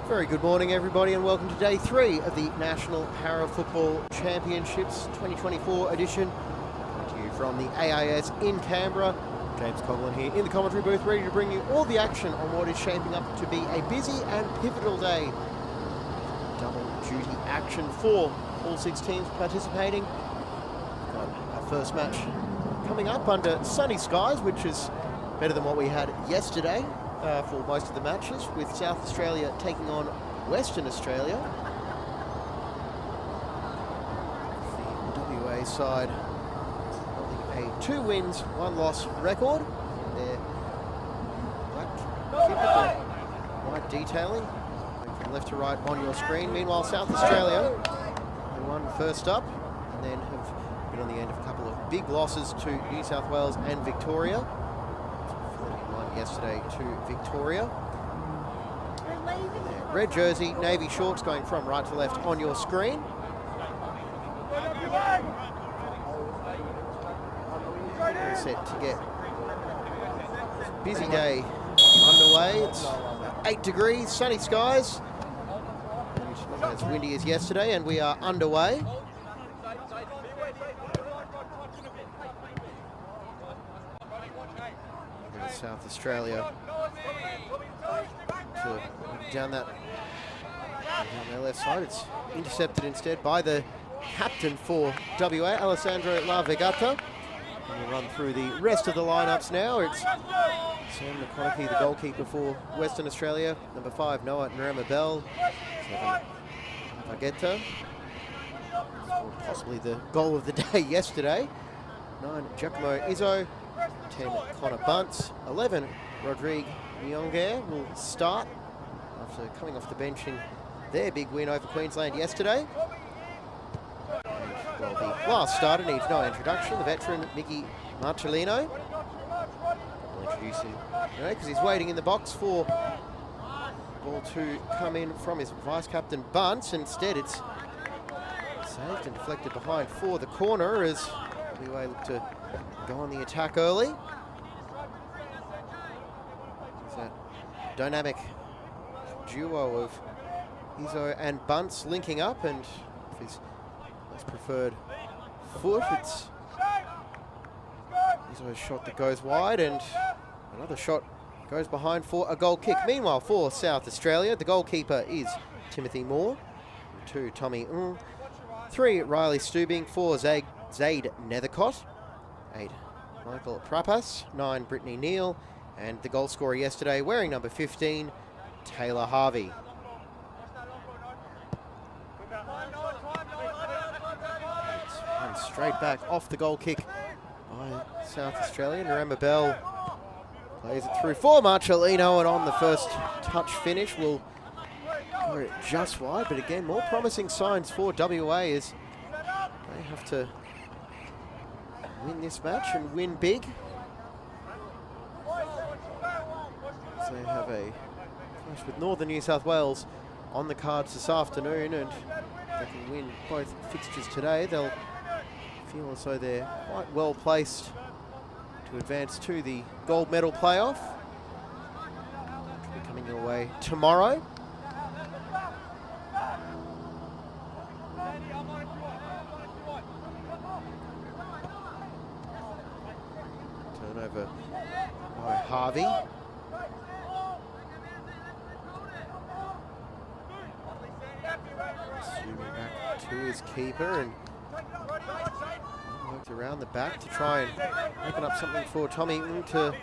Very good morning, everybody, and welcome to day 3 of the National Para Football Championships 2024 edition. To you from the AIS in Canberra. James Coughlin here in the commentary booth, ready to bring you all the action on what is shaping up to be a busy and pivotal day. Double duty action for all 6 teams participating. Got our first match coming up under sunny skies, which is better than what we had yesterday for most of the matches, with South Australia taking on Western Australia. The WA side holding a 2 wins, 1 loss record. Their white detailing going from left to right on your screen. Meanwhile, South Australia, they won first up and then have been on the end of a couple of big losses to New South Wales and Victoria. 41 yesterday to Victoria. Red jersey, navy shorts going from right to left on your screen. We're set to get this busy day underway. It's 8 degrees, sunny skies, and not as windy as yesterday, and we are underway. South Australia down their left side. It's intercepted instead by the captain for WA, Alessandro La Vegata. And we'll run through the rest of the lineups now. It's Sam McConaughey, the goalkeeper for Western Australia. Number 5, Noah Nramabel. 7, Vegeta. Possibly the goal of the day yesterday. 9, Giacomo Izzo. 10, Connor Bunce. 11, Rodrigue Nyong'er will start after coming off the bench in their big win over Queensland yesterday. And, well, the last starter needs no introduction, the veteran Mickey Marcellino. We'll introduce him because he's waiting in the box for the ball to come in from his vice-captain Bunce. Instead, it's saved and deflected behind for the corner as WA look to go on the attack early. There's that dynamic duo of Izzo and Bunce linking up, and with his most preferred foot, it's Izzo's shot that goes wide, and another shot goes behind for a goal kick. Meanwhile, for South Australia, the goalkeeper is Timothy Moore. 2, Tommy Ng. 3, Riley Stubing. 4, Zaid Nethercott. 8, Michael Trapas. 9, Brittany Neal. And the goal scorer yesterday, wearing number 15, Taylor Harvey. And straight back off the goal kick by South Australia. Nramabel plays it through for Marcellino, and on the first touch finish will go just wide. But again, more promising signs for WA as they have to win this match and win big. So they have a clash with Northern New South Wales on the cards this afternoon, and if they can win both fixtures today, they'll feel as though they're quite well placed to advance to the gold medal playoff, which will be coming your way tomorrow. Turnover by Harvey. Zooming back to his keeper and worked around the back to try and open up something for Tommy to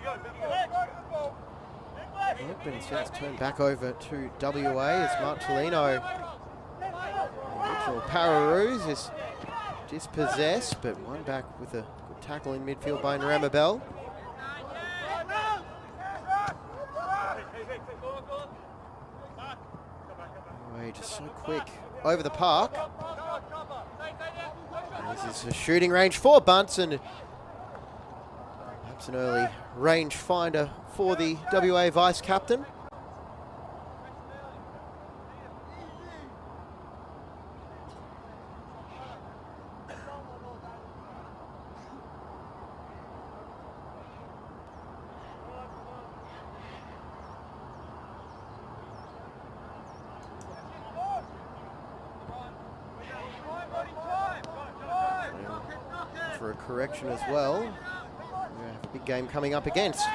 open. Instead it's turned back over to WA as Marcellino, the original Pararoos, is dispossessed, but one back with a good tackle in midfield by Nramabel. Just so quick over the park. And this is a shooting range for Bunsen. Perhaps an early range finder for the WA vice captain. for a correction as well. We're gonna have a big game coming up against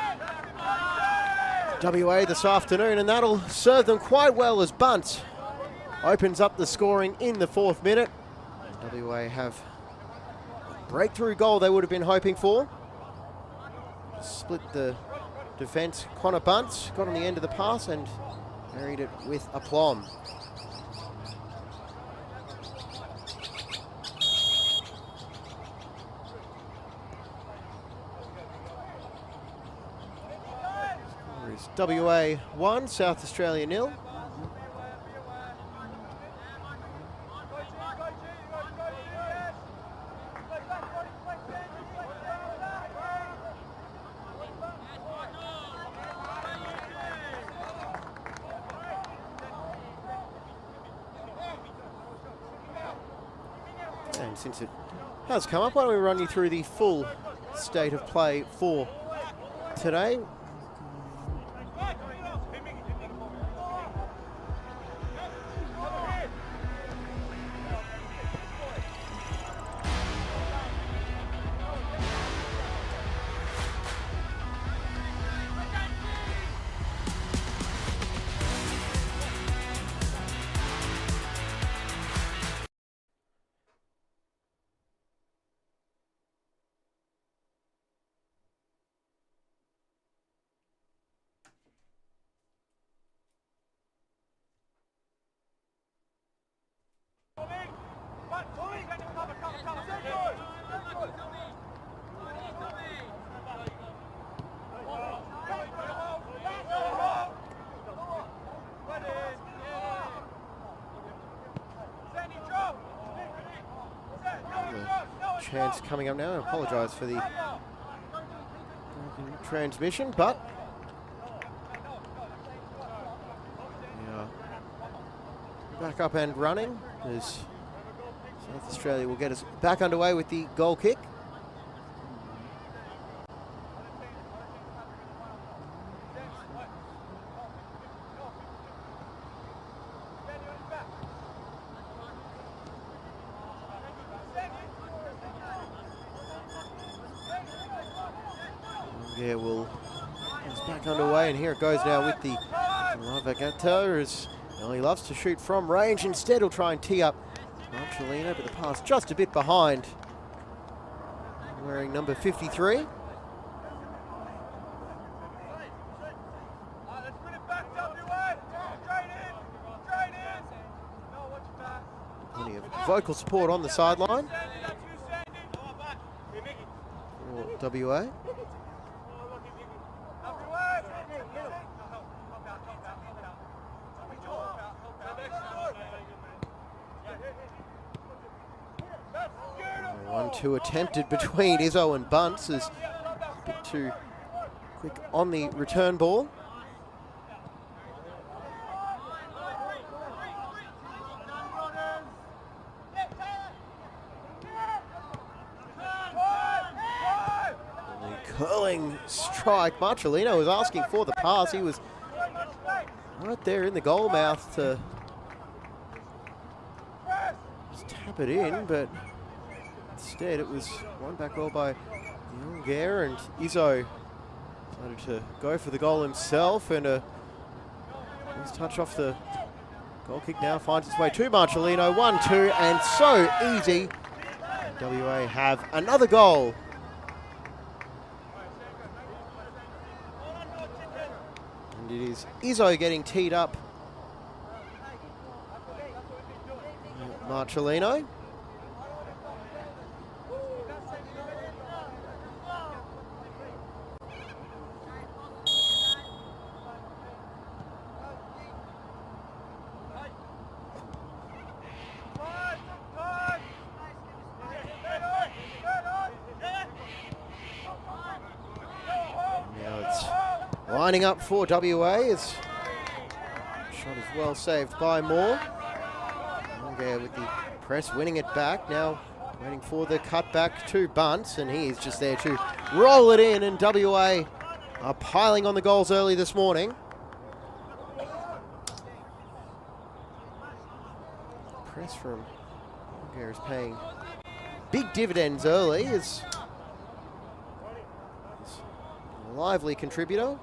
WA this afternoon, and that'll serve them quite well as Bunt opens up the scoring in the 4th minute. WA have a breakthrough goal they would have been hoping for. Split the defence. Connor Bunt got on the end of the pass and buried it with aplomb. WA 1, South Australia 0. And since it has come up, why don't we run you through the full state of play for today. Chance coming up now. I apologise for the transmission, but yeah, back up and running as South Australia will get us back underway with the goal kick. Yeah, it's back underway, and here it goes now with the Lavagato, as he loves to shoot from range. Instead, he'll try and tee up Marcellino, but the pass just a bit behind, wearing number 53. Plenty of vocal support on the sideline for WA. One-two attempted between Izzo and Bunce, is a bit too quick on the return ball. And the curling strike. Marcellino was asking for the pass. He was right there in the goal mouth to just tap it in, but instead, it was won back well by Youngare, and Izzo decided to go for the goal himself, and a nice touch off the goal kick now finds its way to Marcellino. 1-2, and so easy. WA have another goal. And it is Izzo getting teed up. Marcellino. Lining up for WA. It's shot is well saved by Moore. There with the press, winning it back. Now waiting for the cutback to Bunce, and he is just there to roll it in, and WA are piling on the goals early this morning. Press from Youngare is paying big dividends early as a lively contributor.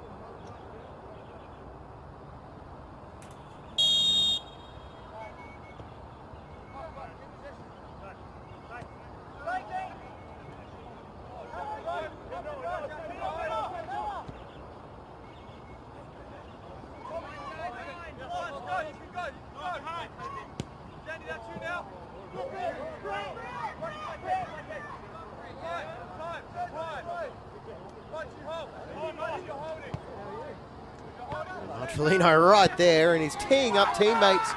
Marcelino right there, and he's teeing up teammates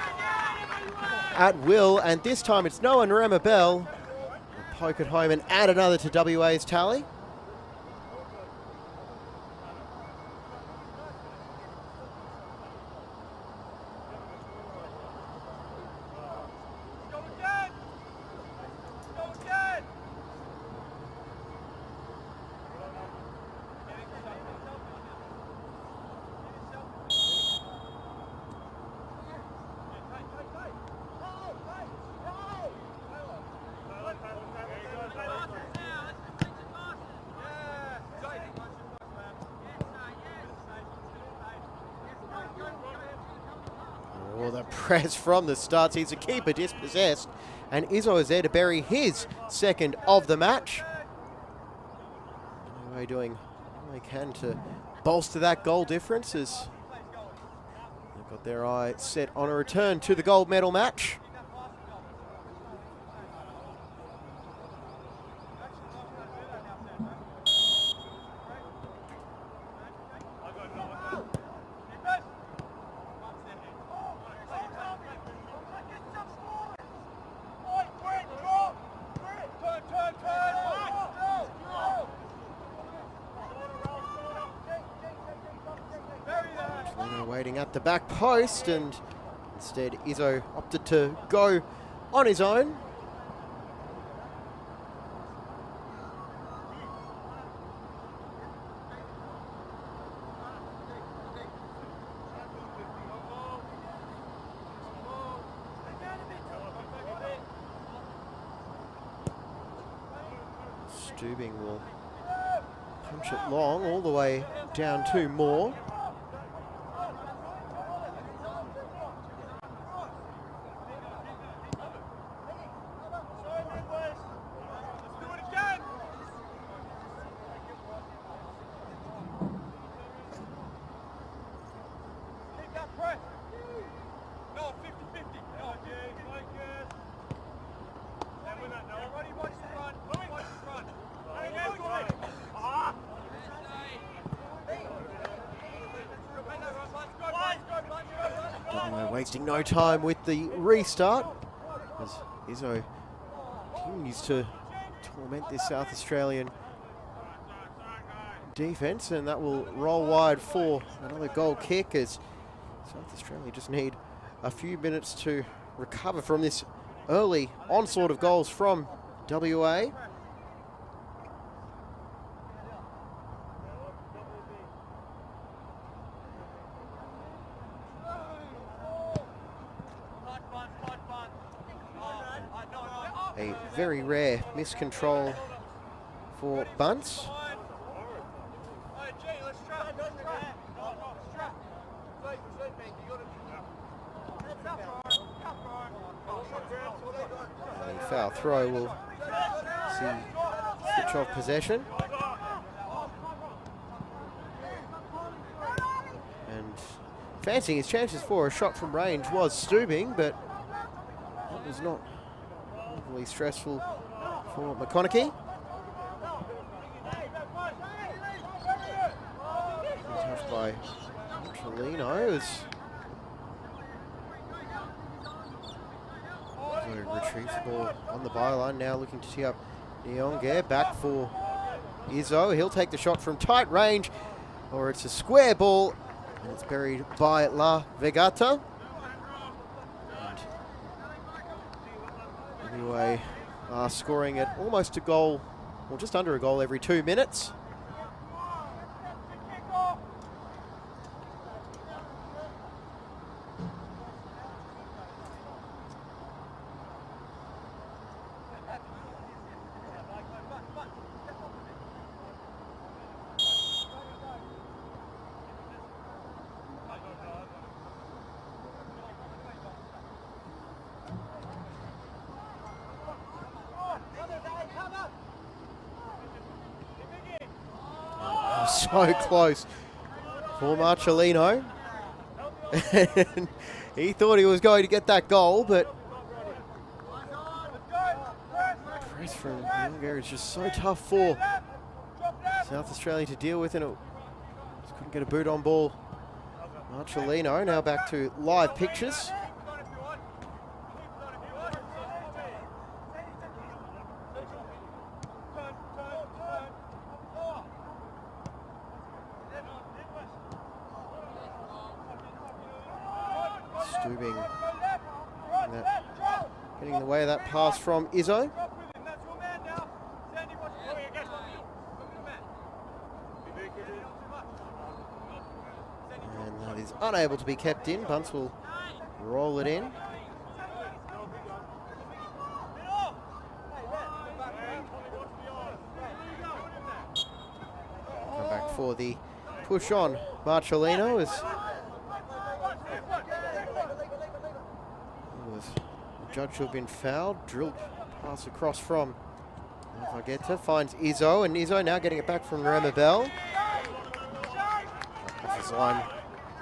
at will, and this time it's Noah Nremabel. Poke it home and add another to WA's tally. Oh, the press from the start sees the keeper dispossessed, and Izzo is there to bury his second of the match. Anyway, doing all they can to bolster that goal difference as they've got their eye set on a return to the gold medal match. Waiting at the back post, and instead Izzo opted to go on his own. Stubing will punch it long all the way down to Moore. Wasting no time with the restart as Izzo continues to torment this South Australian defence, and that will roll wide for another goal kick as South Australia just need a few minutes to recover from this early onslaught of goals from WA. A very rare miscontrol for Bunce. The foul throw will see switch off possession. And fancying his chances for a shot from range was Stubing, but that was not really stressful for McConaughey. Touched by Marcelino. Retrieves the ball on the byline, now looking to tee up Nyonga. Back for Izzo. He'll take the shot from tight range, or it's a square ball, and it's buried by La Vegata. And anyway, scoring at almost a goal, or just under a goal every 2 minutes. so close for Marcellino. And he thought he was going to get that goal, but press from Younger is just so tough for South Australia to deal with, and it just couldn't get a boot on ball. Marcellino now back to live pictures. Stubing getting in the way of that pass from Izzo. And that is unable to be kept in. Bunce will roll it in. Come back for the push on. Marcellino is judged to have been fouled. Drilled pass across from Vargeta, finds Izzo, and Izzo now getting it back from Ramabel. His line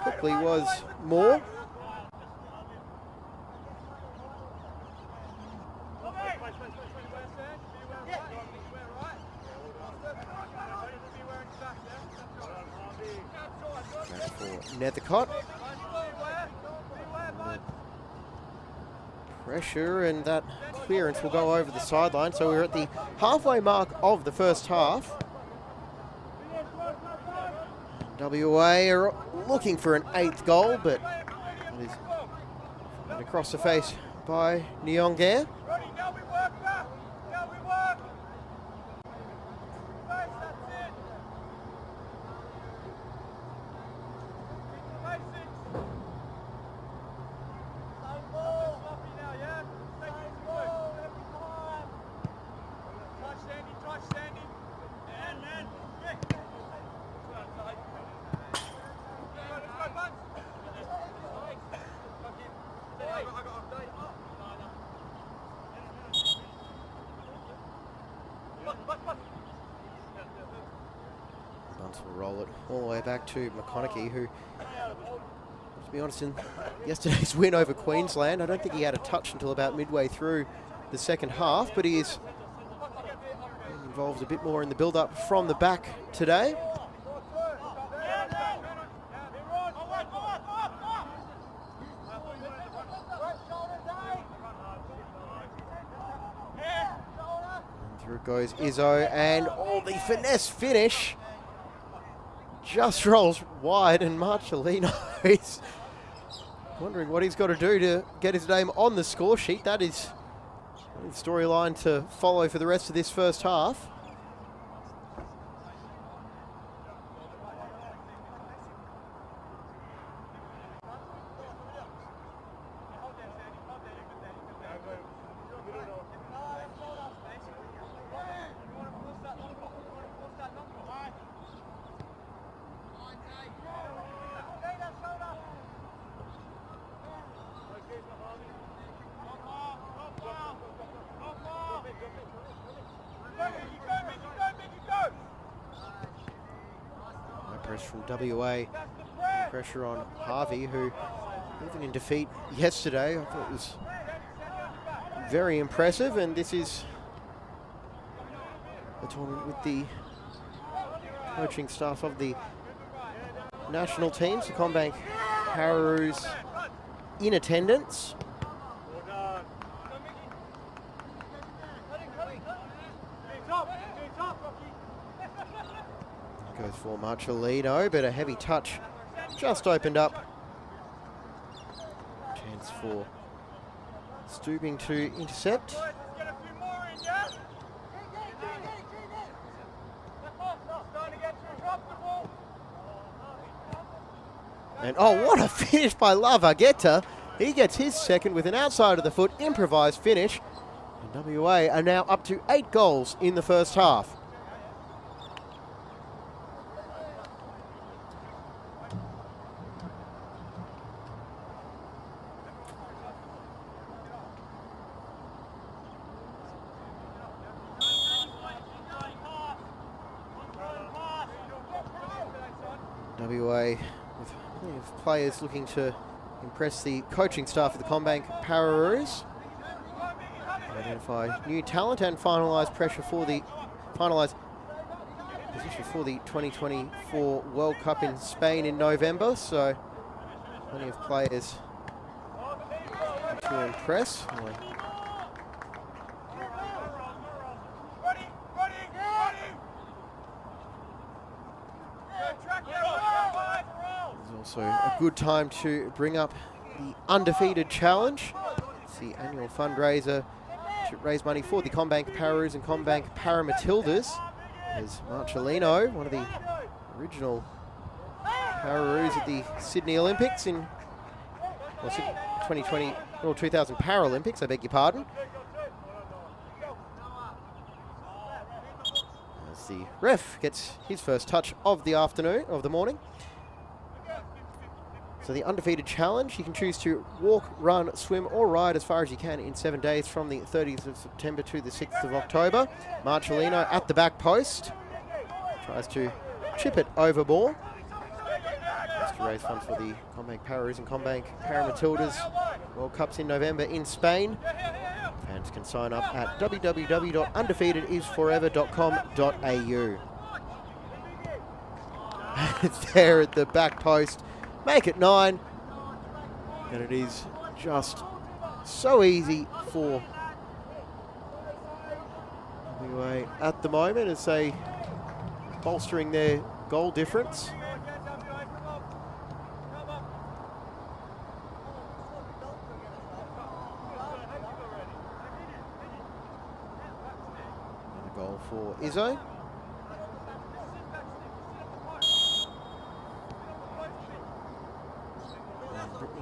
quickly was Moore. Back for Nethercott. Pressure, and that clearance will go over the sideline. So we're at the halfway mark of the first half. WA are looking for an 8th goal, but it is across the face by Nyong'er. Bunce will roll it all the way back to McConaughey, who, to be honest, in yesterday's win over Queensland, I don't think he had a touch until about midway through the second half, but he is involved a bit more in the build-up from the back today. And through goes Izzo, and the finesse finish just rolls wide, and Marcellino is wondering what he's got to do to get his name on the score sheet. That is the storyline to follow for the rest of this first half. From WA, pressure on Harvey, who even in defeat yesterday I thought was very impressive, and this is a tournament with the coaching staff of the national teams, the CommBank Pararoos in attendance. Goes for Marcellino, but a heavy touch just opened up. Chance for Stubing to intercept. And what a finish by Vargeta. He gets his second with an outside of the foot improvised finish. And WA are now up to 8 goals in the first half. WA with plenty of players looking to impress the coaching staff of the CommBank Pararoos. Identify new talent and finalise position for the 2024 World Cup in Spain in November. So plenty of players to impress. There's also a good time to bring up the Undefeated Challenge. It's the annual fundraiser to raise money for the CommBank Pararoos and CommBank Matildas. There's Marcelino, one of the original Pararoos at the Sydney Olympics in 2020 or 2000 Paralympics, I beg your pardon. As the ref gets his first touch of the morning. So the Undefeated Challenge, you can choose to walk, run, swim or ride as far as you can in 7 days from the 30th of September to the 6th of October. Marcelino at the back post, tries to chip it over ball. Just to raise funds for the CommBank Pararoos and CommBank Matildas World Cups in November in Spain. Fans can sign up at www.undefeatedisforever.com.au. It's there at the back post. Make it 9, and it is just so easy for WA at the moment as they bolstering their goal difference. And a goal for Izzo.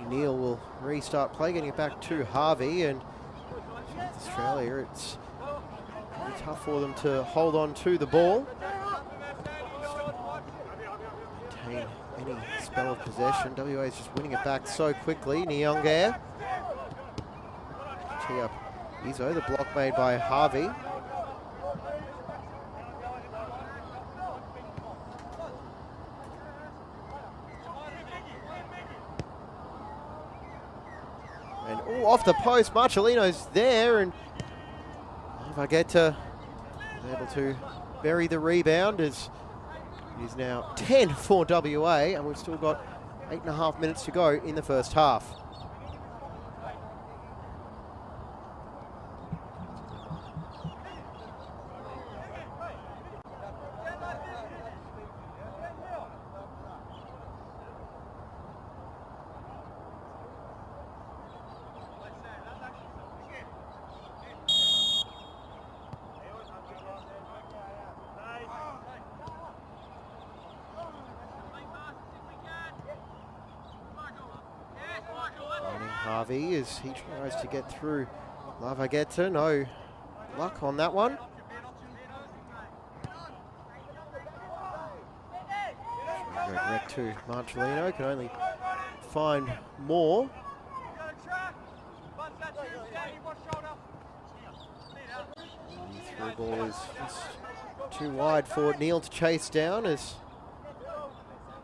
Neil will restart play, getting it back to Harvey, and Australia, it's tough for them to hold on to the ball. Maintain any spell of possession. WA is just winning it back so quickly. Nyong'air. Tee up Izzo, the block made by Harvey. And off the post, Marcelino's there, and Vargeta is able to bury the rebound as it is now 10 for WA, and we've still got 8.5 minutes to go in the first half. Harvey as he tries to get through Vargeta. No luck on that one. Go direct to Marcelino, can only find more. The through ball is just too wide for Neil to chase down as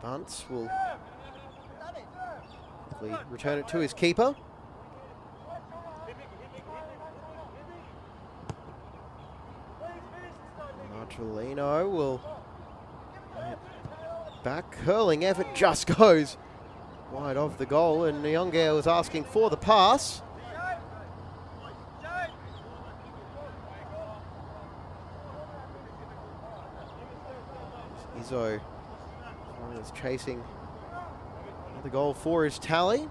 Bunce will return it to his keeper. Marcelino will back, curling effort just goes wide of the goal, and Nyong'air was asking for the pass. Izzo is chasing the goal for his tally.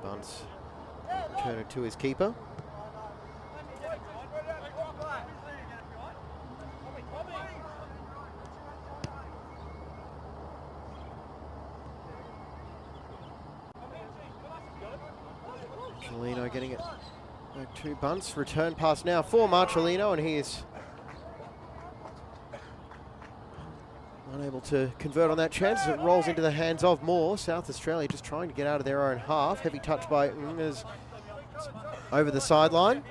Bunce return it to his keeper. Marcellino getting it back to Bunce. Return pass now for Marcellino, and he is unable to convert on that chance as it rolls into the hands of Moore. South Australia just trying to get out of their own half. Heavy touch by Ngers over the sideline.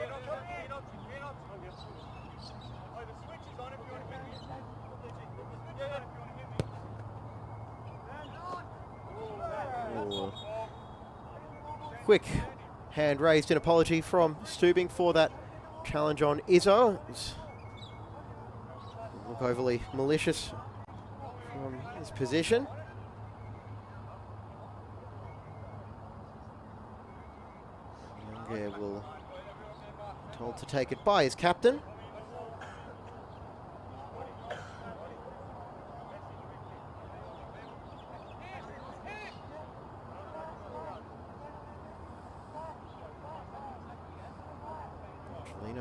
Quick hand raised in apology from Stubing for that challenge on Izzo. Look overly malicious from his position. Younger will be told to take it by his captain.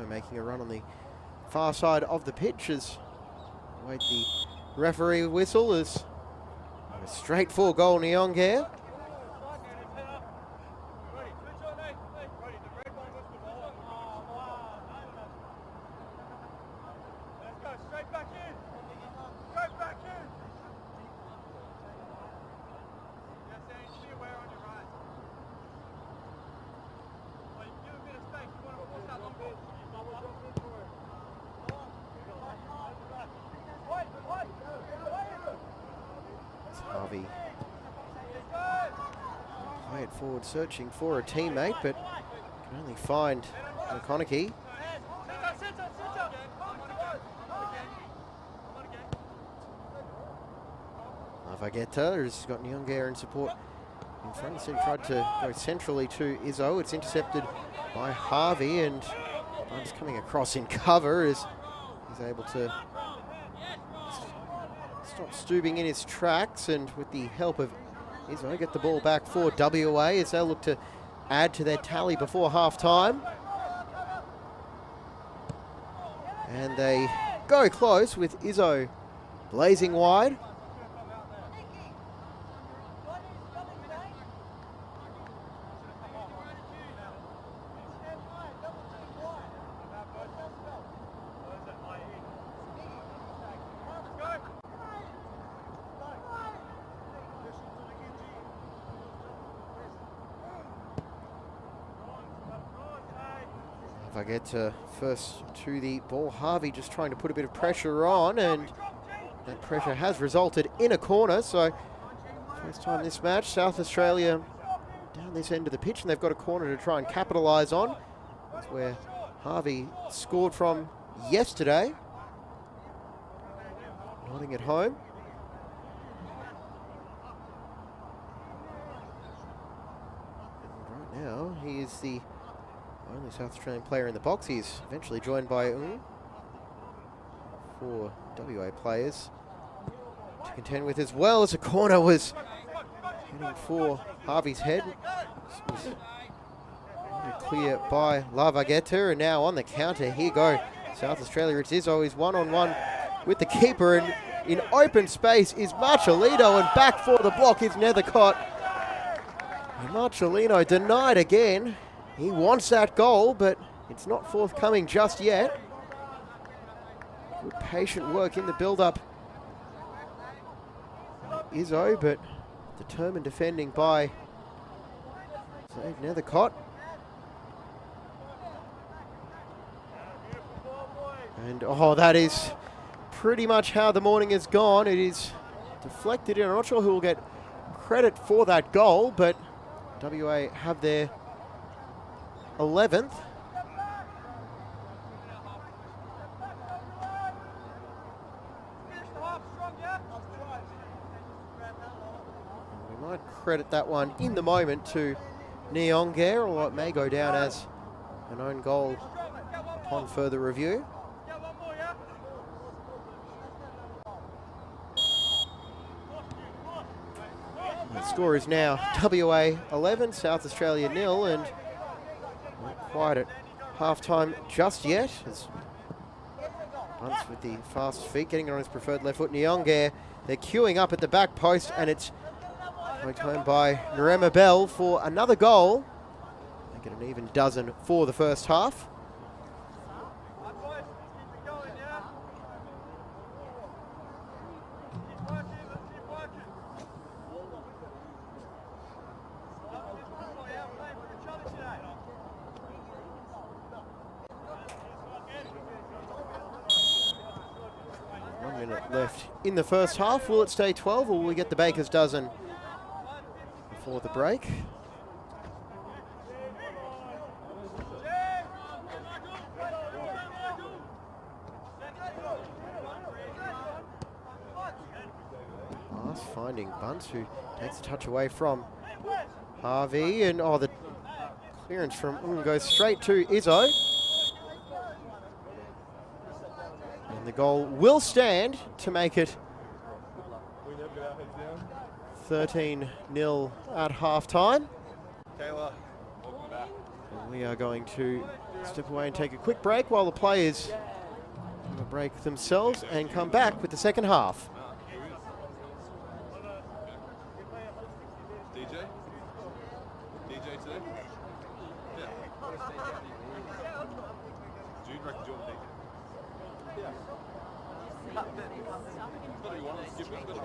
Making a run on the far side of the pitch as wait the referee whistle is a straight for goal Nyong'e. Harvey play it forward, searching for a teammate, but can only find McConaughey. Lavagetta has got Nyong'e in support in front. Instead, tried to go centrally to Izzo. It's intercepted by Harvey, and Bunce coming across in cover as he's able to stop Stubing in his tracks, and with the help of Izzo, get the ball back for WA as they'll look to add to their tally before half-time. And they go close with Izzo blazing wide. If I get first to the ball, Harvey just trying to put a bit of pressure on, and that pressure has resulted in a corner. So first time this match, South Australia down this end of the pitch, and they've got a corner to try and capitalise on. That's where Harvey scored from yesterday. Nodding it home. And right now, he is the only South Australian player in the box. He's eventually joined by four WA players to contend with, as well as a corner was heading for Harvey's head. This was clear by Lavagetta, and now on the counter, here go South Australia. It's Izzo, he's one-on-one with the keeper, and in open space is Marcellino, and back for the block is Nethercott. And Marcellino denied again. He wants that goal, but it's not forthcoming just yet. Good patient work in the build-up. Izzo, but determined defending by Nethercott. And oh, that is pretty much how the morning has gone. It is deflected in. I'm not sure who will get credit for that goal, but WA have their 11th. We might credit that one in the moment to Nyong'e, or it may go down as an own goal upon further review. The score is now WA 11, South Australia 0, and not quite at half-time just yet. As Bunce with the fast feet, getting it on his preferred left foot. Nyong'e, they're queuing up at the back post, and it's poked home by Narema Bell for another goal Make it an even dozen for the first half. Left in the first half. Will it stay 12 or will we get the baker's dozen before the break? Pass finding Bunce, who takes a touch away from Harvey, and the clearance from goes straight to Izzo. And the goal will stand to make it 13-0 at half-time. Taylor, welcome back. And we are going to step away and take a quick break while the players break themselves and come back with the second half. DJ? DJ today? Yeah. Jude reckons you're the DJ. Yeah. But you want to skip it, but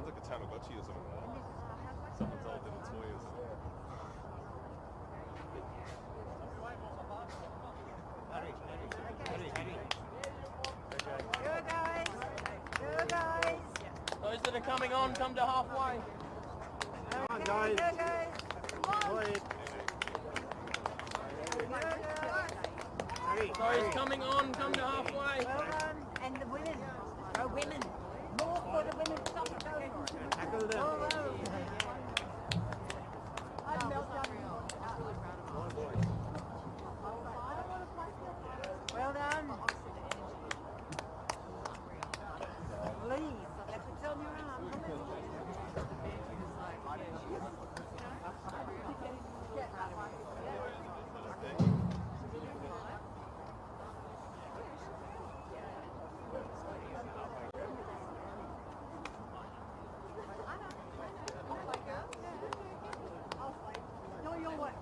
sounds like a Tamagotchi or something like that. Someone's old little toy or something. Go guys. Those that are coming on, come to halfway. Come on, guys. Those coming on, come to halfway. Well done. And the women. Oh, women. More for the women. Stop it, go for it. Tackle them. Oh, I'm well done. Well done. Please, it's on your arm. No, you'll work.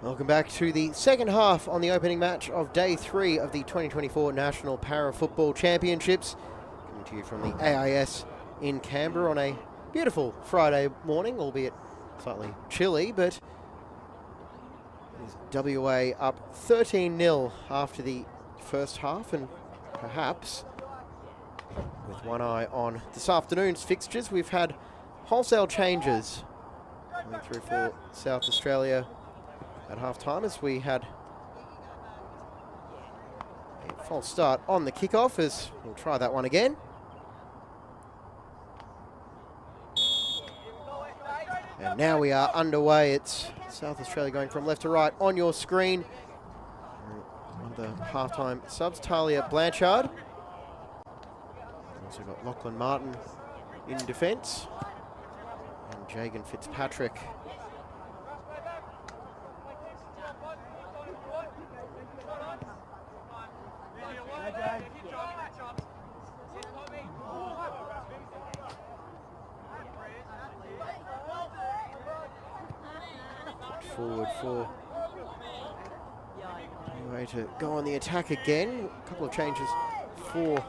Welcome back to the second half on the opening match of Day 3 of the 2024 National Para Football Championships. Coming to you from the AIS in Canberra on a beautiful Friday morning, albeit slightly chilly, but WA up 13-0 after the first half, and perhaps with one eye on this afternoon's fixtures, we've had wholesale changes coming through for South Australia at half-time, as we had a false start on the kickoff, as we'll try that one again. And now we are underway. It's South Australia going from left to right on your screen. One of the half-time subs, Talia Blanchard. Also got Lachlan Martin in defence. And Jagan Fitzpatrick. Forward for way to go on the attack again. A couple of changes for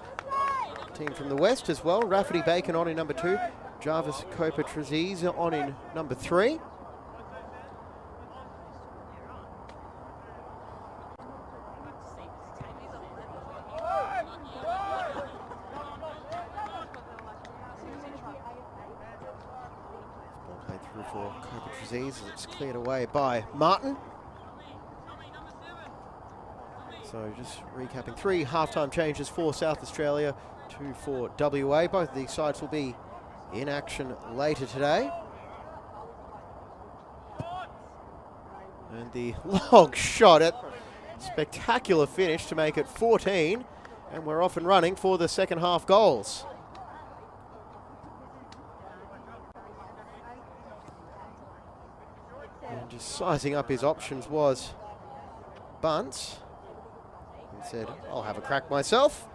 the team from the West as well. Rafferty Bacon on in number 2. Jarvis Copa-Traziz on in number 3. For Copa-Traziz as it's cleared away by Martin. So just recapping, 3 half-time changes for South Australia, 2 for WA. Both of these sides will be in action later today. And the long shot at spectacular finish to make it 14. And we're off and running for the second half goals. And just sizing up his options was Bunce. He said, I'll have a crack myself.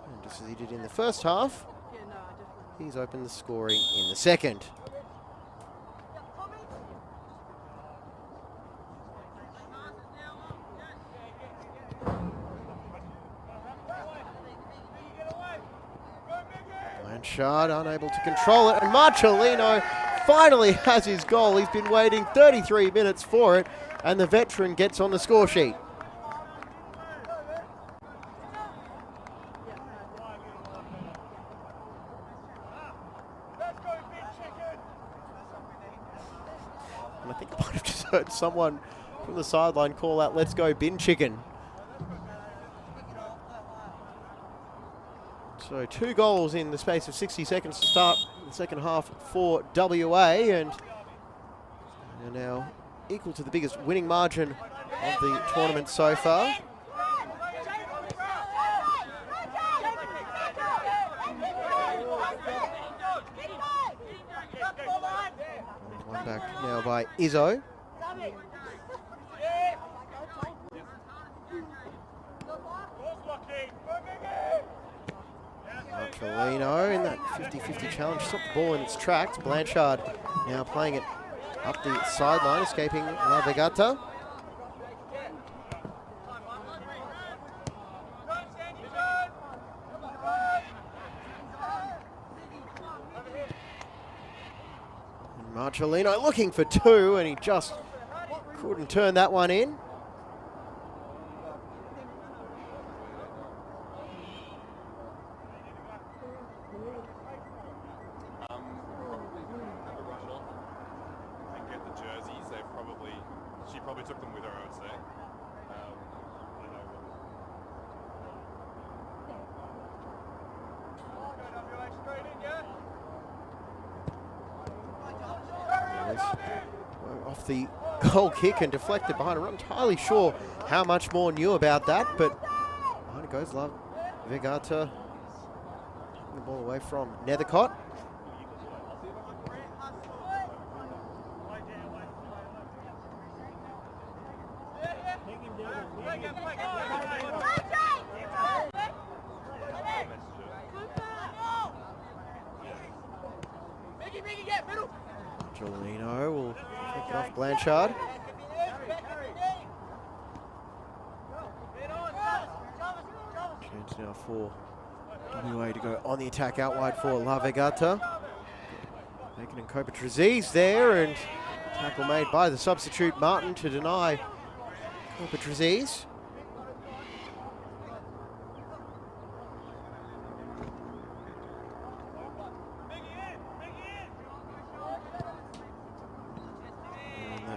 And just as he did in the first half, he's opened the scoring in the second. Blanchard unable to control it, and Marcellino finally has his goal. He's been waiting 33 minutes for it, and the veteran gets on the score sheet. And I think I might have just heard someone from the sideline call out, "Let's go bin chicken." So 2 goals in the space of 60 seconds to start the second half for WA, and they're now equal to the biggest winning margin of the tournament so far. One back now by Izzo. Marcellino in that 50-50 challenge, stopped the ball in its tracks. Blanchard now playing it up the sideline, escaping La Vegata. Marcellino looking for 2, and he just couldn't turn that one in. And get the jerseys. She probably took them with her, I would say. I don't know Off the goal kick and deflected behind. I'm not entirely sure how much more knew about that, but behind it goes La Vegata. Taking the ball away from Nethercott. Jolino will take it off Blanchard. Chance now for WA to go on the attack out wide for La Vegata. Bacon and Copa-Traziz there, and tackle made by the substitute Martin to deny Copa-Traziz.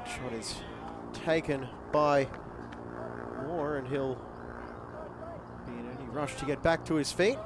Shot is taken by Moore, and he'll be in any rush to get back to his feet.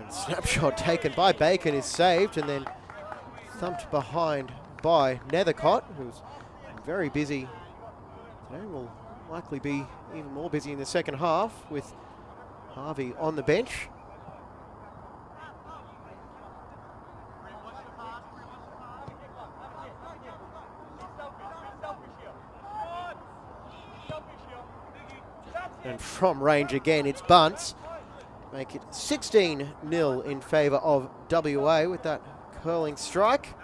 Snapshot taken by Bacon is saved, and then thumped behind by Nethercott, who's very busy today, will likely be even more busy in the second half with Harvey on the bench. And from range again, it's Bunce. Make it 16-0 in favour of WA with that curling strike.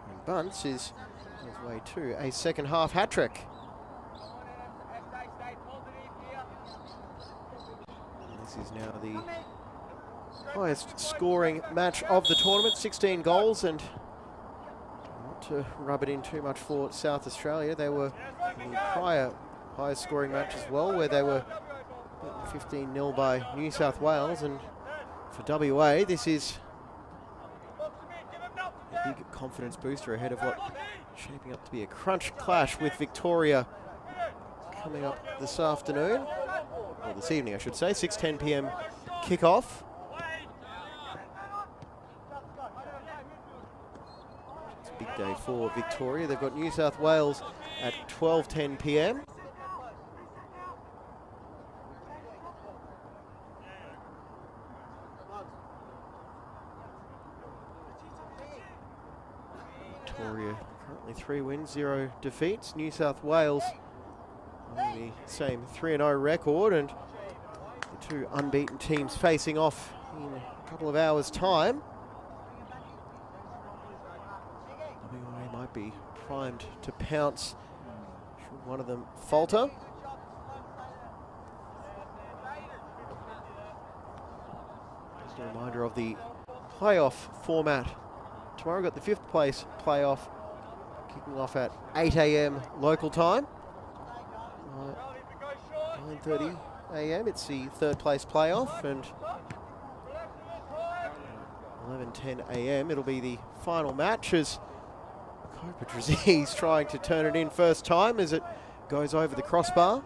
And Bunce is on his way to a second half hat-trick. This is now the highest scoring match of the tournament, 16 goals, and to rub it in too much for South Australia. They were in the prior highest scoring match as well, where they were 15-0 by New South Wales, and for WA this is a big confidence booster ahead of what is shaping up to be a crunch clash with Victoria coming up this afternoon, or this evening I should say, 6:10 p.m. kickoff. Big day for Victoria. They've got New South Wales at 12:10 p.m. Victoria currently 3 wins, 0 defeats. New South Wales on the same 3-0 record, and the 2 unbeaten teams facing off in a couple of hours' time. WA might might be primed to pounce should one of them falter. Just a reminder of the playoff format. Tomorrow we've got the 5th place playoff kicking off at 8 a.m. local time. 9:30 a.m. it's the 3rd place playoff, and 11:10 a.m. it'll be the final match as Pararoos trying to turn it in first time as it goes over the crossbar.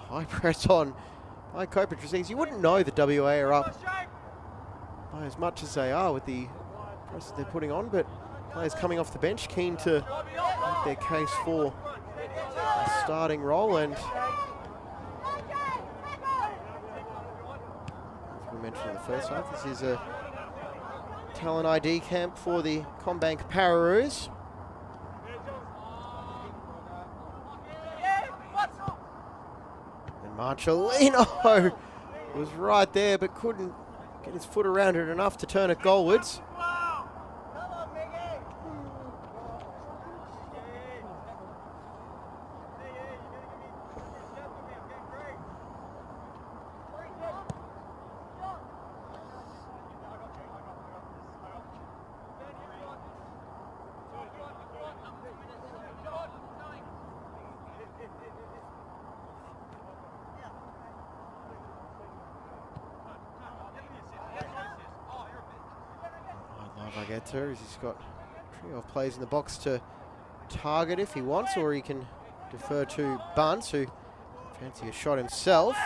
High press on by Pararoos. You wouldn't know the WA are up by as much as they are with the press that they're putting on, but players coming off the bench keen to make their case for a starting role. And as we mentioned in the first half, this is a talent ID camp for the CommBank Pararoos. Marcelino was right there but couldn't get his foot around it enough to turn it goalwards. He's got a trio of plays in the box to target if he wants, or he can defer to Bunce, who fancy a shot himself.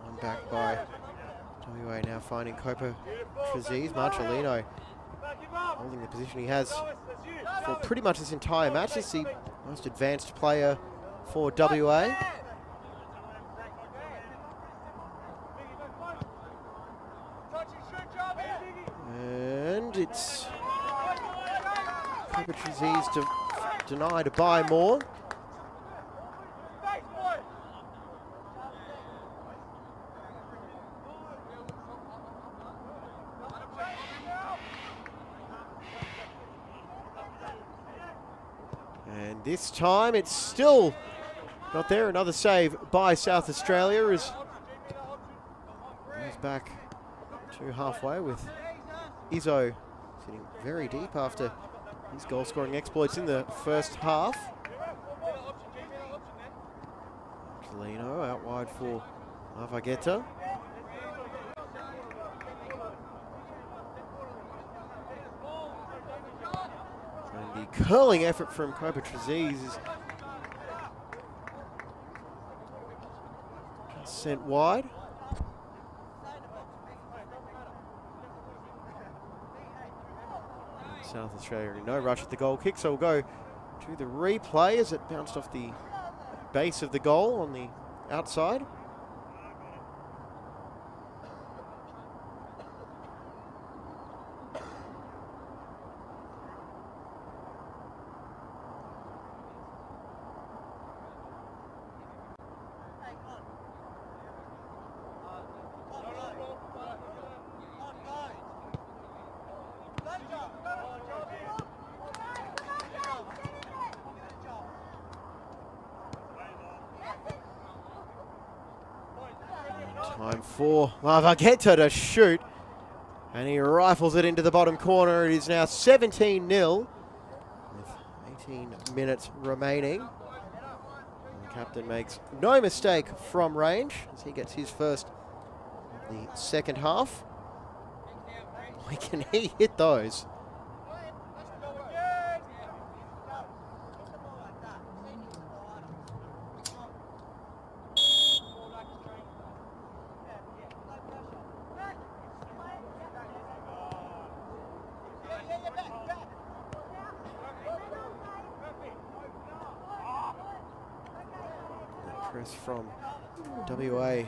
One back by WA now finding Pararoos. Marcelino holding the position he has for pretty much this entire match. Is the most advanced player for WA. And it's Pararoos denied a buy more. And this time it's still not there. Another save by South Australia as he's back to halfway with Izzo sitting very deep after his goal scoring exploits in the first half. Marcelino out wide for Lavagetta. And the curling effort from Pararoos is sent wide. South Australia, no rush at the goal kick, so we'll go to the replay as it bounced off the base of the goal on the outside. Time for Lavagetta to shoot, and he rifles it into the bottom corner. It is now 17-0 with 18 minutes remaining. And the captain makes no mistake from range as he gets his first of the second half. Boy, can he hit those. press from WA.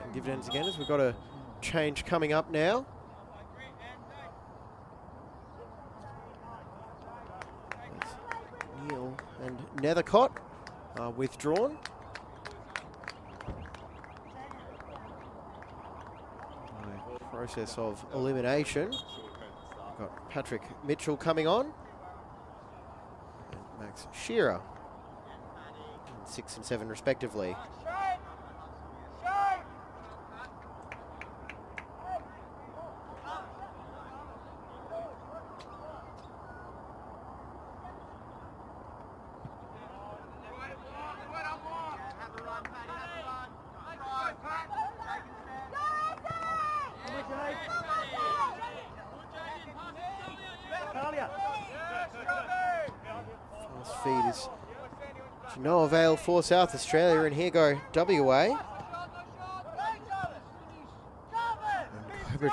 And dividends again as we've got a change coming up now. As Neil and Nethercott are withdrawn. By process of elimination. We've got Patrick Mitchell coming on. And Max Shearer. 6 and 7 respectively. Fast feed is to no avail for South Australia, and here go WA. Cobra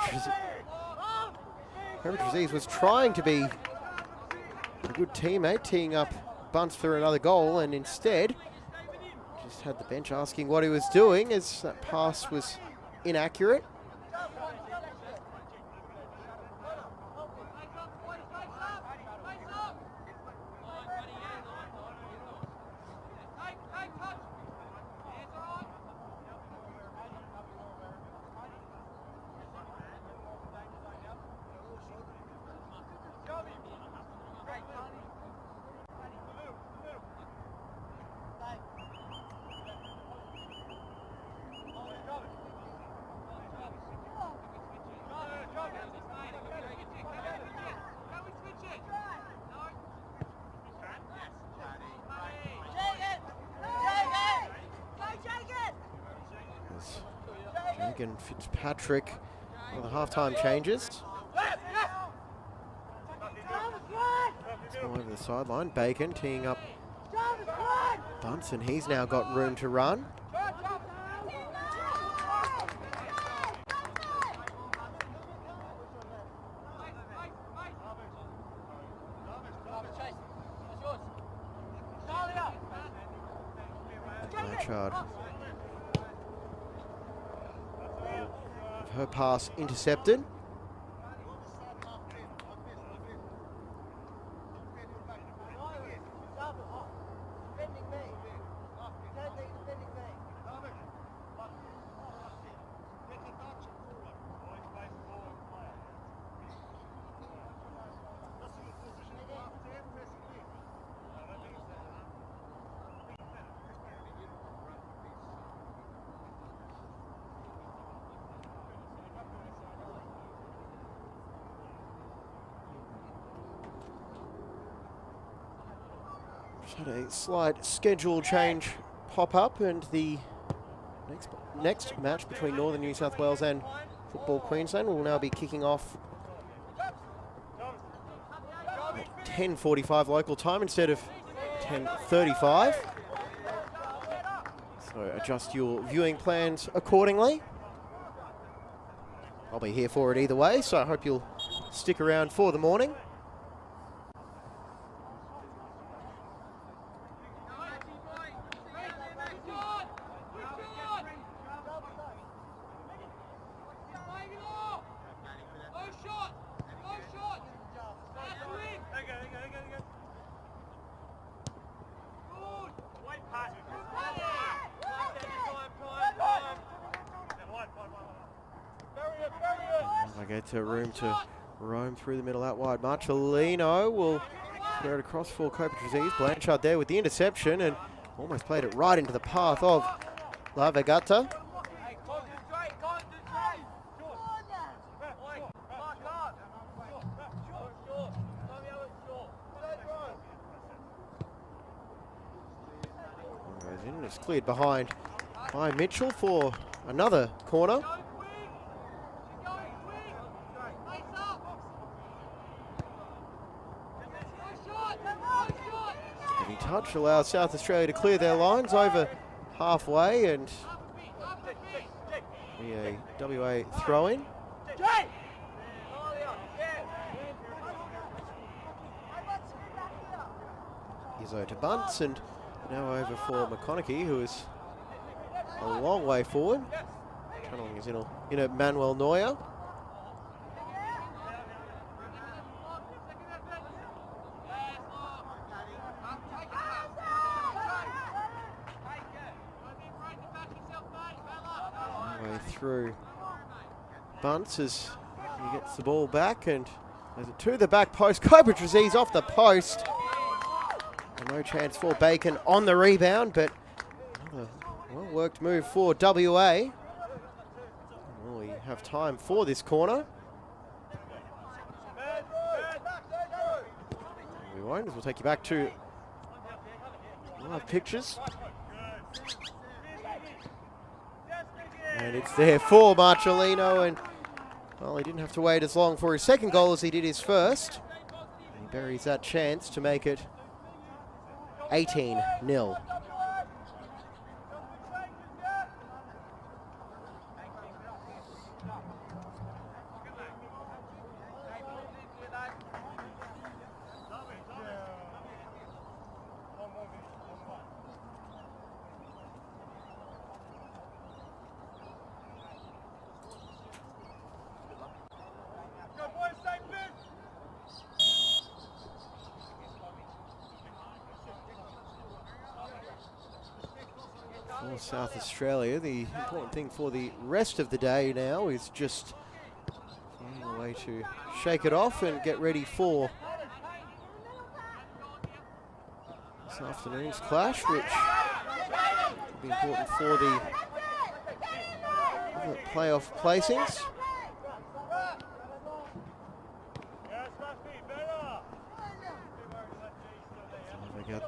Trezise was trying to be a good teammate, teeing up bunts for another goal, and instead just had the bench asking what he was doing as that pass was inaccurate. And Fitzpatrick on the half-time changes. Let's go over the sideline. Bacon teeing up bunts, and he's now got room to run. Blanchard. Her pass intercepted. Had a slight schedule change pop up, and the next match between Northern New South Wales and Football Queensland will now be kicking off at 10:45 local time instead of 10:35. So adjust your viewing plans accordingly. I'll be here for it either way, so I hope you'll stick around for the morning. I get to room to roam through the middle out wide. Marcellino will throw it across for Cobra Trezise. Blanchard there with the interception and almost played it right into the path of La Vegata. It's cleared behind by Mitchell for another corner. Heavy touch allows South Australia to clear their lines over halfway, and a WA throw-in. Izzo to bunts, and now over for McConaughey, who has a long way forward. Tunneling is in a Manuel Neuer. Way through Bunce as he gets the ball back and to the back post. Cobra Traziz off the post. And no chance for Bacon on the rebound, but another well-worked move for WA. Will we have time for this corner? We won't, as we'll take you back to live pictures. And it's there for Marcellino, and well, he didn't have to wait as long for his second goal as he did his first. He buries that chance to make it 18-0. For South Australia, the important thing for the rest of the day now is just finding a way to shake it off and get ready for this afternoon's clash, which will be important for the playoff placings.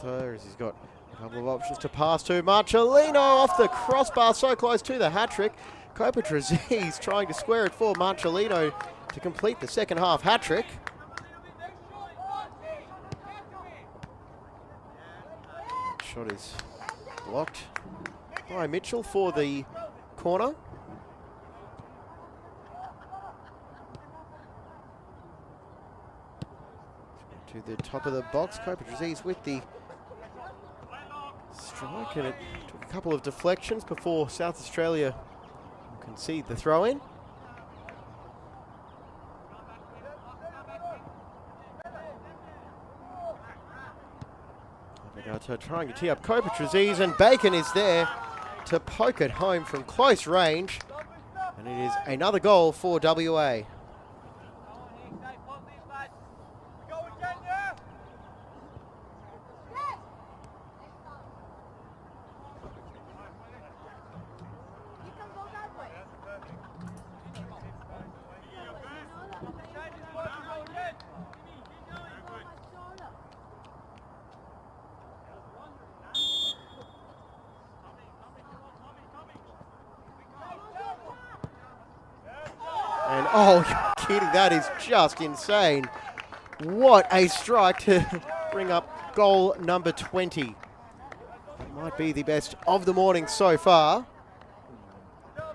As he's got a couple of options to pass to. Marcellino off the crossbar, so close to the hat-trick. Copa Traziz trying to square it for Marcellino to complete the second half hat-trick. Shot is blocked by Mitchell for the corner. To the top of the box, Copa Traziz with the strike, and it took a couple of deflections before South Australia concede the throw-in. Trying to tee up Copa Traziz, and Bacon is there to poke it home from close range, and it is another goal for WA. And oh, you're kidding, that is just insane. What a strike to bring up goal number 20. Might be the best of the morning so far. And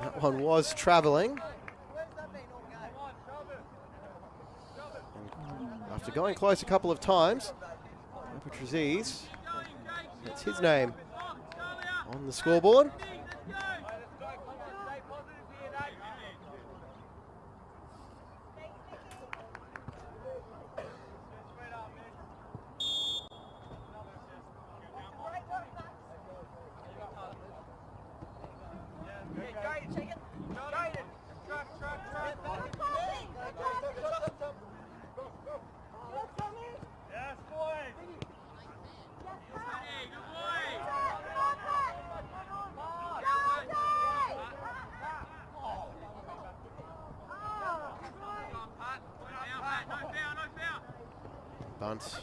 that one was travelling. After going close a couple of times, Traziz, that's his name on the scoreboard. Bunce,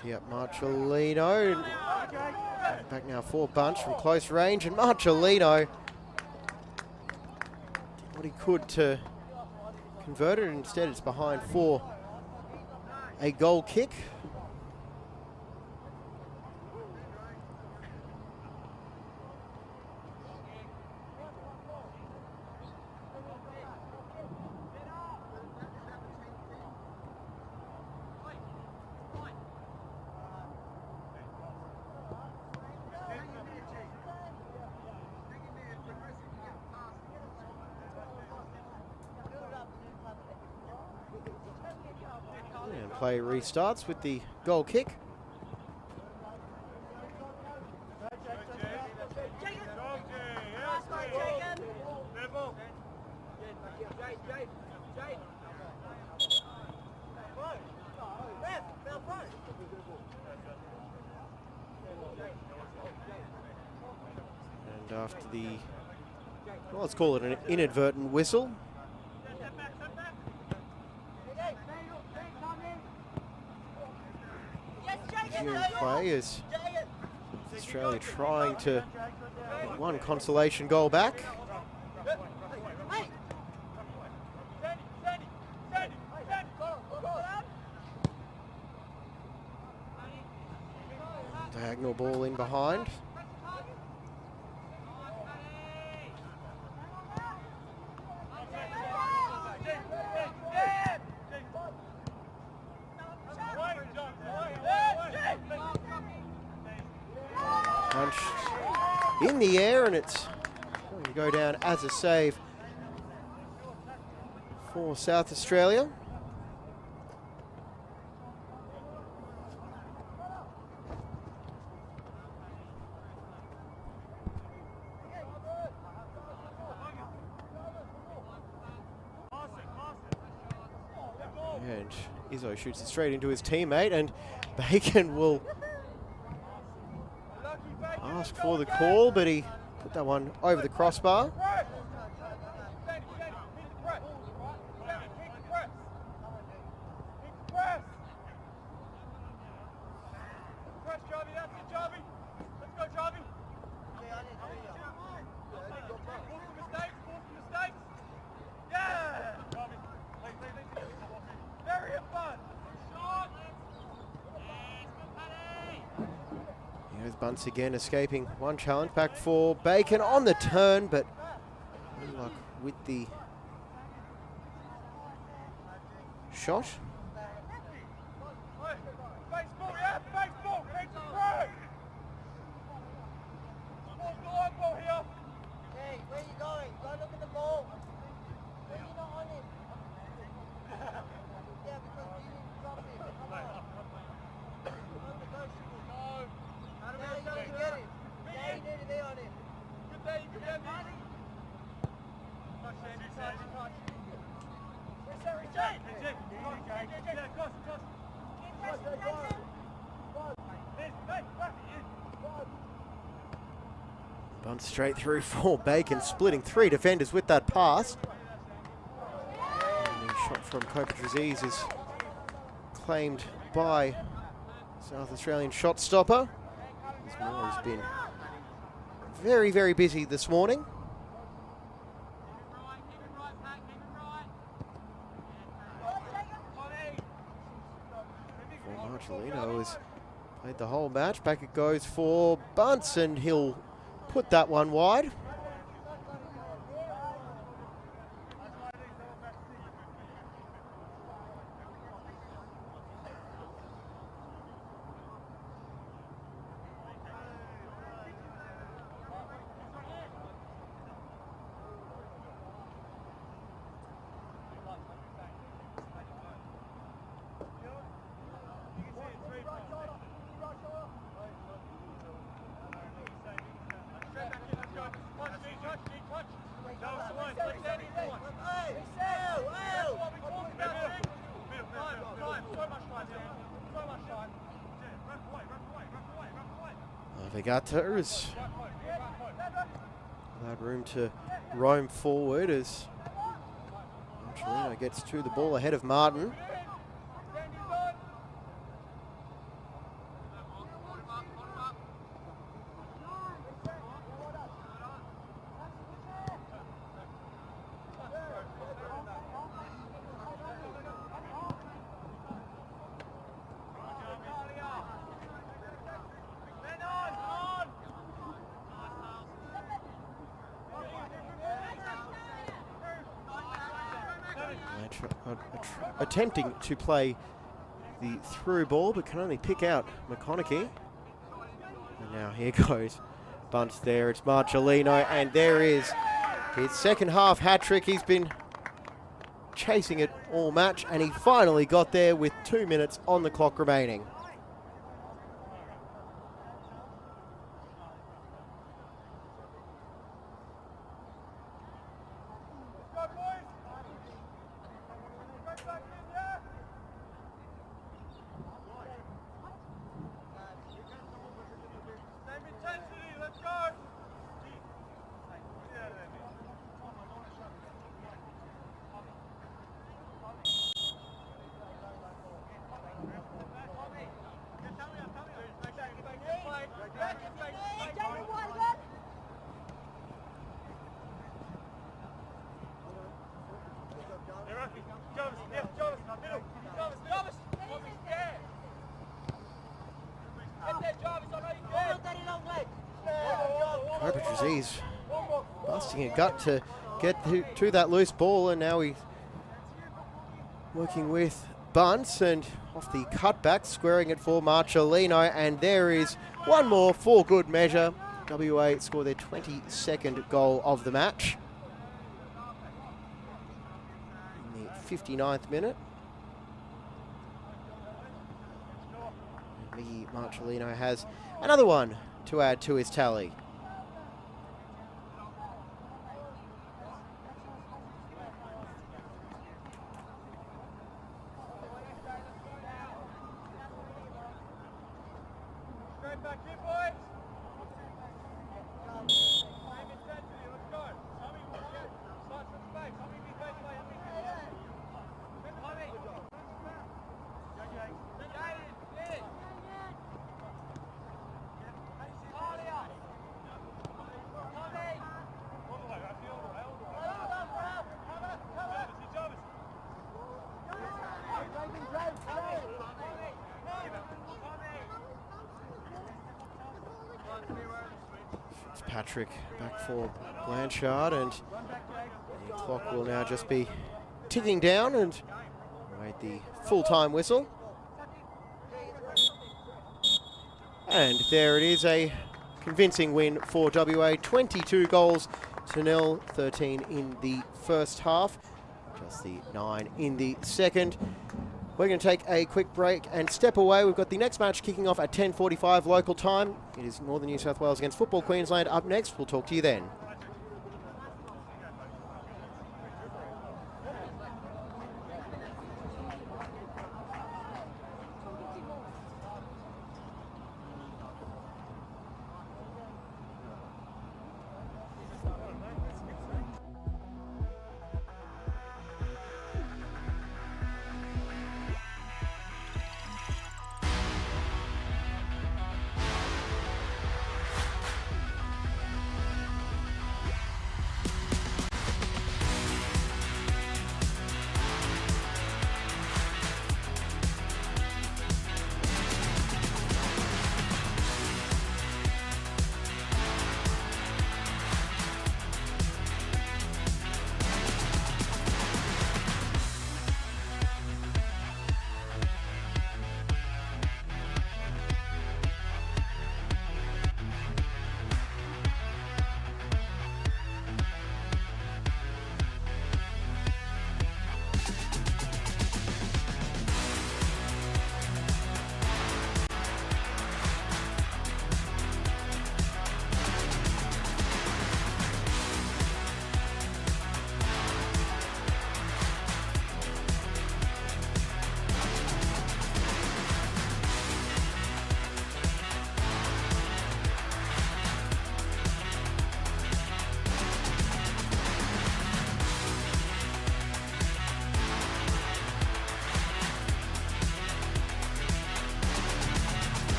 tee up Marcellino. Back now for Bunch from close range, and Marcellino did what he could to convert it. Instead, it's behind for a goal kick. play restarts with the goal kick. And after the, well, let's call it an inadvertent whistle, continuing play is Australia trying to get one consolation goal back. Diagonal ball in behind. Punched in the air, and it's going to go down as a save for South Australia. And Izzo shoots it straight into his teammate, and Bacon will ask for the call, but he put that one over the crossbar. Bunce again escaping one challenge. Back for Bacon on the turn, but no luck with the shot. Bunce straight through for Bacon, splitting three defenders with that pass. And the shot from Copa-Traziz is claimed by South Australian shot stopper. This Moore has been very, very busy this morning. Marcelino has played the whole match. Back it goes for Bunce, and he'll put that one wide. Vigata has allowed room to roam forward as Marcelino gets to the ball ahead of Martin. Attempting to play the through ball, but can only pick out McConaughey. And now here goes Bunce there. It's Marcelino, and there is his second half hat trick. He's been chasing it all match, and he finally got there with 2 minutes on the clock remaining. He's busting a gut to get to that loose ball, and now he's working with Bunce and off the cutback, squaring it for Marcellino, and there is one more for good measure. WA score their 22nd goal of the match in the 59th minute. Miggy Marcellino has another one to add to his tally. Patrick back for Blanchard, and the clock will now just be ticking down and wait the full-time whistle. And there it is, a convincing win for WA, 22 goals to 0, 13 in the first half, just the 9 in the second. We're going to take a quick break and step away. We've got the next match kicking off at 10:45 local time. It is Northern New South Wales against Football Queensland. Up next, we'll talk to you then.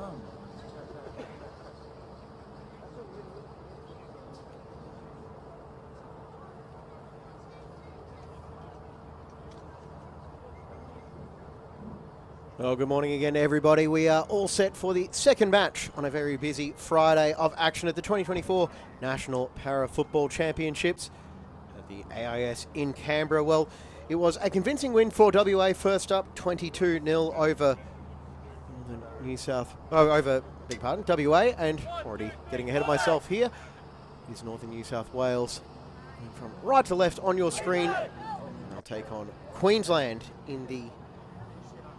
Well, good morning again, everybody. We are all set for the second match on a very busy Friday of action at the 2024 National Para Football Championships at the AIS in Canberra. Well, it was a convincing win for WA first up, 22-0 over WA, and already getting ahead of myself here is Northern New South Wales. And from right to left on your screen, they'll take on Queensland in the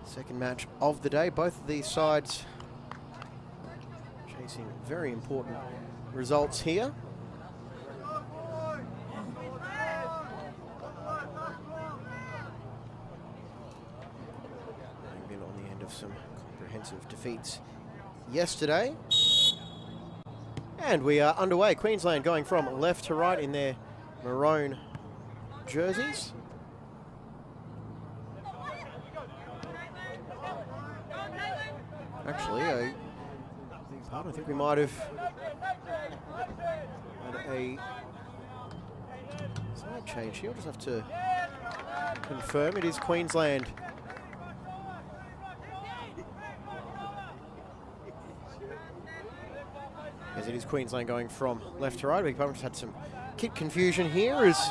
second match of the day. Both of these sides chasing very important results here. They've been on the end of some comprehensive defeats yesterday. And we are underway. Queensland going from left to right in their maroon jerseys. Actually, I think we might have had a slight change here. I'll just have to confirm it is Queensland. Yes, it is Queensland going from left to right. We've just had some kit confusion here as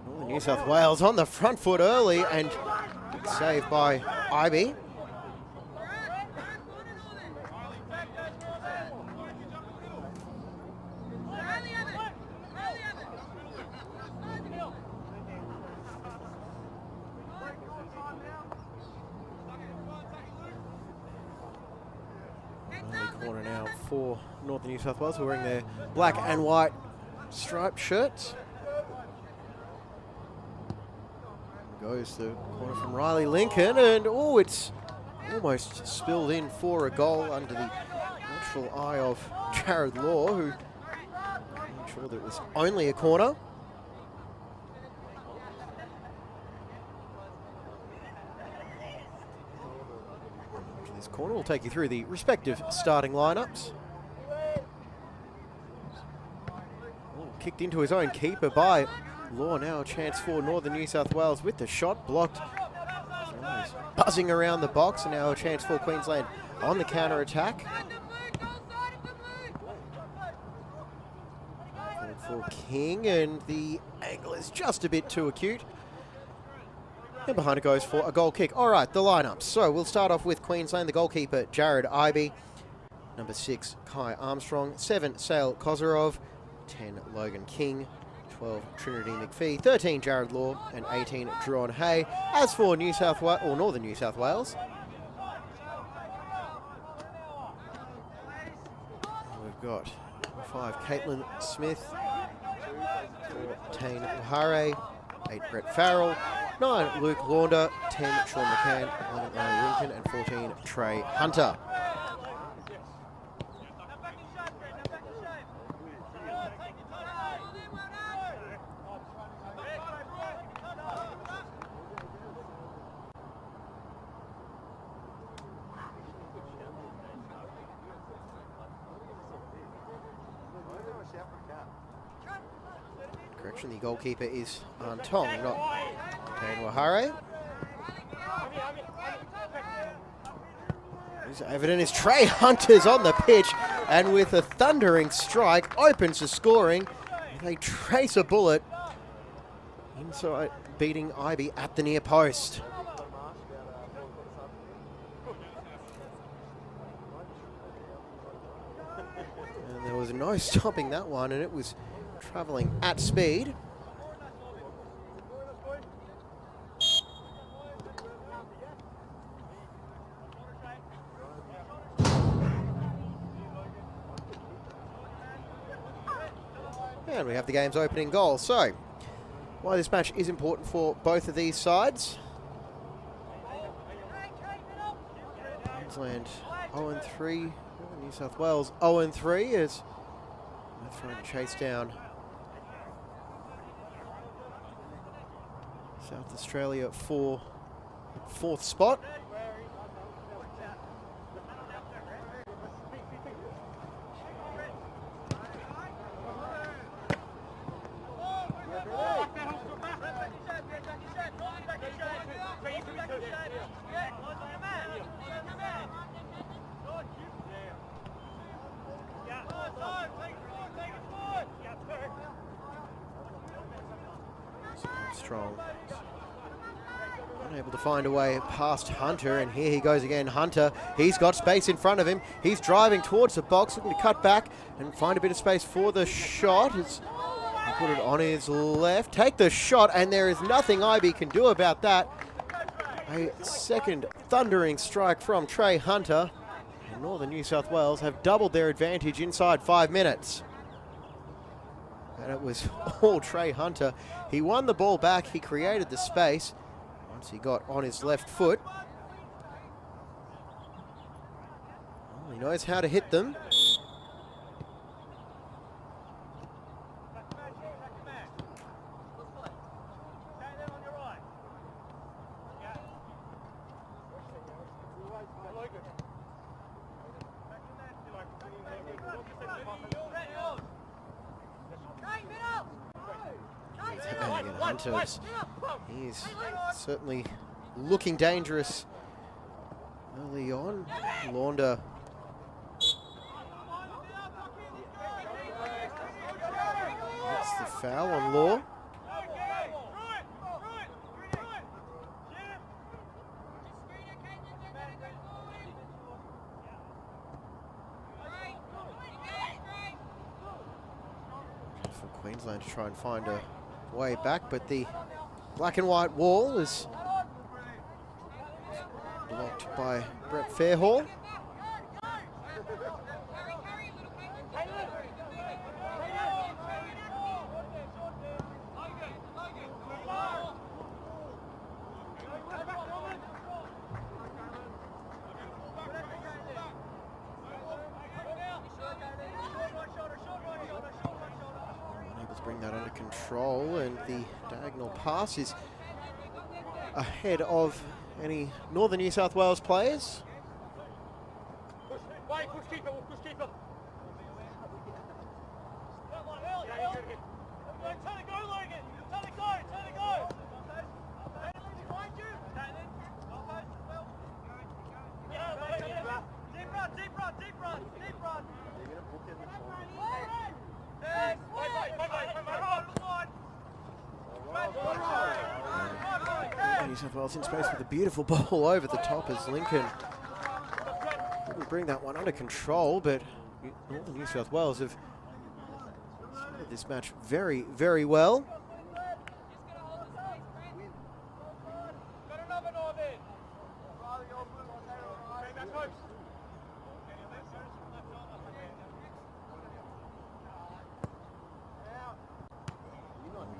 Northern New South Wales on the front foot early and big save by Ivy. Corner now for Northern New South Wales, who are wearing their black and white striped shirts. Goes the corner from Riley Lincoln, and oh, it's almost spilled in for a goal under the watchful eye of Jared Law, who made sure that it was only a corner. This corner will take you through the respective starting lineups. Oh, kicked into his own keeper by Law. Now a chance for Northern New South Wales with the shot blocked. He's buzzing around the box, and now a chance for Queensland on the counter attack. For King, and the angle is just a bit too acute. And behind it goes for a goal kick. All right, the lineups. So we'll start off with Queensland. The goalkeeper, Jared Ivey. Number 6, Kai Armstrong. 7, Sale Kozarov. 10, Logan King. 12, Trinity McPhee. 13, Jared Law. And 18, Drawn Hay. As for Northern New South Wales, we've got 5, Caitlin Smith. 4, Tane O'Hare. 8, Brett Farrell. 9, Luke Launder. 10, Sean McCann. 11, Riley Lincoln. And 14, Trey Hunter. Correction, the goalkeeper is Tong, not Kane Wahare. It's evident as Trey Hunter's on the pitch, and with a thundering strike, opens the scoring. They trace a bullet inside, beating Ivy at the near post. And there was no stopping that one, and it was travelling at speed. And we have the game's opening goal. So, why this match is important for both of these sides. Queensland 0-3, New South Wales 0-3 as they're trying to chase down South Australia for 4th spot. Armstrong unable to find a way past Hunter, and here he goes again. Hunter, he's got space in front of him. He's driving towards the box, looking to cut back and find a bit of space for the shot. He put it on his left, take the shot, and there is nothing IB can do about that. A second thundering strike from Trey Hunter, and Northern New South Wales have doubled their advantage inside 5 minutes. And it was all Trey Hunter. He won the ball back, he created the space once he got on his left foot. Well, he knows how to hit them. He's certainly looking dangerous early on. Launder gets the foul on Law. For Queensland to try and find a way back, but the black and white wall is blocked by Brett Fairhall. Bring that under control, and the diagonal pass is ahead of any Northern New South Wales players. New South Wales in space with a beautiful ball over the top as Lincoln couldn't bring that one under control, but Northern New South Wales have started this match very, very well.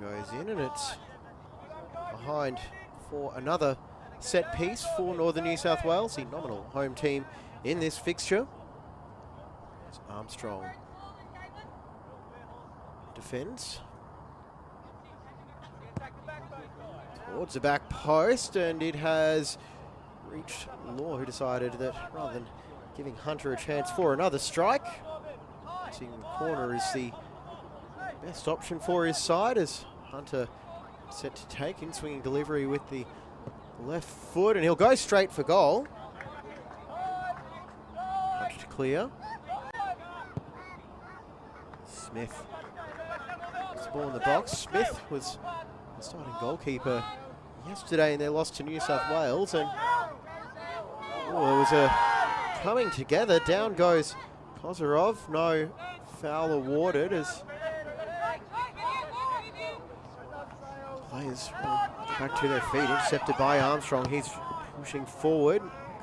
Goes in, and it's behind for another set piece for Northern New South Wales, the nominal home team in this fixture. It's Armstrong defends towards the back post, and it has reached Law, who decided that rather than giving Hunter a chance for another strike, seeing the corner is the best option for his side, as Hunter set to take in, swinging delivery with the left foot, and he'll go straight for goal. Hunter to clear. Smith gets the ball in the box. Smith was the starting goalkeeper yesterday in their loss to New South Wales, and there was a coming together. Down goes Kozarov. No foul awarded as players back to their feet, intercepted by Armstrong. He's pushing forward,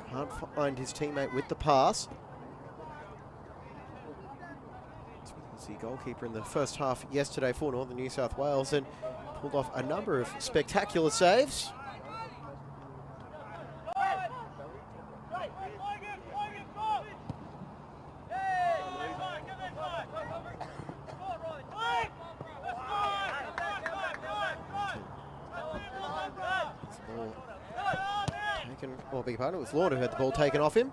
can't find his teammate with the pass. Was the goalkeeper in the first half yesterday for Northern New South Wales and pulled off a number of spectacular saves. Well, beg your pardon, it was Lord who had the ball taken off him.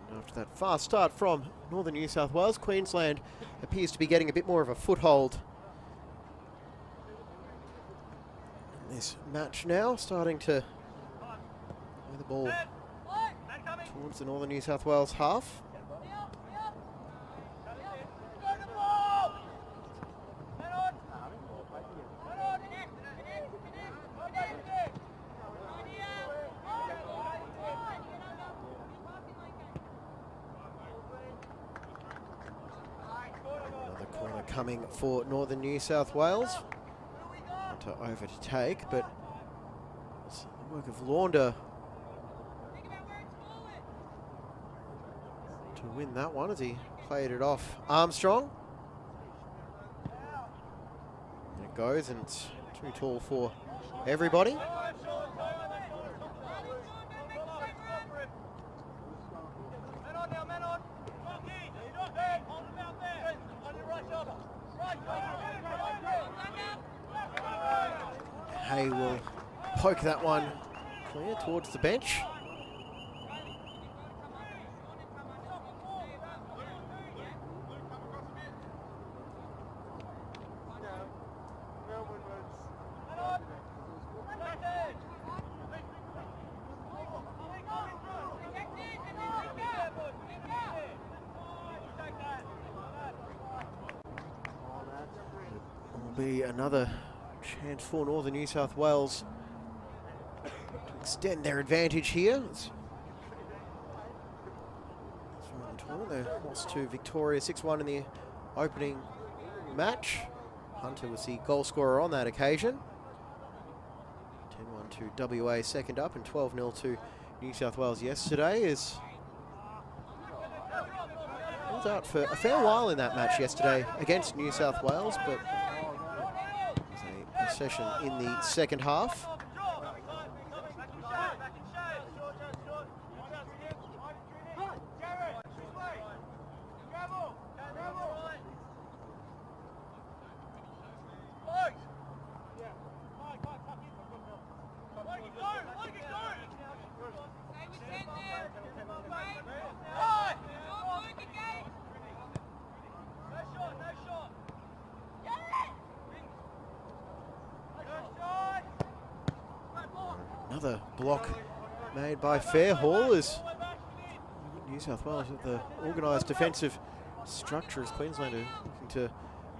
And after that fast start from Northern New South Wales, Queensland appears to be getting a bit more of a foothold in this match now, starting to play the ball towards the Northern New South Wales half. coming for Northern New South Wales. Hunter over to take, but it's the work of Launder to win that one as he played it off Armstrong. And it goes, and it's too tall for everybody. Hay will poke that one clear towards the bench. Will be another chance for Northern New South Wales to extend their advantage here. They lost to Victoria 6-1 in the opening match. Hunter was the goal scorer on that occasion. 10-1 to WA second up, and 12-0 to New South Wales yesterday. Is was out for a fair while in that match yesterday against New South Wales, but a session in the second half. Another block made by Fairhall as New South Wales with the organised defensive structure as Queensland are looking to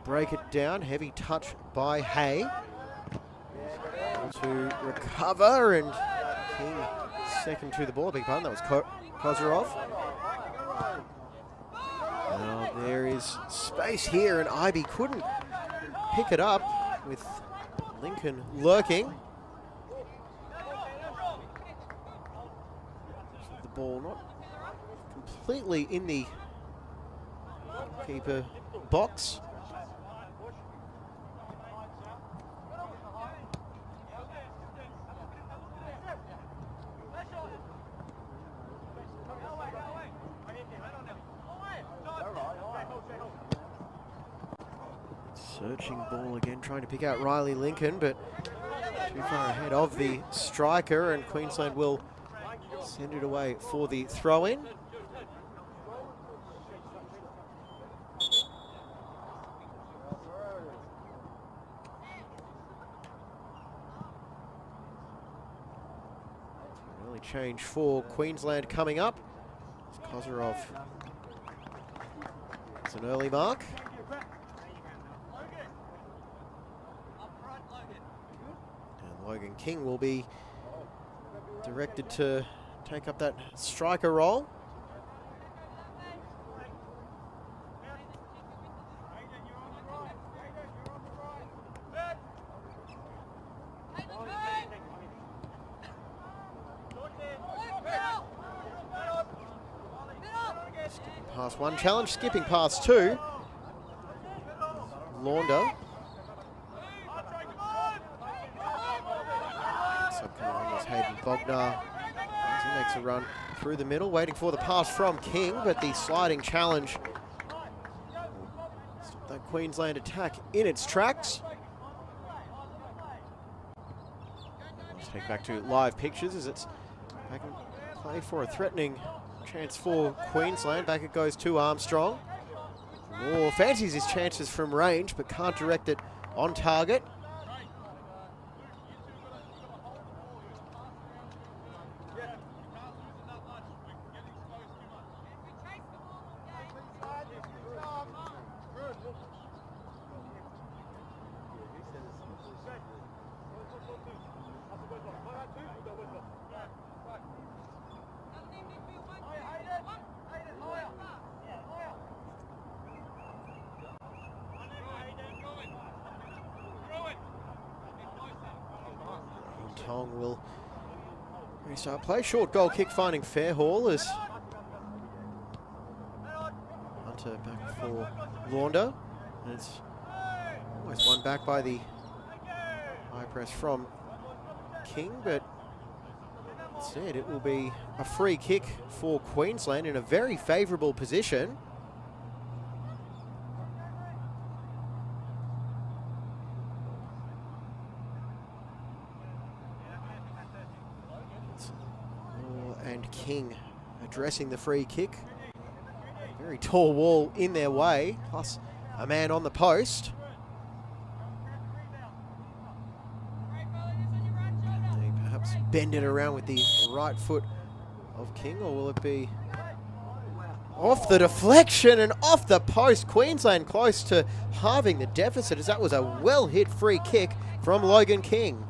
break it down. Heavy touch by Hay. To recover, and King second to the ball. Big pardon, that was Kozarov. Now there is space here, and Ibe couldn't pick it up with Lincoln lurking. The ball not completely in the keeper box. Searching ball again, trying to pick out Riley Lincoln, but too far ahead of the striker, and Queensland will send it away for the throw-in. Early change for Queensland coming up. It's Kozarov. It's an early mark. Logan King will be directed to take up that striker role. Skipping past one challenge, skipping past two. Launder. Hayden Bognar as he makes a run through the middle, waiting for the pass from King, but the sliding challenge stopped that Queensland attack in its tracks. Let's take back to live pictures as it's back in play for a threatening chance for Queensland. Back it goes to Armstrong. Moore fancies his chances from range, but can't direct it on target. Tong will restart play. Short goal kick finding Fairhall as Hunter back for Launder. And it's almost won back by the high press from King, but instead it will be a free kick for Queensland in a very favourable position. And King addressing the free kick. Very tall wall in their way, plus a man on the post. They perhaps bend it around with the right foot of King, or will it be off the deflection and off the post? Queensland close to halving the deficit, as that was a well-hit free kick from Logan King.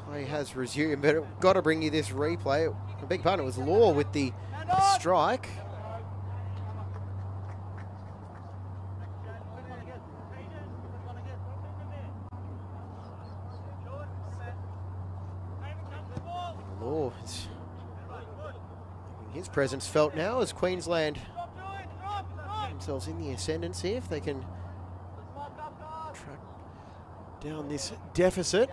Play has resumed, but I've got to bring you this replay. I beg your pardon, it was Law with the strike. Law is making his presence felt now as Queensland themselves in the ascendancy, if they can track down this deficit.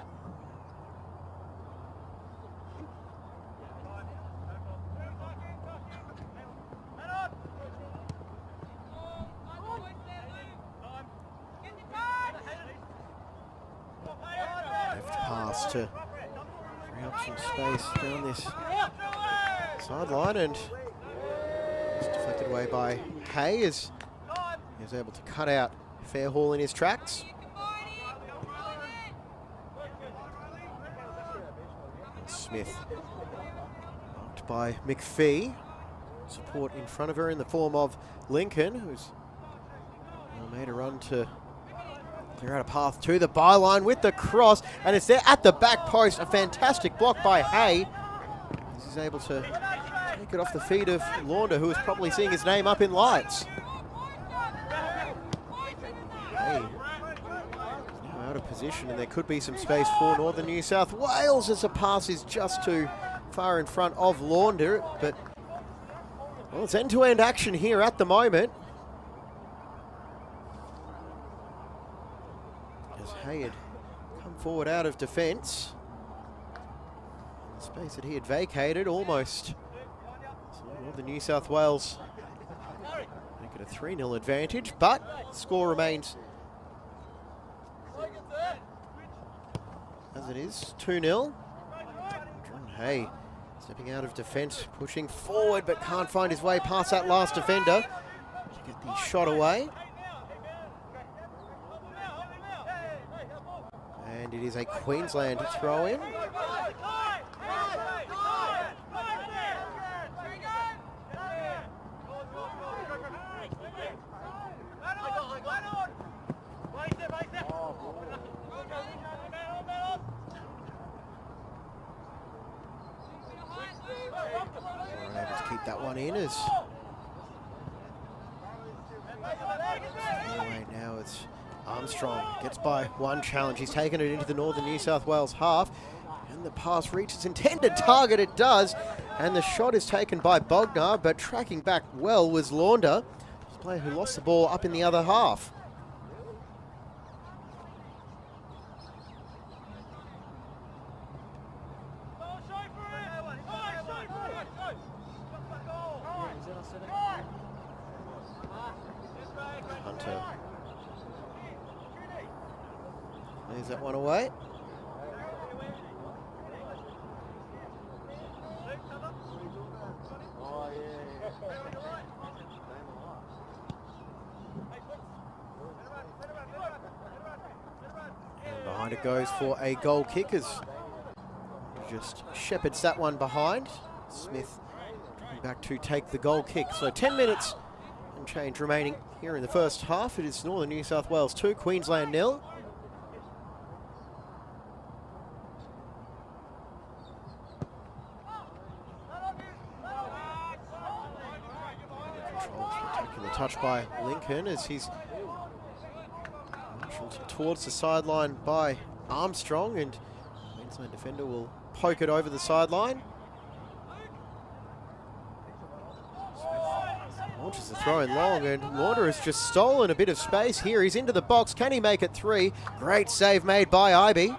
To free up some space down this sideline, and it's deflected away by Hay as he was able to cut out Fairhall in his tracks. And Smith marked by McPhee. Support in front of her in the form of Lincoln, who's made a run to clear out a path to the byline with the cross, and it's there at the back post. A fantastic block by Hay. He's able to take it off the feet of Launder, who is probably seeing his name up in lights. Hay now out of position, and there could be some space for Northern New South Wales as the pass is just too far in front of Launder. But, well, it's end-to-end action here at the moment. Hay had come forward out of defence. The space that he had vacated almost. So Northern New South Wales make it a 3-0 advantage, but the score remains as it is, 2-0. John Hay stepping out of defence, pushing forward, but can't find his way past that last defender to get the shot away. And it is a Queensland throw-in. Able to keep that one in as now it's Armstrong gets by one challenge. He's taken it into the Northern New South Wales half, and the pass reaches intended target. It does, and the shot is taken by Bognar, but tracking back well was Launder, the player who lost the ball up in the other half. Hunter leaves that one away. And behind it goes for a goal kick as just shepherds that one behind. Smith coming back to take the goal kick. So 10 minutes and change remaining here in the first half. It is Northern New South Wales 2, Queensland 0. Spectacular touch by Lincoln as he's marshaled towards the sideline by Armstrong, and Queensland defender will poke it over the sideline. Launches the throw in long, and Launder has just stolen a bit of space here. He's into the box. Can he make it 3? Great save made by Ibe.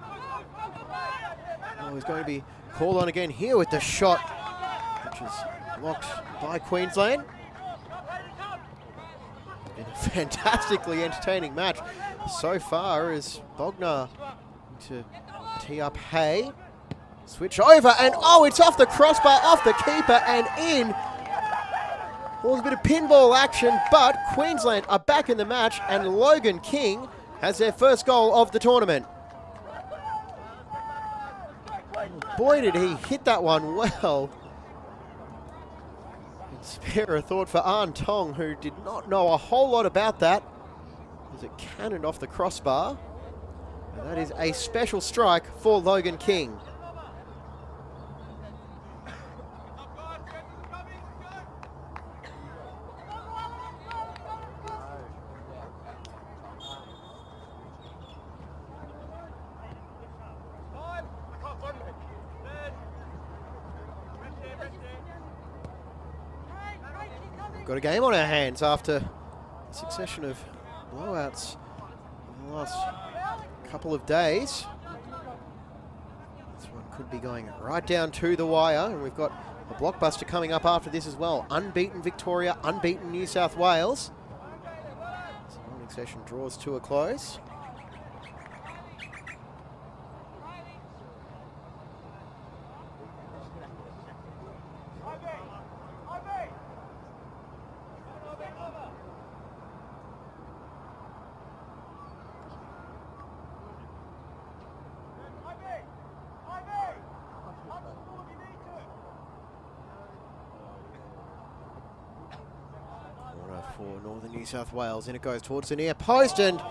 Oh, he's going to be called on again here with the shot, which is blocked by Queensland. Been a fantastically entertaining match so far as Bognar to tee up Hay. Switch over, and oh, it's off the crossbar, off the keeper, and in. Well, there's a bit of pinball action, but Queensland are back in the match, and Logan King has their first goal of the tournament. Boy, did he hit that one well. And spare a thought for An Tong, who did not know a whole lot about that, as it cannoned off the crossbar. And that is a special strike for Logan King. Got a game on our hands after a succession of blowouts in the last couple of days. This one could be going right down to the wire, and we've got a blockbuster coming up after this as well. Unbeaten Victoria, unbeaten New South Wales. So the morning session draws to a close. For Northern New South Wales, and it goes towards the near post, and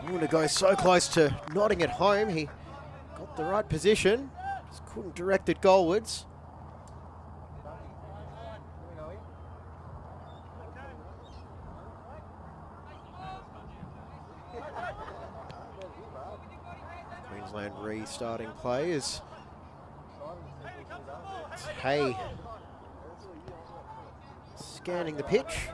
Warner goes so close to nodding it home. He got the right position, just couldn't direct it goalwards. Queensland restarting play as Hay scanning the pitch.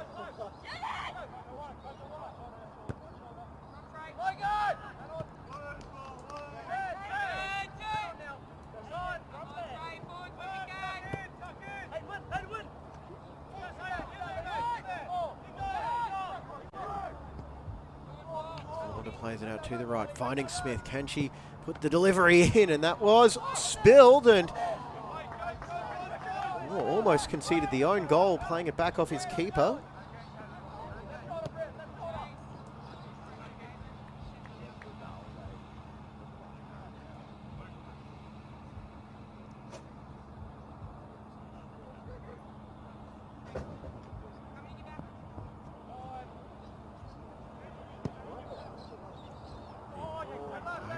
Plays it out to the right, finding Smith. Can she put the delivery in? And that was spilled, and almost conceded the own goal, playing it back off his keeper.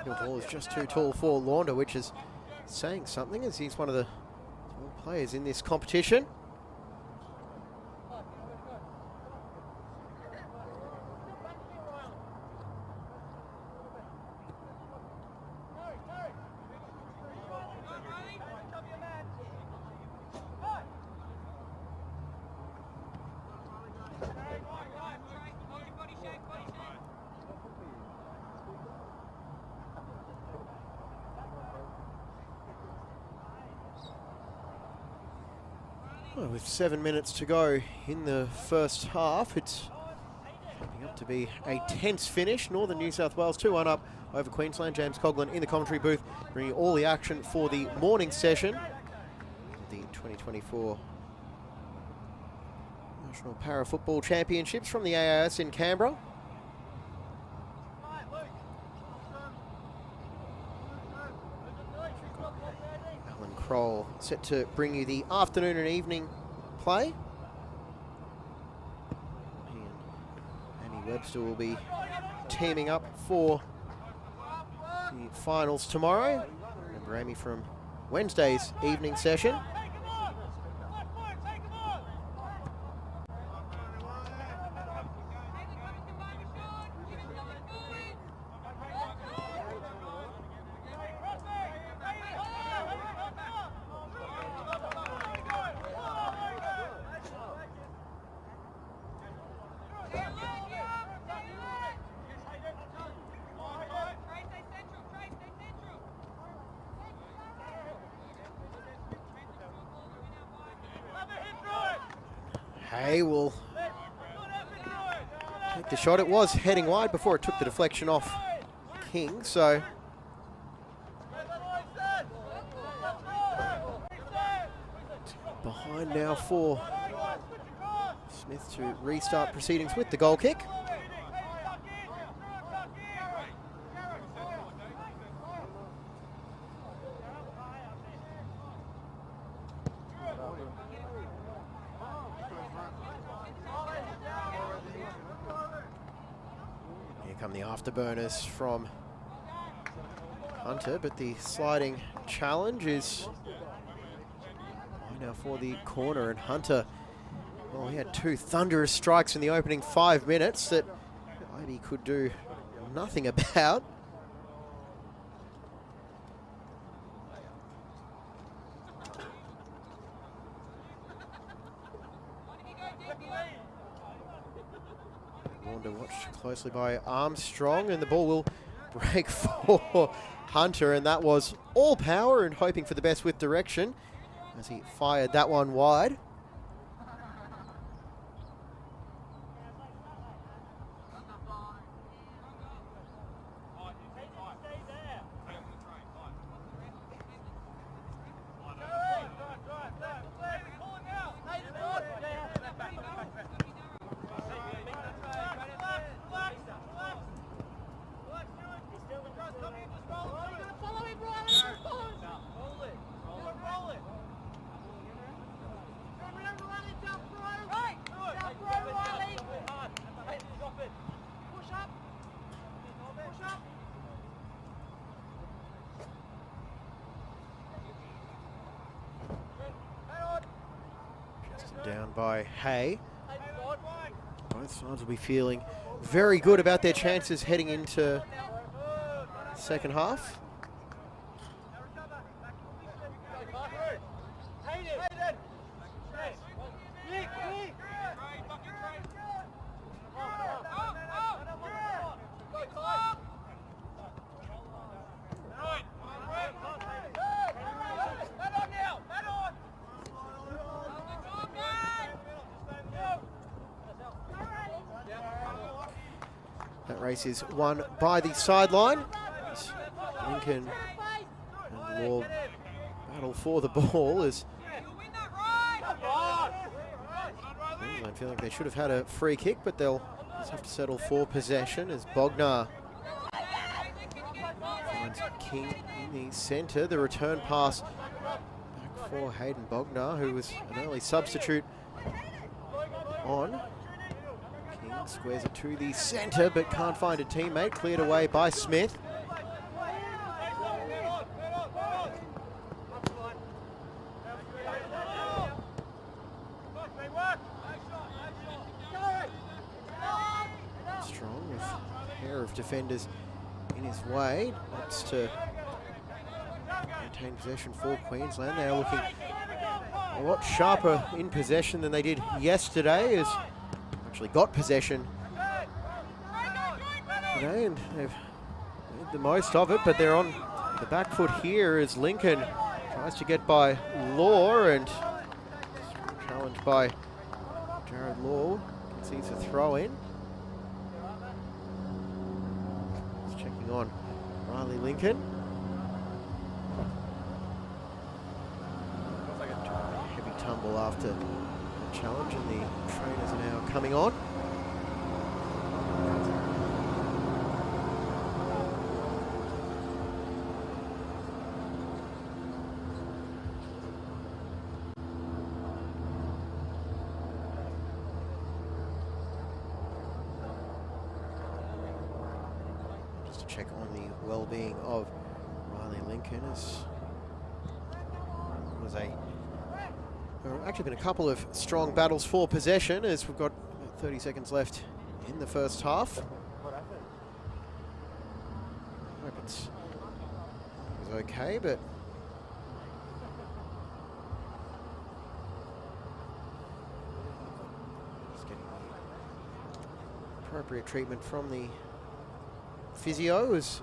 The ball is just too tall for Launder, which is saying something, as he's one of the tall players in this competition. Well, with 7 minutes to go in the first half, it's shaping up to be a tense finish. Northern New South Wales 2-1 up over Queensland. James Coughlin in the commentary booth, bringing all the action for the morning session. The 2024 National Para Football Championships from the AIS in Canberra. Kroll set to bring you the afternoon and evening play. He and Amy Webster will be teaming up for the finals tomorrow. Remember Amy from Wednesday's evening session. Hay will take the shot. It was heading wide before it took the deflection off King, so behind now for Smith to restart proceedings with the goal kick. Here come the afterburners from Hunter, but the sliding challenge is now for the corner, and Hunter, well, he had 2 thunderous strikes in the opening 5 minutes that Ivy could do nothing about. Wanda watched closely by Armstrong, and the ball will break for Hunter, and that was all power and hoping for the best with direction as he fired that one wide. Down by Hay. Both sides will be feeling very good about their chances heading into second half. That race is won by the sideline. Lincoln and Law battle for the ball as Queensland feel like they should have had a free kick, but they'll just have to settle for possession as Bognar finds King in the centre. The return pass back for Hayden Bognar, who was an early substitute on. Squares it to the centre, but can't find a teammate. Cleared away by Smith. Strong with a pair of defenders in his way. Opts to maintain possession for Queensland. They are looking a lot sharper in possession than they did yesterday, as actually got possession today, and they've made the most of it, but they're on the back foot here as Lincoln tries to get by Law, and challenged by Jared Law, concedes a throw in. Just checking on Riley Lincoln. Heavy tumble after the challenge, and the trainers are now coming on. Just to check on the well-being of Riley Lincoln, as was a there have actually been a couple of strong battles for possession, as we've got about 30 seconds left in the first half. It was okay, but just getting the appropriate treatment from the physio. As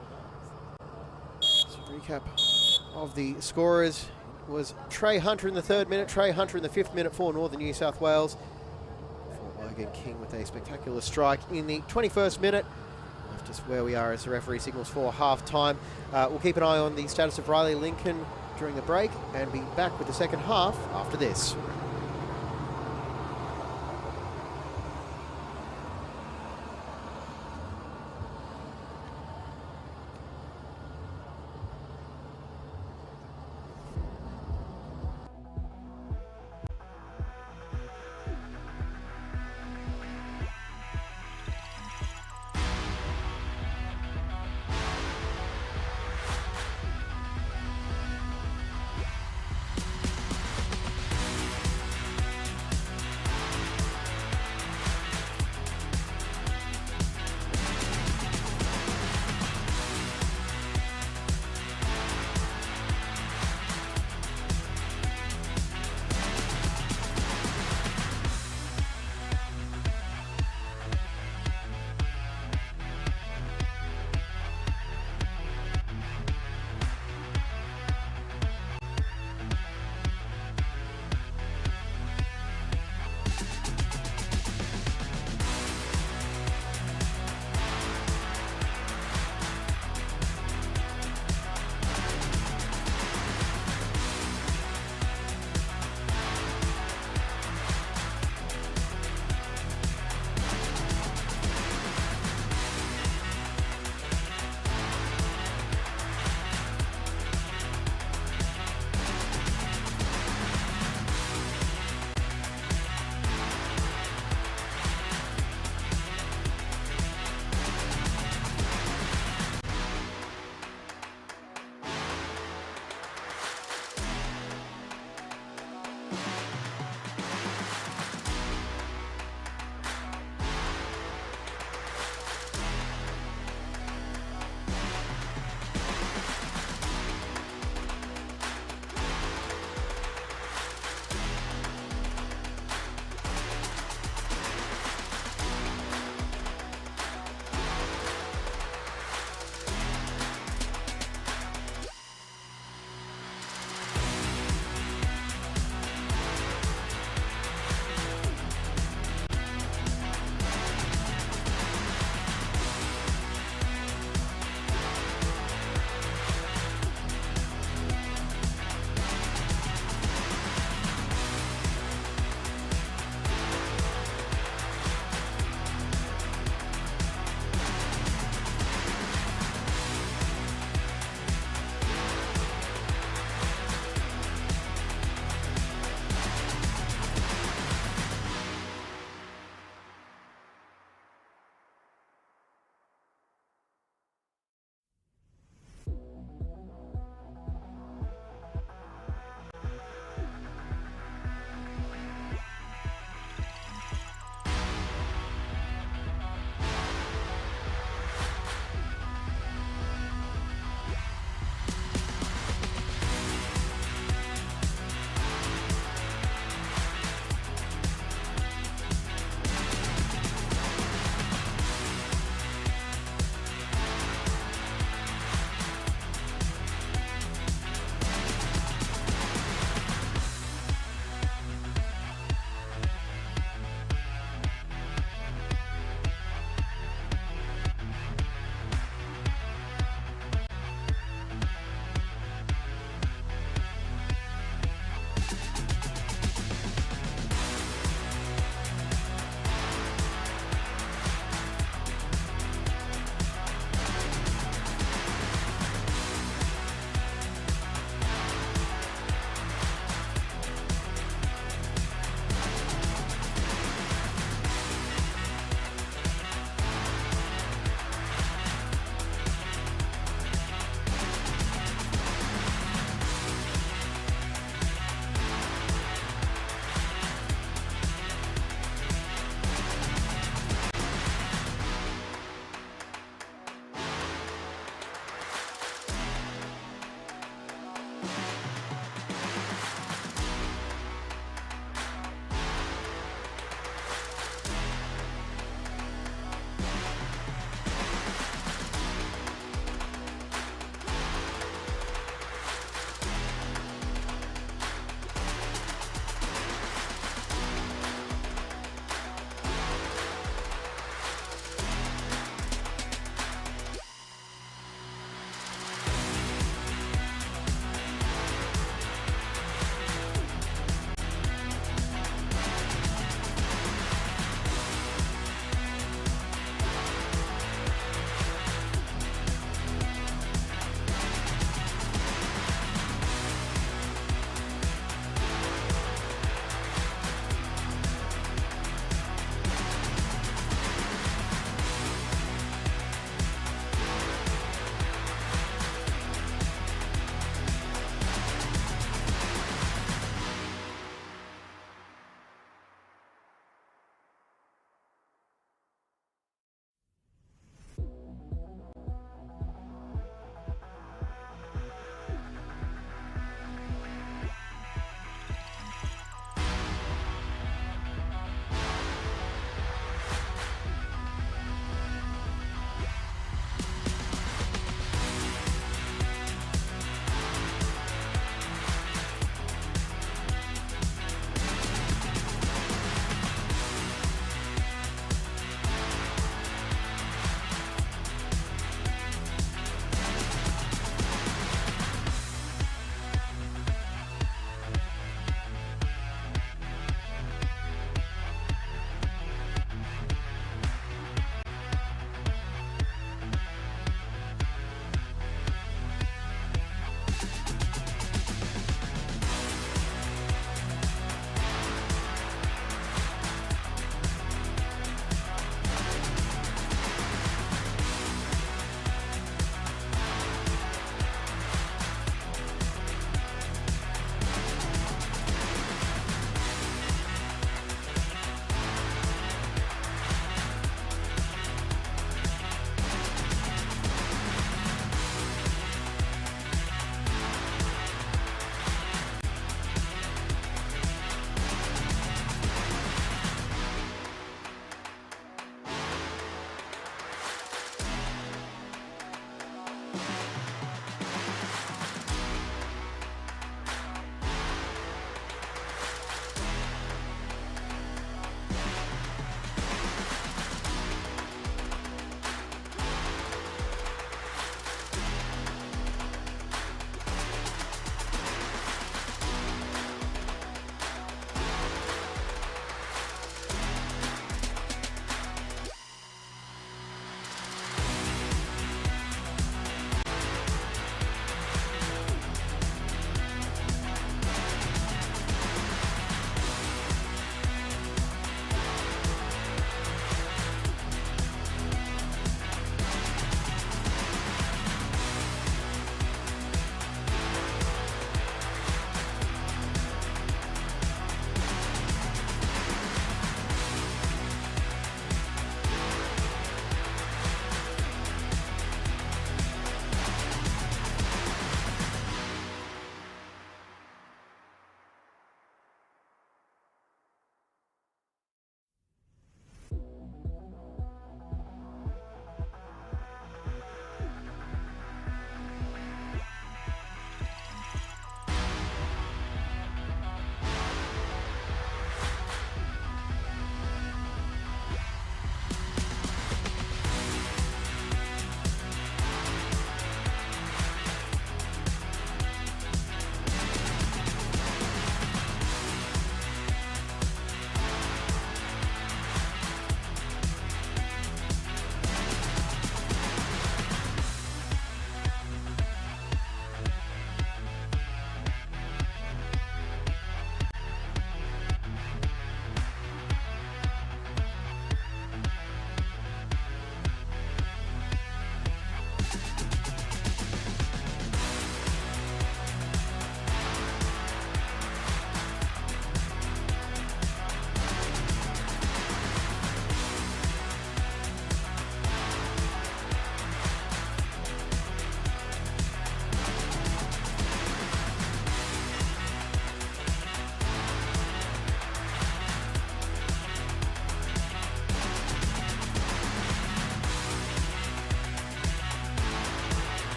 a recap of the scorers was Trey Hunter in the 3rd minute, Trey Hunter in the 5th minute for Northern New South Wales, Again, King with a spectacular strike in the 21st minute. Just where we are as the referee signals for half-time. We'll keep an eye on the status of Riley Lincoln during the break and be back with the second half after this.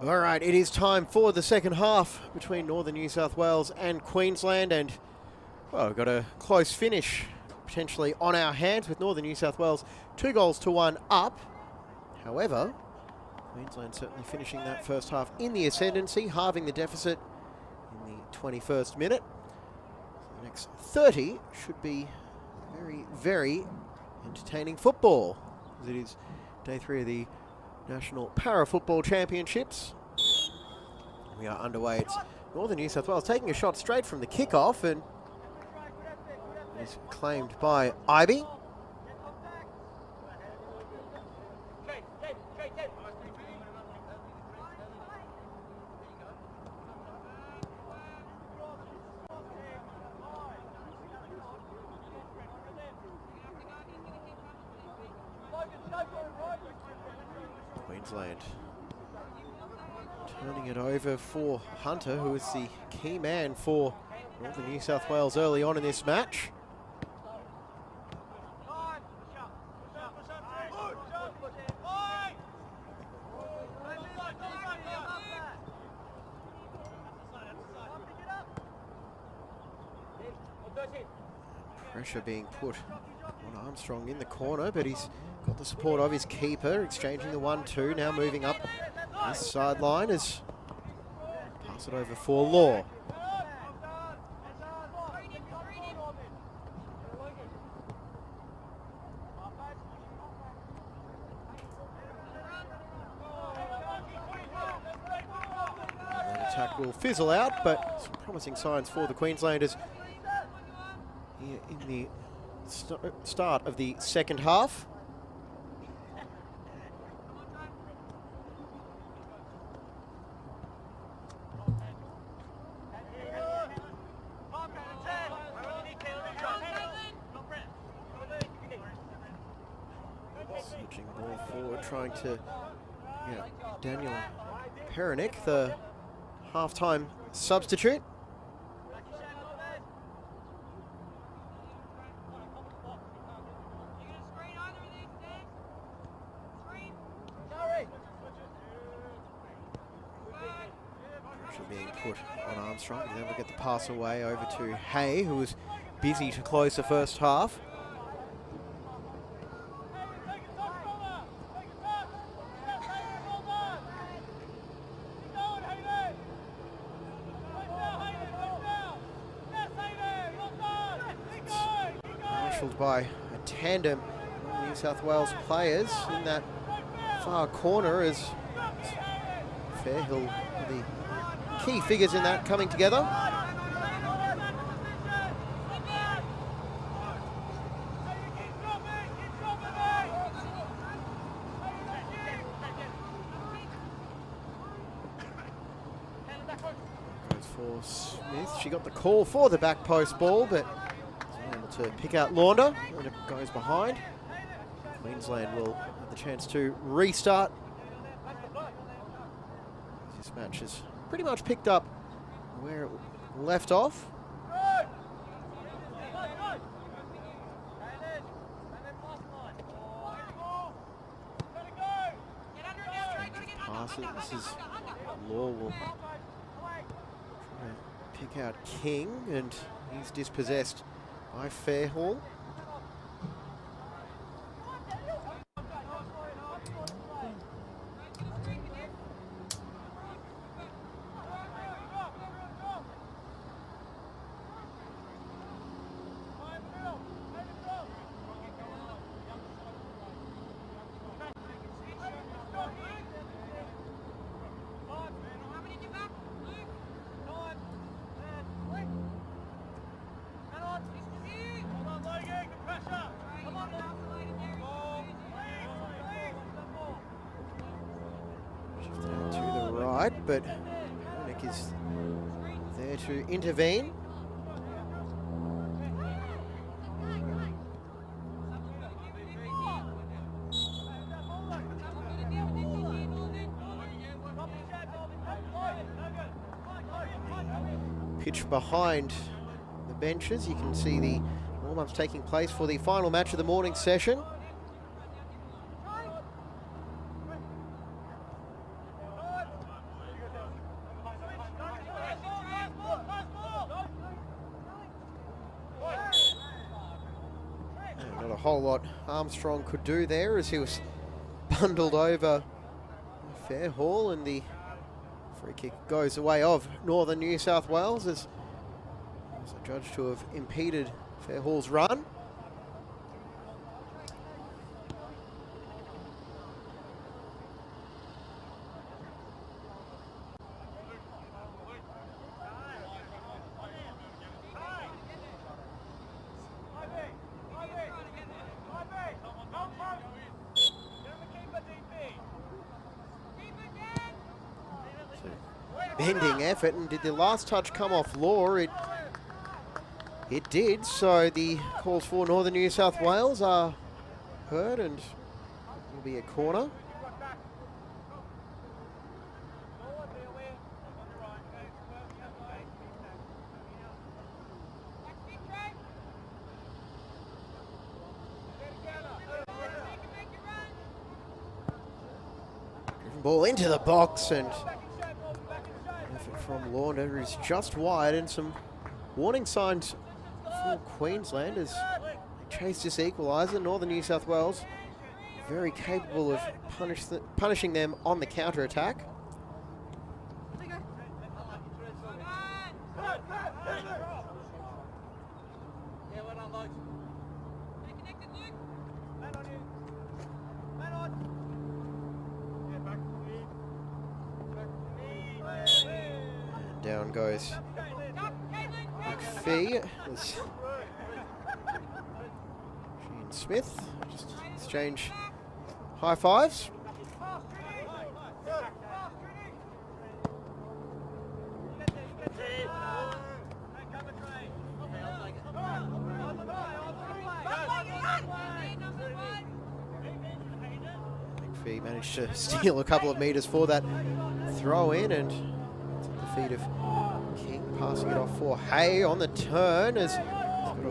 All right, it is time for the second half between Northern New South Wales and Queensland, and well, we've got a close finish potentially on our hands with Northern New South Wales 2-1 up. However, Queensland certainly finishing that first half in the ascendancy, halving the deficit in the 21st minute. So the next 30 should be very, very entertaining football, as it is day 3 of the National Para Football Championships. We are underway. It's Northern New South Wales taking a shot straight from the kickoff, and is claimed by Ivy. Queensland turning it over for Hunter, who is the key man for Northern New South Wales early on in this match. Pressure being put on Armstrong in the corner, but he's got the support of his keeper, exchanging the 1-2, now moving up this sideline as pass it over for Law. That attack will fizzle out, but some promising signs for the Queenslanders here in the start of the second half. Switching ball forward, trying to get Daniel Perenick, the half-time substitute. Being put on Armstrong, and then we'll get the pass away over to Hay, who was busy to close the first half. Marshalled by a tandem of New South Wales players in that far corner as Fairhill, the key figures in that, coming together. Goes for Smith. She got the call for the back post ball, but wasn't able to pick out Launder, and it goes behind. Queensland will have the chance to restart. This match is pretty much picked up where it left off. Passes. This is Law will try to pick out King, and he's dispossessed by Fairhall. But Nick is there to intervene. Pitch behind the benches. You can see the warm-ups taking place for the final match of the morning session. whole lot Armstrong could do there as he was bundled over fair haul, and the free kick goes the way of Northern New South Wales as adjudged to have impeded fair haul's run. Bending effort, and did the last touch come off Law? It did, so the calls for Northern New South Wales are heard and will be a corner. Driven ball into the box, and from Launder is just wide, and some warning signs for Queensland as they chase this equaliser. Northern New South Wales very capable of punishing them on the counter-attack. Down goes McPhee as she and Smith just exchange high fives. McPhee managed to steal a couple of metres for that throw in, and the feet of King, passing it off for Hay on the turn as he's got a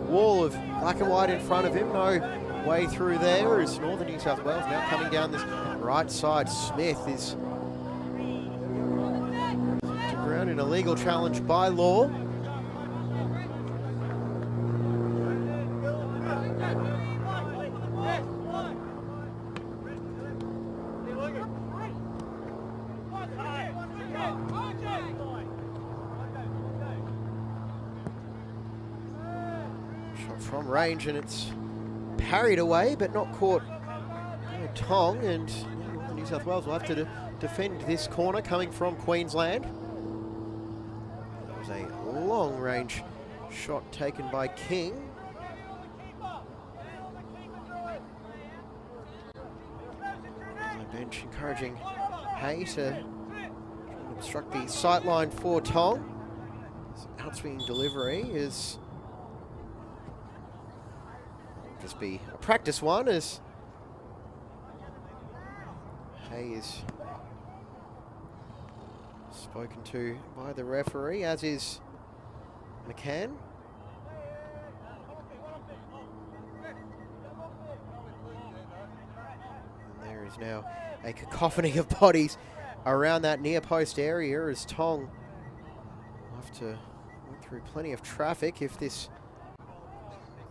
wall of black and white in front of him. No way through there as Northern New South Wales now coming down this right side. Smith is to ground in a legal challenge by Law. From range, and it's parried away but not caught by Tong, and New South Wales will have to defend this corner coming from Queensland. That was a long range shot taken by King. The bench encouraging Hay to obstruct the sight line for Tong. Outswinging delivery is just be a practice one as Hay is spoken to by the referee, as is McCann. And there is now a cacophony of bodies around that near post area as Tong will have to work through plenty of traffic if this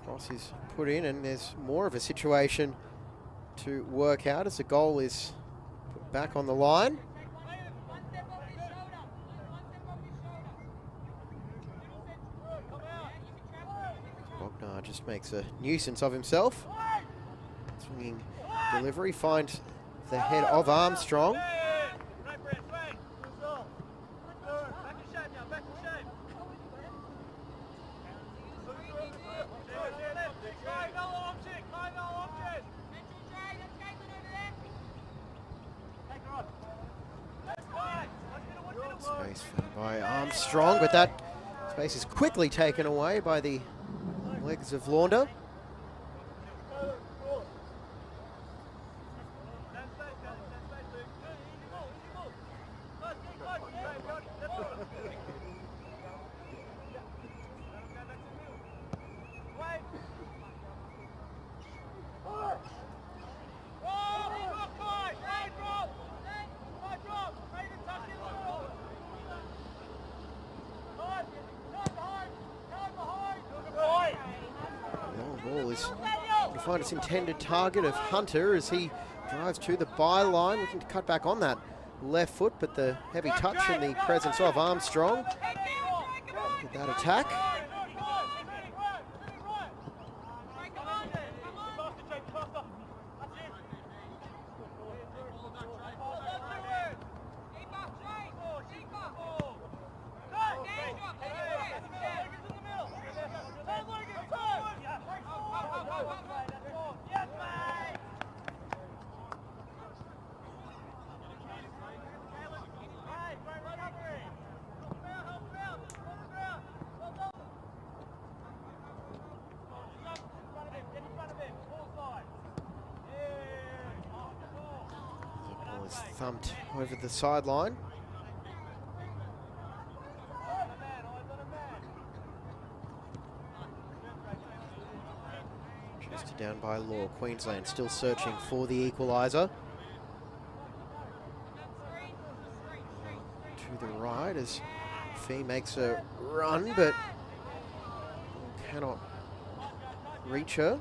cross is put in, and there's more of a situation to work out as the goal is put back on the line. Bognar just makes a nuisance of himself. Swinging delivery, finds the head of Armstrong. Space found by Armstrong, but that space is quickly taken away by the legs of Launder. find its intended target of Hunter as he drives to the byline, looking to cut back on that left foot, but the heavy touch and the presence of Armstrong get that attack. Thumped over the sideline. Chested down by Law. Queensland still searching for the equaliser. To the right as Fee makes a run, but cannot reach her.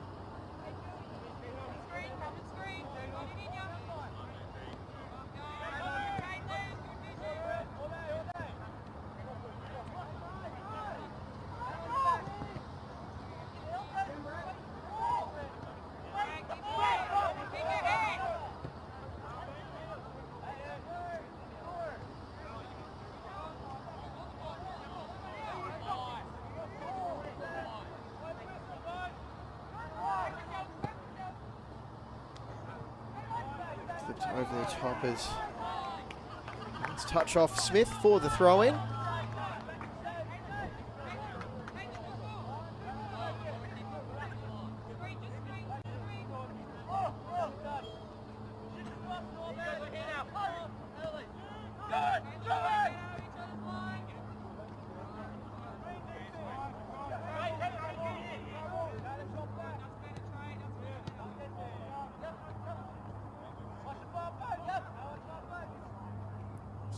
Flipped over the top as let's touch off Smith for the throw-in.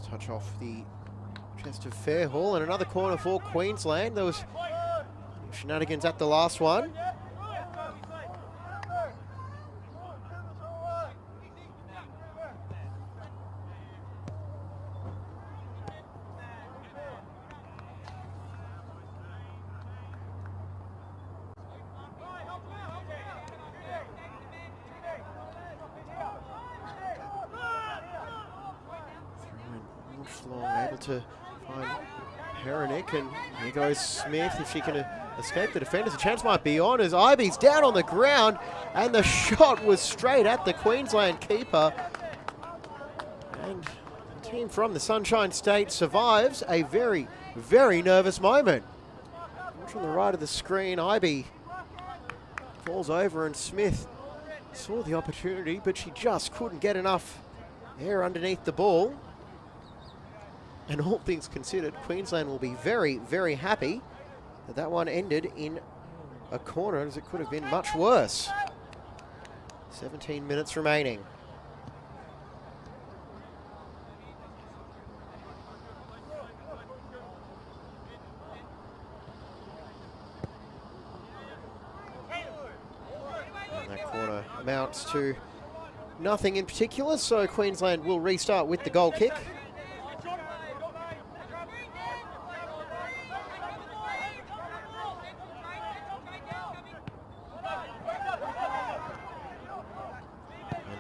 Touch off the chest of Fairhall, and another corner for Queensland. There was shenanigans at the last one. Able to find Heronick, and here goes Smith. If she can escape the defenders, a chance might be on as Ivy's down on the ground, and the shot was straight at the Queensland keeper. And the team from the Sunshine State survives a very, very nervous moment. From the right of the screen, Ivy falls over, and Smith saw the opportunity, but she just couldn't get enough air underneath the ball. And all things considered, Queensland will be very, very happy that that one ended in a corner, as it could have been much worse. 17 minutes remaining. And that corner amounts to nothing in particular, so Queensland will restart with the goal kick.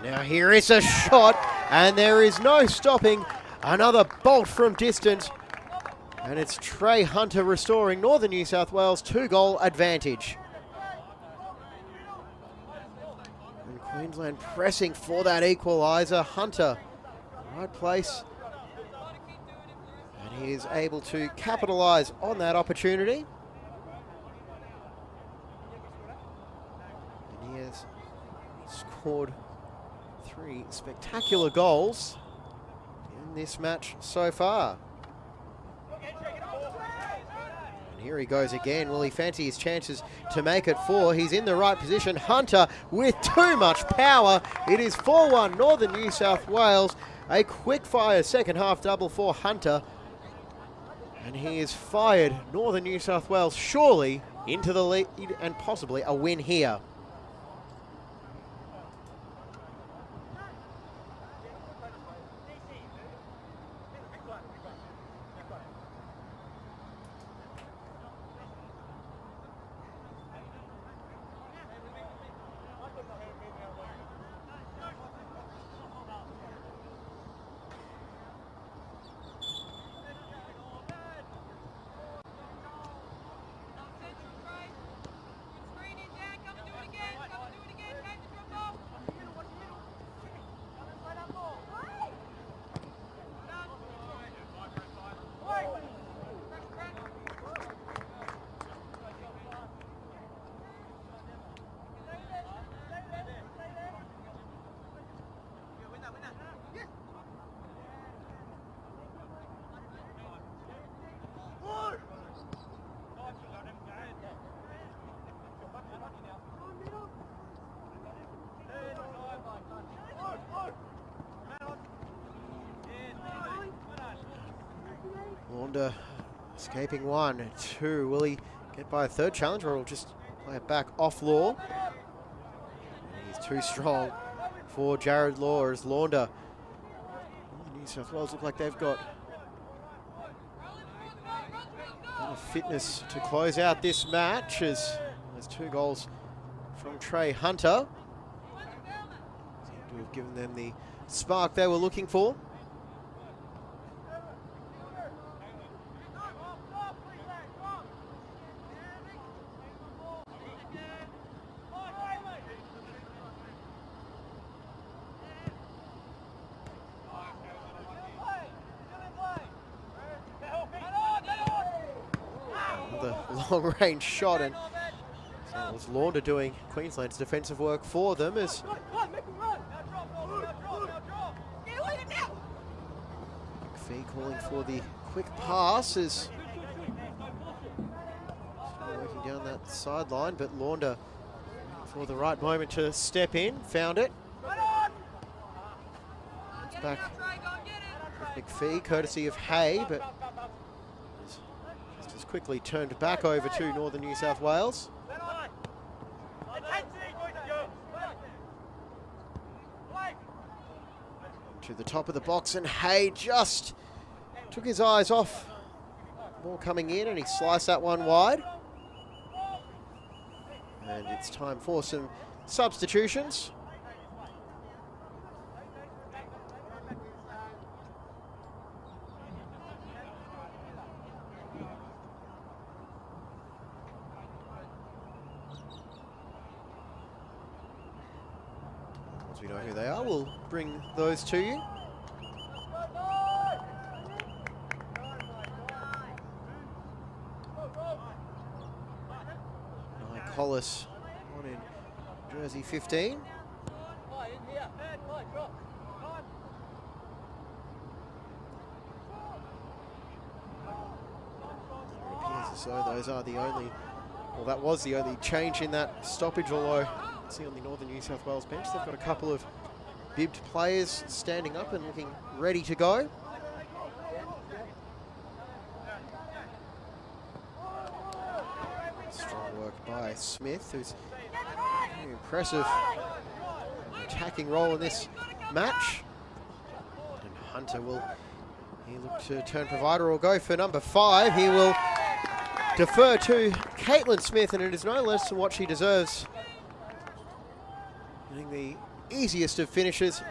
Now here is a shot, and there is no stopping another bolt from distance. And it's Trey Hunter restoring Northern New South Wales 2-goal advantage. And Queensland pressing for that equaliser. Hunter, right place. And he is able to capitalise on that opportunity. And he has scored 3 spectacular goals in this match so far. And here he goes again. Will he fancy his chances to make it 4? He's in the right position. Hunter with too much power. It is 4-1 Northern New South Wales. A quick fire second half double for Hunter. And he is fired Northern New South Wales surely into the lead and possibly a win here. Launda escaping 1, 2. Will he get by a third challenge, or will just play it back off Law? He's too strong for Jared Law as Launda. New South Wales look like they've got fitness to close out this match, as there's 2 goals from Trey Hunter. Seem to have given them the spark they were looking for. Long-range shot, and so it was Launda doing Queensland's defensive work for them, as McPhee calling for the quick pass, as working down that sideline, but Launda for the right moment to step in, found it. It's back with McPhee, courtesy of Hay, but quickly turned back over to Northern New South Wales. To the top of the box, and Hay just took his eyes off ball coming in, and he sliced that one wide. And it's time for some substitutions. We know who they are, we'll bring those to you. Collis on in jersey 15. Appears as though those are the only, well, that was the only change in that stoppage, although see on the Northern New South Wales bench, they've got a couple of bibbed players standing up and looking ready to go. Strong work by Smith, who's very impressive attacking role in this match. And Hunter, will he look to turn provider or go for number 5? He will defer to Caitlin Smith, and it is no less than what she deserves. The easiest of finishes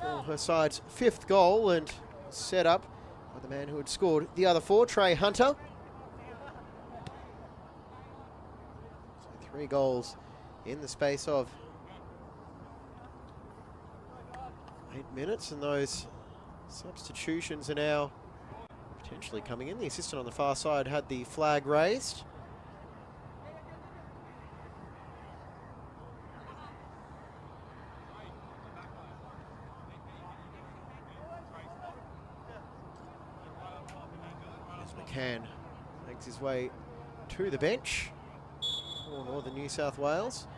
for her side's 5th goal, and set up by the man who had scored the other 4, Trey Hunter. So 3 goals in the space of 8 minutes, and those substitutions are now potentially coming in. The assistant on the far side had the flag raised. McCann makes his way to the bench for Northern New South Wales.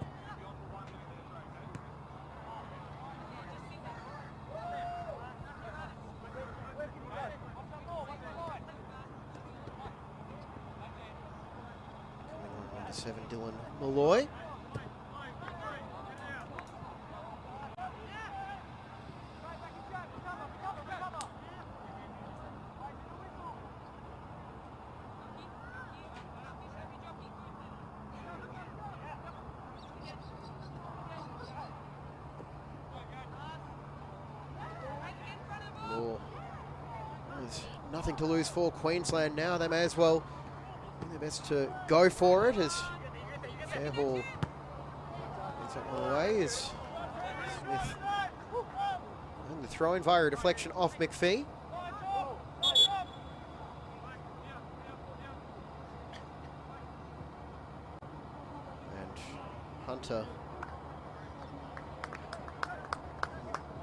Coming on number 7, Dylan Malloy. Nothing to lose for Queensland now. They may as well do their best to go for it, as Fairhall gets that one away, as Smith and the throw-in via a deflection off McPhee. And Hunter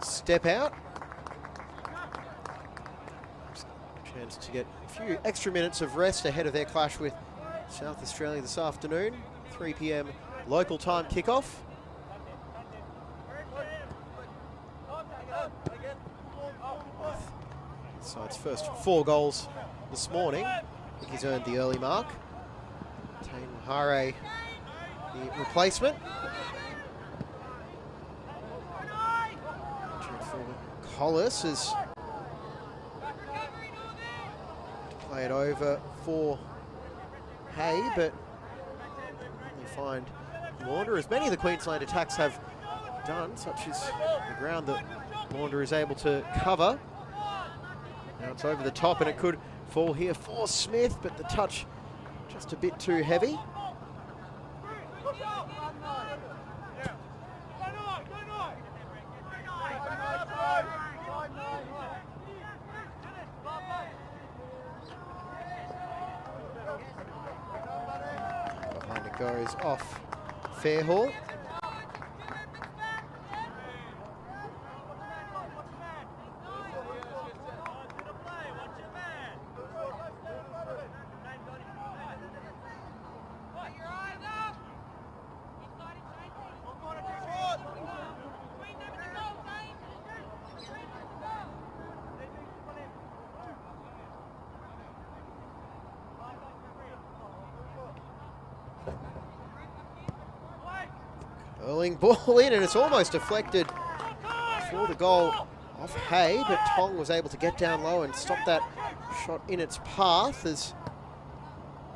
step out. Chance to get a few extra minutes of rest ahead of their clash with South Australia this afternoon. 3 p.m. local time kickoff. Side's first 4 goals this morning. I think he's earned the early mark. Tane Mahare, the replacement. Collis has played over for Hay, but you find Launder, as many of the Queensland attacks have done, such as the ground that Launder is able to cover. Now it's over the top and it could fall here for Smith, but the touch just a bit too heavy. Behind it goes off Fairhall. Curling ball in, and it's almost deflected for the goal of Hay, but Tong was able to get down low and stop that shot in its path, as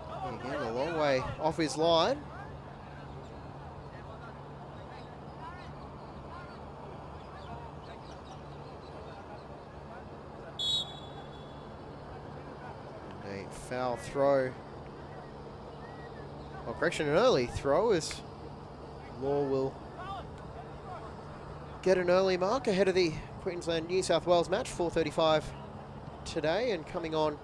again a long way off his line. And a foul throw. Well, correction, an early throw, as Law will get an early mark ahead of the Queensland-New South Wales match, 4:35 today, and coming on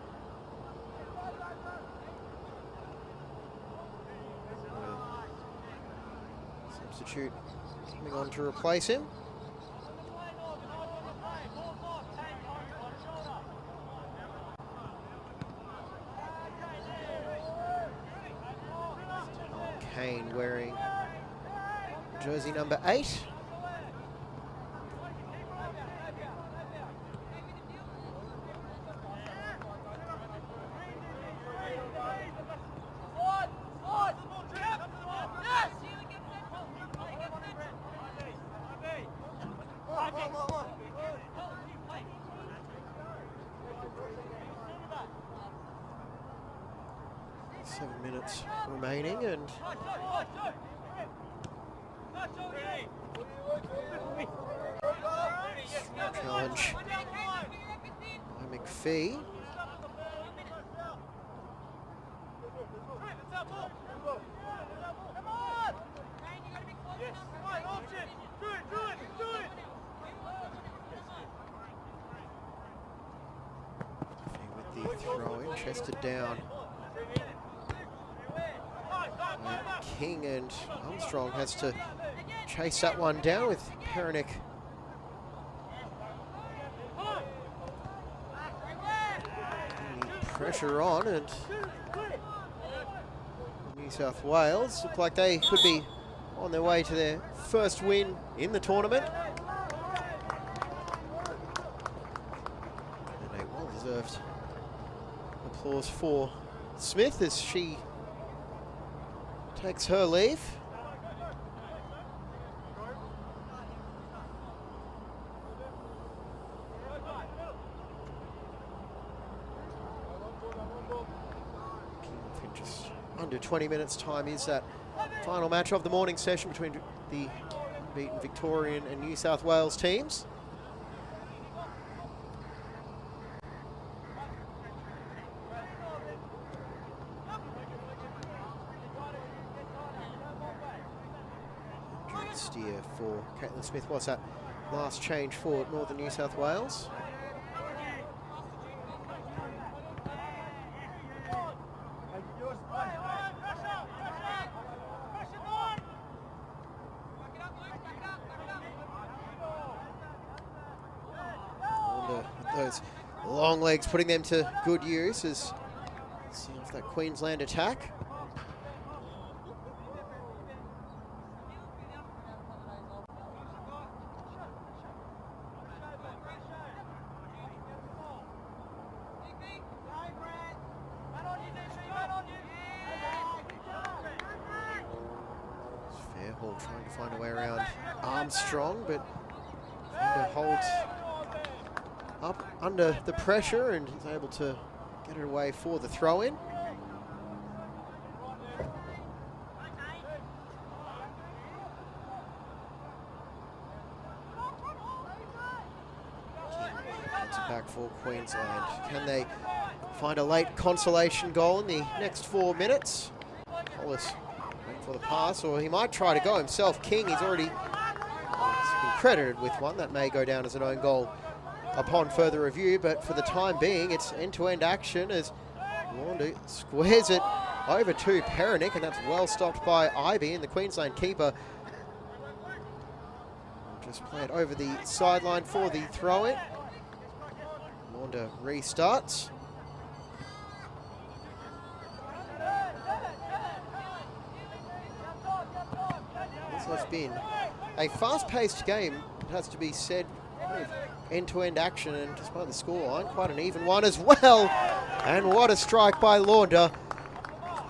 substitute coming on to replace him. Kane wearing jersey number 8. Minutes remaining, and challenge by McPhee. With the throw in, chested down. King, and Armstrong has to chase that one down with Perinick. Pressure on, and New South Wales look like they could be on their way to their first win in the tournament. And a well-deserved applause for Smith as she takes her leave. In just under 20 minutes time is that final match of the morning session between the beaten Victorian and New South Wales teams. Steer for Caitlin Smith was that last change for Northern New South Wales. Those long legs, putting them to good use as see off that Queensland attack. Hall trying to find a way around Armstrong, but holds up under the pressure and is able to get it away for the throw-in. Gets it back for Queensland. Can they find a late consolation goal in the next 4 minutes? Hollis waiting for the pass, or he might try to go himself. King, he's already been credited with one. That may go down as an own goal upon further review, but for the time being, it's end-to-end action as Laundry squares it over to Perenick, and that's well stopped by Ivy, and the Queensland keeper just play it over the sideline for the throw-in. Launder restarts. This has been a fast-paced game, it has to be said, with end-to-end action, and despite the scoreline, quite an even one as well. And what a strike by Launder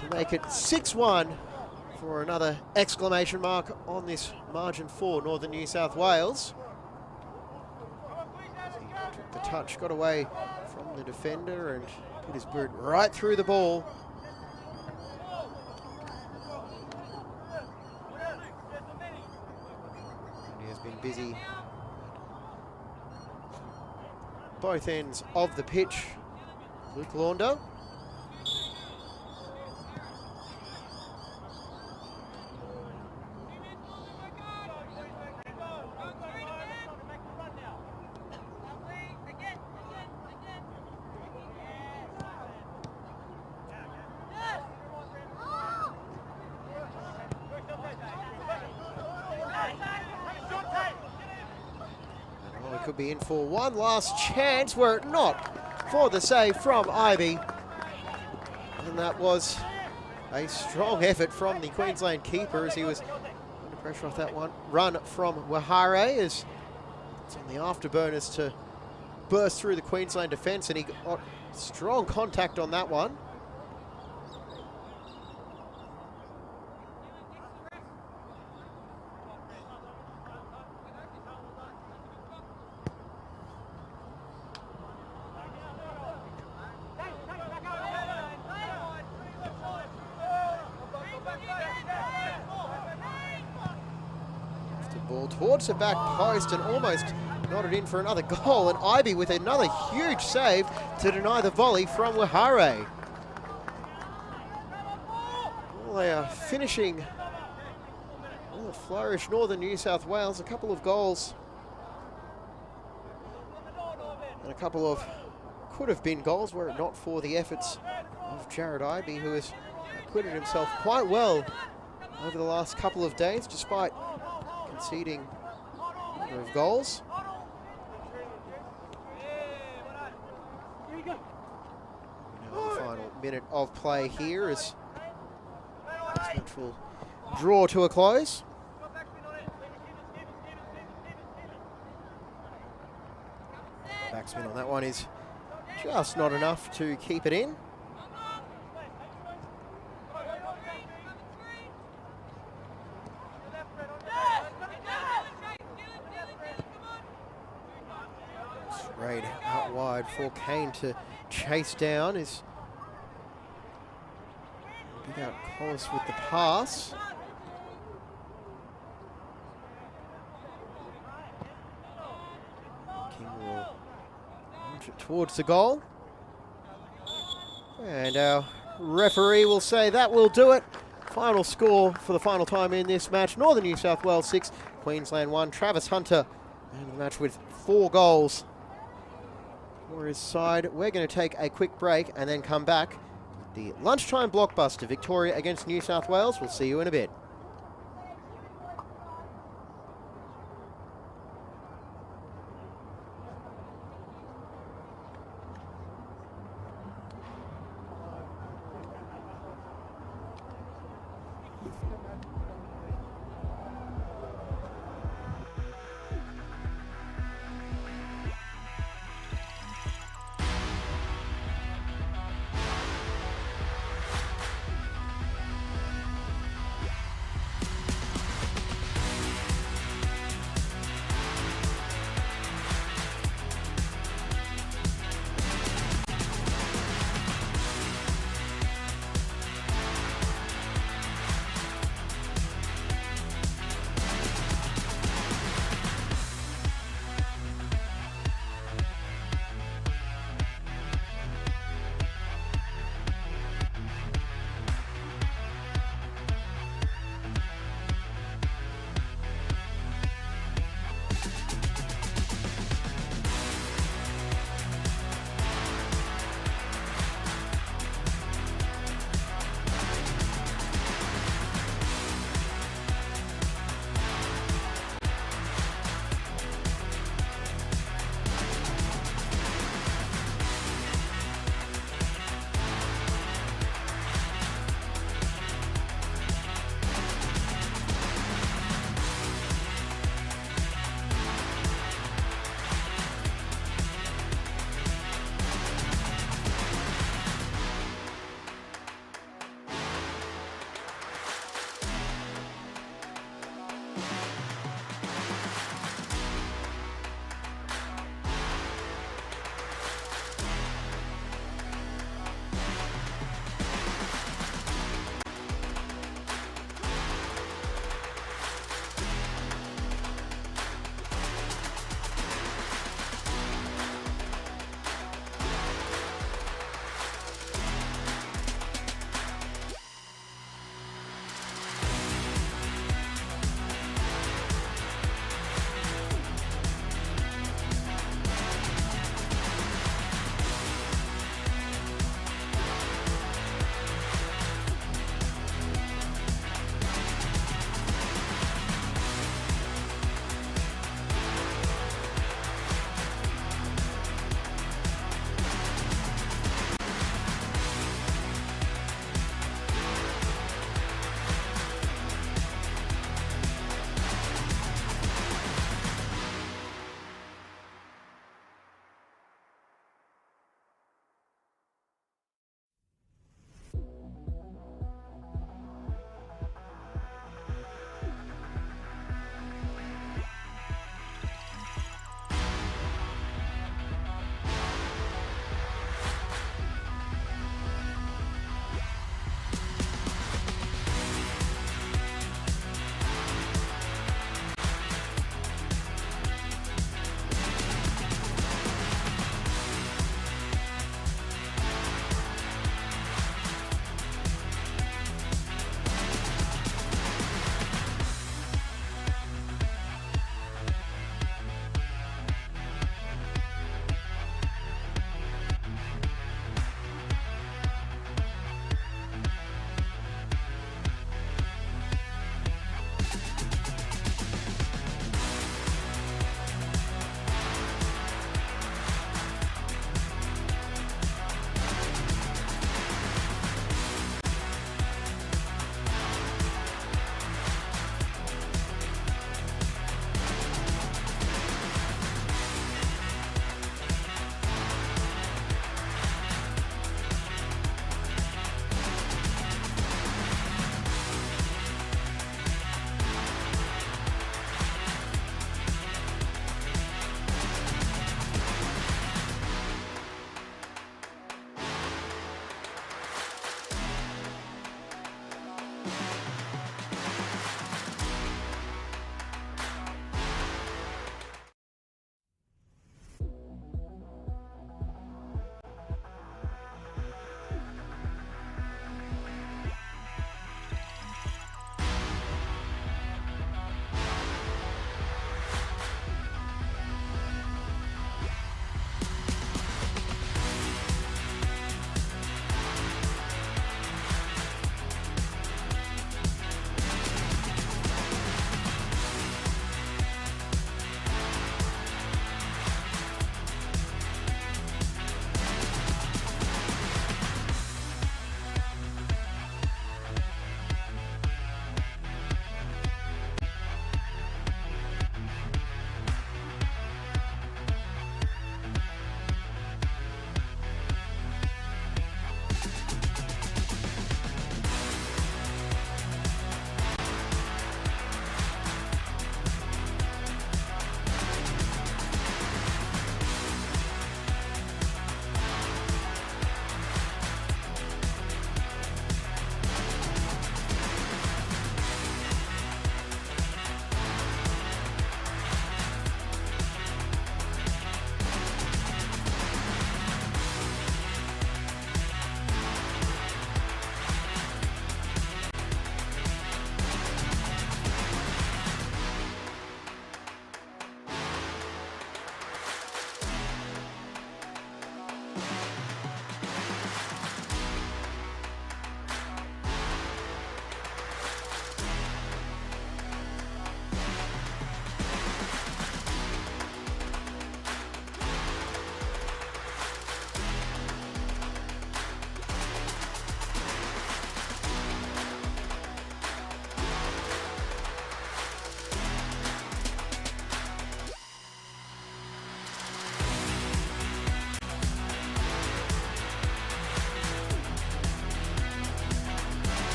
to make it 6-1 for another exclamation mark on this margin for Northern New South Wales. He took the touch, got away from the defender and put his boot right through the ball. And he has been busy both ends of the pitch, Luke Launder. Could be in for one last chance, were it not for the save from Ivy. And that was a strong effort from the Queensland keeper as he was under pressure off that one run from Wahare, as it's on the afterburners to burst through the Queensland defence, and he got strong contact on that one. Ball towards the back post and almost nodded in for another goal, and Ivy with another huge save to deny the volley from Wahare. Well, they are finishing with a flourish. Northern New South Wales, a couple of goals and a couple of could have been goals were it not for the efforts of Jared Ivy, who has acquitted himself quite well over the last couple of days, despite conceding a number of goals. Now the final minute of play here as this match will draw to a close. Backspin on that one is just not enough to keep it in. Straight out wide for Kane to chase down. Is big out Collis with the pass. King will launch it towards the goal. And our referee will say that will do it. Final score for the final time in this match. Northern New South Wales 6, Queensland 1. Travis Hunter and the match with 4 goals for his side. We're going to take a quick break and then come back. The lunchtime blockbuster, Victoria against New South Wales. We'll see you in a bit.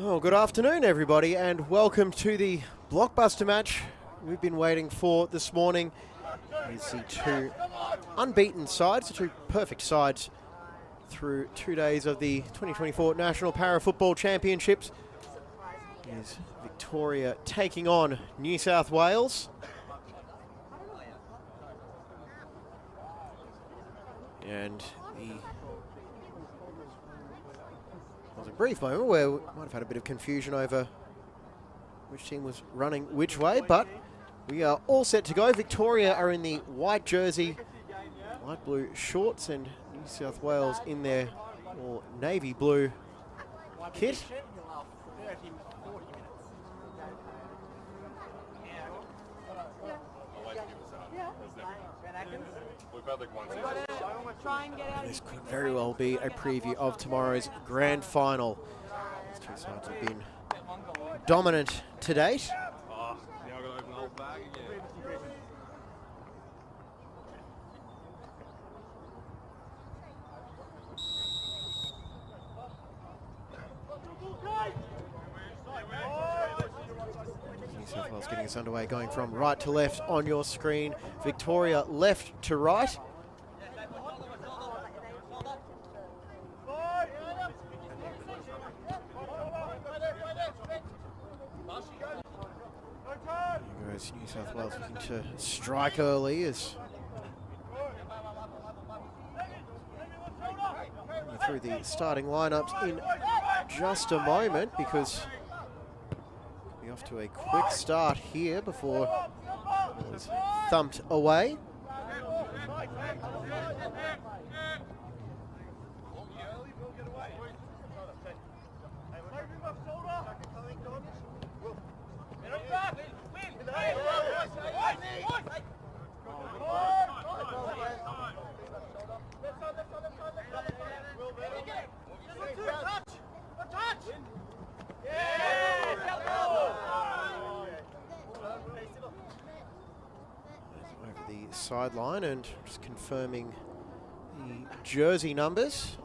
Oh, good afternoon, everybody, and welcome to the blockbuster match we've been waiting for this morning. You see two unbeaten sides, two perfect sides through 2 days of the 2024 National Para Football Championships. Here's Victoria taking on New South Wales. And there was a brief moment where we might have had a bit of confusion over which team was running which way, but we are all set to go. Victoria are in the white jersey, light blue shorts, and New South Wales in their more navy blue kit. This could very well be a preview of tomorrow's grand final. These two sides have been dominant to date. Oh, now I've got to open the whole bag again. New South Wales getting us underway, going from right to left on your screen. Victoria left to right. New South Wales looking to strike early as through the starting lineups in just a moment, because we'll be off to a quick start here before it's thumped away. Over the sideline and just confirming the jersey numbers.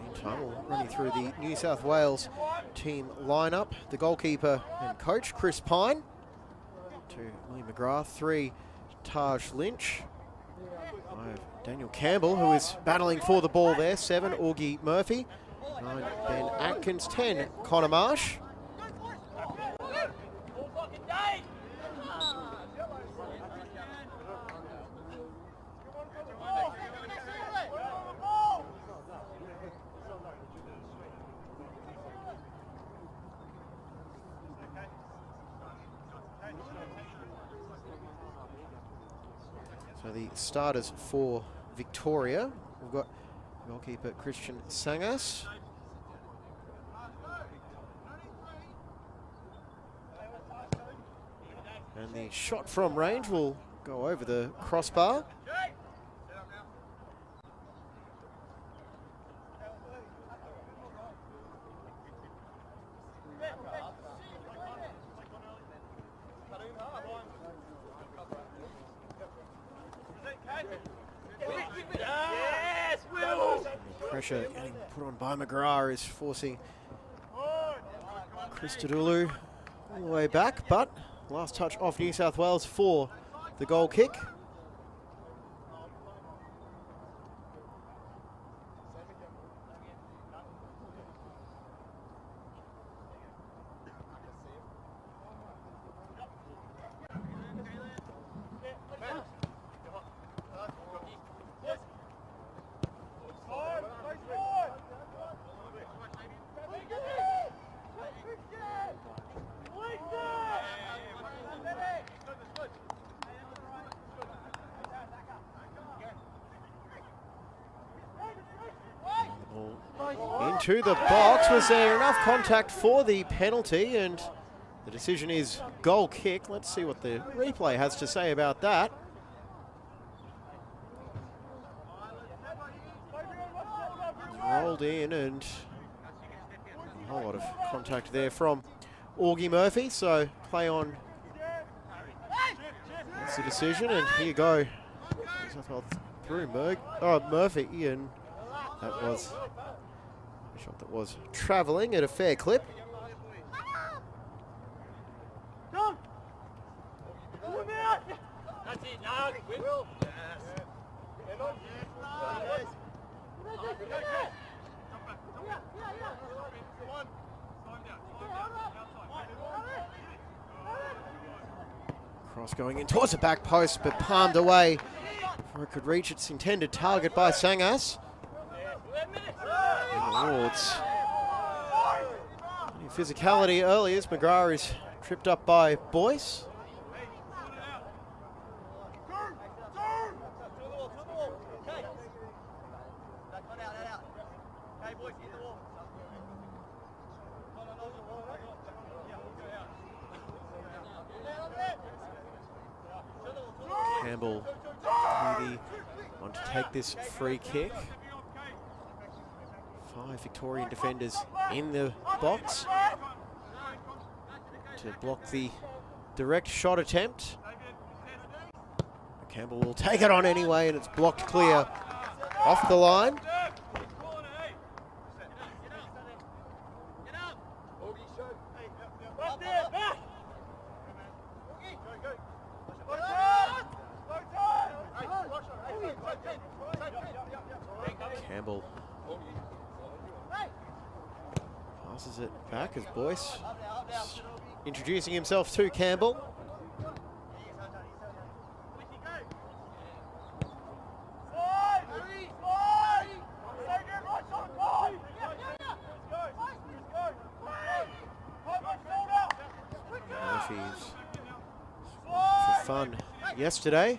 Meantime, we'll run you through the New South Wales team lineup. The goalkeeper and coach, Chris Pine. 2, Lee McGrath. 3, Taj Lynch. 5, Daniel Campbell, who is battling for the ball there. 7, Augie Murphy. 9, Ben Atkins. 10, Connor Marsh. So the starters for Victoria, we've got goalkeeper Christian Sangas. And the shot from range will go over the crossbar. Pressure getting put on by McGrath is forcing Christodoulou all the way back, but last touch off New South Wales for the goal kick. Into the box. Was there enough contact for the penalty? And the decision is goal kick. Let's see what the replay has to say about that. Rolled in and a whole lot of contact there from Augie Murphy. So play on. That's the decision, and here you go. Through Murphy, and that was a shot that was travelling at a fair clip. That's it, no, Will. Cross going in towards the back post, but palmed away before it could reach its intended target by Sangas. Awards. Physicality early as McGrath is tripped up by Boyce. Campbell maybe want to take this free kick. 5 Victorian defenders in the box to block the direct shot attempt. Campbell will take it on anyway, and it's blocked clear off the line. Campbell passes it back as Boyce introducing himself to Campbell. Murphy's for fun yesterday.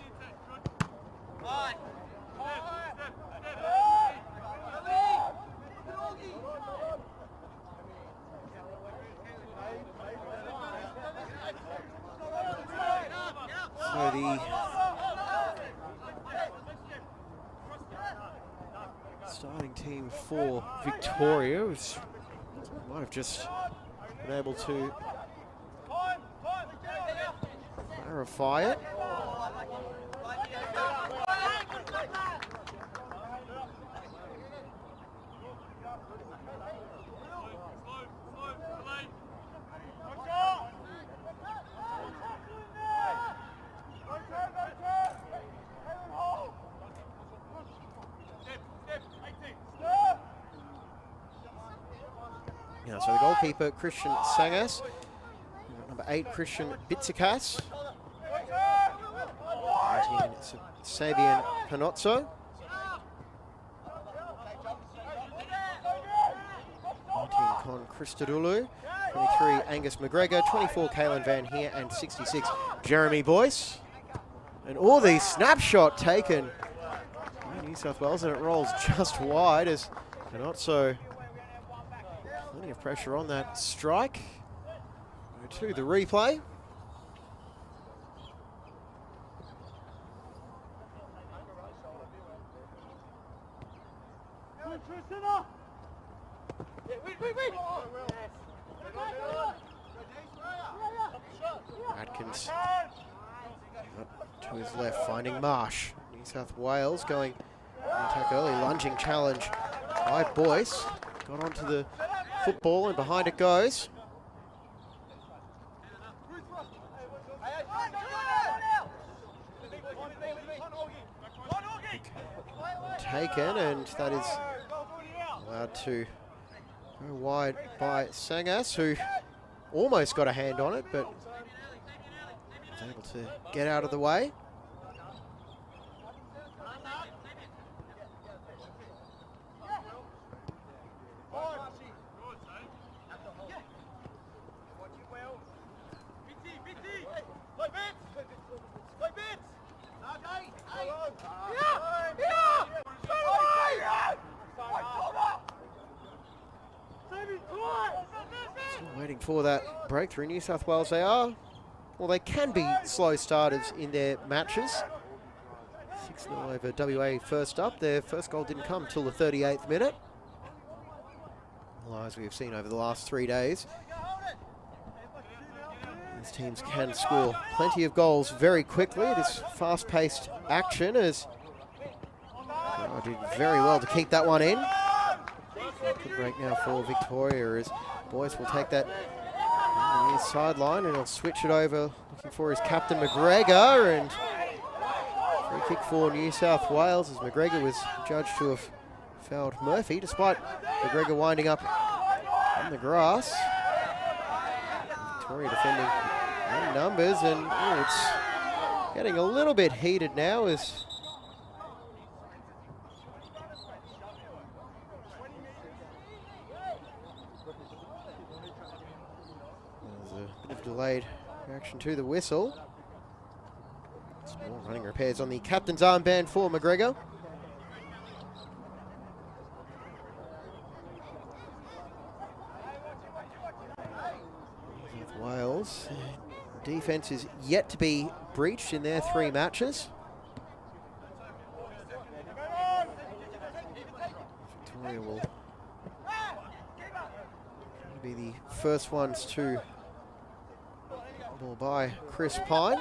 So the starting team for Victoria might have just been able to clarify it. Yeah, so the goalkeeper, Christian Sangas. Number 8, Christian Bitsikas. 19, Sabian Panozzo. 19, Con Christodoulou. 23, Angus McGregor. 24, Kalen Van Heer. And 66, Jeremy Boyce. And all these snapshot taken by New South Wales, and it rolls just wide as Panozzo. Plenty of pressure on that strike. Go to the replay. Atkins to his left, finding Marsh. New South Wales going attack early, lunging challenge by Boyce. Got onto the football and behind it goes. taken, and that is allowed to go wide by Sangas, who almost got a hand on it, but was able to get out of the way. Waiting for that breakthrough. New South Wales, they are, well, they can be slow starters in their matches. 6-0 over WA first up. Their first goal didn't come till the 38th minute. Well, as we have seen over the last 3 days, these teams can score plenty of goals very quickly. It is fast-paced action, as did very well to keep that one in. Good break now for Victoria, as Boyce will take that on the near sideline and he'll switch it over, looking for his captain McGregor, and free kick for New South Wales, as McGregor was judged to have fouled Murphy, despite McGregor winding up on the grass. Victoria defending in numbers, and it's getting a little bit heated now as delayed reaction to the whistle. Small running repairs on the captain's armband for McGregor. With Wales, defence is yet to be breached in their 3 matches. Victoria will be the first ones to ball by Chris Pine.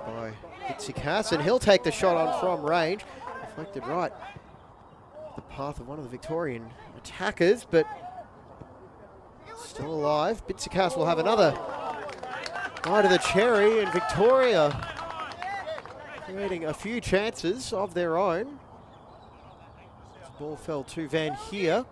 By Hitsikas, and he'll take the shot on from range. Deflected right the path of one of the Victorian attackers, but still alive. Bitsikas will have another bite of the cherry, and Victoria creating a few chances of their own. This ball fell to Van Heer.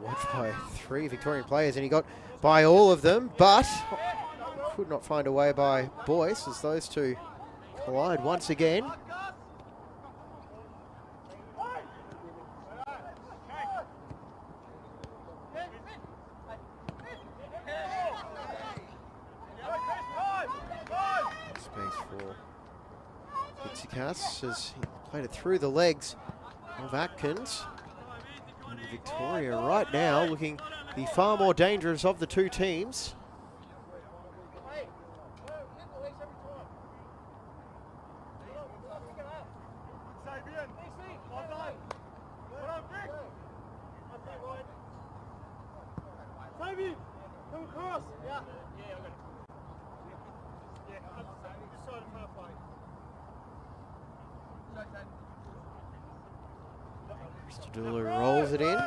Watched by 3 Victorian players, and he got by all of them, but could not find a way by Boyce, as those two collide once again. Space for Bitsikas as he played it through the legs of Atkins. And Victoria right now looking the far more dangerous of the 2 teams. Dulu rolls it in.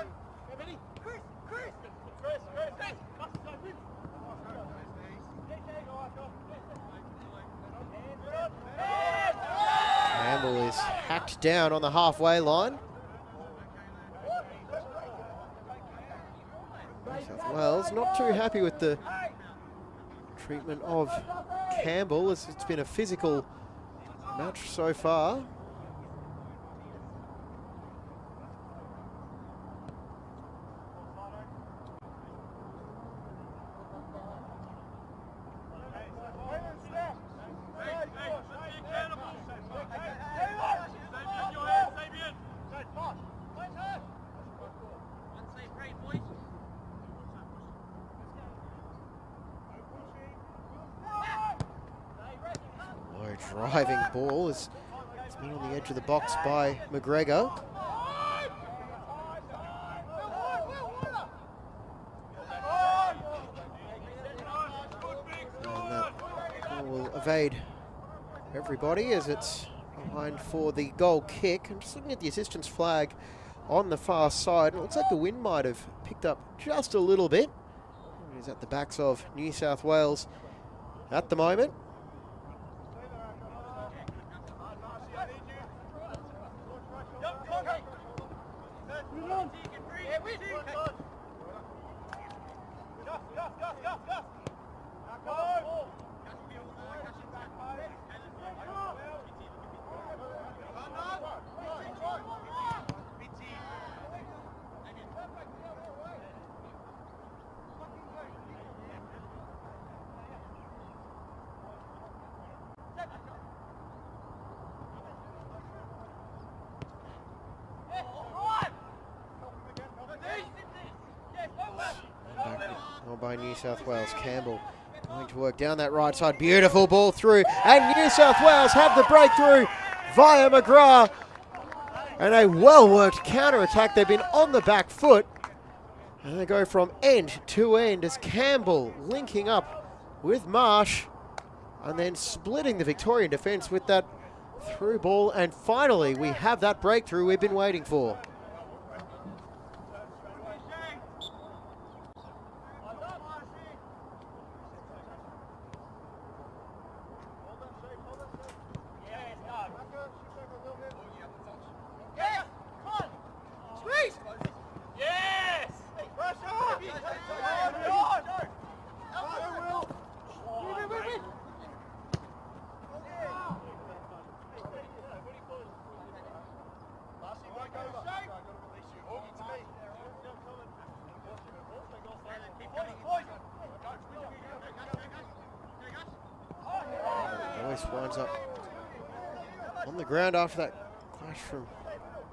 Campbell is hacked down on the halfway line. New South Wales not too happy with the treatment of Campbell. It's been a physical match so far. Driving ball it's been on the edge of the box by McGregor. And that ball will evade everybody as it's behind for the goal kick. I'm just looking at the assistance flag on the far side. It looks like the wind might have picked up just a little bit. It is at the backs of New South Wales at the moment. By New South Wales. Campbell going to work down that right side. Beautiful ball through, and New South Wales have the breakthrough via McGrath. And a well-worked counter-attack. They've been on the back foot. And they go from end to end as Campbell linking up with Marsh and then splitting the Victorian defence with that through ball. And finally, we have that breakthrough we've been waiting for. Winds up on the ground after that clash from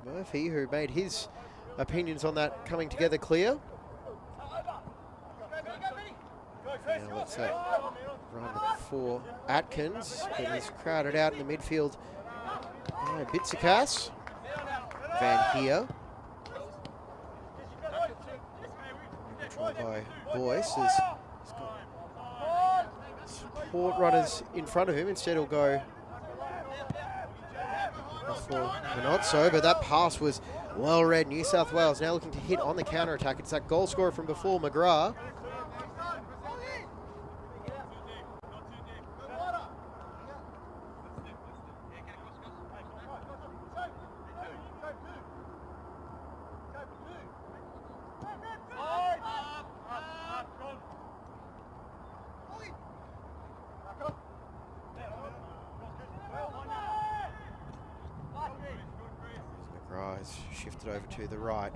Murphy, who made his opinions on that coming together clear. Now let's run for Atkins, but he's crowded out in the midfield by Bitsikas. Van Heer. Controlled by Boyce. He's got support runners in front of him. Instead he'll go for Manozzo, but that pass was well read. New South Wales now looking to hit on the counter-attack. It's that goal scorer from before, McGrath. Shifted over to the right.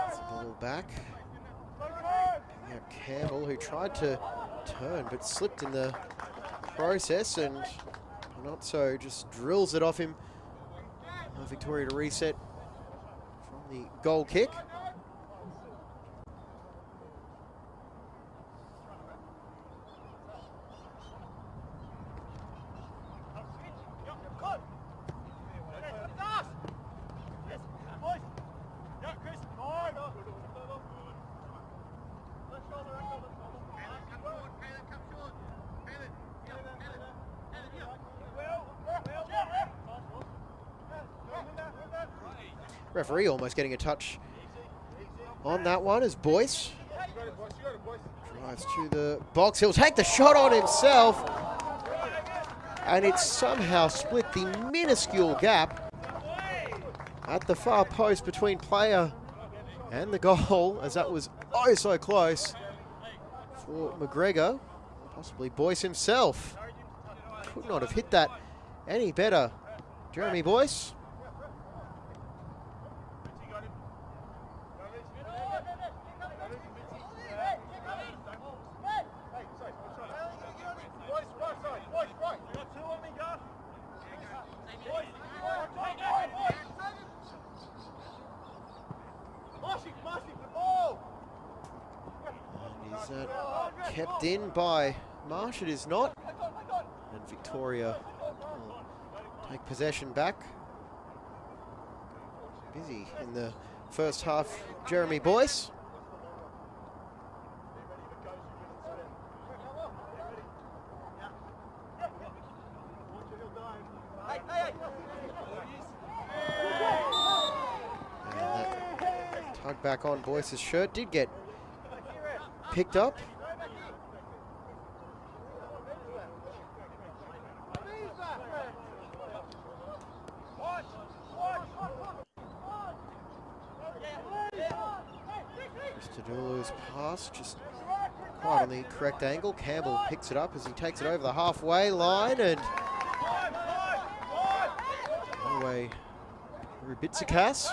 It's the ball back. Picking up Campbell, who tried to turn but slipped in the process, and not so, just drills it off him. Victoria to reset from the goal kick. Referee almost getting a touch on that one as Boyce drives to the box. He'll take the shot on himself, and it's somehow split the minuscule gap at the far post between player and the goal, as that was oh so close for McGregor. Possibly Boyce himself. Could not have hit that any better. Jeremy Boyce. And is that kept in by Marsh? It is not. And Victoria will take possession back. Busy in the first half, Jeremy Boyce. And that tug back on Boyce's shirt did get picked up. Christodoulou's pass just quite on the correct angle. Campbell picks it up as he takes it over the halfway line and away Rubitsikas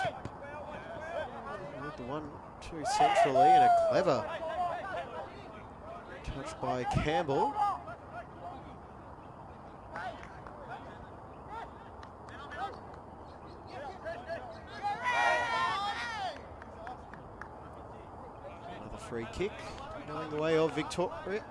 with the 1-2 centrally and a clever touch by Campbell. Another free kick going the way of Victoria.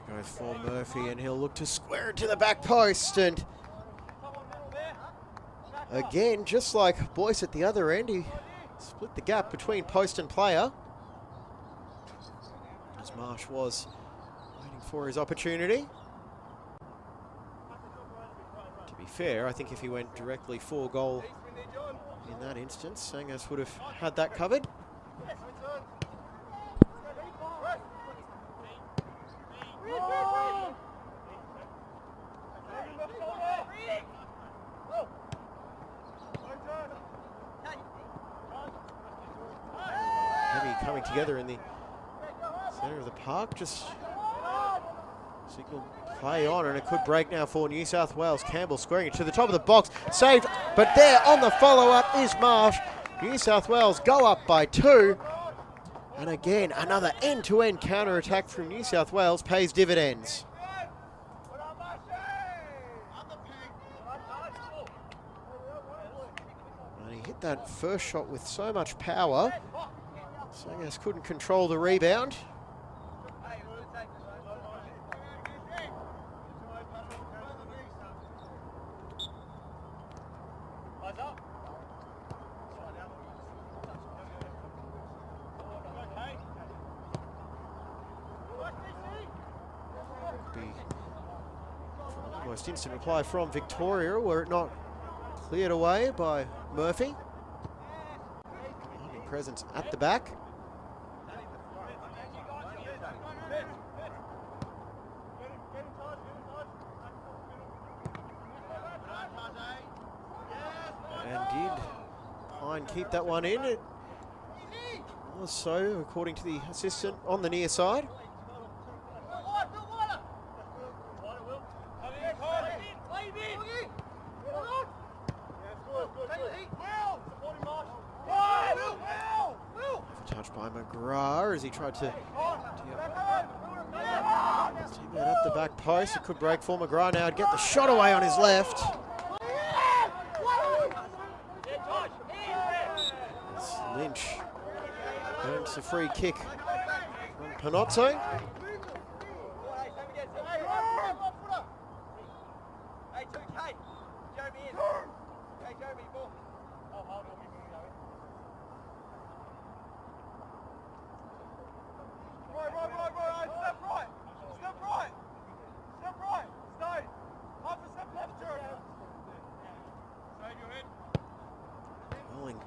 Goes for Murphy and he'll look to square it to the back post, and again, just like Boyce at the other end, he split the gap between post and player. As Marsh was waiting for his opportunity. To be fair, I think if he went directly for goal in that instance, Sangos would have had that covered. Heavy coming together in the centre of the park, just signal play on, and it could break now for New South Wales. Campbell squaring it to the top of the box, saved, but there on the follow-up is Marsh. New South Wales go up by 2, and again another end-to-end counter-attack from New South Wales pays dividends. And he hit that first shot with so much power, Sangos couldn't control the rebound. Almost instant reply from Victoria, were it not cleared away by Murphy. Presence at the back. And did Pine keep that one in? It was so, according to the assistant on the near side. Touched by McGrath as he tried to team it at the back post. It could break for McGrath now. I'd get the shot away on his left. As Lynch earns a free kick from Panozzo.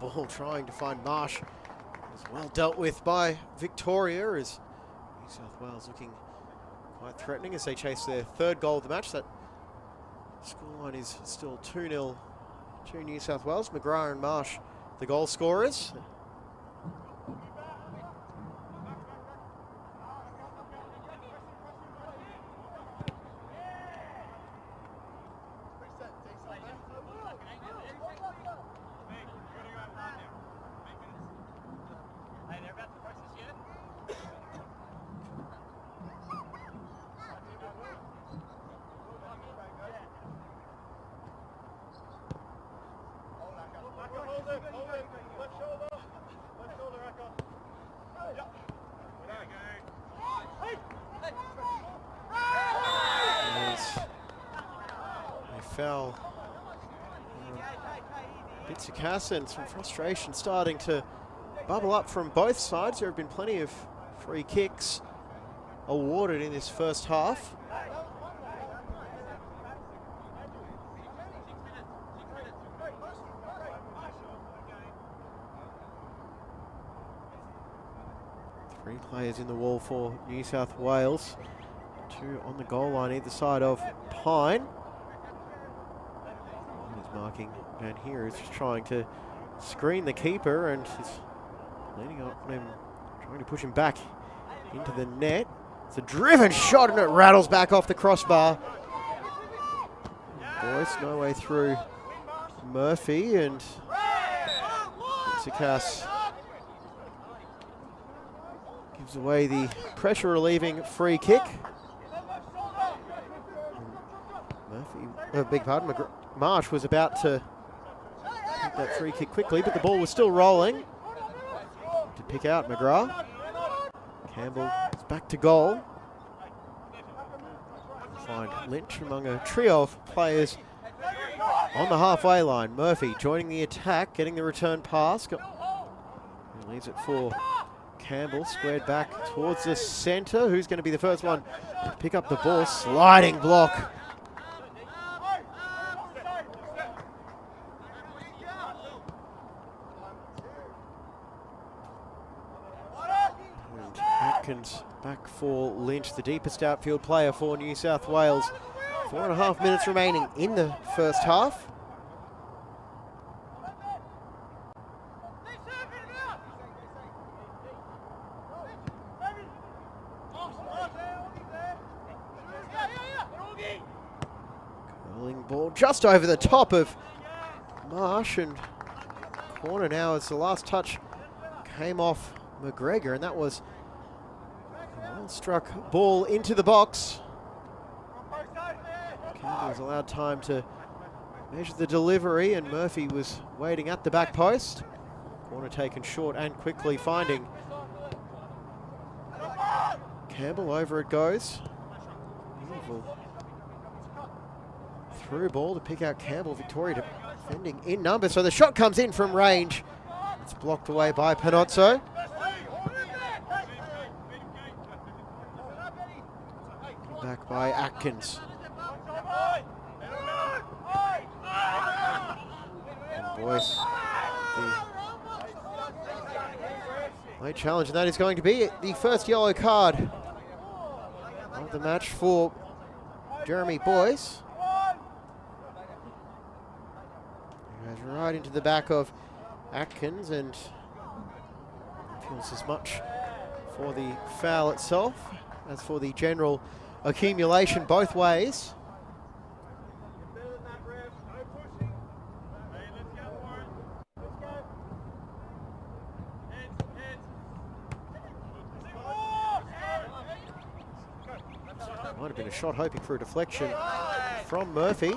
ball trying to find Marsh. Was well dealt with by Victoria, as New South Wales looking quite threatening as they chase their third goal of the match. That scoreline is still 2-0 to New South Wales. McGrath and Marsh, the goal scorers. Foul. Bits of Cass and some frustration starting to bubble up from both sides. There have been plenty of free kicks awarded in this first half. Three players in the wall for New South Wales. Two on the goal line either side of Pine. Marking Van here is just trying to screen the keeper and is leaning on him, trying to push him back into the net. It's a driven shot and it rattles back off the crossbar. Boyce, no way through Murphy, and Cass gives away the pressure relieving free kick. Murphy, beg pardon, Marsh was about to take that free kick quickly, but the ball was still rolling to pick out McGrath. Campbell is back to goal. Find Lynch among a trio of players on the halfway line. Murphy joining the attack, getting the return pass. He leaves it for Campbell, squared back towards the centre. Who's going to be the first one to pick up the ball? Sliding block. Back for Lynch, the deepest outfield player for New South Wales. 4.5 minutes remaining in the first half. Curling ball just over the top of Marsh, and corner now as the last touch came off McGregor, and that was struck ball into the box. Campbell was allowed time to measure the delivery, and Murphy was waiting at the back post. Corner taken short and quickly finding Campbell. Over it goes. Beautiful through ball to pick out Campbell. Victoria defending in number, so the shot comes in from range. It's blocked away by Panozzo. Back by Atkins. And Boyce, the late challenge, and that is going to be the first yellow card of the match for Jeremy Boyce. He goes right into the back of Atkins, and feels as much for the foul itself as for the general accumulation both ways. Might have been a shot hoping for a deflection from Murphy.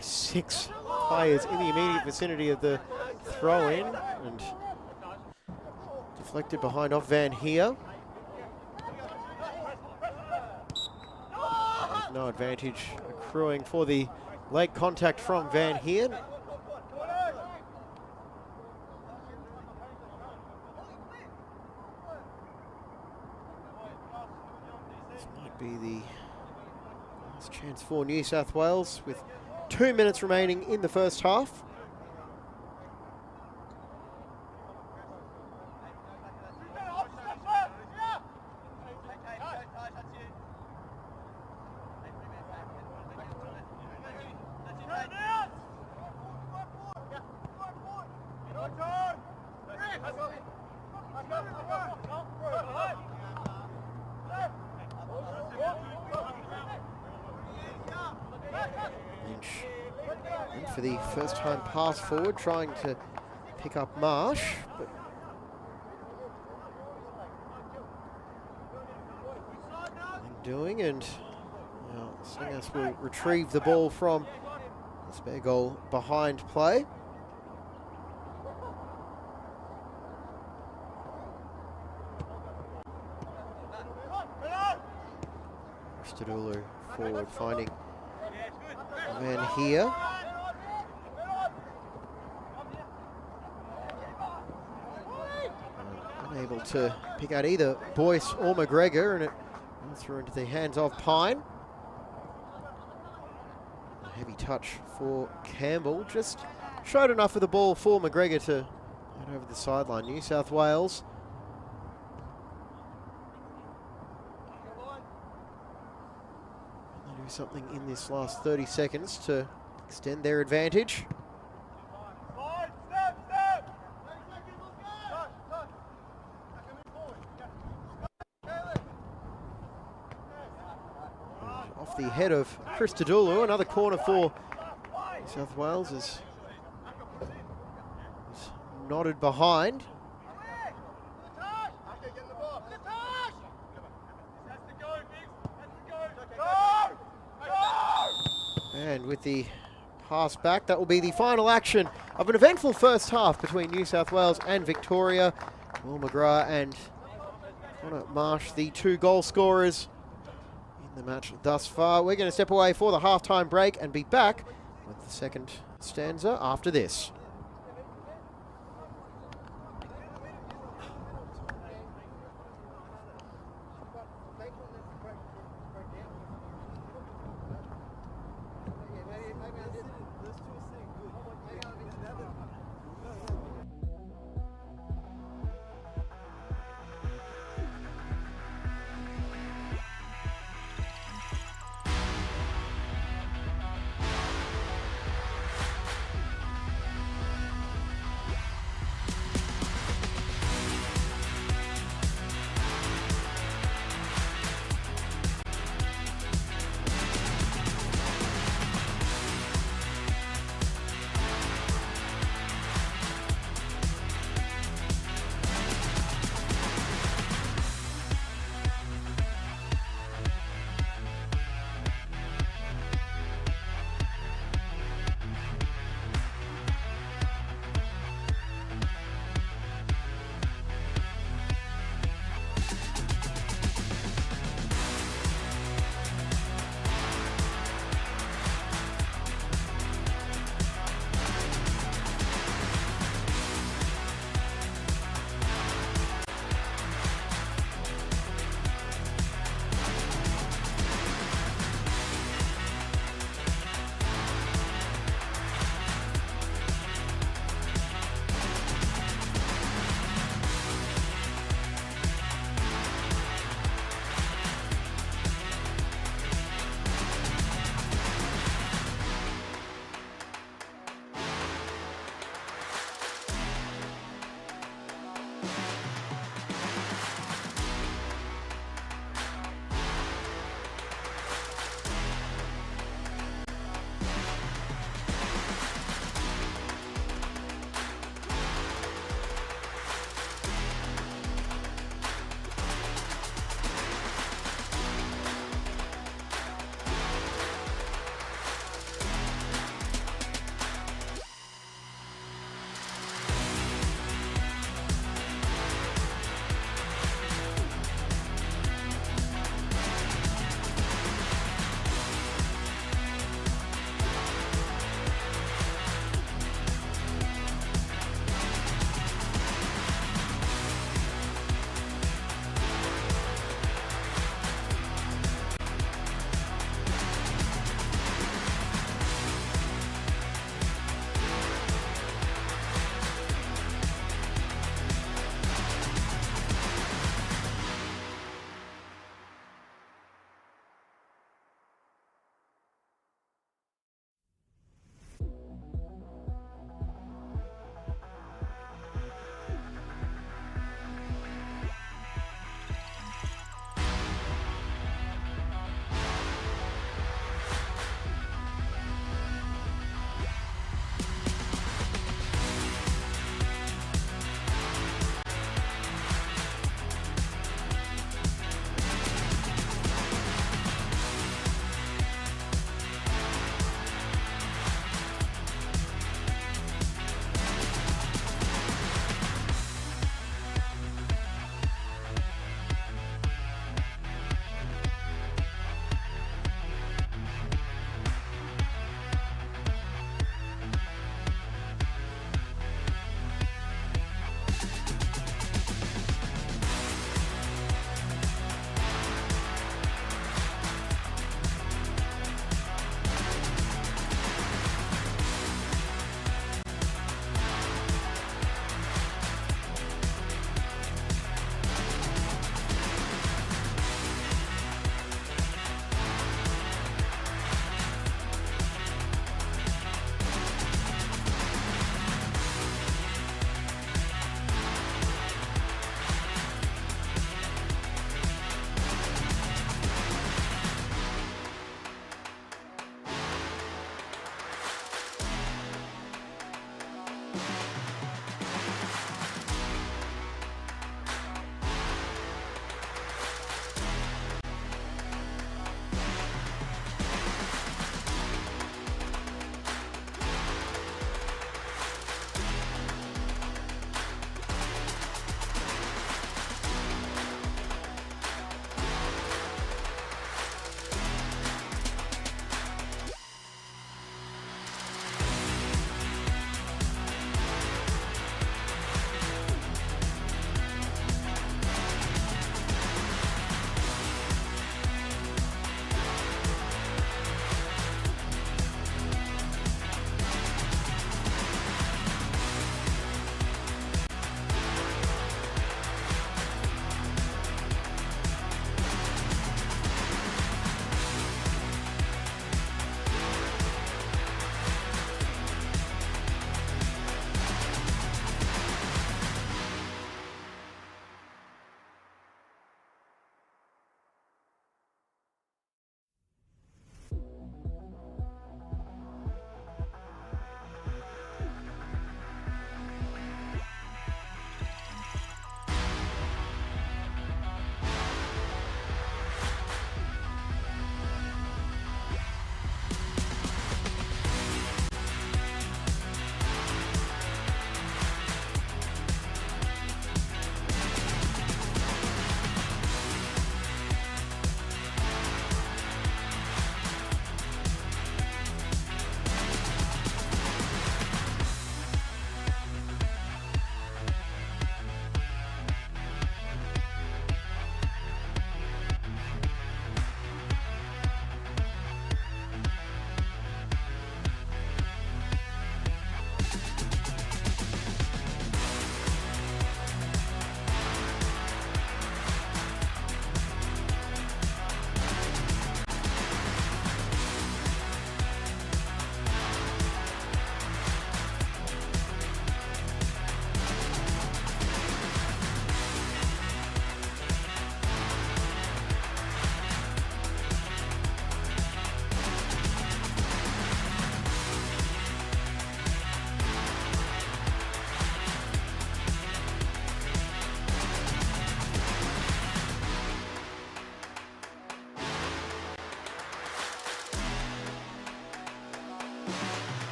Six players in the immediate vicinity of the throw-in, and deflected behind off Van Heer. There's no advantage accruing for the late contact from Van Heer. be the last chance for New South Wales with 2 minutes remaining in the first half. Lynch for the first time pass forward, trying to pick up Marsh, but doing, and now Singas will retrieve the ball from the spare goal behind play. Stadulu forward, finding a man here. Unable to pick out either Boyce or McGregor, and it through into the hands of Pine. A heavy touch for Campbell. Just showed enough of the ball for McGregor to head over the sideline. New South Wales do something in this last 30 seconds to extend their advantage. Off the head of Chris Tadulu, another corner for New South Wales is nodded behind. And with the pass back, that will be the final action of an eventful first half between New South Wales and Victoria. Will McGrath and Connor Marsh, the 2 goal scorers in the match thus far. We're going to step away for the halftime break and be back with the second stanza after this.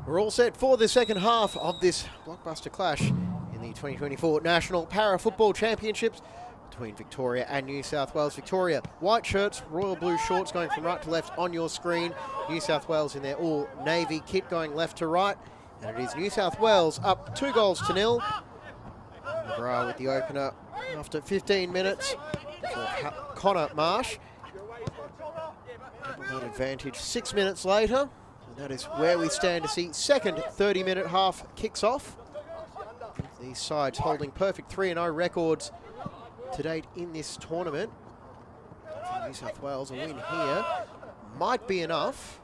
We're all set for the second half of this blockbuster clash in the 2024 National Para Football Championships between Victoria and New South Wales. Victoria, white shirts, royal blue shorts going from right to left on your screen. New South Wales in their all navy kit going left to right. And it is New South Wales up 2-0. McGrath with the opener after 15 minutes for Connor Marsh. That advantage 6 minutes later. That is where we stand to see second 30-minute half kicks off. These sides holding perfect 3-0 records to date in this tournament. For New South Wales, a win here might be enough.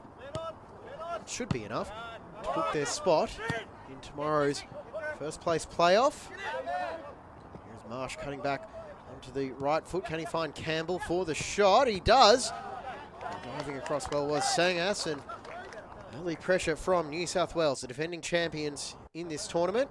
It should be enough to book their spot in tomorrow's first place playoff. Here's Marsh cutting back onto the right foot. Can he find Campbell for the shot? He does. Diving across well was Sangas, and early pressure from New South Wales, the defending champions in this tournament.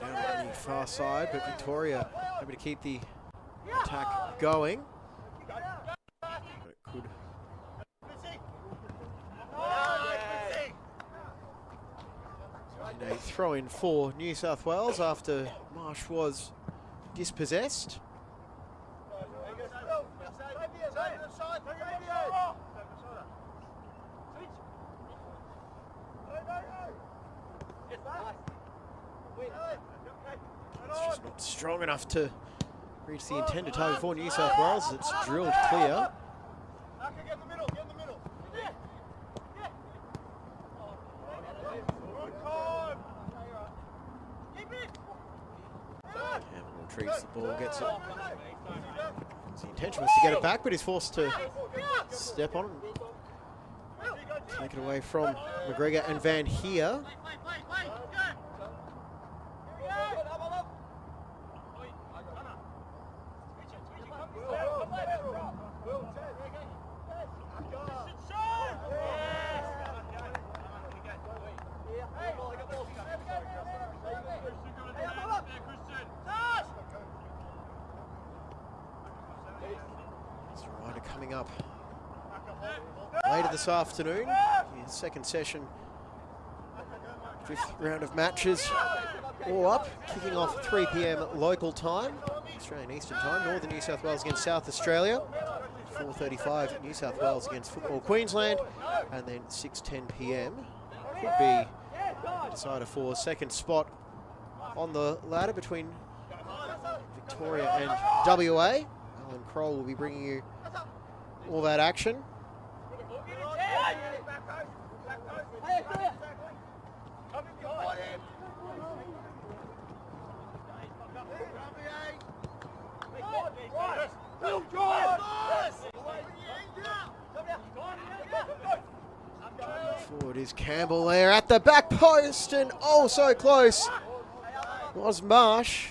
Down on the far side, but Victoria able to keep the attack going. But it could and a throw in for New South Wales after Marsh was dispossessed. It's just not strong enough to reach the intended target for New South Wales. It's drilled clear. Campbell retrieves the ball, gets it. The intention was to get it back, but he's forced to step on and take it away from McGregor and Van Heer. Coming up later this afternoon, his second session, fifth round of matches, all up, kicking off 3 p.m. local time, Australian Eastern Time. Northern New South Wales against South Australia, 4:35 New South Wales against Football Queensland, and then 6:10 p.m. could be a decider for second spot on the ladder between Victoria and WA. Alan Kroll will be bringing you all that action. Forward is Campbell there at the back post, and oh so close was Marsh.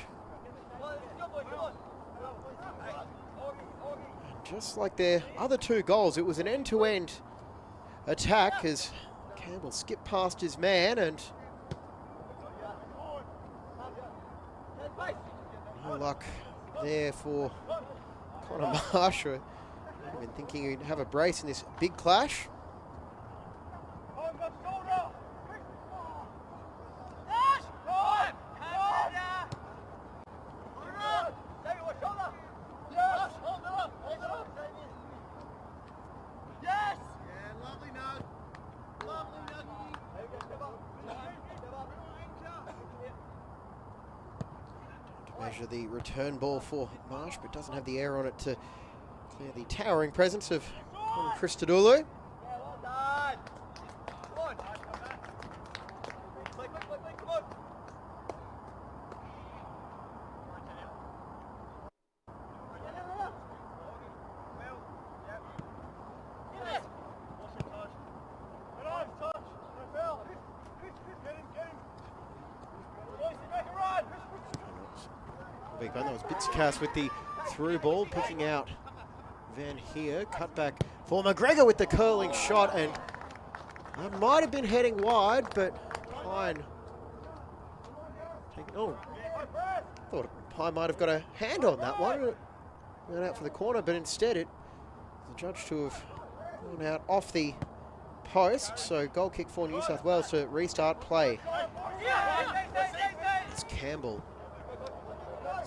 Just like their other two goals, it was an end-to-end attack as Campbell skipped past his man, and no luck there for Connor Marsh. I've been thinking he'd have a brace in this big clash. Measure the return ball for Marsh, but doesn't have the air on it to clear the towering presence of Christodoulou. That was Bitzikas with the through ball, picking out Van Heer. Cut back for McGregor with the curling shot, and that might have been heading wide, but Pine... thought Pine might have got a hand on that one. Went out for the corner, but instead it was the judge to have gone out off the post. So goal kick for New South Wales to restart play. It's Campbell.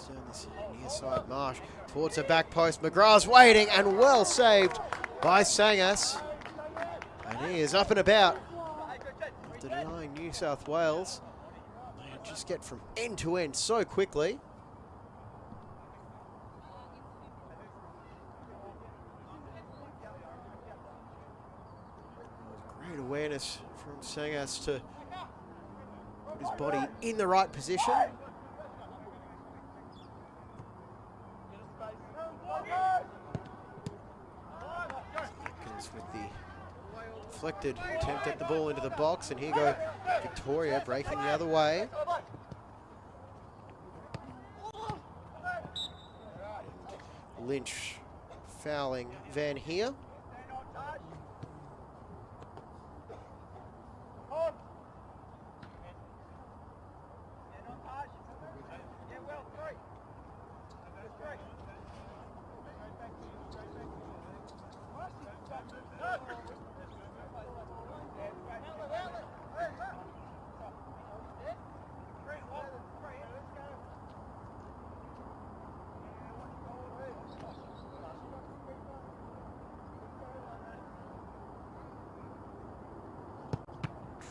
Down this near side marsh towards the back post. McGrath's waiting and well saved by Sangas. And he is up and about after denying New South Wales. They just get from end to end so quickly. Great awareness from Sangas to put his body in the right position. With the deflected attempt at the ball into the box, and here go Victoria breaking the other way. Lynch fouling Van Heer.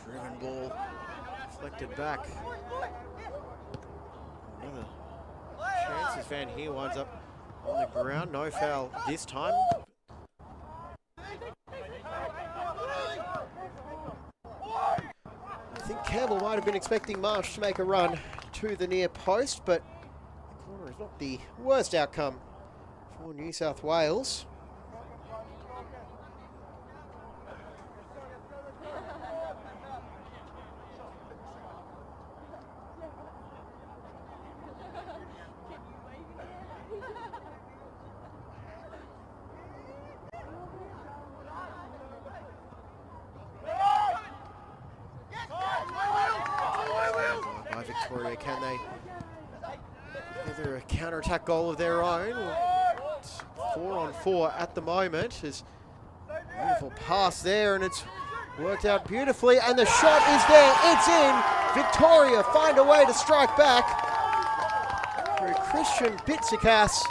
Driven ball, deflected back. Another chance as Van Heer winds up on the ground. No foul this time. I think Campbell might have been expecting Marsh to make a run to the near post, but the corner is not the worst outcome for New South Wales. Victoria, can they gather a counter-attack goal of their own? It's 4-on-4 at the moment. It's a beautiful pass there, and it's worked out beautifully, and the shot is there. It's in. Victoria find a way to strike back through Christian Bitzikas,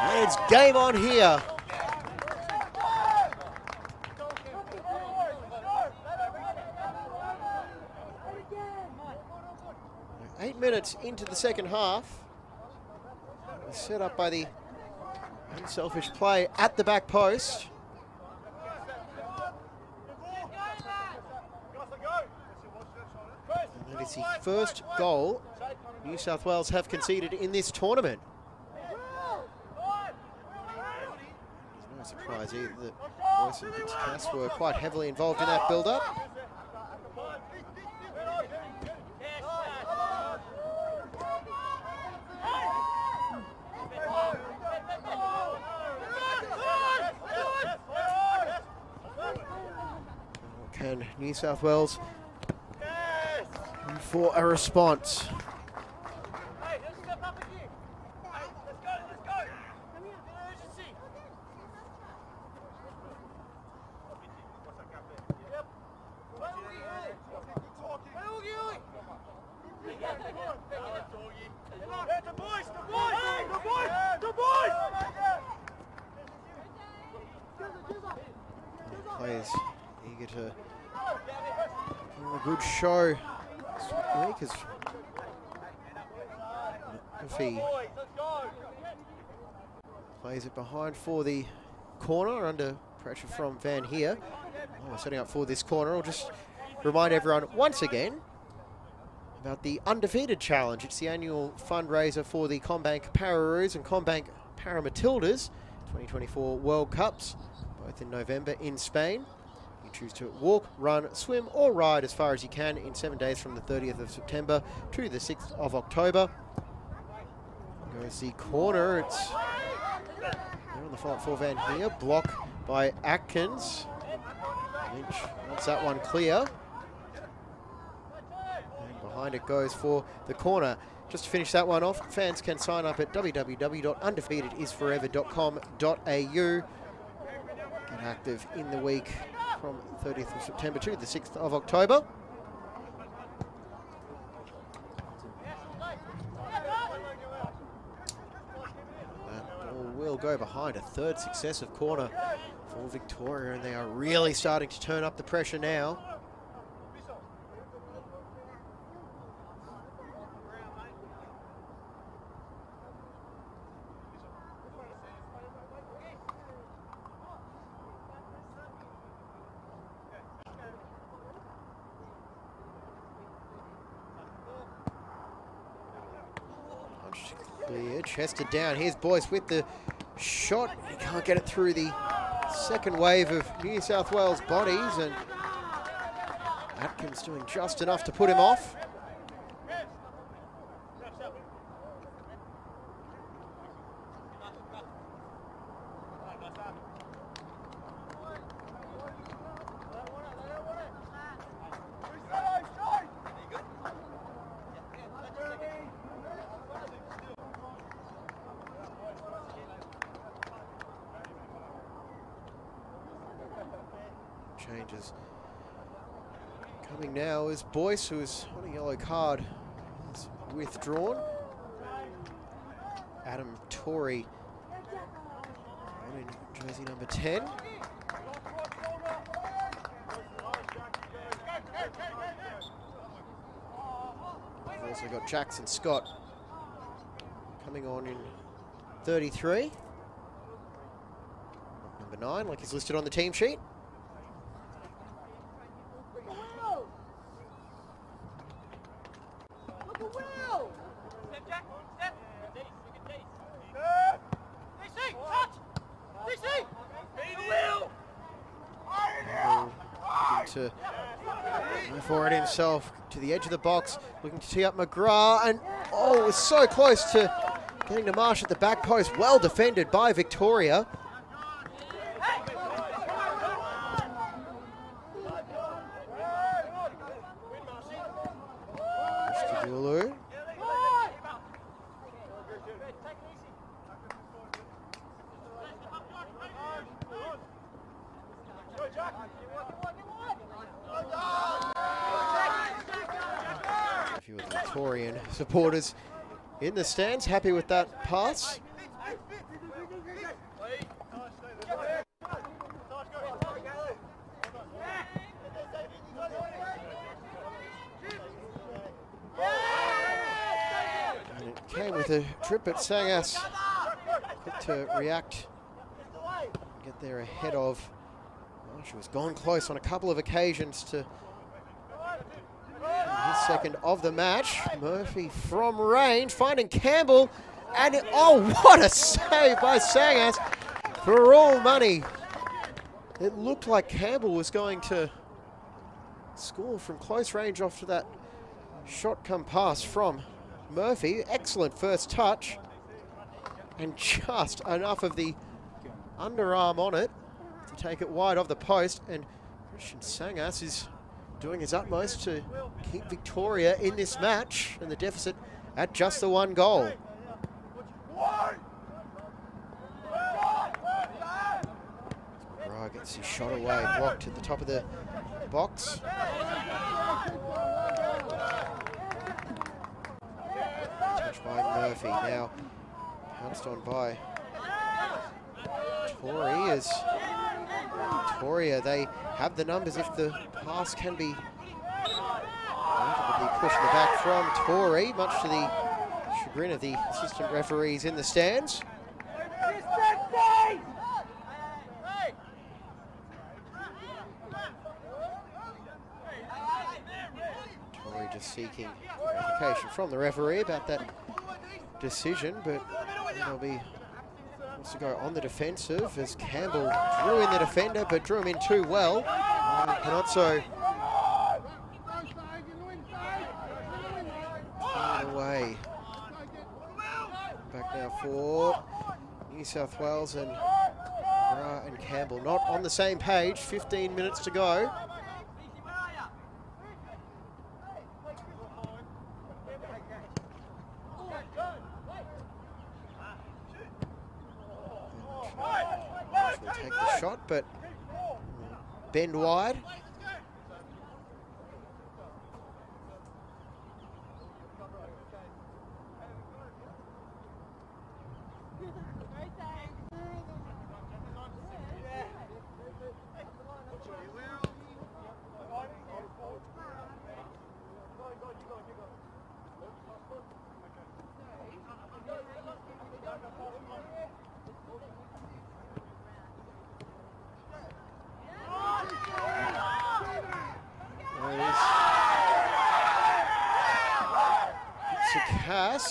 and it's game on here. 8 minutes into the second half. Set up by the unselfish play at the back post. And that is the first goal New South Wales have conceded in this tournament. There's no surprise either that Boyce and Bitzikas were quite heavily involved in that build-up. Can New South Wales for a response? Hey, let's step up again. Hey, let's go. Come here. Emergency. Yep. Players eager to give a good show this week as if he plays it behind for the corner under pressure from Van Heer. We're setting up for this corner. I'll just remind everyone once again about the Undefeated Challenge. It's the annual fundraiser for the CommBank Pararoos and CommBank Matildas 2024 World Cups, both in November in Spain. You choose to walk, run, swim or ride as far as you can in 7 days from the 30th of September to the 6th of October. Goes the corner. It's they're on the front four van here. Block by Atkins. Lynch wants that one clear. And behind it goes for the corner. Just to finish that one off, fans can sign up at www.undefeatedisforever.com.au. Get active in the week from 30th of September to the 6th of October. That ball will go behind a third successive corner for Victoria, and they are really starting to turn up the pressure now. Clear, Chester down. Here's Boyce with the shot. He can't get it through the second wave of New South Wales bodies, and Atkins doing just enough to put him off. Changes coming now is Boyce, who is on a yellow card, is withdrawn. Adam Torrey on in jersey number 10. We've also got Jackson Scott coming on in 33. Number 9, like he's listed on the team sheet. To go for it himself to the edge of the box, looking to tee up McGrath, and oh, it was so close to getting to Marsh at the back post. Well defended by Victoria. Lou. A few of the Victorian supporters in the stands, happy with that pass. And it came with a trip at Sangas. Quick to react, get there ahead of. Well, she was gone close on a couple of occasions to his second of the match. Murphy from range, finding Campbell, and oh, what a save by Sangas for all money. It looked like Campbell was going to score from close range after that shot come pass from Murphy. Excellent first touch, and just enough of the underarm on it to take it wide of the post, and Christian Sangas is doing his utmost to keep Victoria in this match, and the deficit at just the one goal. Right, gets his shot away, blocked at the top of the box. Touched by Murphy, now pounced on by Torrey as Victoria, they have the numbers if the pass can be pushed in the back from Torrey, much to the chagrin of the assistant referees in the stands. Torrey just seeking clarification from the referee about that decision, but there'll be wants to go on the defensive as Campbell drew in the defender, but drew him in too well. Panozzo away. Back for New South Wales, and and Campbell not on the same page. 15 minutes to go. Will take the shot, but bend wide.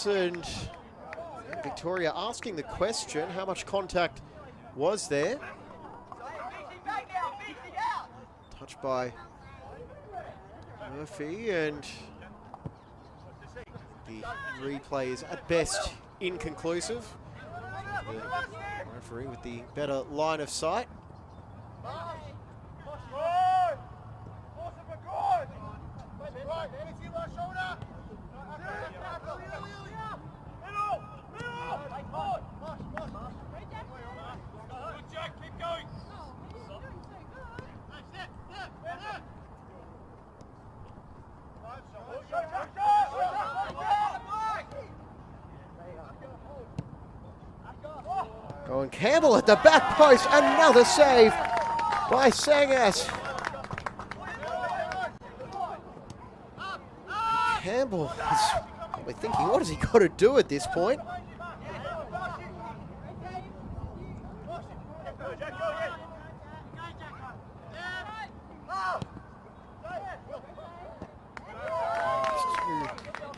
And Victoria asking the question, how much contact was there? Touched by Murphy, and the replay is at best inconclusive. The referee with the better line of sight. Going Campbell at the back post, another save by Sangas. Campbell is probably thinking, what has he got to do at this point?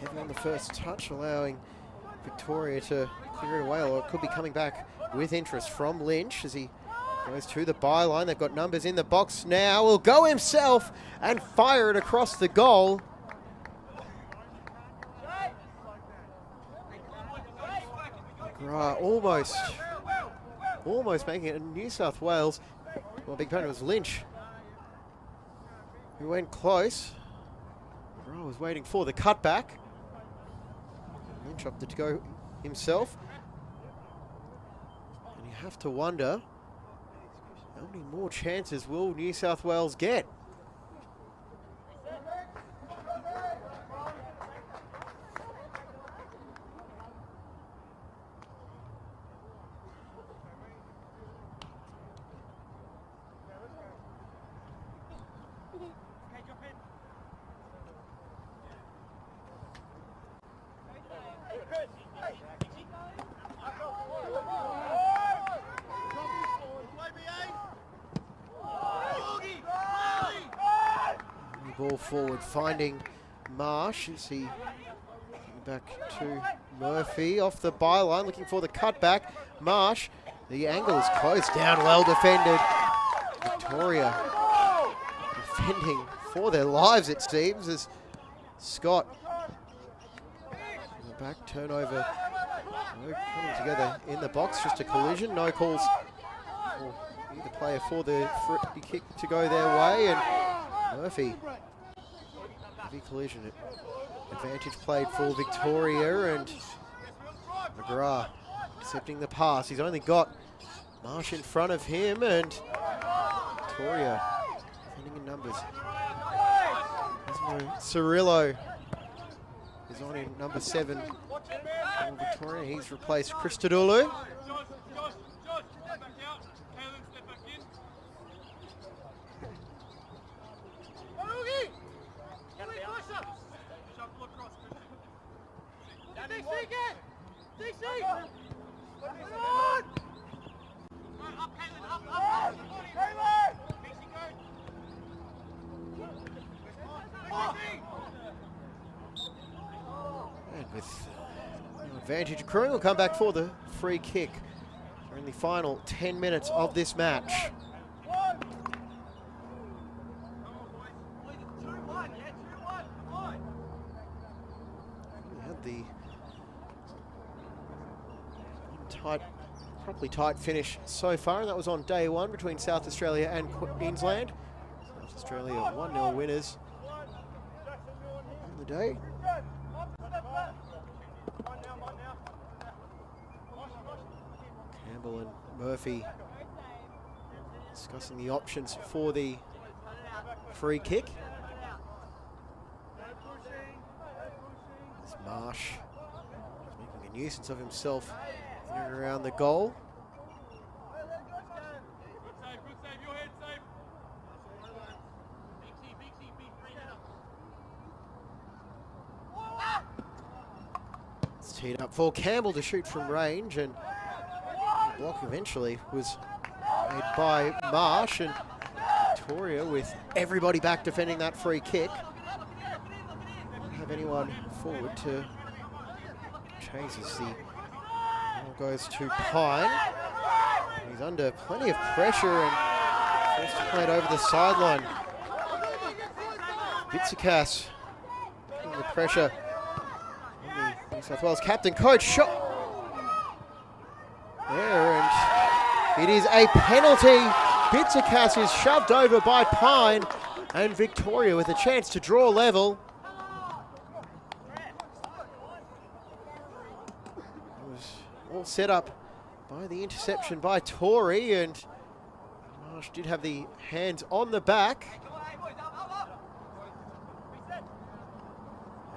Heavy on the first touch, allowing Victoria to clear it away, or it could be coming back with interest from Lynch as he goes to the byline. They've got numbers in the box now. Will go himself and fire it across the goal. Almost making it in New South Wales. Well, big opponent was Lynch, who went close. McGrath was waiting for the cutback. Lynch opted to go himself. And you have to wonder, how many more chances will New South Wales get? Ball forward, finding Marsh as he back to Murphy off the byline, looking for the cutback. Marsh, the angle is close down, well defended. Victoria defending for their lives, it seems, as Scott the back turnover coming together in the box, just a collision, no calls for either player for the free kick to go their way, and Murphy. Heavy collision. Advantage played for Victoria, and McGrath accepting the pass. He's only got Marsh in front of him, and Victoria defending in numbers. Cirillo is on in number 7 for Victoria. He's replaced Christodoulou. And with advantage accruing, we'll come back for the free kick during the final 10 minutes of this match. We had the properly tight finish so far, and that was on day one between South Australia and Queensland. South Australia 1-0 winners on the day. Campbell and Murphy discussing the options for the free kick. As Marsh is making a nuisance of himself in and around the goal. It's teed up for Campbell to shoot from range, and the block eventually was made by Marsh, and Victoria with everybody back defending that free kick. Don't have anyone forward to chase as the ball goes to Pine. He's under plenty of pressure and forced to play it over the sideline. Vitsakas putting the pressure on the New South Wales captain. Coach shot there, and it is a penalty. Vitsakas is shoved over by Pine, and Victoria with a chance to draw level. It was all set up by the interception by Tory, and Marsh did have the hands on the back.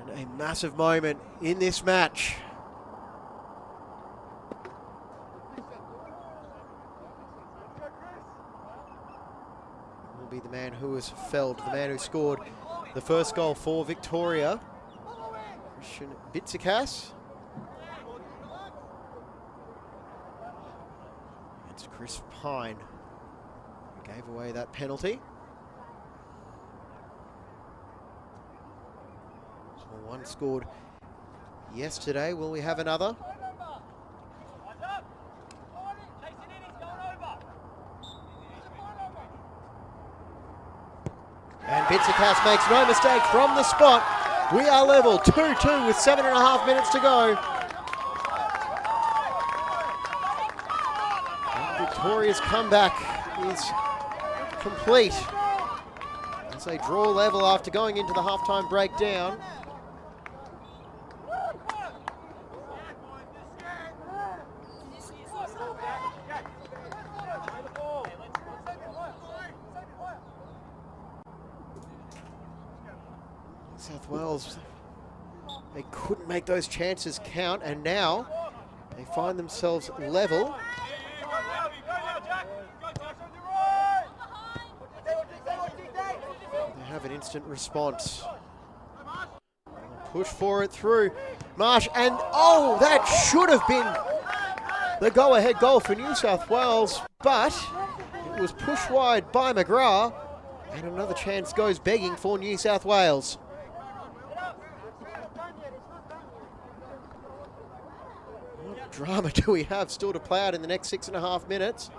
And a massive moment in this match. Will be the man who was felled, the man who scored the first goal for Victoria, Christian Vitsakas. It's Chris Pine who gave away that penalty. So one scored yesterday. Will we have another? And Vitsakas makes no mistake from the spot. We are level 2-2 with 7.5 minutes to go. And Victoria's comeback is complete as they draw level after going into the halftime breakdown. South Wales, they couldn't make those chances count, and now they find themselves level. They have an instant response. Push for it through Marsh, and oh, that should have been the go-ahead goal for New South Wales, but it was pushed wide by McGrath, and another chance goes begging for New South Wales. What drama do we have still to play out in the next 6.5 minutes?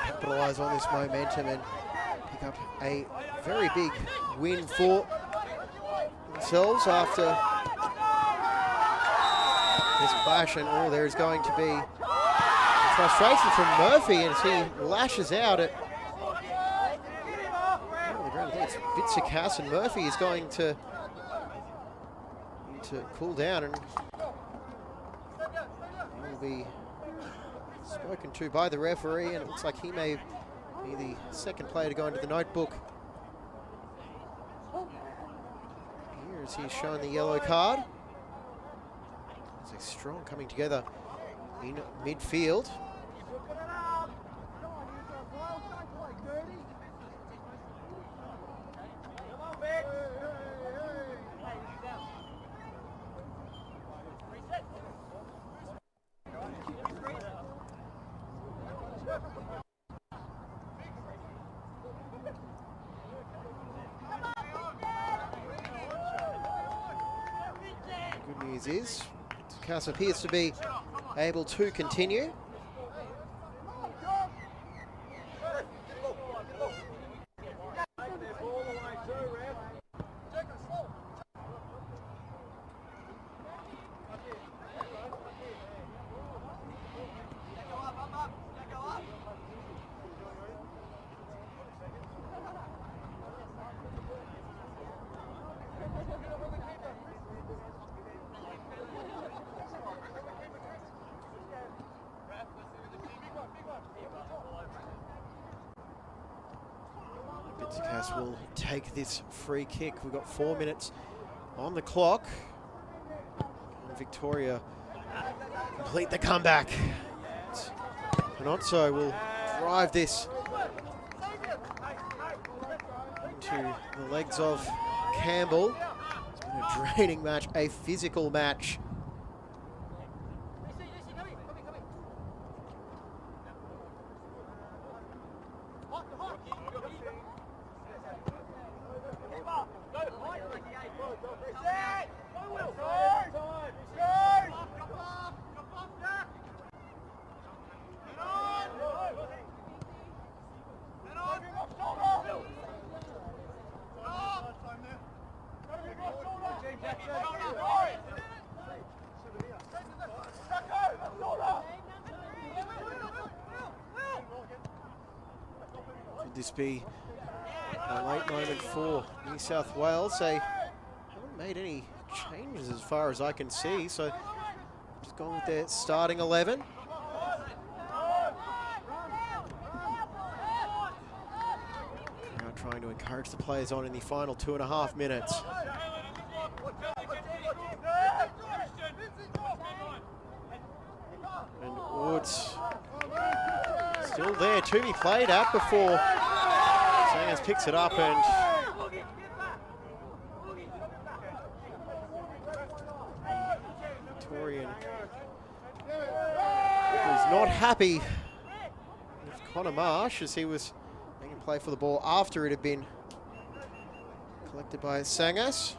Capitalise on this momentum and pick up a very big win for themselves after this clash. And oh, there's going to be frustration from Murphy as he lashes out at the ground. I think it's Vitsakas, and Murphy is going to need to cool down, and he will be spoken to by the referee, and it looks like he may be the second player to go into the notebook. as he's shown the yellow card. It's a strong coming together in midfield. Good news is, Cas appears to be able to continue. Cas will take this free kick. We've got 4 minutes on the clock. And Victoria complete the comeback. Panozzo will drive this into the legs of Campbell. It's been a draining match, a physical match. Could this be a late moment for New South Wales? They haven't made any changes as far as I can see, so just gone with their starting 11. Now trying to encourage the players on in the final 2.5 minutes. And Woods still there to be played at before Sangers picks it up, and Victorian was not happy with Connor Marsh as he was making play for the ball after it had been collected by Sangers.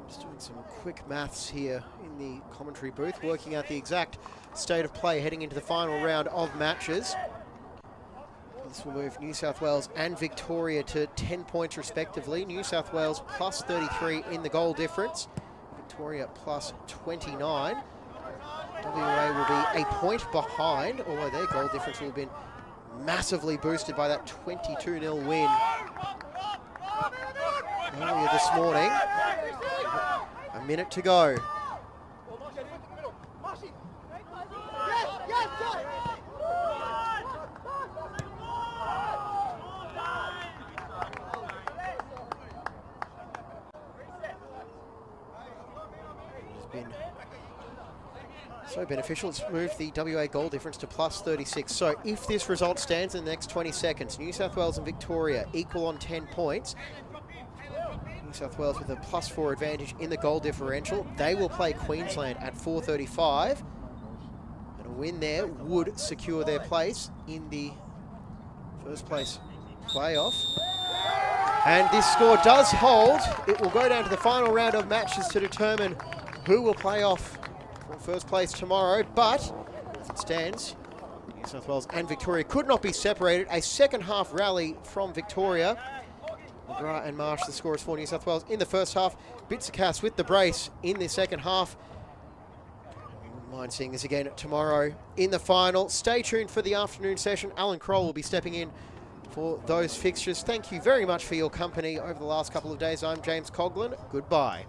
Just doing some quick maths here in the commentary booth, working out the exact state of play heading into the final round of matches. This will move New South Wales and Victoria to 10 points respectively. New South Wales plus 33 in the goal difference. Victoria plus 29. WA will be a point behind, although their goal difference will have been massively boosted by that 22-0 win earlier this morning. A minute to go. It's been so beneficial. It's moved the WA goal difference to plus 36. So if this result stands in the next 20 seconds, New South Wales and Victoria equal on 10 points. New South Wales with a +4 advantage in the goal differential. They will play Queensland at 4:35. And a win there would secure their place in the first place playoff. And this score does hold. It will go down to the final round of matches to determine who will play off for first place tomorrow, but as it stands, New South Wales and Victoria could not be separated. A second half rally from Victoria. McGrath and Marsh, the scorers for New South Wales in the first half. Bitsakas with the brace in the second half. We wouldn't mind seeing this again tomorrow in the final. Stay tuned for the afternoon session. Alan Kroll will be stepping in for those fixtures. Thank you very much for your company over the last couple of days. I'm James Coughlin. Goodbye.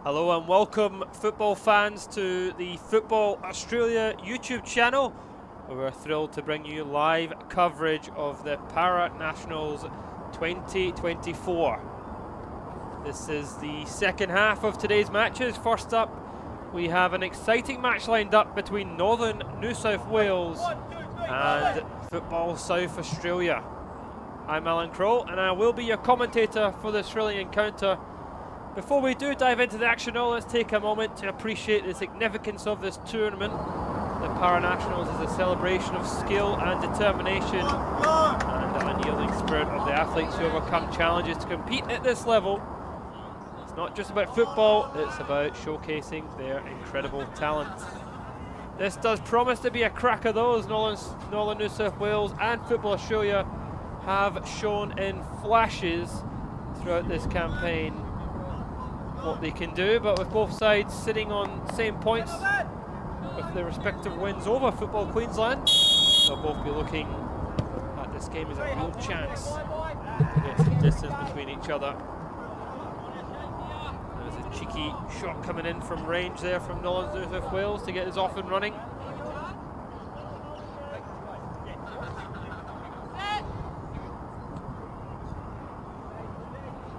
Hello and welcome, football fans, to the Football Australia YouTube channel. We're thrilled to bring you live coverage of the Para Nationals 2024. This is the second half of today's matches. First up, we have an exciting match lined up between Northern New South Wales and Football South Australia. I'm Alan Crow and I will be your commentator for the Australian encounter. Before we do dive into the action, let's take a moment to appreciate the significance of this tournament. The Para Nationals is a celebration of skill and determination and the unyielding spirit of the athletes who overcome challenges to compete at this level. It's not just about football, it's about showcasing their incredible talent. This does promise to be a cracker though, as Northern New South Wales and Football Australia have shown in flashes throughout this campaign what they can do, but with both sides sitting on same points with their respective wins over Football Queensland, they'll both be looking at this game as a real chance to get some distance between each other. There's a cheeky shot coming in from range there from Northern New South Wales to get us off and running.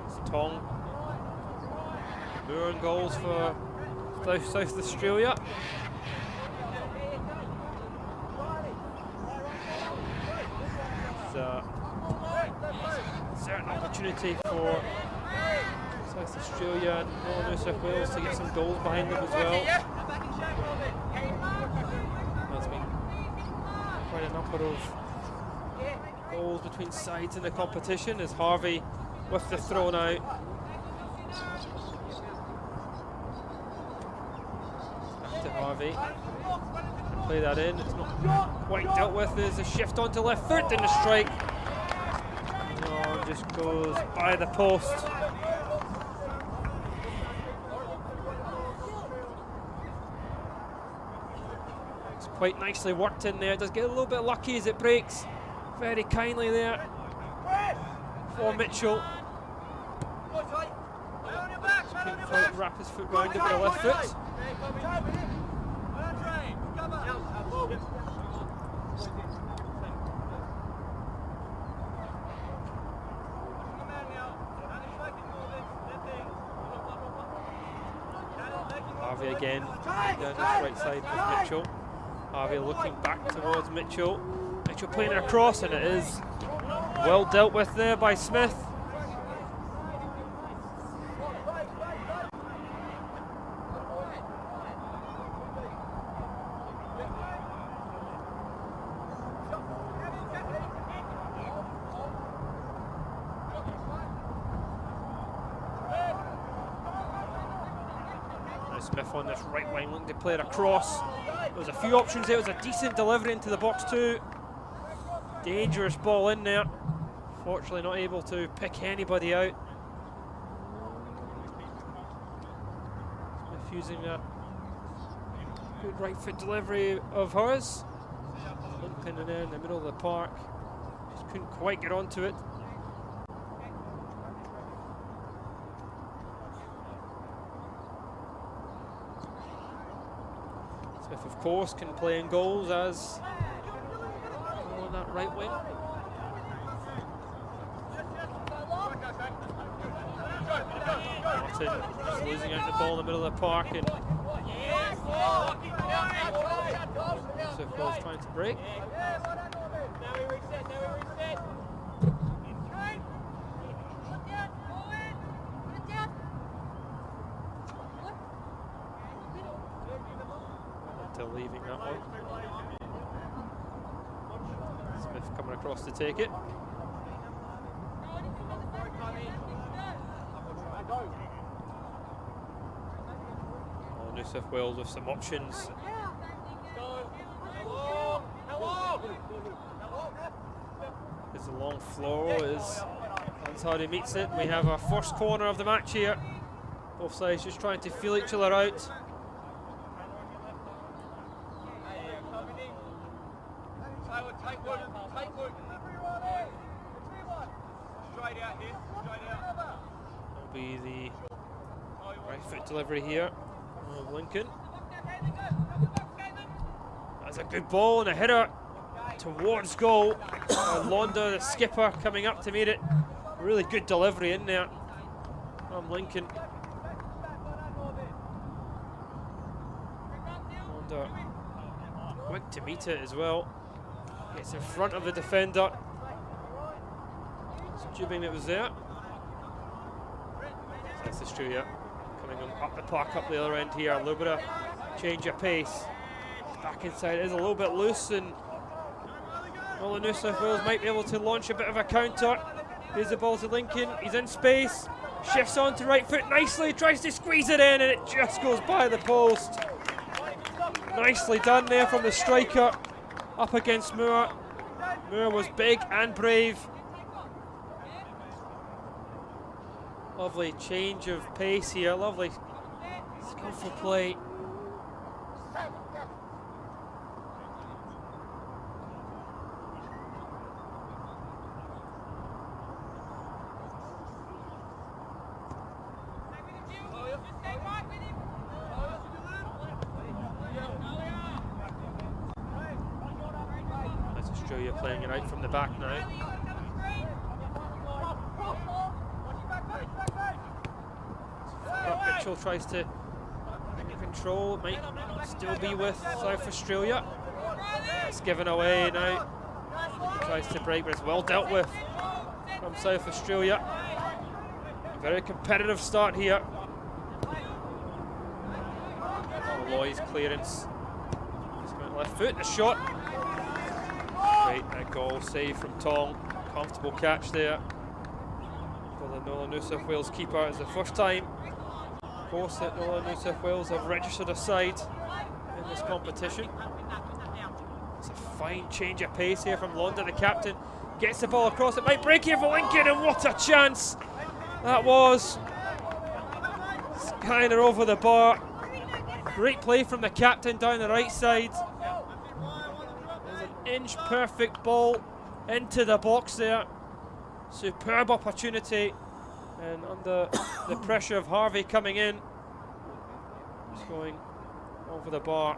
It's Tong. Own goals for South Australia. It's a certain opportunity for South Australia and Northern New South Wales to get some goals behind them as well. There's been quite a number of goals between sides in the competition as Harvey with the throw now. To Harvey, play that in, it's not quite dealt with. There's a shift onto left foot and a strike. No, just goes by the post. It's quite nicely worked in there. It does get a little bit lucky as it breaks very kindly there for Mitchell. Couldn't quite wrap his foot round it with a left foot. Harvey again down his right side with Mitchell. Harvey looking back towards Mitchell. Mitchell playing it across, and it is well dealt with there by Smith. Smith on this right wing looking to play it across. There was a few options there. It was a decent delivery into the box too. Dangerous ball in there. Fortunately not able to pick anybody out. Smith using that good right foot delivery of hers. Limping in there in the middle of the park. Just couldn't quite get onto it. Smith, of course, can play in goals as on that right wing. Martin just losing out the ball in the middle of the park, and Smith was trying to break. Leaving that one. Smith coming across to take it. Oh, New South Wales with some options. It's a long floor, that's how he meets it. We have our first corner of the match here. Both sides just trying to feel each other out. Will be the right Right foot delivery here of Lincoln. That's a good ball and a header towards goal. Londa, the skipper, coming up to meet it. Really good delivery in there from Lincoln. Londa quick to meet it as well. Gets in front of the defender. Stubing it was there. That's Australia coming up the park, up the other end here. A little bit of change of pace. Back inside it is a little bit loose, and well, the New South Wales might be able to launch a bit of a counter. Here's the ball to Lincoln. He's in space. Shifts on to right foot nicely. Tries to squeeze it in, and it just goes by the post. Nicely done there from the striker up against Moore. Moore was big and brave. Lovely change of pace here. Lovely skillful play. That's Australia playing it out from the back now. Mitchell tries to control, it might still be with South Australia. It's given away now. Tries to break, but it's well dealt with from South Australia. Very competitive start here. Malloy's clearance. Just went left foot, the shot. Great, a goal save from Tong. Comfortable catch there for the Northern New South Wales keeper. It's the first time, of course, that Northern New South Wales have registered a side in this competition. It's a fine change of pace here from Londa, the captain. Gets the ball across, it might break here for Lincoln, and what a chance that was. Skyner over the bar. Great play from the captain down the right side. There's an inch perfect ball into the box there. Superb opportunity, and under the pressure of Harvey coming in, just going over the bar.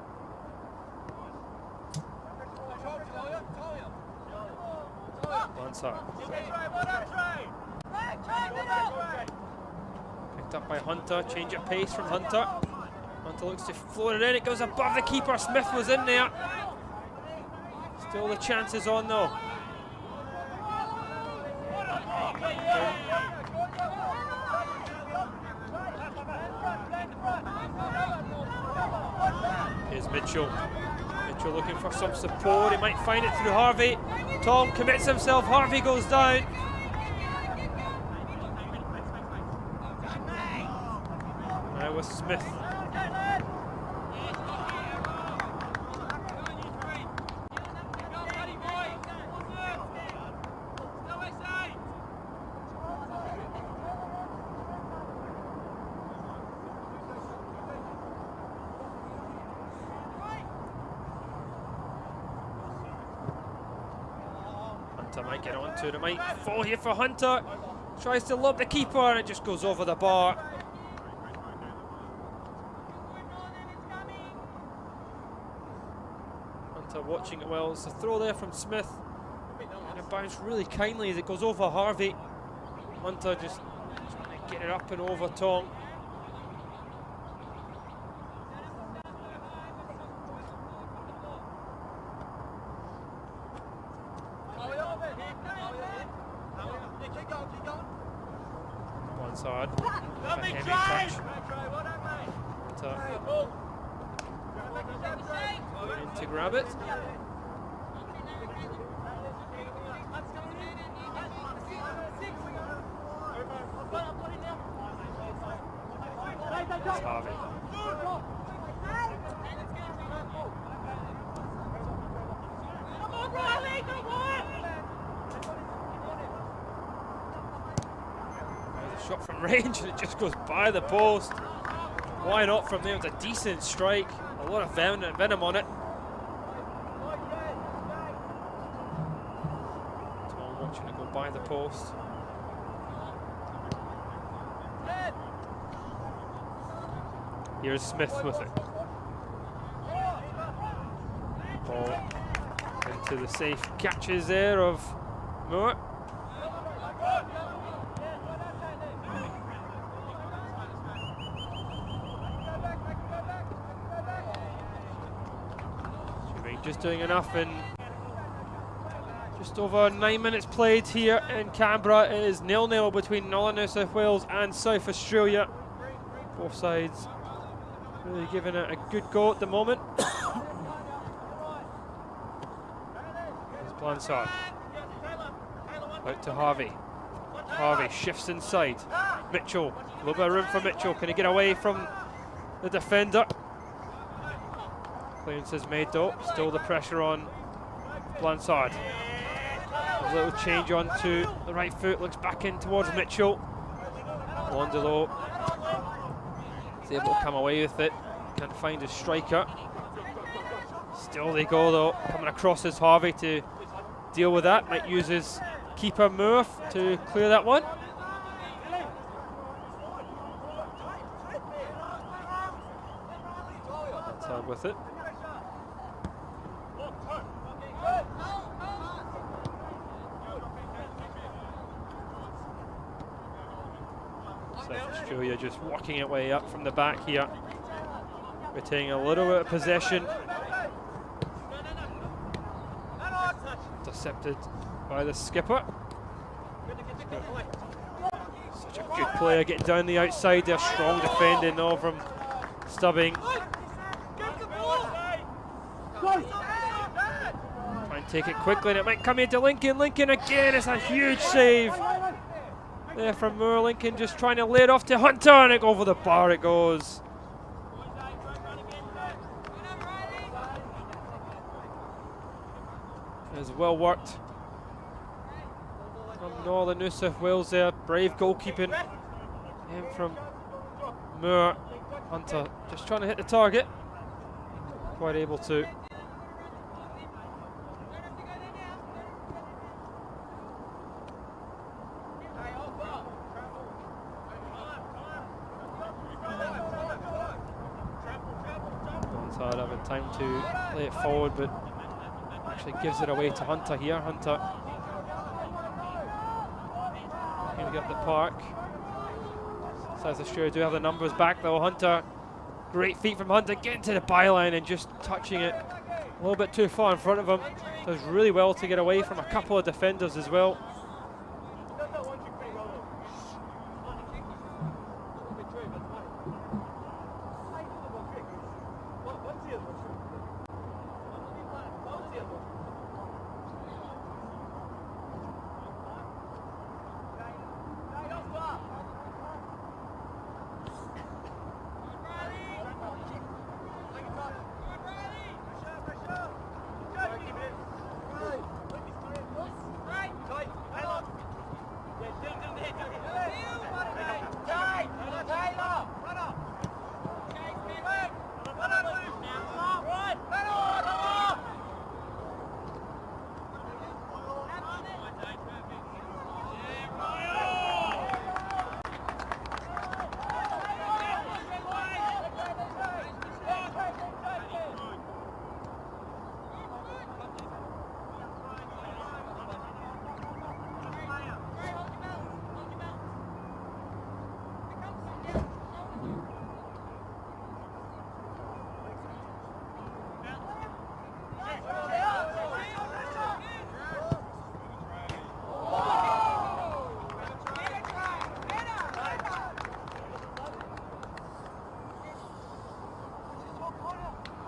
Lansard. Picked up by Hunter, change of pace from Hunter. Hunter looks to float it in, it goes above the keeper. Smith was in there. Still the chances on though. Here's Mitchell. Mitchell looking for some support. He might find it through Harvey. Tom commits himself. Harvey goes down. Now with Smith. Hunter might get onto it. It might fall here for Hunter. Tries to lob the keeper and it just goes over the bar. Hunter watching it well. It's a throw there from Smith. And it bounced really kindly as it goes over Harvey. Hunter just trying to get it up and over Tong. Hard. A heavy touch. In to grab it. It's Harvey. Shot from range and it just goes by the post. Why not from there? It's a decent strike. A lot of venom on it. Tom watching it go by the post. Here's Smith with it. Ball into the safe catches there of Moore. Just doing enough in just over 9 minutes played here in Canberra. It is 0-0 between Northern New South Wales and South Australia. Both sides really giving it a good go at the moment. Here's Blanchard. Out to Harvey. Harvey shifts inside. Mitchell, a little bit of room for Mitchell. Can he get away from the defender? Clearance is made though, still the pressure on Blanchard. A little change on to the right foot, looks back in towards Mitchell. Londelo is able to come away with it, can't find his striker. Still they go though, coming across is Harvey to deal with that, might use his keeper Murph to clear that one. That's hard with it. South Australia just working its way up from the back here. Retaining a little bit of possession. Intercepted by the skipper. Such a good player getting down the outside there. Strong defending though from Stubbing. Try and take it quickly and it might come into Lincoln. Lincoln again, it's a huge save. There from Moore. Lincoln just trying to lay it off to Hunter and it over the bar it goes. It was well worked from Northern New South Wales there. Brave goalkeeping in from Moore. Hunter just trying to hit the target. Quite able to. Blanchard having time to lay it forward, but actually gives it away to Hunter here. Hunter going to get the park. South Australia do have the numbers back though. Hunter, great feet from Hunter, getting to the byline and just touching it a little bit too far in front of him. Does really well to get away from a couple of defenders as well.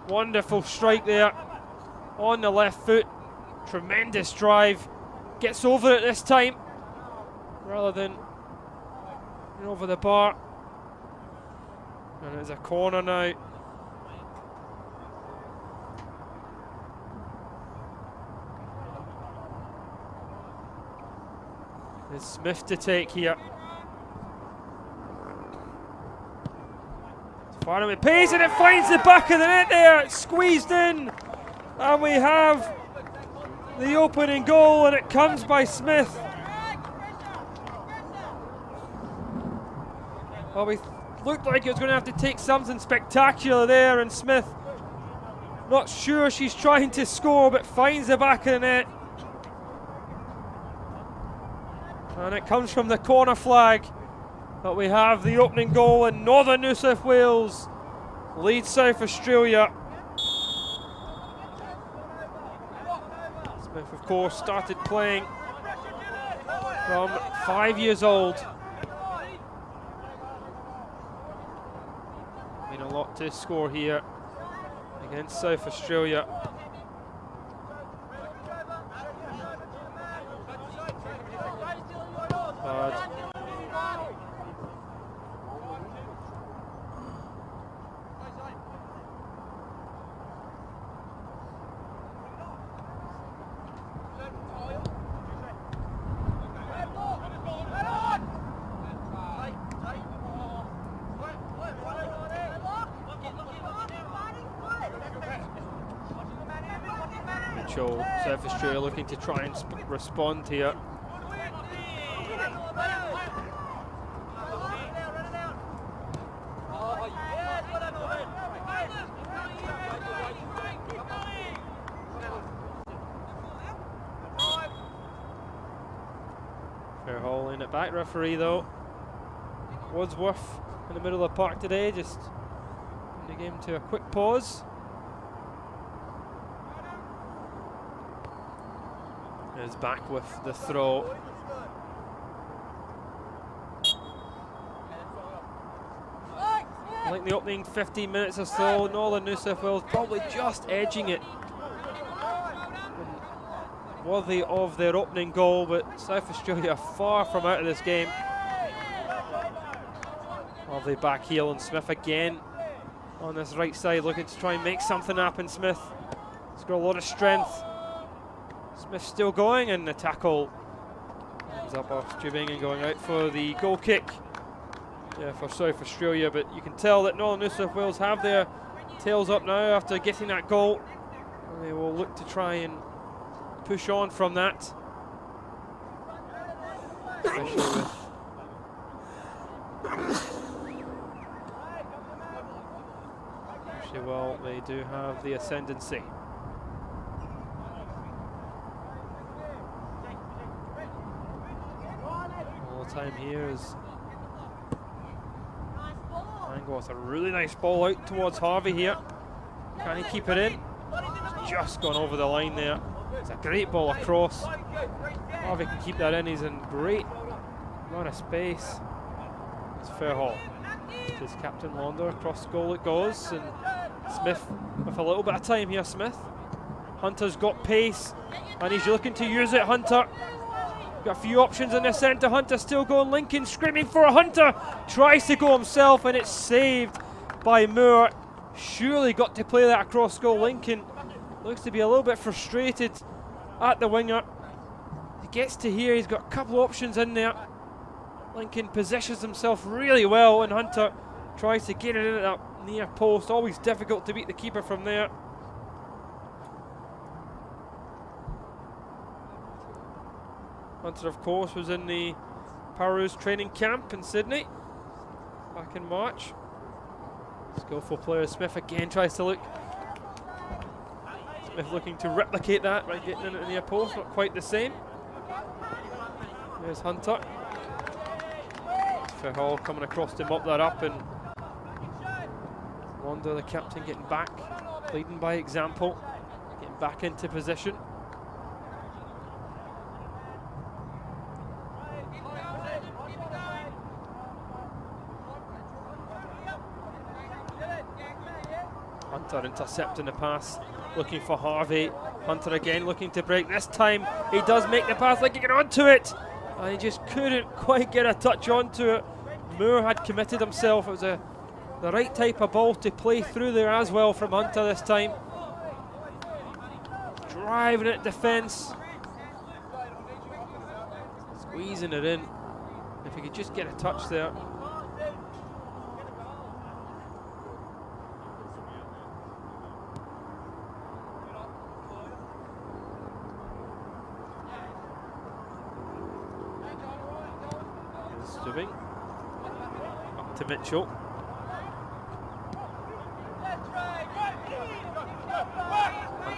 Wonderful strike there on the left foot. Tremendous drive. Gets over it this time rather than over the bar. And it's a corner now. It's Smith to take here. Firing with pace and it finds the back of the net there. It's squeezed in. And we have the opening goal and it comes by Smith. Well, we looked like it was going to have to take something spectacular there, and Smith, not sure she's trying to score, but finds the back of the net. And it comes from the corner flag. But we have the opening goal, and Northern New South Wales leads South Australia. Smith, of course, started playing from 5 years old. Been a lot to score here against South Australia. South Australia looking to try and respond here. Fair haul in at back, referee though. Wadsworth in the middle of the park today, just in the game to a quick pause. Is back with the throw. I think the opening 15 minutes or so, Northern New South Wales probably just edging it. Worthy of their opening goal, but South Australia are far from out of this game. Lovely back heel, and Smith again on this right side looking to try and make something happen. Smith has got a lot of strength. Smith still going, and the tackle ends up off Jubing and going out for the goal kick for South Australia. But you can tell that Northern New South Wales have their tails up now after getting that goal, and they will look to try and push on from that. Especially with well, they do have the ascendancy. Time here is Angle with a really nice ball out towards Harvey here. Can he keep it in? It's just gone over the line there. It's a great ball across. Harvey can keep that in. He's in great run of space. It's fair haul. It's Captain Launder, across goal it goes, and Smith with a little bit of time here. Smith. Hunter's got pace and he's looking to use it. Hunter got a few options in the centre. Hunter still going. Lincoln screaming for a Hunter. Tries to go himself, and it's saved by Moore. Surely got to play that across goal. Lincoln looks to be a little bit frustrated at the winger. He gets to here. He's got a couple of options in there. Lincoln positions himself really well, and Hunter tries to get it in at that near post. Always difficult to beat the keeper from there. Hunter, of course, was in the Pararoos training camp in Sydney back in March. Skillful player. Smith again tries to look. Smith looking to replicate that by getting in at the near post. Not quite the same. There's Hunter. Fair haul coming across to mop that up, and Wanda, the captain, getting back, leading by example, getting back into position. Hunter intercepting the pass, looking for Harvey. Hunter again looking to break. This time he does make the pass, like he get onto it, and he just couldn't quite get a touch onto it. Moore had committed himself. It was the right type of ball to play through there as well from Hunter this time. Driving at defence, squeezing it in. If he could just get a touch there. Up to Mitchell.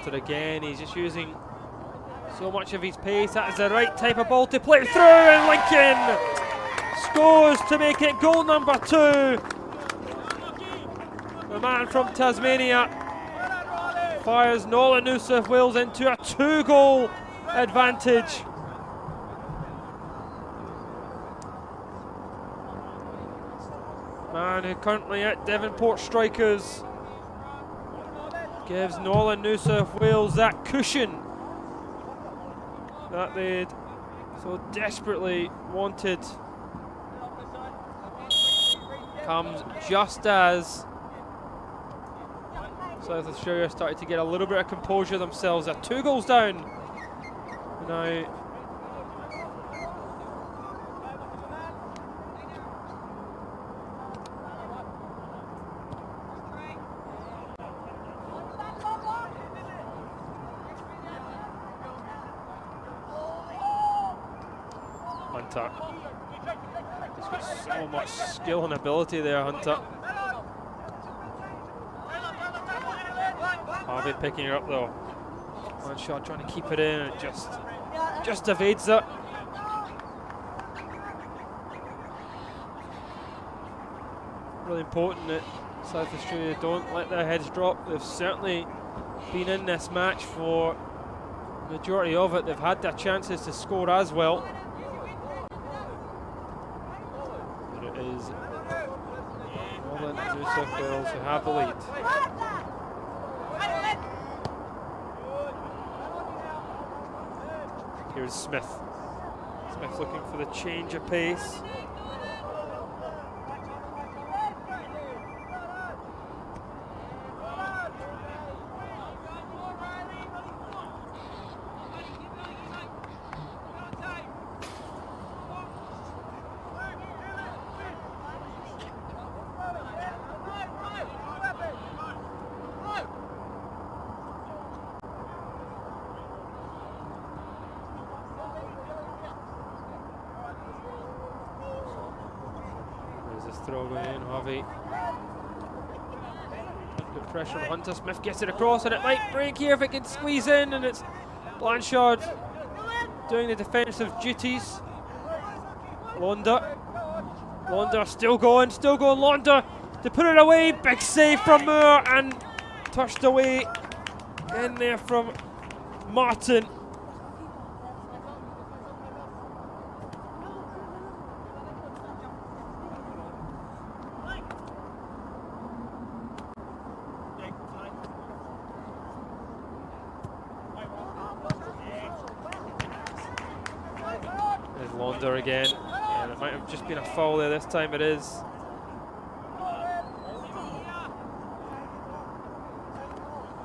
Walter again. He's just using so much of his pace. That is the right type of ball to play through, and Lincoln scores to make it goal number 2. The man from Tasmania fires Northern New South Wales into a 2-goal advantage. Man who currently at Devonport Strikers gives Northern New South Wales that cushion that they'd so desperately wanted. Comes just as South Australia started to get a little bit of composure themselves. They're 2 goals down now. Hunter. He's got so much skill and ability there, Hunter. Harvey picking her up though. One shot trying to keep it in, and it just evades it. Really important that South Australia don't let their heads drop. They've certainly been in this match for the majority of it. They've had their chances to score as well. But it is Northern New South Wales who have the lead. Here's Smith. Smith looking for the change of pace. Throw in, Harvey. Good pressure on Hunter. Smith gets it across, and it might break here if it can squeeze in, and it's Blanchard doing the defensive duties. Londa still going, Londa to put it away. Big save from Moore, and touched away in there from Martin. Londa again, and it might have just been a foul there. This time it is.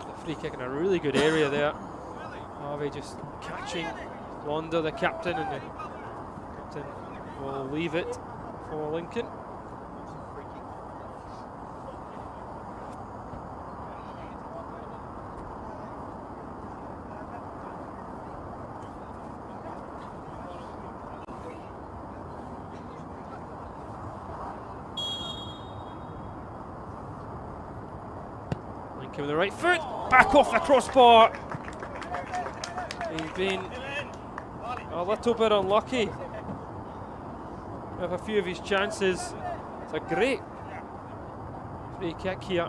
The free kick in a really good area there. Harvey just catching Londa, the captain, and the captain will leave it for Lincoln. With the right foot, back off the crossbar. He's been a little bit unlucky with a few of his chances. It's a great free kick here.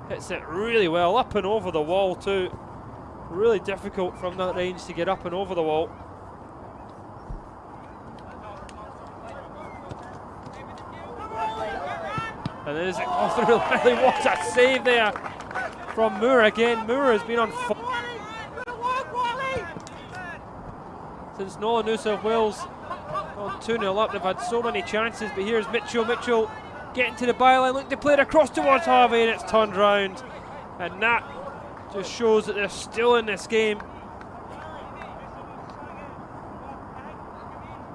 Hits it really well, up and over the wall too. Really difficult from that range to get up and over the wall. And there's it goes through Riley. What a save there from Moore again. Moore has been on fire since Northern New South Wales on 2-0 up. They've had so many chances, but here's Mitchell. Mitchell getting to the byline, looking to play it across towards Harvey, and it's turned round. And that just shows that they're still in this game.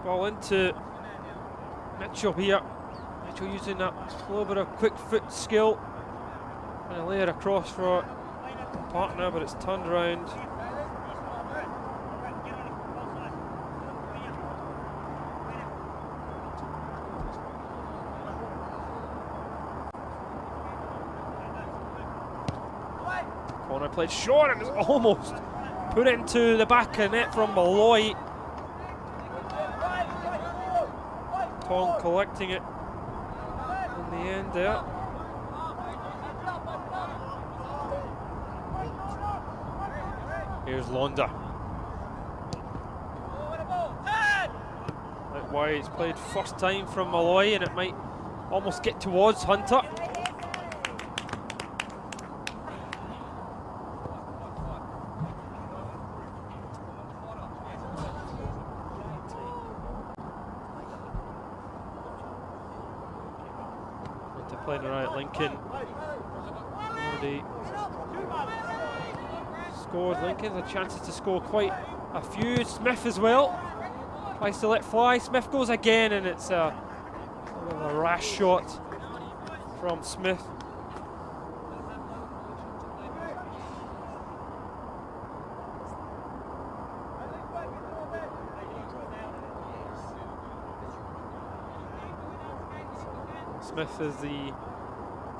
Ball into Mitchell here. Mitchell using that little bit of quick foot skill and lay it across for a partner, but it's turned around. Corner played short and it's almost put into the back of net from Malloy. Tong collecting it in the end there. Here's Londa. Out wide, it's played first time from Malloy and it might almost get towards Hunter. Hunter playing around Lincoln. Already scored. Lincoln has chances to score quite a few. Smith as well tries to let fly. Smith goes again and it's a rash shot from Smith. Smith is the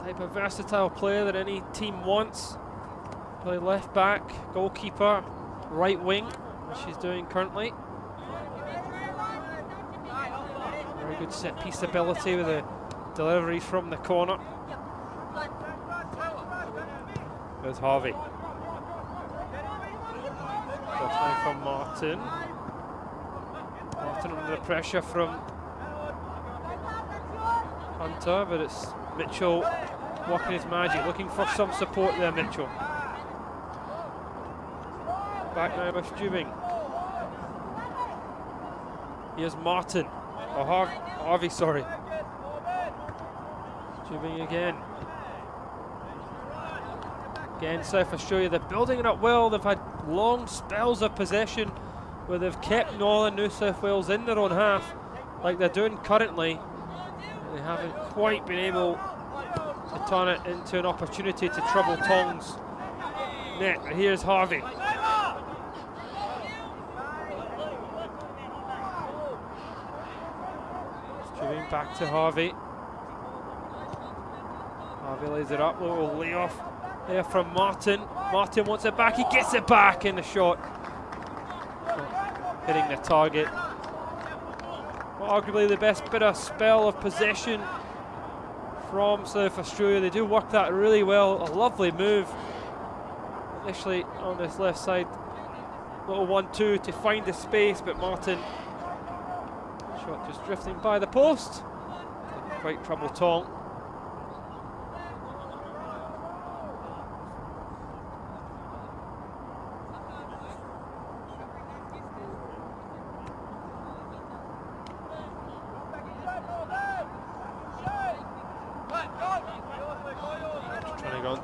type of versatile player that any team wants. Play left back, goalkeeper, right wing, which she's doing currently. Very good set piece ability with a delivery from the corner. There's Harvey. Crossing from Martin. Martin under the pressure from Hunter, but it's Mitchell working his magic, looking for some support there, Mitchell. Back now by Stubing. Here's Martin. Oh, Harvey, sorry. Stubing again. Again, South Australia, they're building it up well. They've had long spells of possession where they've kept Northern New South Wales in their own half, like they're doing currently. They haven't quite been able to turn it into an opportunity to trouble Tong's net. But here's Harvey. Stubing back to Harvey. Harvey lays it up, little layoff there from Martin. Martin wants it back, he gets it back in the shot. Hitting the target. Well, arguably the best bit of spell of possession from South Australia. They do work that really well. A lovely move. Initially on this left side. Little 1-2 to find the space, but Martin, shot just drifting by the post. Didn't quite trouble Tong.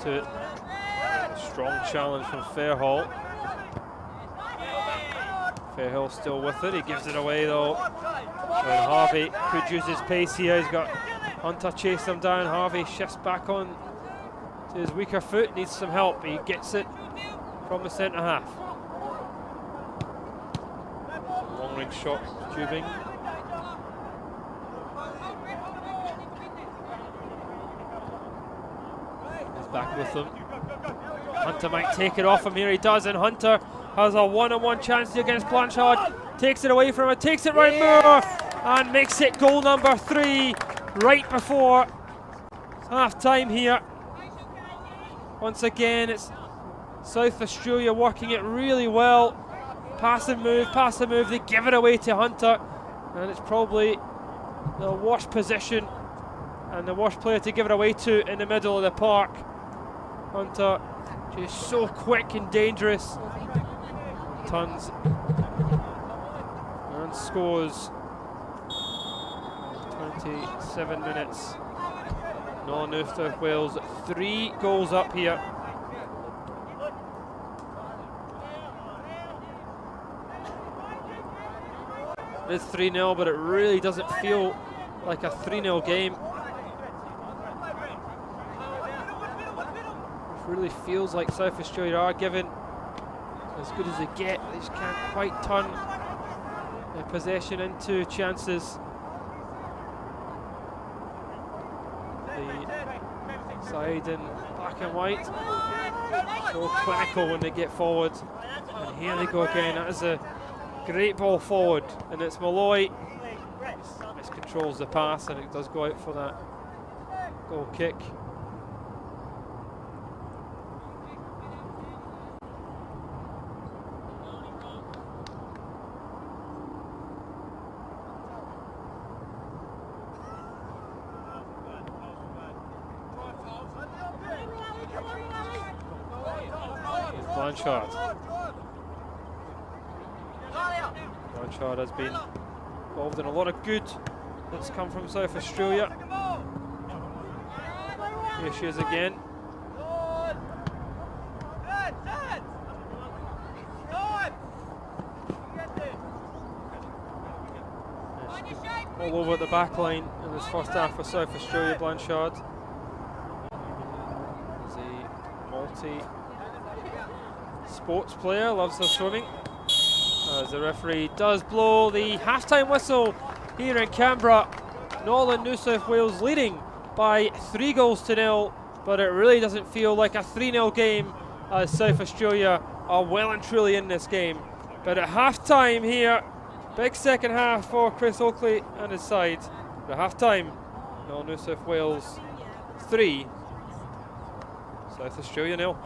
To it. Strong challenge from Fairhall. Fairhall still with it. He gives it away though. And Harvey produces pace here. He's got Hunter chase him down. Harvey shifts back on to his weaker foot. Needs some help. He gets it from the centre half. Long range shot. Tubing. Back with them. Hunter might take it off him here. He does, and Hunter has a one-on-one chance against Blanchard. Takes it away from him, takes it right Moore, and makes it goal number 3 right before half-time here. Once again, it's South Australia working it really well. Pass and move. They give it away to Hunter, and it's probably the worst position and the worst player to give it away to in the middle of the park. Hunter just so quick and dangerous. Turns and scores. 27 minutes. Northern New South Wales 3 goals up here. It's 3-0, but it really doesn't feel like a 3-0 game. Really feels like South Australia are given as good as they get. They just can't quite turn their possession into chances. The side and black and white. So clinical when they get forward. And here they go again. That is a great ball forward. And it's Malloy. Miscontrols the pass and it does go out for that goal kick. Blanchard. Blanchard has been involved in a lot of good that's come from South Australia. Here she is again. All over the back line in this first half for South Australia, Blanchard. Is a multi-sports player, loves her swimming. As the referee does blow the half-time whistle here in Canberra. Northern New South Wales leading by 3-0, but it really doesn't feel like a 3-0 game as South Australia are well and truly in this game. But at half-time here, big second half for Chris Oakley and his side. At half-time, Northern New South Wales 3, South Australia 0.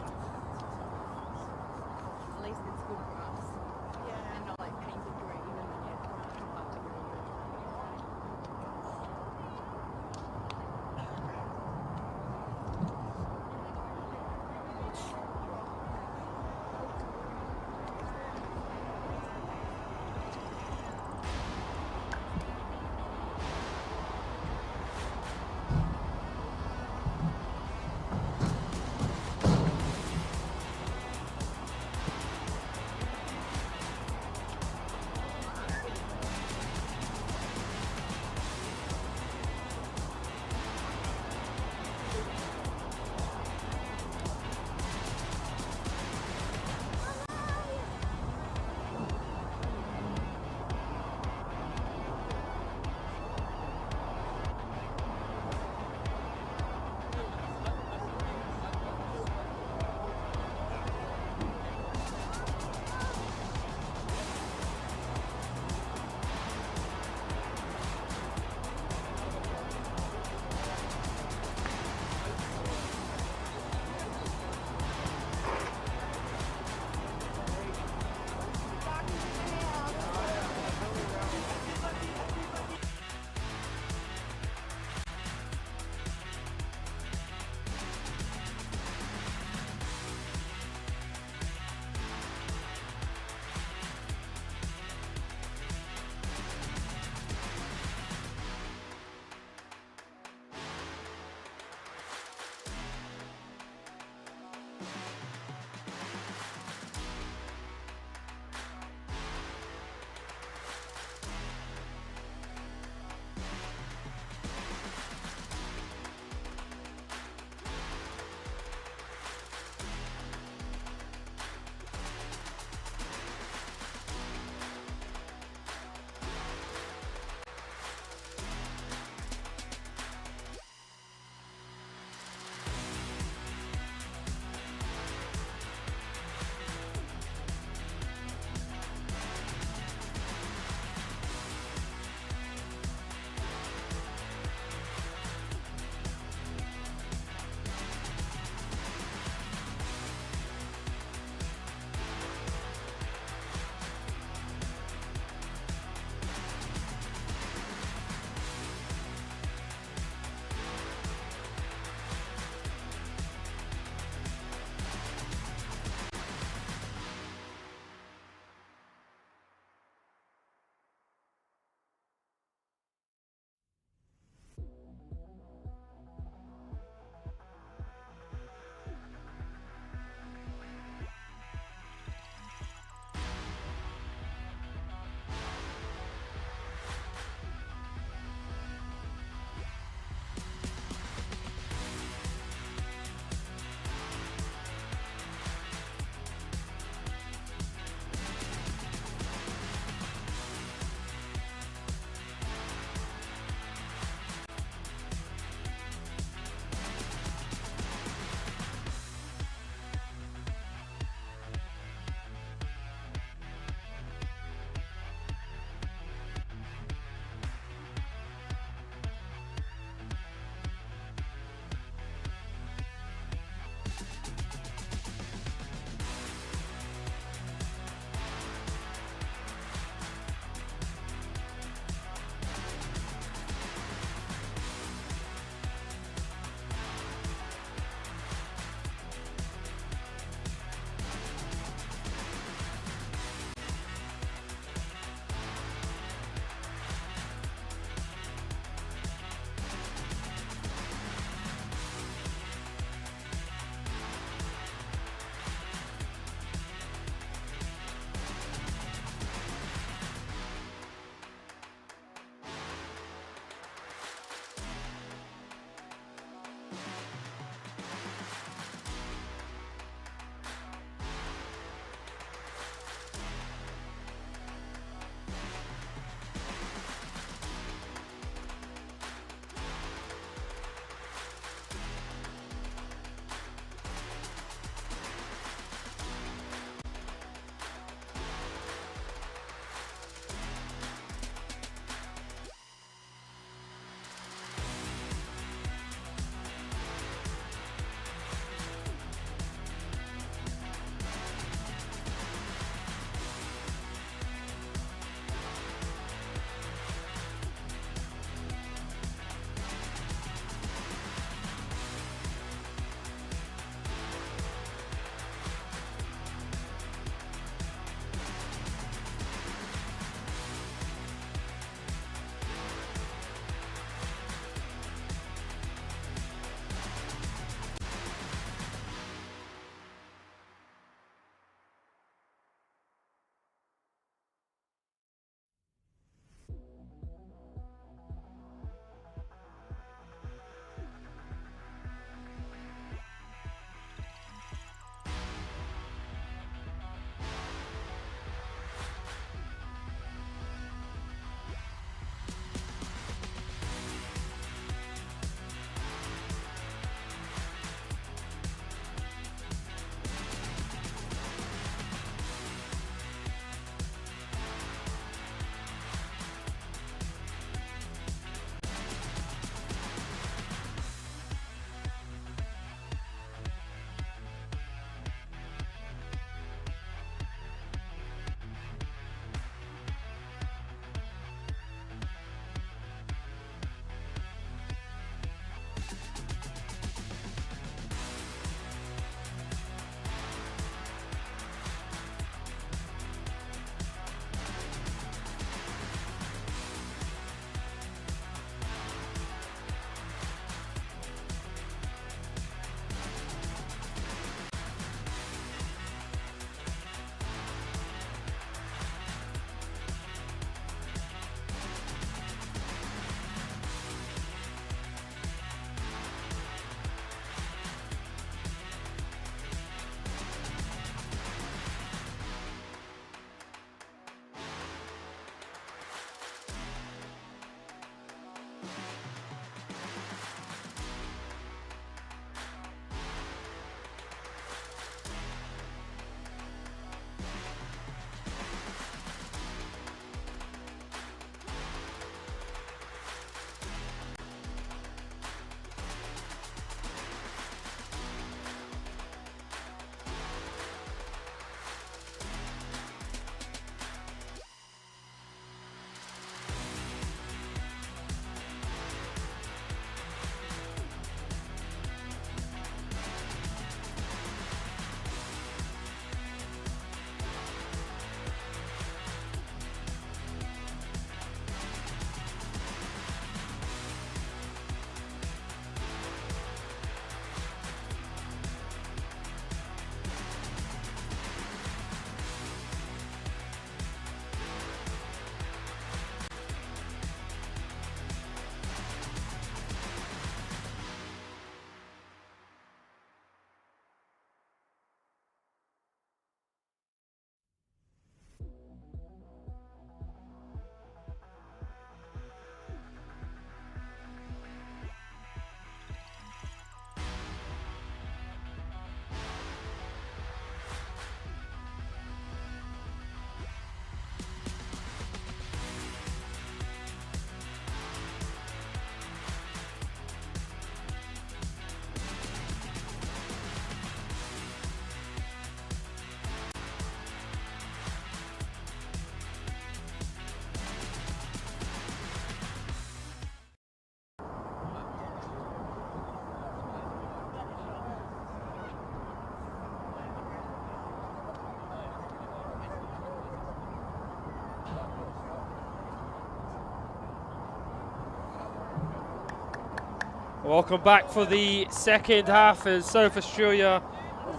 Welcome back for the second half as South Australia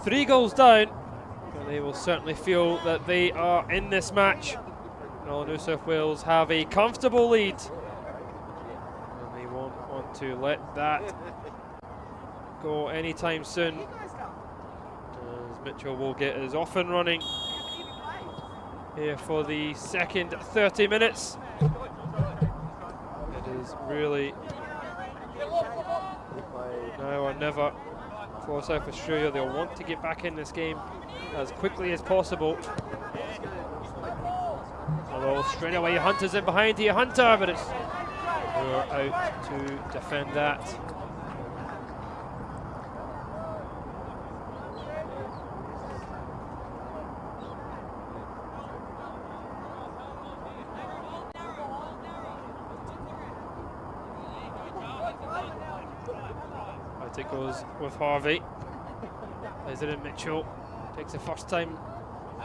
3 goals down. And they will certainly feel that they are in this match. Well, New South Wales have a comfortable lead. And they won't want to let that go anytime soon. As Mitchell will get his off and running here for the second 30 minutes. It is really now or never for South Australia. They'll want to get back in this game as quickly as possible. Although straight away Hunter's in behind here, Hunter, but it's out to defend that. Out it goes with Harvey. Plays it in Mitchell. Takes the first time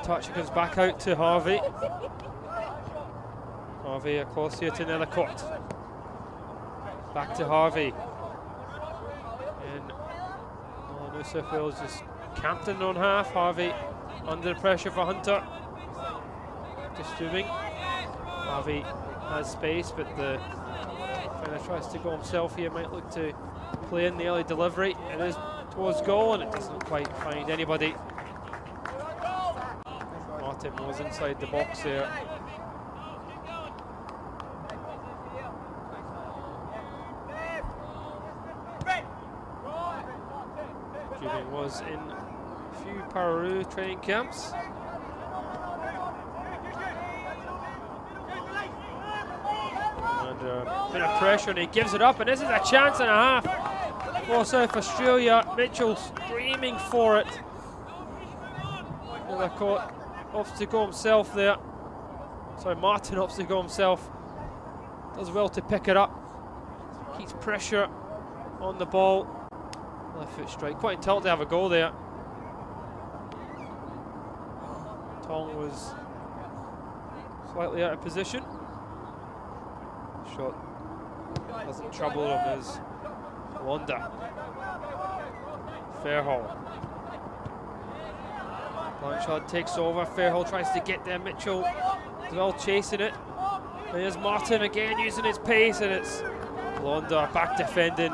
touch, it comes back out to Harvey. Harvey across here to Nellicott. Back to Harvey. And New South Wales just camped in on half. Harvey under pressure for Hunter. Disturbing. Harvey has space, but the defender tries to go himself here. Might look to play in the early delivery. It is towards goal and it doesn't quite find anybody. Martin was inside the box there. Julian was in a few Pararoos training camps. Under a bit of pressure and he gives it up, and this is a chance and a half for South Australia. Mitchell screaming for it. Nellicott opts to go himself there. Sorry, Martin opts to go himself. Does well to pick it up. Keeps pressure on the ball. Left foot strike. Quite entitled to have a goal there. Tong was slightly out of position. Shot doesn't trouble him as Wanda. Fairhall. Blanchard takes over. Fairhall tries to get there. Mitchell as well chasing it. And here's Martin again using his pace, and it's Londa back defending.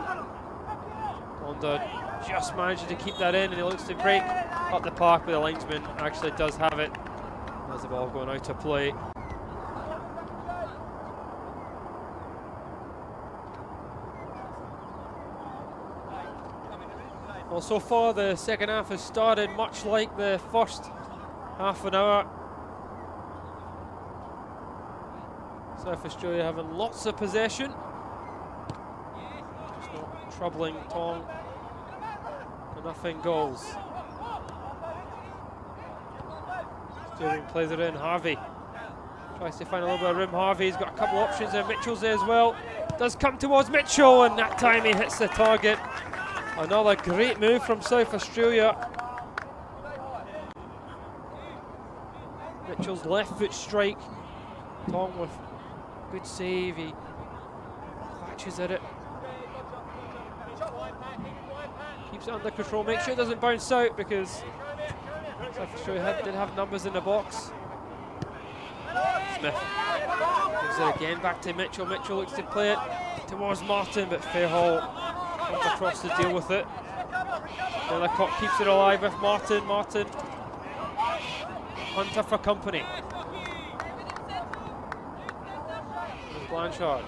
Londa just managing to keep that in, and he looks to break up the park, but the linesman actually does have it. There's the ball going out of play. Well, so far the second half has started much like the first half an hour. South Australia having lots of possession. Just not troubling Tong. Nothing goals. Sterling plays it in. Harvey tries to find a little bit of room. Harvey's got a couple options there. Mitchell's there as well. Does come towards Mitchell, and that time he hits the target. Another great move from South Australia. Mitchell's left foot strike. Tong with good save. He clutches at it. Keeps it under control. Make sure it doesn't bounce out, because South Australia did have numbers in the box. Smith gives it again back to Mitchell. Mitchell looks to play it towards Martin, but Fairhall comes across to deal with it. Nellicott keeps it alive with Martin. Martin, Hunter for company. There's Blanchard.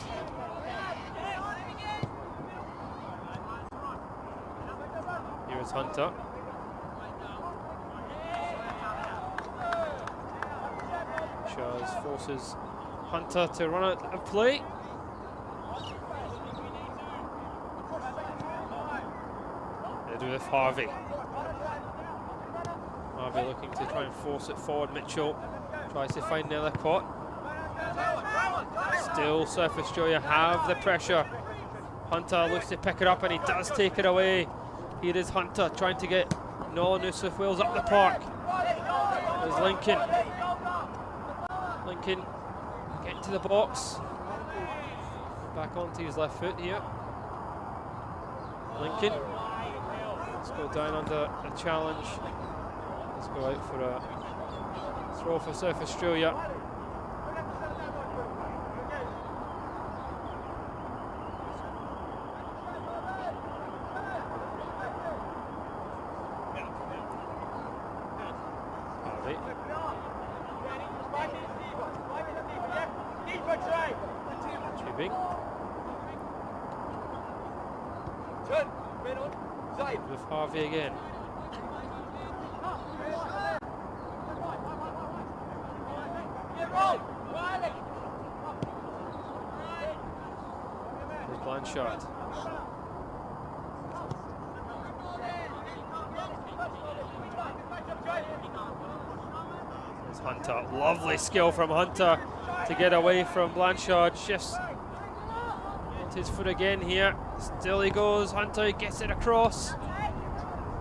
Here's Hunter. Charles forces Hunter to run out of play. They do with Harvey. Harvey looking to try and force it forward. Mitchell tries to find Nellicott. Still South Australia have the pressure. Hunter looks to pick it up, and he does take it away. Here is Hunter trying to get New South Wales up the park. There's Lincoln. Lincoln getting to the box. Back onto his left foot here. Lincoln. Let's go down under a challenge. Let's go out for a throw for South Australia. Harvey. Tubing. With Harvey again. There's Blanchard. There's Hunter. Lovely skill from Hunter to get away from Blanchard. Shifts his foot again here. Still he goes. Hunter gets it across.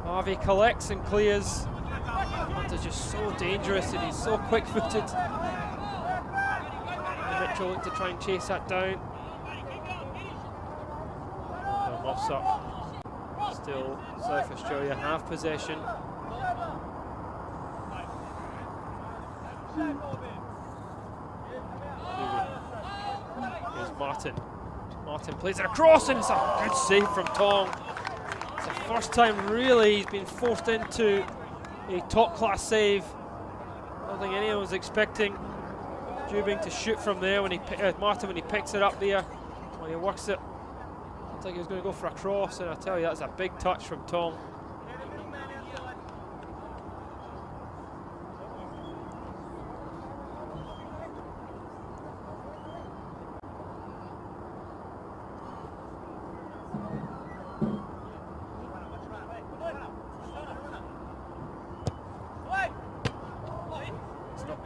Harvey collects and clears. Hunter's just so dangerous and he's so quick-footed. Mitchell looked to try and chase that down. Mops up. Still South Australia have possession. Here's Martin. Martin plays it across and it's a good save from Tong. It's the first time really he's been forced into a top-class save. I don't think anyone was expecting Dubing to shoot from there when Martin when he picks it up there, when he works it. Looks like he was going to go for a cross, and I tell you that's a big touch from Tong.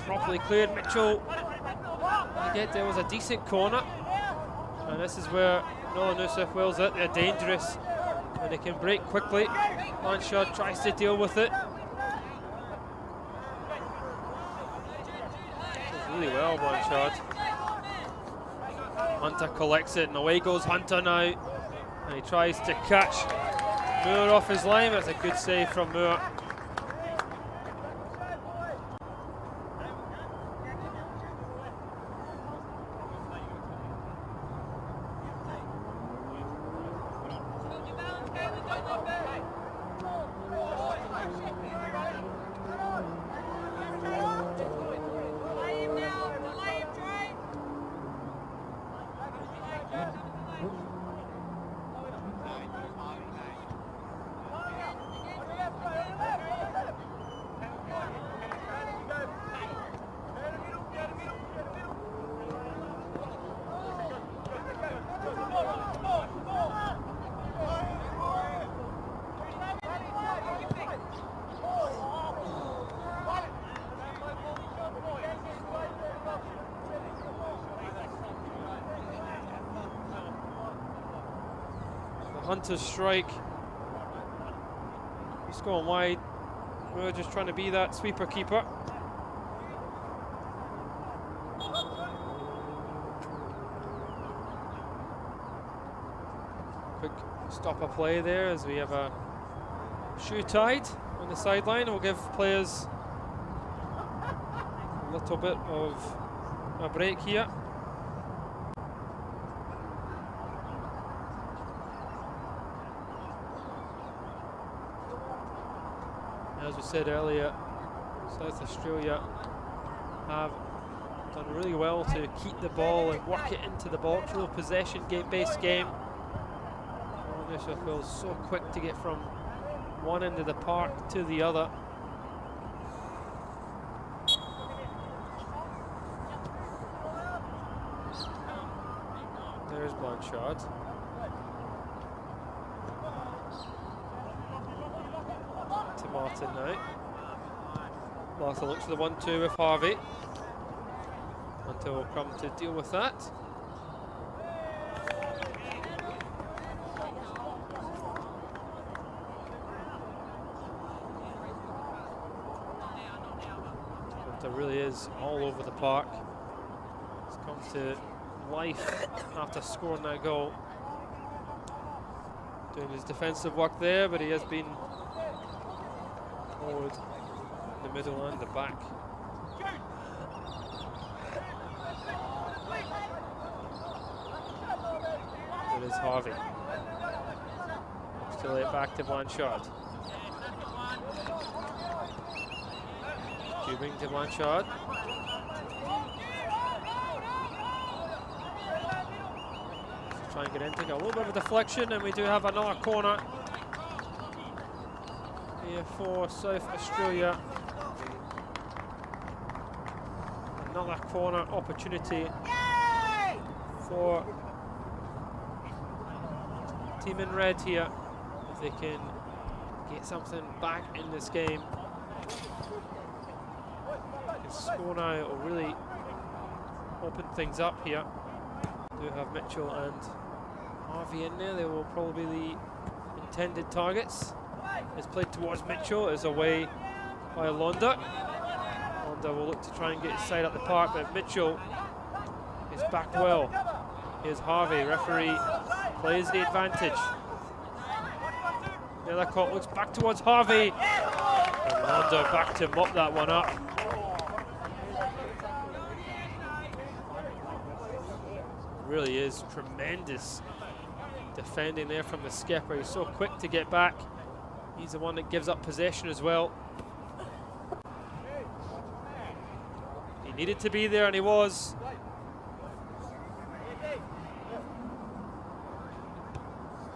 Properly cleared. Mitchell, there was a decent corner, and this is where Northern New South Wales they're dangerous and they can break quickly. Blanchard tries to deal with it. Really well, Blanchard. Hunter collects it and away goes Hunter now, and he tries to catch Moore off his line. That's a good save from Moore. Hunter's strike. He's going wide. We're just trying to be that sweeper keeper. Quick stop a play there as we have a shoe tied on the sideline. We'll give players a little bit of a break here. As we said earlier, South Australia have done really well to keep the ball and work it into the box. Real possession-based game. New South Wales so quick to get from one end of the park to the other. There's Blanchard. Martin now. Martin looks for the 1-2 with Harvey. Until we'll come to deal with that. It really is all over the park. It's come to life after scoring that goal. doing his defensive work there, but he has been forward in the middle and the back. It is Harvey. Still it back to Blanchard. Tubing to Blanchard. Try and get in, take a little bit of a deflection, and we do have another corner here for South Australia. Another corner opportunity for Team in Red here, if they can get something back in this game. If they score now, it will really open things up here. We do have Mitchell and Harvey in there. They will probably be the intended targets. It's played towards Mitchell, is away by Londa. Londa will look to try and get his side up the park, but Mitchell is back well. Here's Harvey, referee plays the advantage. Nethercott looks back towards Harvey. And Londa back to mop that one up. Really is tremendous defending there from the skipper. He's so quick to get back. He's the one that gives up possession as well. He needed to be there, and he was.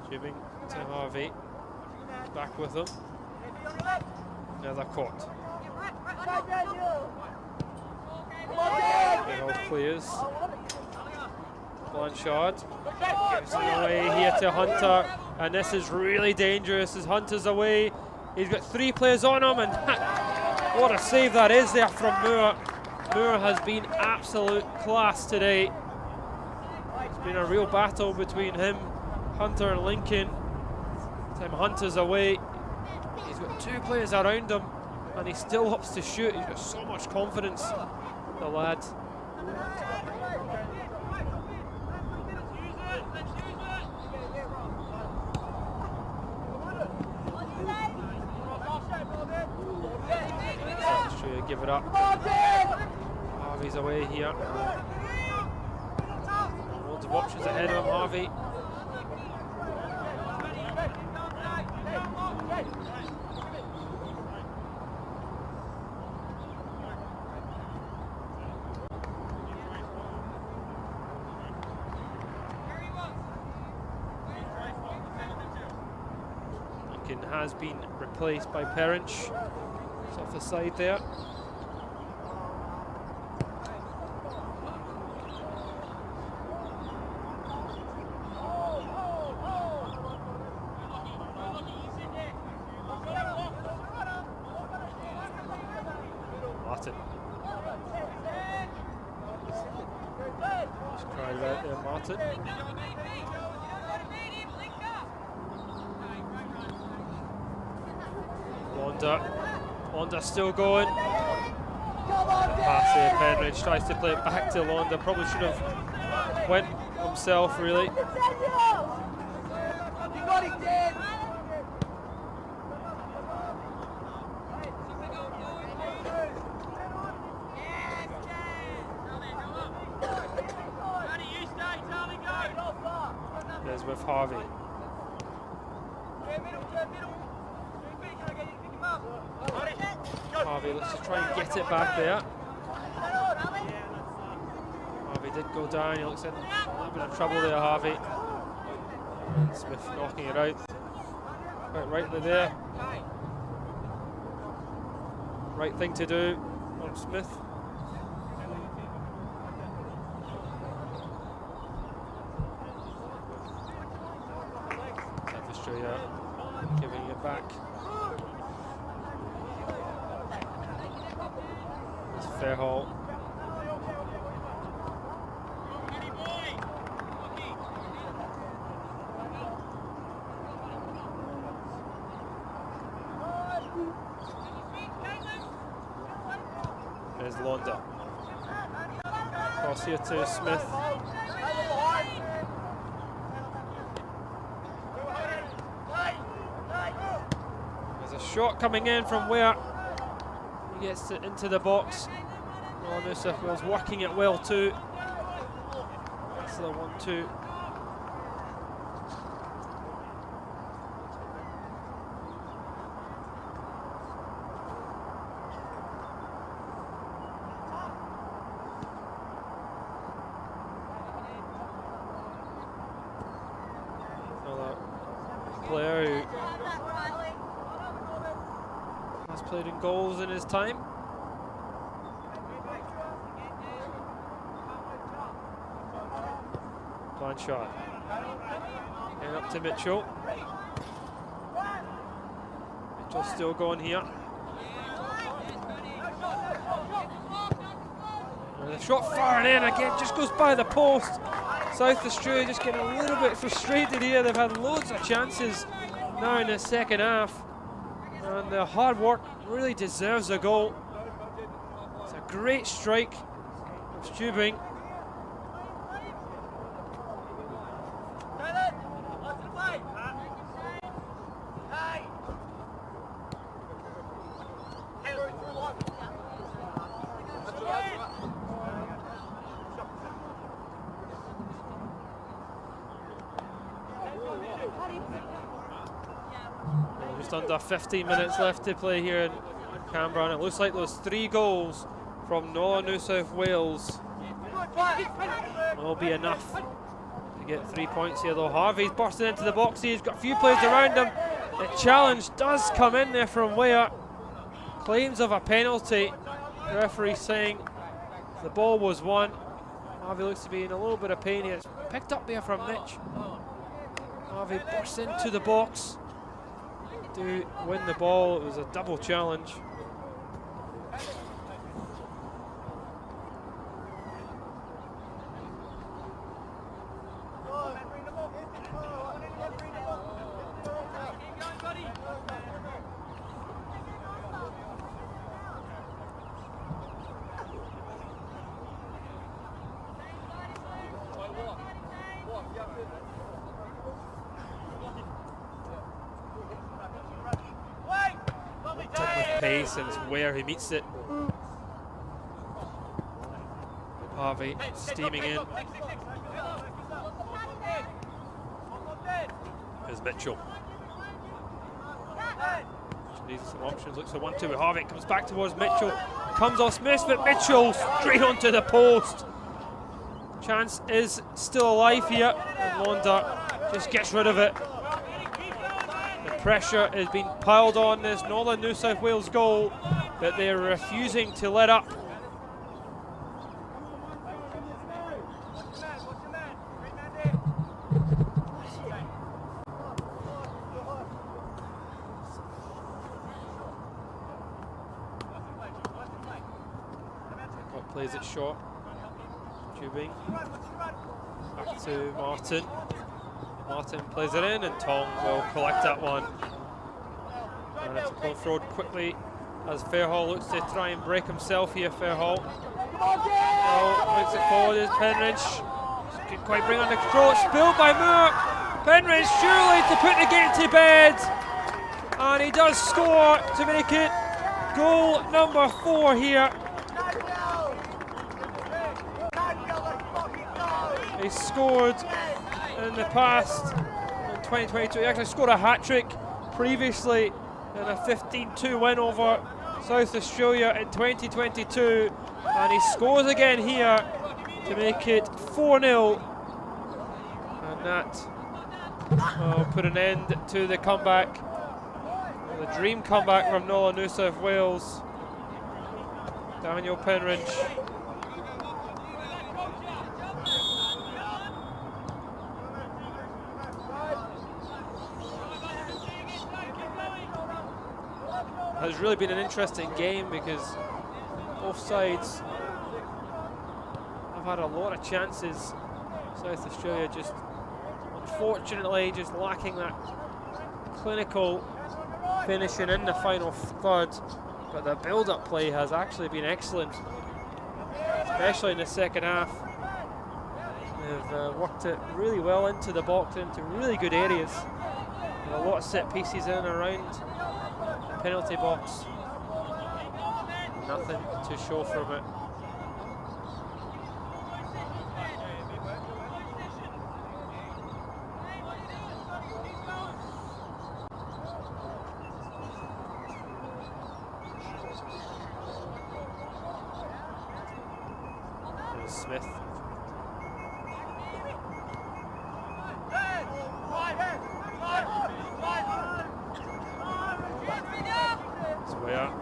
Tubing to Harvey. Back with him. Nethercott. It all clears. Blanchard gives it away here to Hunter, and this is really dangerous as Hunter's away. He's got 3 players on him, and what a save that is there from Moore. Moore has been absolute class today. It's been a real battle between him, Hunter and Lincoln. Time Hunter's away, he's got 2 players around him, and he still opts to shoot. He's got so much confidence, the lad. Give it up. Harvey's away here. Loads of options ahead of him, Harvey. Lincoln has been replaced by Perrinch. It's off the side there. Martin. Just cried about there, Martin. Londa still going. Pass here, Penridge tries to play it back to Londa. Probably should have went himself, really. You got it, Dan. There's with Harvey. Harvey looks to try and get it back there. Harvey did go down, he looks in a little bit of trouble there, Harvey. And Smith knocking it out. Quite rightly there. Right thing to do on Smith. South Australia giving it back. Fairhall. There's Londa. Cross here to Smith. Shot coming in from where he gets it into the box. Oh, New South Wales working it well too. That's the 1-2. Player who has played in goals in his time. Blanchard. And up to Mitchell. Mitchell's still going here. And the shot fired in again, just goes by the post. South Australia just getting a little bit frustrated here. They've had loads of chances now in the second half. And the hard work really deserves a goal. It's a great strike of Stubing. Just under 15 minutes left to play here in Canberra, and it looks like those 3 goals from Northern New South Wales will be enough to get 3 points here though. Harvey's bursting into the box, he's got a few players around him. The challenge does come in there from Ware. Claims of a penalty. The referee saying the ball was won. Harvey looks to be in a little bit of pain here. It's picked up there from Mitch. Harvey bursts into the box to win the ball. It was a double challenge. Pace, and it's where he meets it. Harvey steaming in. Here's Mitchell. Needs some options. Looks for 1-2 with Harvey. Comes back towards Mitchell. Comes off Smith, but Mitchell straight onto the post. Chance is still alive here, and Londa just gets rid of it. Pressure has been piled on this Northern New South Wales goal, but they're refusing to let up. Plays it short. Tubing. Back to Martin. Martin plays it in, and Tong will collect that one. And it's going forward quickly as Fairhall looks to try and break himself here. Fairhall makes it forward as Penridge. Can't quite bring under control. It's spilled by Moore. Penridge surely to put the game to bed. And he does score to make it goal number 4 here. He scored in the past in 2022. He actually scored a hat-trick previously in a 15-2 win over South Australia in 2022, and he scores again here to make it 4-0, and that will put an end to the comeback, the dream comeback from Northern New South Wales. Daniel Penridge. Has really been an interesting game because both sides have had a lot of chances. South Australia just unfortunately just lacking that clinical finishing in the final third, but the build-up play has actually been excellent, especially in the second half. They've worked it really well into the box, into really good areas, and a lot of set pieces in and around penalty box. Nothing to show from it. There's Smith. It's way up.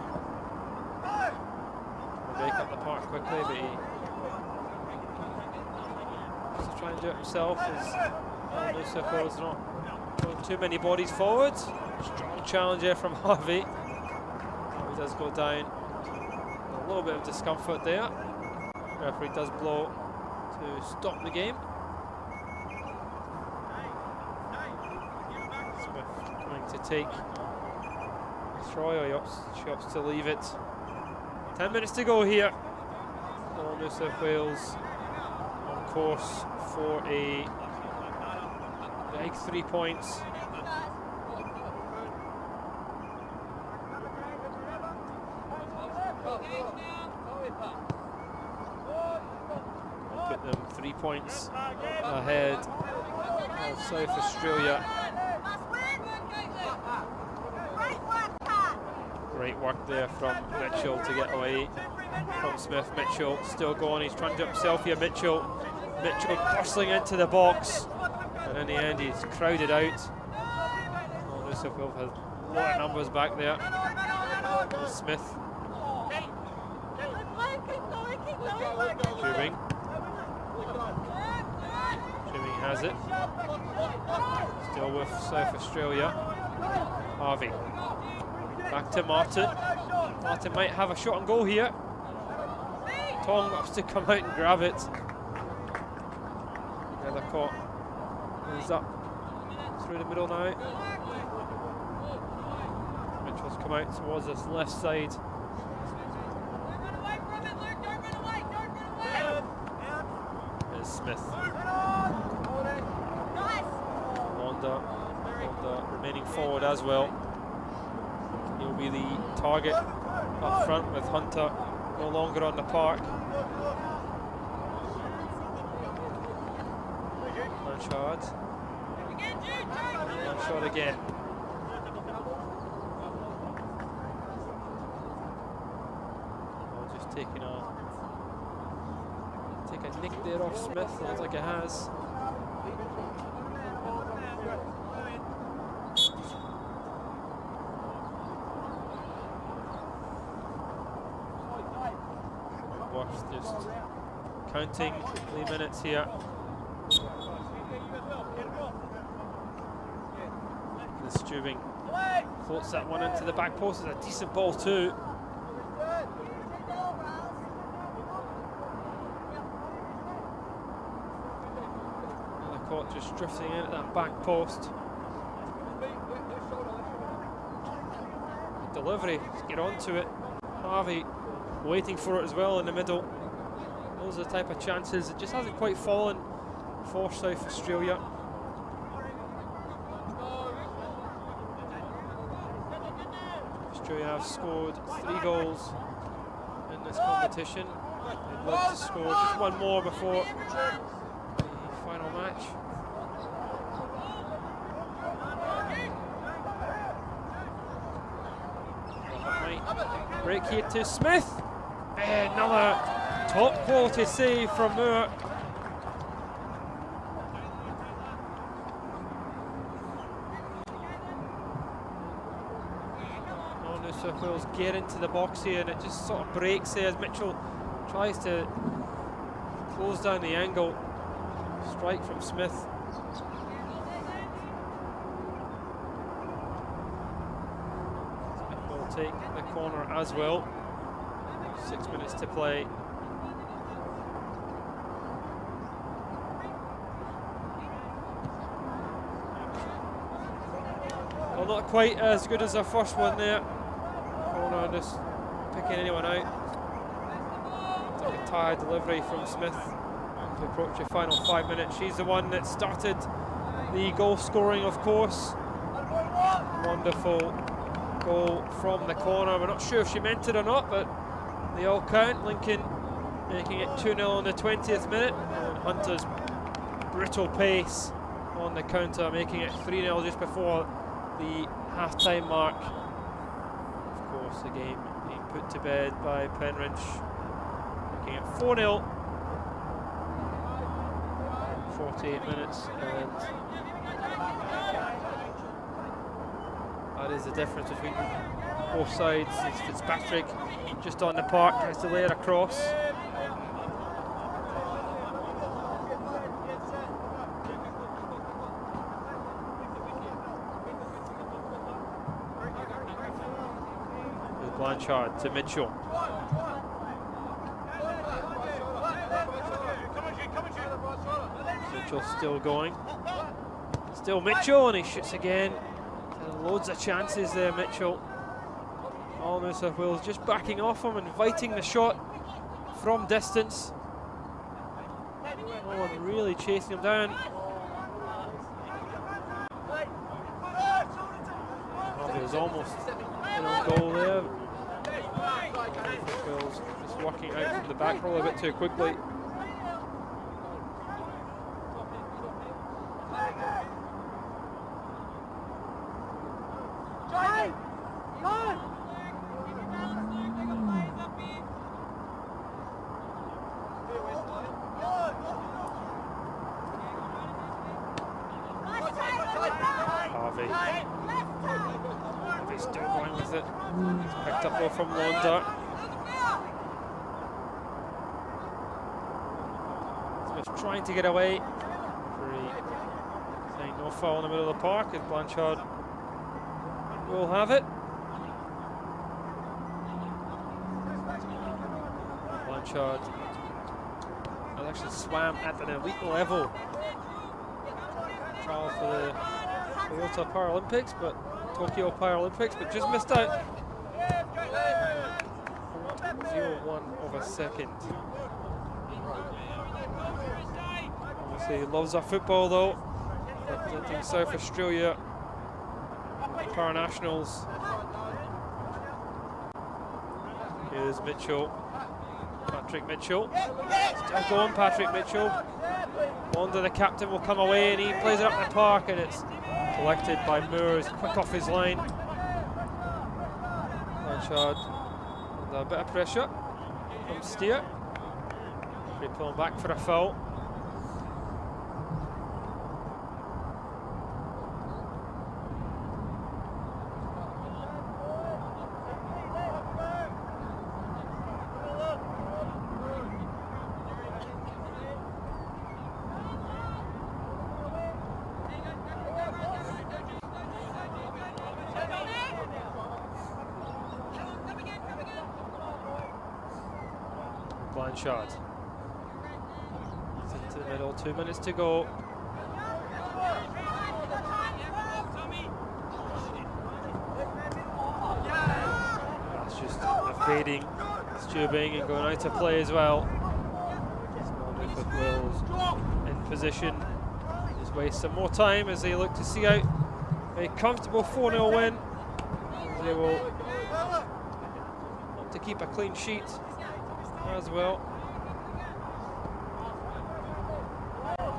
Break up the park quickly, but he has to try and do it himself. As New South Wales not going too many bodies forwards. Strong challenge here from Harvey. He does go down. A little bit of discomfort there. Referee does blow to stop the game. Smith going to take Troy, or she opts to leave it. 10 minutes to go here. All New South Wales on course for a big 3 points. Put them 3 points ahead of South Australia. Great work there from Mitchell to get away from Smith. Mitchell still going, he's trying to do it himself here. Mitchell bustling into the box, and in the end he's crowded out. New South Wales has a lot of numbers back there. There's Smith. Jimmy has it. Still with South Australia. Harvey. Back to Martin. Martin might have a shot on goal here. Tong wants to come out and grab it. Nethercott is up through the middle now. Mitchell's come out towards this left side. There's Smith. Londa remaining forward as well. He'll be the target up front with Hunter no longer on the park. Blanchard. Blanchard again. Oh, just taking a nick there off Smith. Looks like it has. Just counting the minutes here. The Stewing floats that one into the back post. It's a decent ball too. The court just drifting in at that back post. Delivery, get onto it. Harvey waiting for it as well in the middle. Those are the type of chances. It just hasn't quite fallen for South Australia. Australia have scored 3 goals in this competition. They'd love to score just one more before the final match. Break here to Smith. Another top quality save from Moore. New South Wales get into the box here, and it just sort of breaks there as Mitchell tries to close down the angle. Strike from Smith. Smith will take the corner as well. 6 minutes to play. Well, not quite as good as our first one there. Corner just picking anyone out. It's like a tired delivery from Smith to approach the final 5 minutes. She's the one that started the goal scoring, of course. Wonderful goal from the corner. We're not sure if she meant it or not, but they all count. Lincoln making it 2-0 in the 20th minute, and Hunter's brutal pace on the counter, making it 3-0 just before the half-time mark. Of course, the game being put to bed by Penrynch, making it 4-0. 48 minutes, and that is the difference between both sides. It's Fitzpatrick just on the park, tries to lay it across. With Blanchard to Mitchell. Mitchell still going. Still Mitchell, and he shoots again. Loads of chances there, Mitchell. All New South Wales just backing off him, inviting the shot from distance. No one really chasing him down. He was almost in on goal there. Wales just working out from the back row a bit too quickly. Harvey's still going with it. He's picked up though from Londa. Smith trying to get away. Saying no foul in the middle of the park, as Blanchard will have it. Blanchard has actually swam at an elite level. Trial for the Toyota Paralympics, but Tokyo Paralympics, but just missed out. 0.01 of a second. Obviously, he loves our football though. Representing South Australia, Paranationals. Here's Mitchell. Patrick Mitchell. Still going, Patrick Mitchell. Wanda, the captain, will come away, and he plays it up the park, and it's collected by Moores, quick off his line. Blanchard under a bit of pressure from Steer. They're pulling back for a foul. Blanchard. It's into the middle, 2 minutes to go. That's just evading Stu Bing and going out to play as well. With Wills in position. Just waste some more time as they look to see out a comfortable 4-0 win. They will want to keep a clean sheet as well.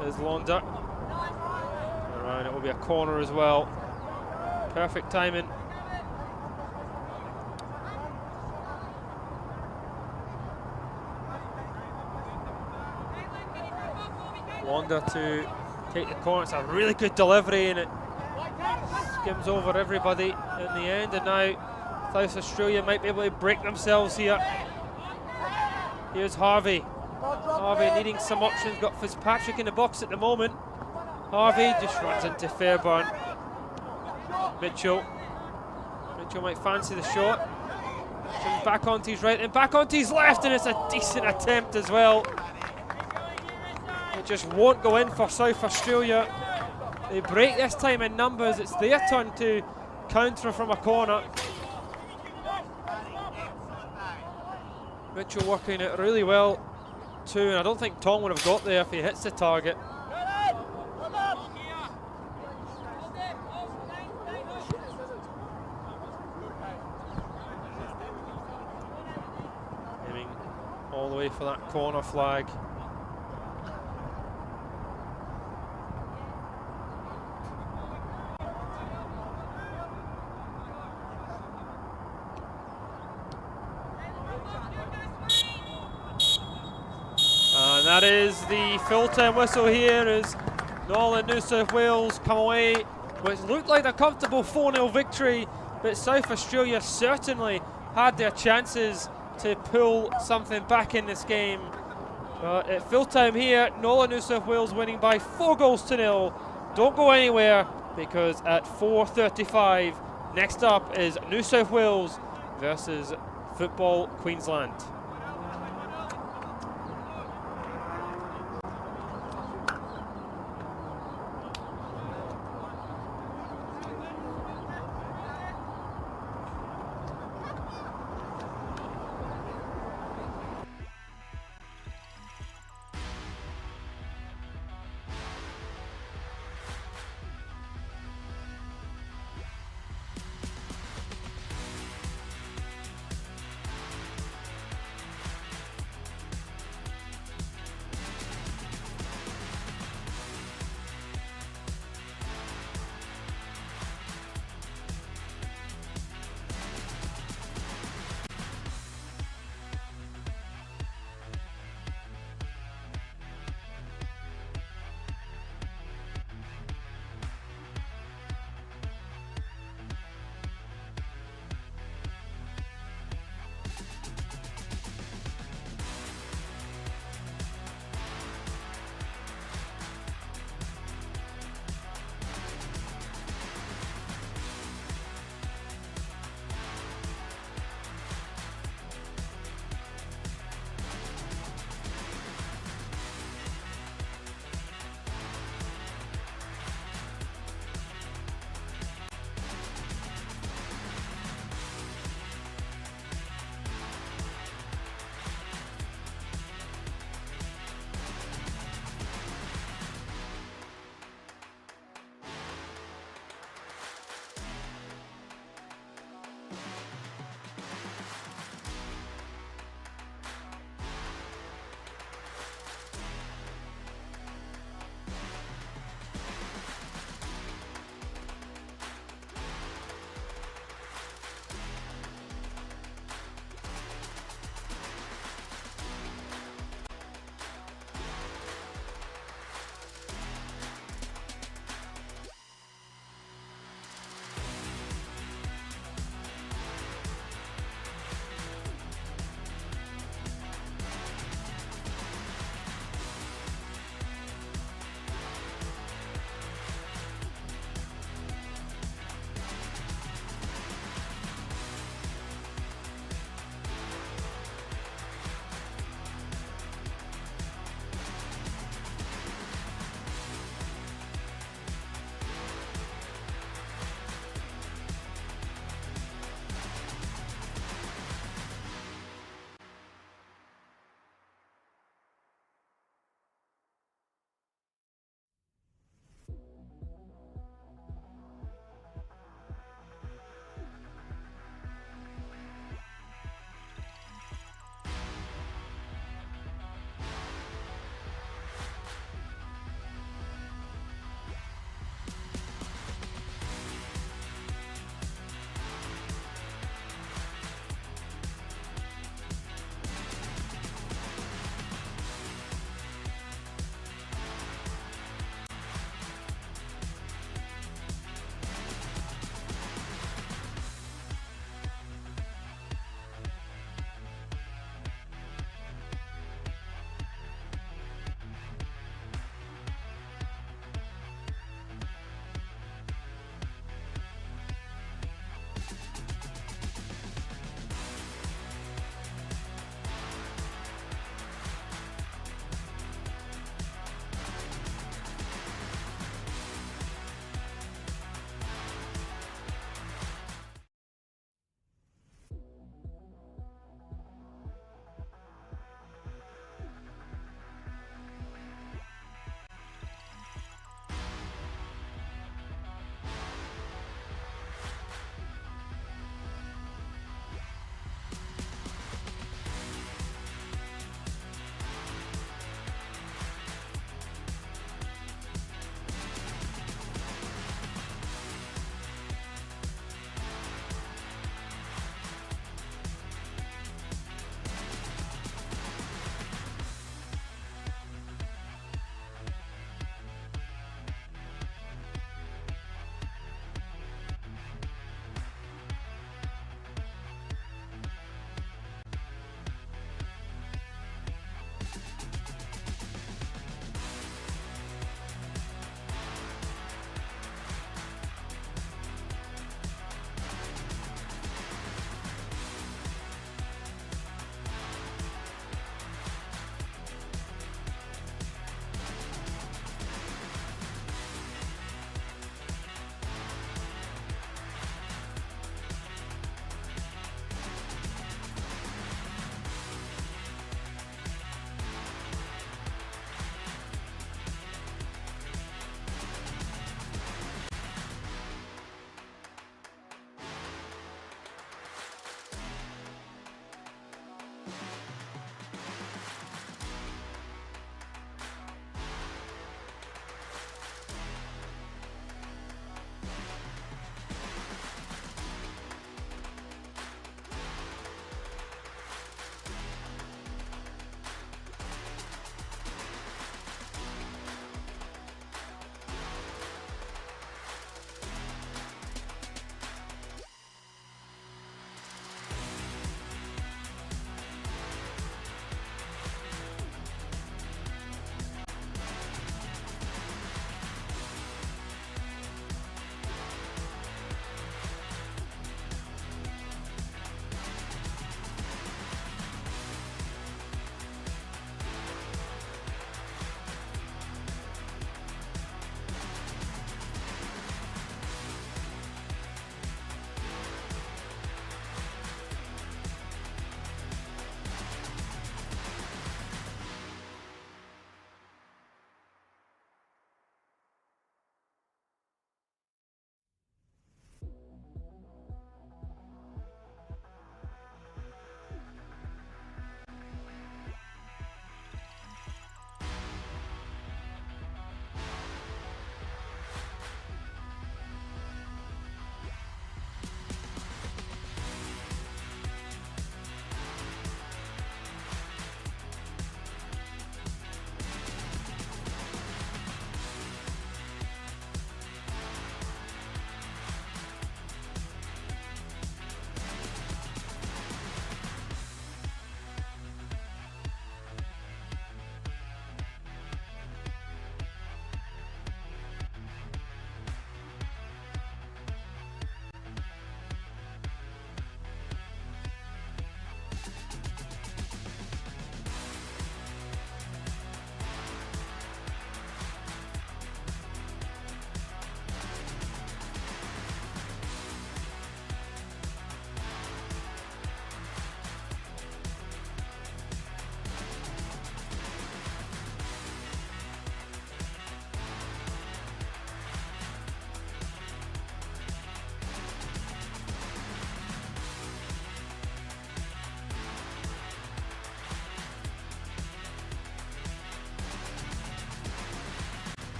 There's Londa. Around, it will be a corner as well. Perfect timing. Londa to take the corner. It's a really good delivery, and it skims over everybody in the end. And now South Australia might be able to break themselves here. Here's Harvey. Harvey needing some options. Got Fitzpatrick in the box at the moment. Harvey just runs into Fairbairn. Mitchell. Mitchell might fancy the shot. Back onto his right and back onto his left, and it's a decent attempt as well. It just won't go in for South Australia. They break this time in numbers. It's their turn to counter from a corner. Mitchell working it really well too, and I don't think Tong would have got there if he hits the target. all the way for that corner flag. And that is the full-time whistle here as Northern New South Wales come away, which looked like a comfortable 4-0 victory, but South Australia certainly had their chances to pull something back in this game. At full-time here, Northern New South Wales winning by 4-0. Don't go anywhere, because at 4:35, next up is New South Wales versus Football Queensland.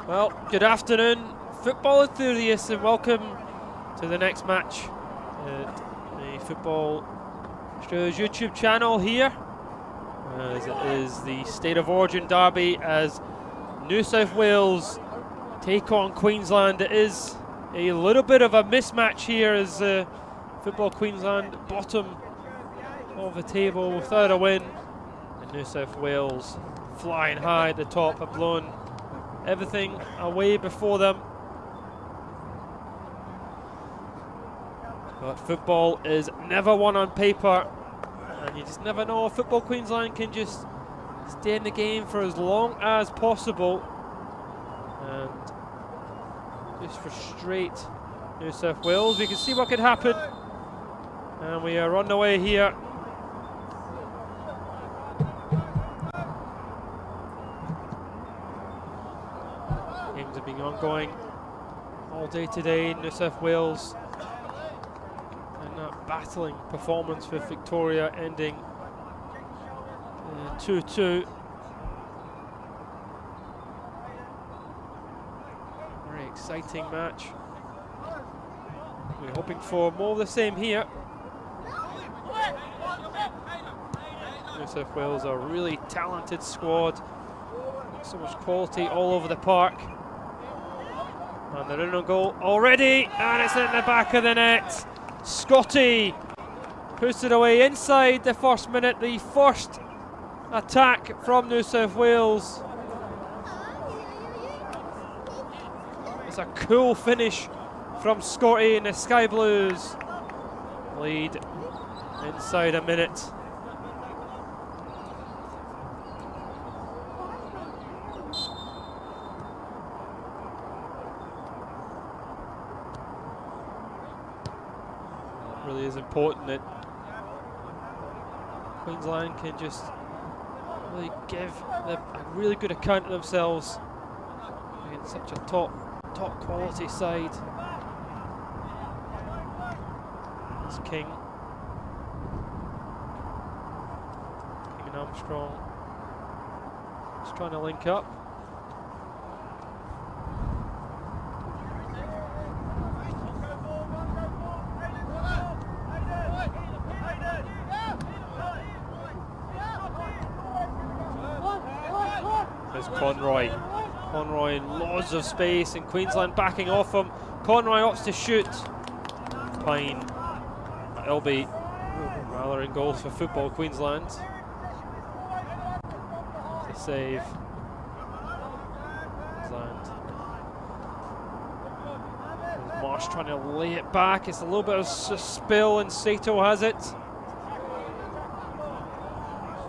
Well, good afternoon, football enthusiasts, and welcome to the next match at the Football Australia's YouTube channel here, as it is the State of Origin derby as New South Wales take on Queensland. It is a little bit of a mismatch here as Football Queensland bottom of the table without a win, and New South Wales flying high at the top, have blown everything away before them. But football is never won on paper, and you just never know. Football Queensland can just stay in the game for as long as possible and just frustrate New South Wales. We can see what could happen, and we are on the way here. Games have been ongoing all day today. New South Wales and that battling performance with Victoria ending 2-2. Very exciting match. We're hoping for more of the same here. New South Wales are a really talented squad. So much quality all over the park. And they're in on goal already, and it's in the back of the net. Scotty puts it away inside the first minute. The first attack from New South Wales. It's a cool finish from Scotty, and the Sky Blues lead inside a minute. Really is important that Queensland can just really give a really good account of themselves against such a top quality side. It's King and Armstrong just trying to link up. Conroy in loads of space, and Queensland backing off him. Conroy opts to shoot. Pine, Elby, rather in goals for Football Queensland. To save Queensland. There's Marsh trying to lay it back. It's a little bit of a spill, and Sato has it.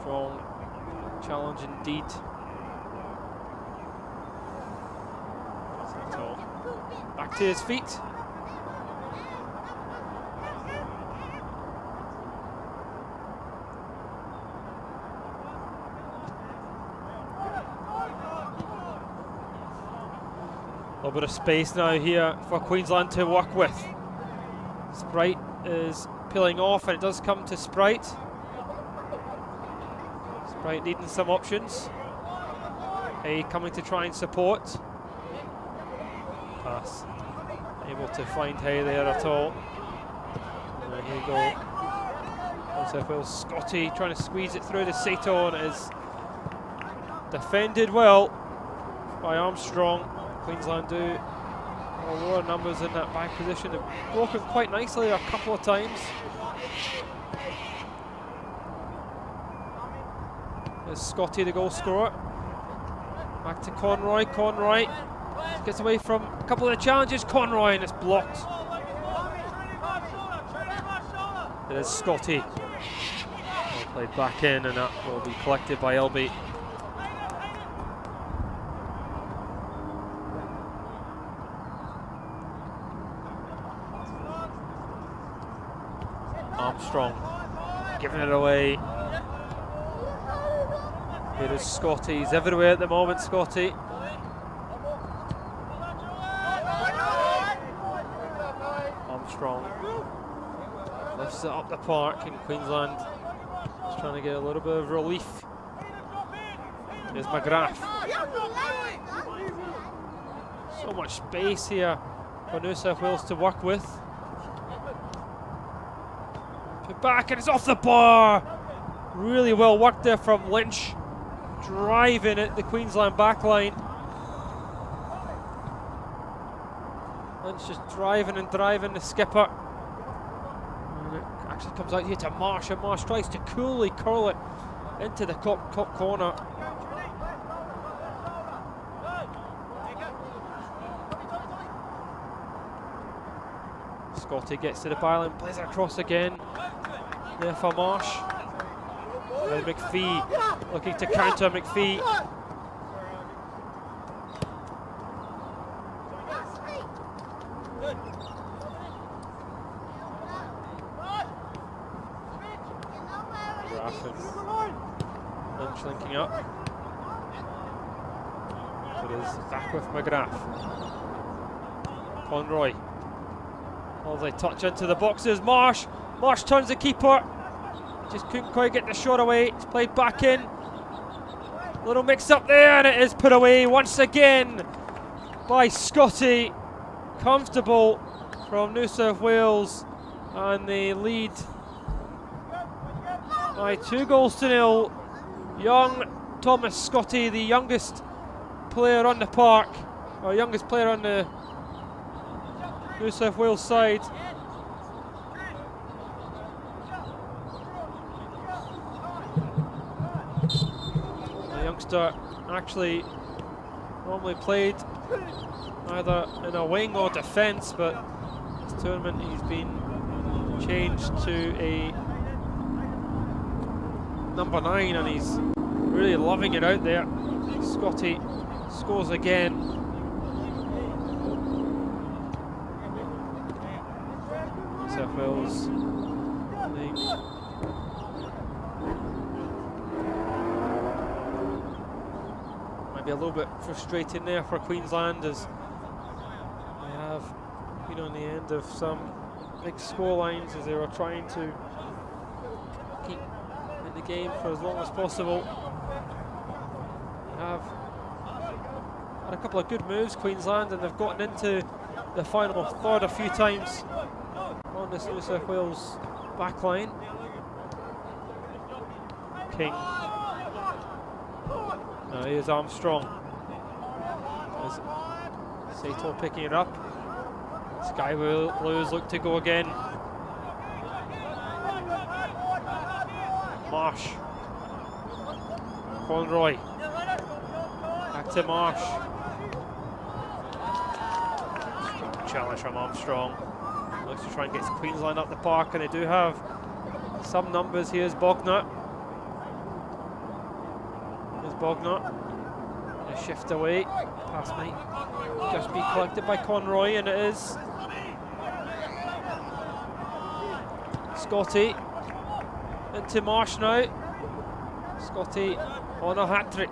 Strong challenge indeed. Back to his feet. A little bit of space now here for Queensland to work with. Sprite is peeling off, and it does come to Sprite. Sprite needing some options. Hay coming to try and support. Pass. Able to find Hay there at all. And here you go. New South Wales, Scotty trying to squeeze it through to Sato, and it is defended well by Armstrong. Queensland do lower numbers in that back position. They've broken quite nicely a couple of times. There's Scotty, the goal scorer. Back to Conroy. Conroy gets away from a couple of the challenges. Conroy, and it's blocked. It is Scotty. Well played back in, and that will be collected by Elby. Armstrong giving it away. It is Scotty. He's everywhere at the moment, Scotty. Armstrong lifts it up the park, and Queensland is trying to get a little bit of relief There's McGrath. So much space here for New South Wales to work with. Put back and it's off the bar. Really well worked there from Lynch. Driving at the Queensland backline. Lynch just driving and driving the skipper. And it actually comes out here to Marsh, and Marsh tries to coolly curl it into the top corner. Scotty gets to the byline, plays it across again. There for Marsh. And McPhee looking to counter McPhee. Graff and Lynch linking up. It is back with McGrath. Conroy. Oh, they touch into the boxes. Marsh turns the keeper. Just couldn't quite get the shot away. It's played back in. Little mix up there, and it is put away once again by Scotty. Comfortable from New South Wales, and they lead by 2-0. Young Thomas Scotty, the youngest player on the park, or youngest player on the New South Wales side. The youngster actually normally played either in a wing or defence, but this tournament he's been changed to a number 9, and he's really loving it out there. Scotty scores again. South Wales might be a little bit frustrating there for Queensland, as they have been on the end of some big score lines as they were trying to keep in the game for as long as possible. They have had a couple of good moves, Queensland, and they've gotten into the final third a few times on this New South Wales backline. King. Here's Armstrong. There's Sato picking it up. Sky Blues look to go again. Marsh. Conroy. Back to Marsh. Strong challenge from Armstrong. Looks to try and get Queensland up the park, and they do have some numbers. Here's Bognut. Here's Bognut. A shift away. Pass might just be collected by Conroy, and it is. Scotty into Marsh now. Scotty on a hat-trick.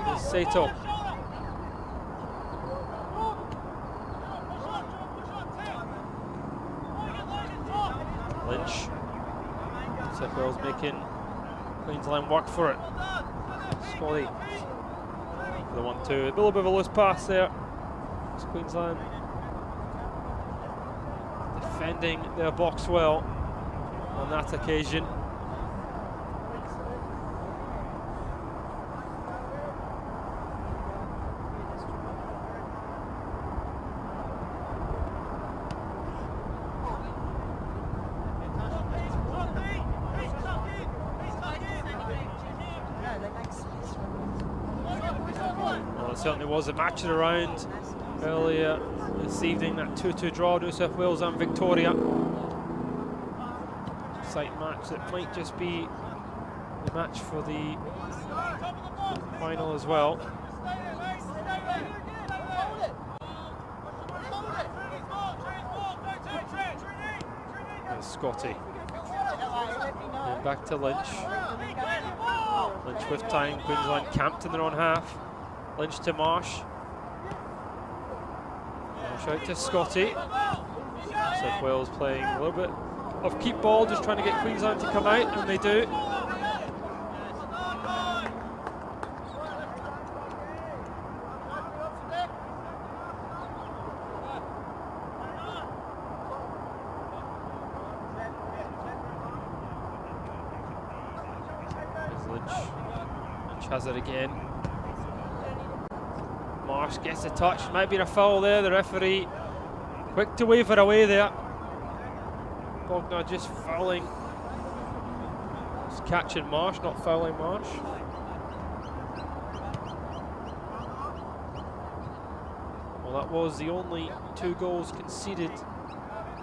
Here's Sato. Lynch. South Wales making Queensland work for it. Scotty for the 1-2. A little bit of a loose pass there. It's Queensland defending their box well on that occasion. Well, it certainly was a match of the round earlier this evening, that 2-2 draw, New South Wales and Victoria. Exciting match that might just be the match for the final as well. There's Scotty. And back to Lynch. Lynch with time. Queensland camped in their own half. Lynch to Marsh. Marsh out to Scotty. South Wales playing a little bit of keep ball, just trying to get Queensland to come out, and they do. Lynch has it again. Marsh gets the touch. Might be a foul there. The referee quick to wave it away there. Bogner just fouling. Just catching Marsh, not fouling Marsh. Well, that was the only 2 goals conceded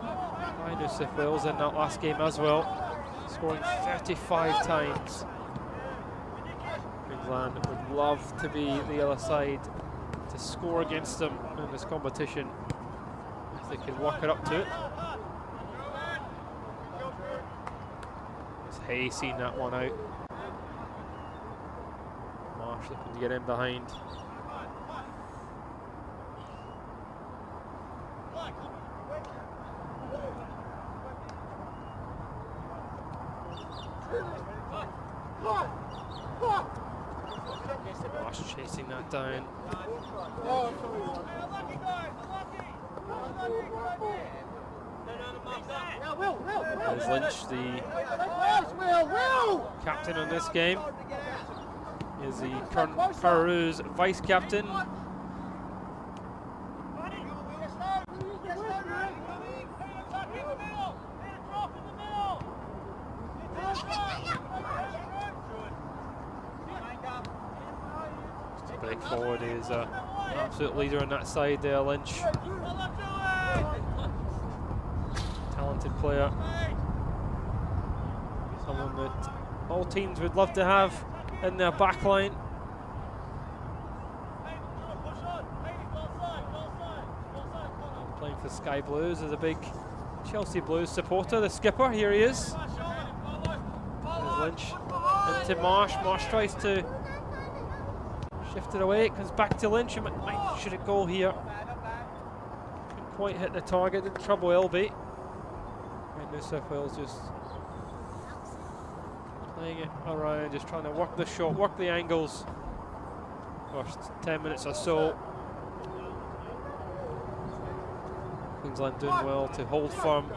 by New South Wales in that last game as well, scoring 35 times. Queensland would love to be the other side to score against them in this competition if they could work it up to it. It's Hay seeing that one out. Marsh looking to get in behind. Marsh chasing that down. There's Lynch, the captain on this game. Is the current Pararoos vice captain. Break forward is an absolute leader on that side there, Lynch. Talented player. Someone that all teams would love to have in their back line. Playing for Sky Blues as a big Chelsea Blues supporter. The skipper, here he is. There's Lynch into Marsh. Marsh tries to shift it away, it comes back to Lynch. Should it go here? Couldn't quite hit the target, didn't trouble LB. And New South Wales just playing it around, just trying to work the shot, work the angles. First 10 minutes or so. Queensland doing well to hold firm,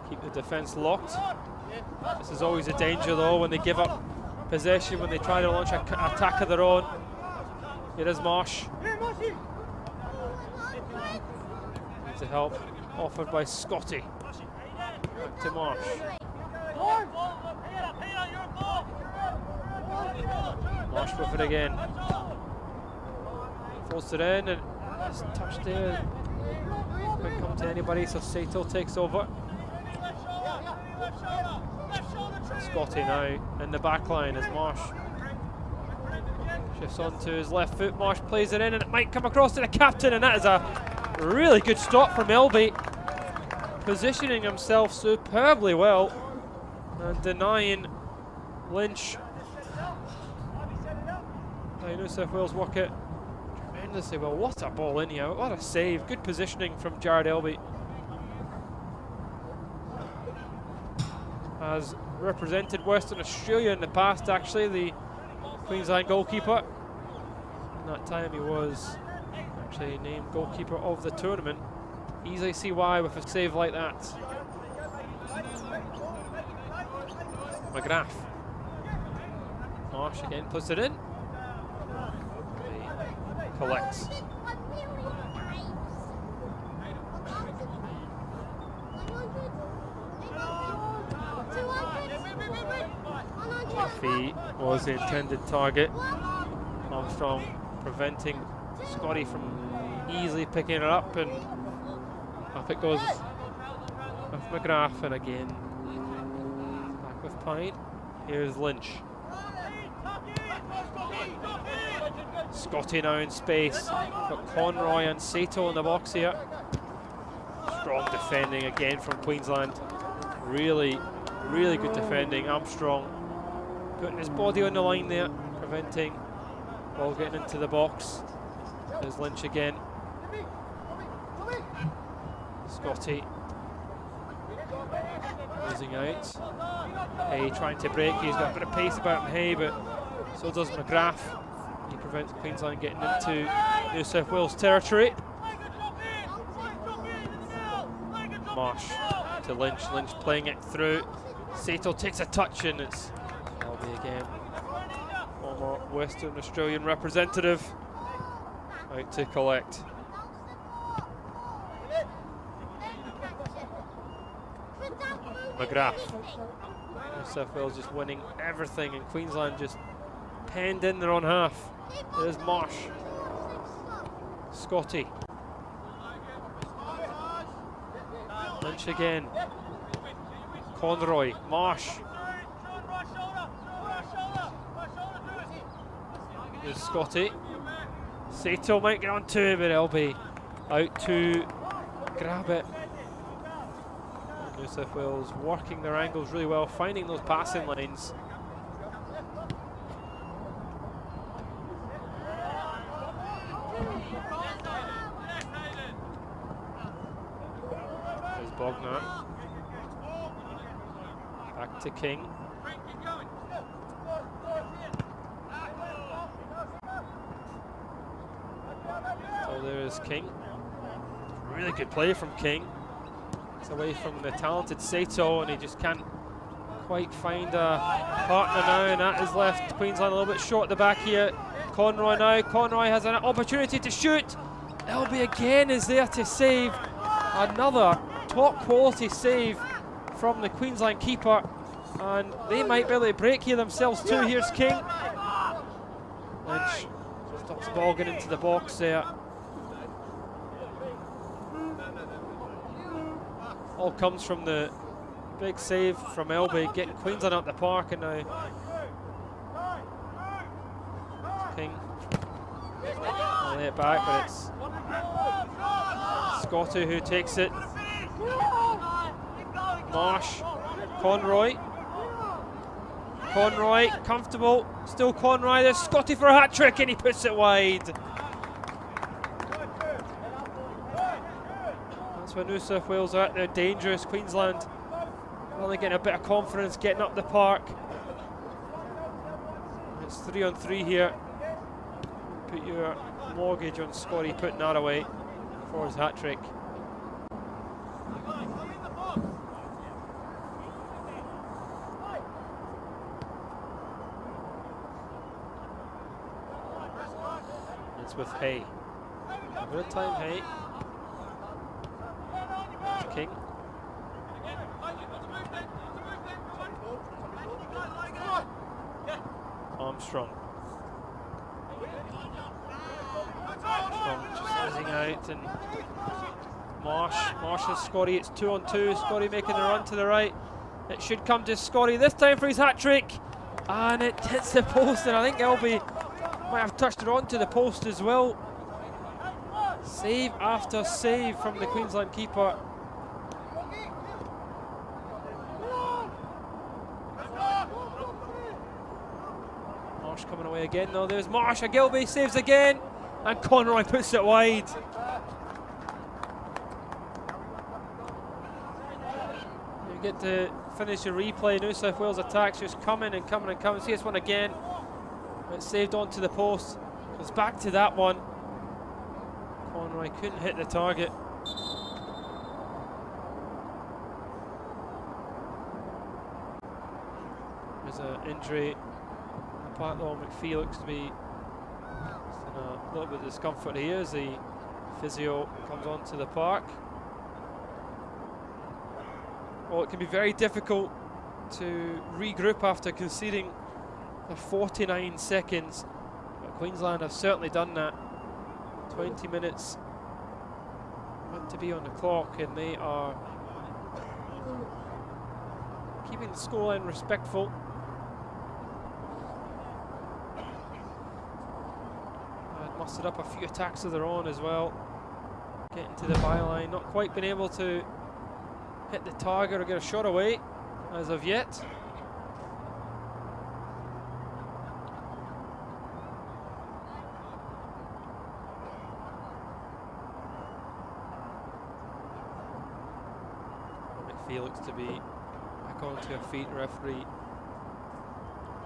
keep the defence locked. This is always a danger though when they give up possession, when they try to launch an attack of their own. Here is Marsh. Needs the help offered by Scotty. Back to Marsh. Marsh with it again. Throws it in and it's touched there. Couldn't come to anybody, so Sato takes over. Scotty now in the back line as Marsh shifts onto his left foot. Marsh plays it in and it might come across to the captain, and that is a really good stop from Elby, positioning himself superbly well and denying Lynch. Now New South Wales work it tremendously well. What a ball in here, what a save, good positioning from Jared Elby. Has represented Western Australia in the past, actually, the Queensland goalkeeper. In that time he was actually named goalkeeper of the tournament. Easily see why with a save like that. McGrath. Marsh again puts it in. He collects. Duffy was the intended target. Armstrong preventing Scotty from easily picking it up, and up it goes with McGrath, and again back with Pine. Here's Lynch. Scotty now in space. Got Conroy and Sato in the box here. Strong defending again from Queensland. Really good defending. Armstrong putting his body on the line there, preventing ball getting into the box. There's Lynch again. Scotty losing out. Hay trying to break. He's got a bit of pace about him, Hay, but so does McGrath. He prevents Queensland getting into New South Wales territory. Marsh to Lynch. Lynch playing it through. Sato takes a touch and it's Albie again. Western Australian representative out to collect. McGrath. New South Wales just winning everything, and Queensland just penned in their own half. There's Marsh. Scotty. Lynch again. Conroy. Marsh. There's Scotty. Sato might get on to it, but it'll be out to grab it. New South Wales working their angles really well, finding those passing lanes. There's Bognat. Back to King. So there is King. Really good play from King. It's away from the talented Sato, and he just can't quite find a partner now, and that has left Queensland a little bit short at the back here. Conroy now. Conroy has an opportunity to shoot. LB again is there to save. Another top quality save from the Queensland keeper, and they might be able to break here themselves too. Here's King. Lynch stops the ball getting into the box there. All comes from the big save from Elby, getting Queensland up the park, and now King will lay it back, but it's Scotty who takes it. Marsh, Conroy. Conroy, comfortable, still Conroy. There's Scotty for a hat trick, and he puts it wide. That's when New South Wales are at their dangerous. Queensland only getting a bit of confidence getting up the park. It's 3-on-3 here. Put your mortgage on Scotty putting that away for his hat trick. It's with Hay. A bit of time, Hay. King. Armstrong. Armstrong just losing out, and Marsh and Scotty. It's 2-on-2. Scotty making the run to the right. It should come to Scotty this time for his hat trick, and it hits the post, and I think Elby might have touched it onto the post as well. Save after save from the Queensland keeper. Marsh coming away again though. There's Marsh. Gilby saves again, and Conroy puts it wide. You get to finish your replay. New South Wales attacks just coming and coming and coming. See this one again. It's saved onto the post. It's back to that one. Conroy couldn't hit the target. There's an injury. Patlaw McPhee looks to be in a little bit of discomfort here as the physio comes onto the park. Well, it can be very difficult to regroup after conceding for 49 seconds. But Queensland have certainly done that. 20 minutes meant to be on the clock, and they are keeping the scoreline respectful. Mustered up a few attacks of their own as well. Getting to the byline, not quite been able to hit the target or get a shot away as of yet. McPhee looks to be back onto her feet. Referee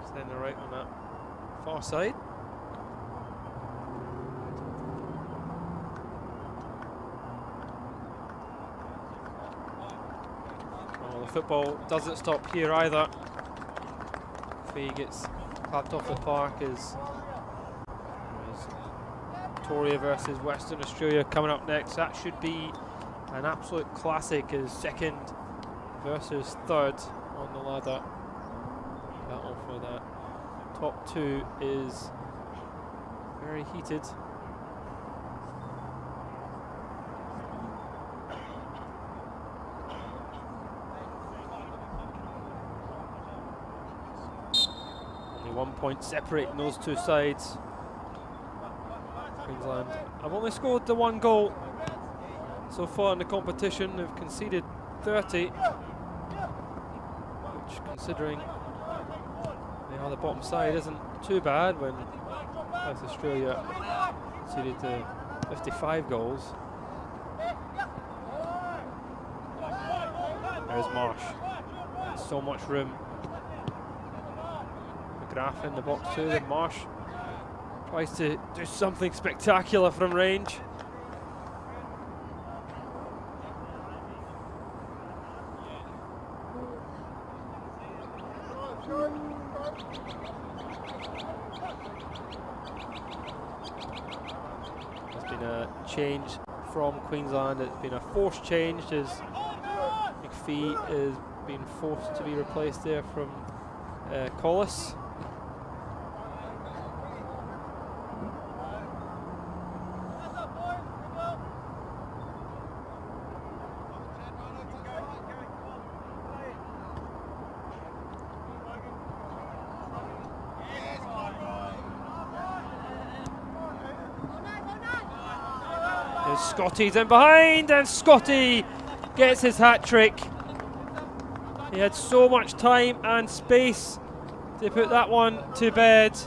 standing right on that far side. Football doesn't stop here either. Fee gets clapped off the park is Victoria versus Western Australia coming up next. That should be an absolute classic as second versus third on the ladder. Battle for that top two is very heated. Only 1 point separating those two sides. Queensland have only scored the 1 goal so far in the competition. They've conceded 30, which, considering they are the bottom side, isn't too bad when South Australia conceded 55 goals. There's Marsh. So much room. McGrath in the box too. Then Marsh tries to do something spectacular from range. There's been a change from Queensland. It's been a forced change as McPhee is being forced to be replaced there from Collis. Scotty's in behind, and Scotty gets his hat-trick. He had so much time and space to put that one to bed.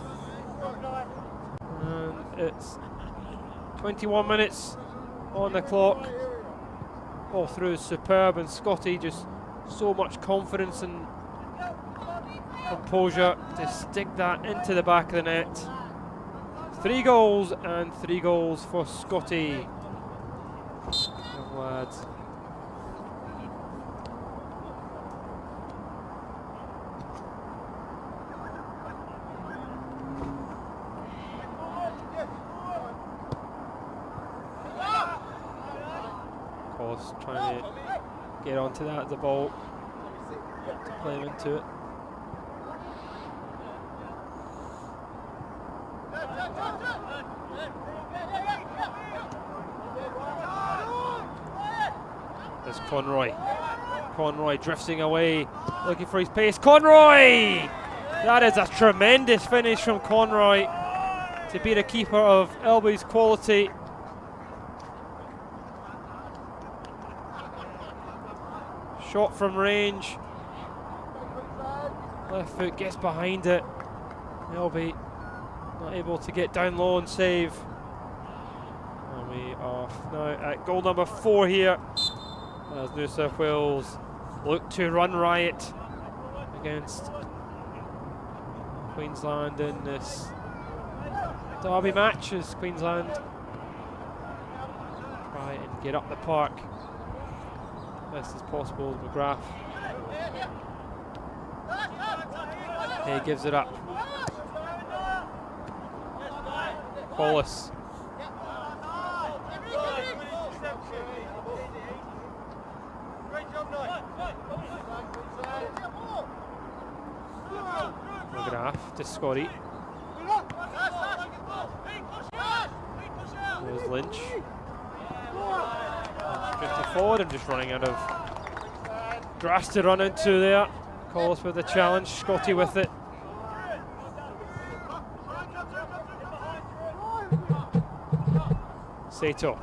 And it's 21 minutes on the clock. All through is superb, and Scotty just so much confidence and composure to stick that into the back of the net. 3 goals and 3 goals for Scotty. Young lads. Collis trying to get onto that, the ball, to play him into it. There's Conroy. Conroy drifting away, looking for his pace. Conroy! That is a tremendous finish from Conroy to be the keeper of Elby's quality. Shot from range. Left foot gets behind it. Elby not able to get down low and save. And we are now at goal number 4 here, as New South Wales look to run riot against Queensland in this derby match, as Queensland try and get up the park best as possible. McGrath, he gives it up. Collis. McGrath to Scotty. There's Lynch. Drifting forward and just running out of grass to run into there. Collis with the challenge, Scotty with it. Sato.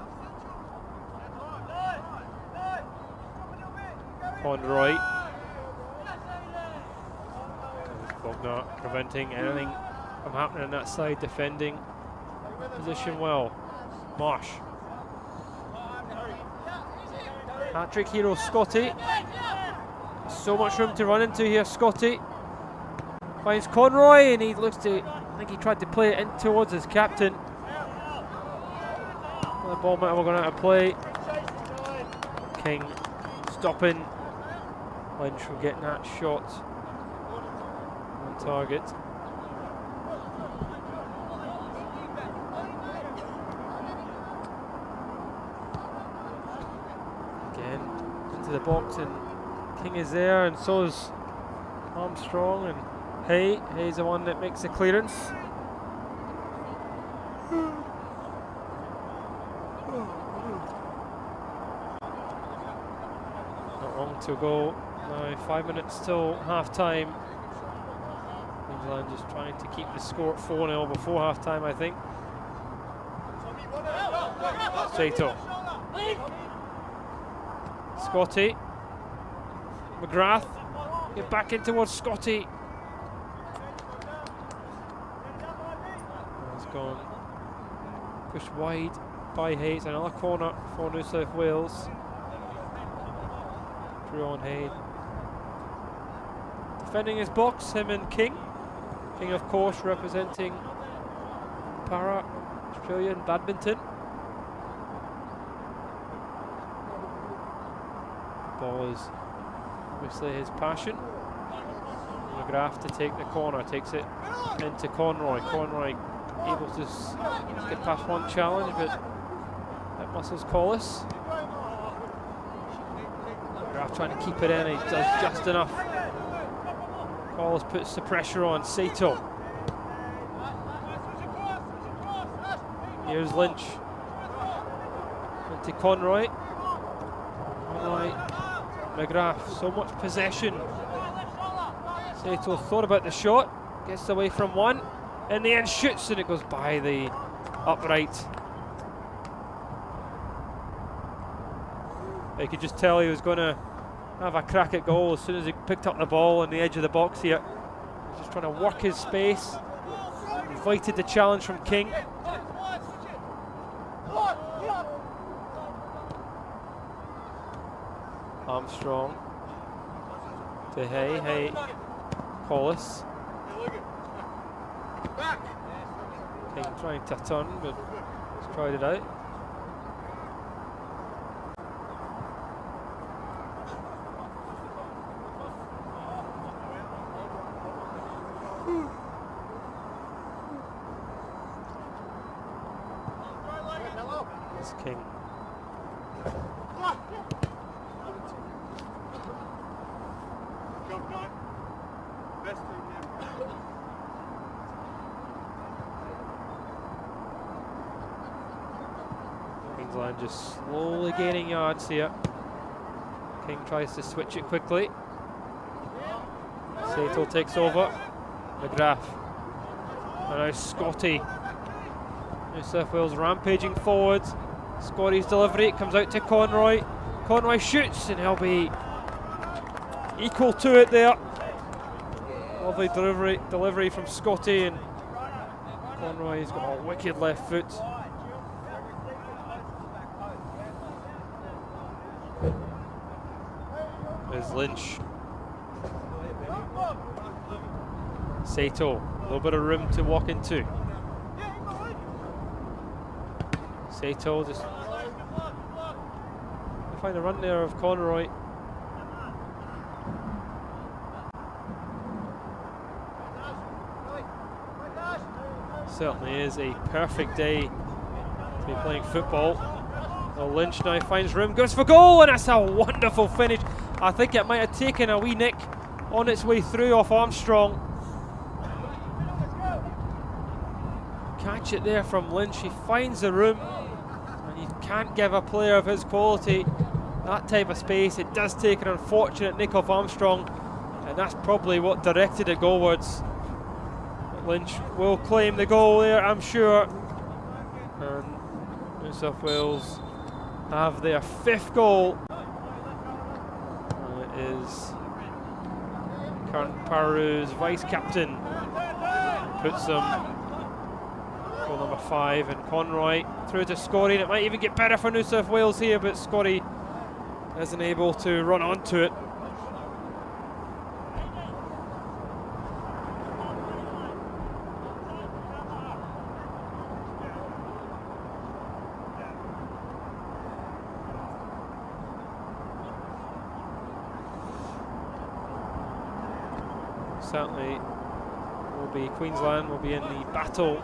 Conroy. Bogner preventing anything from happening on that side, defending position well. Marsh. Hat-trick hero Scotty. So much room to run into here, Scotty. Finds Conroy and he looks to, I think he tried to play it in towards his captain. The ball might have gone out of play. King stopping Lynch from getting that shot on target. the box, and King is there, and so is Armstrong, and Hay's the one that makes the clearance. Not long to go now, 5 minutes till half time. Queensland just trying to keep the score at 4-0 before half time, I think. Sato. Scotty. McGrath. Get back in towards Scotty. It's gone. Pushed wide by Hayes. Another corner for New South Wales. Drew on Hayes. Defending his box, him and King. King, of course, representing Australian badminton. Ball is obviously his passion. McGrath to take the corner, takes it into Conroy. Conroy able to get past one challenge, but that muscles Collis. McGrath trying to keep it in, he does just enough. Collis puts the pressure on Sato. Here's Lynch. Into Conroy. Conroy, McGrath, so much possession. Sato thought about the shot, gets away from one, in the end shoots, and it goes by the upright. You could just tell he was going to have a crack at goal as soon as he picked up the ball on the edge of the box here. He's just trying to work his space. Invited the challenge from King. Armstrong to Hay, Collis. King trying to turn, but he's tried it out. It's King. Queensland just slowly gaining yards here. King tries to switch it quickly. Sato takes over. McGrath. And now Scotty. New South Wales rampaging forward. Scotty's delivery comes out to Conroy. Conroy shoots, and he'll be equal to it there. Lovely delivery from Scotty, and Conroy's got a wicked left foot. There's Lynch. Sato, a little bit of room to walk into. Sato just find a run there of Conroy. Certainly is a perfect day to be playing football. Well, Lynch now finds room, goes for goal, and that's a wonderful finish. I think it might have taken a wee nick on its way through off Armstrong. Catch it there from Lynch, he finds the room, and you can't give a player of his quality that type of space. It does take an unfortunate nick off Armstrong, and that's probably what directed it goalwards. But Lynch will claim the goal there, I'm sure. And New South Wales have their 5th goal. And it is current Pararoos vice-captain puts them goal number 5, and Conroy through to Scotty, and it might even get better for New South Wales here, but Scotty isn't able to run onto it. Certainly will be Queensland will be in the battle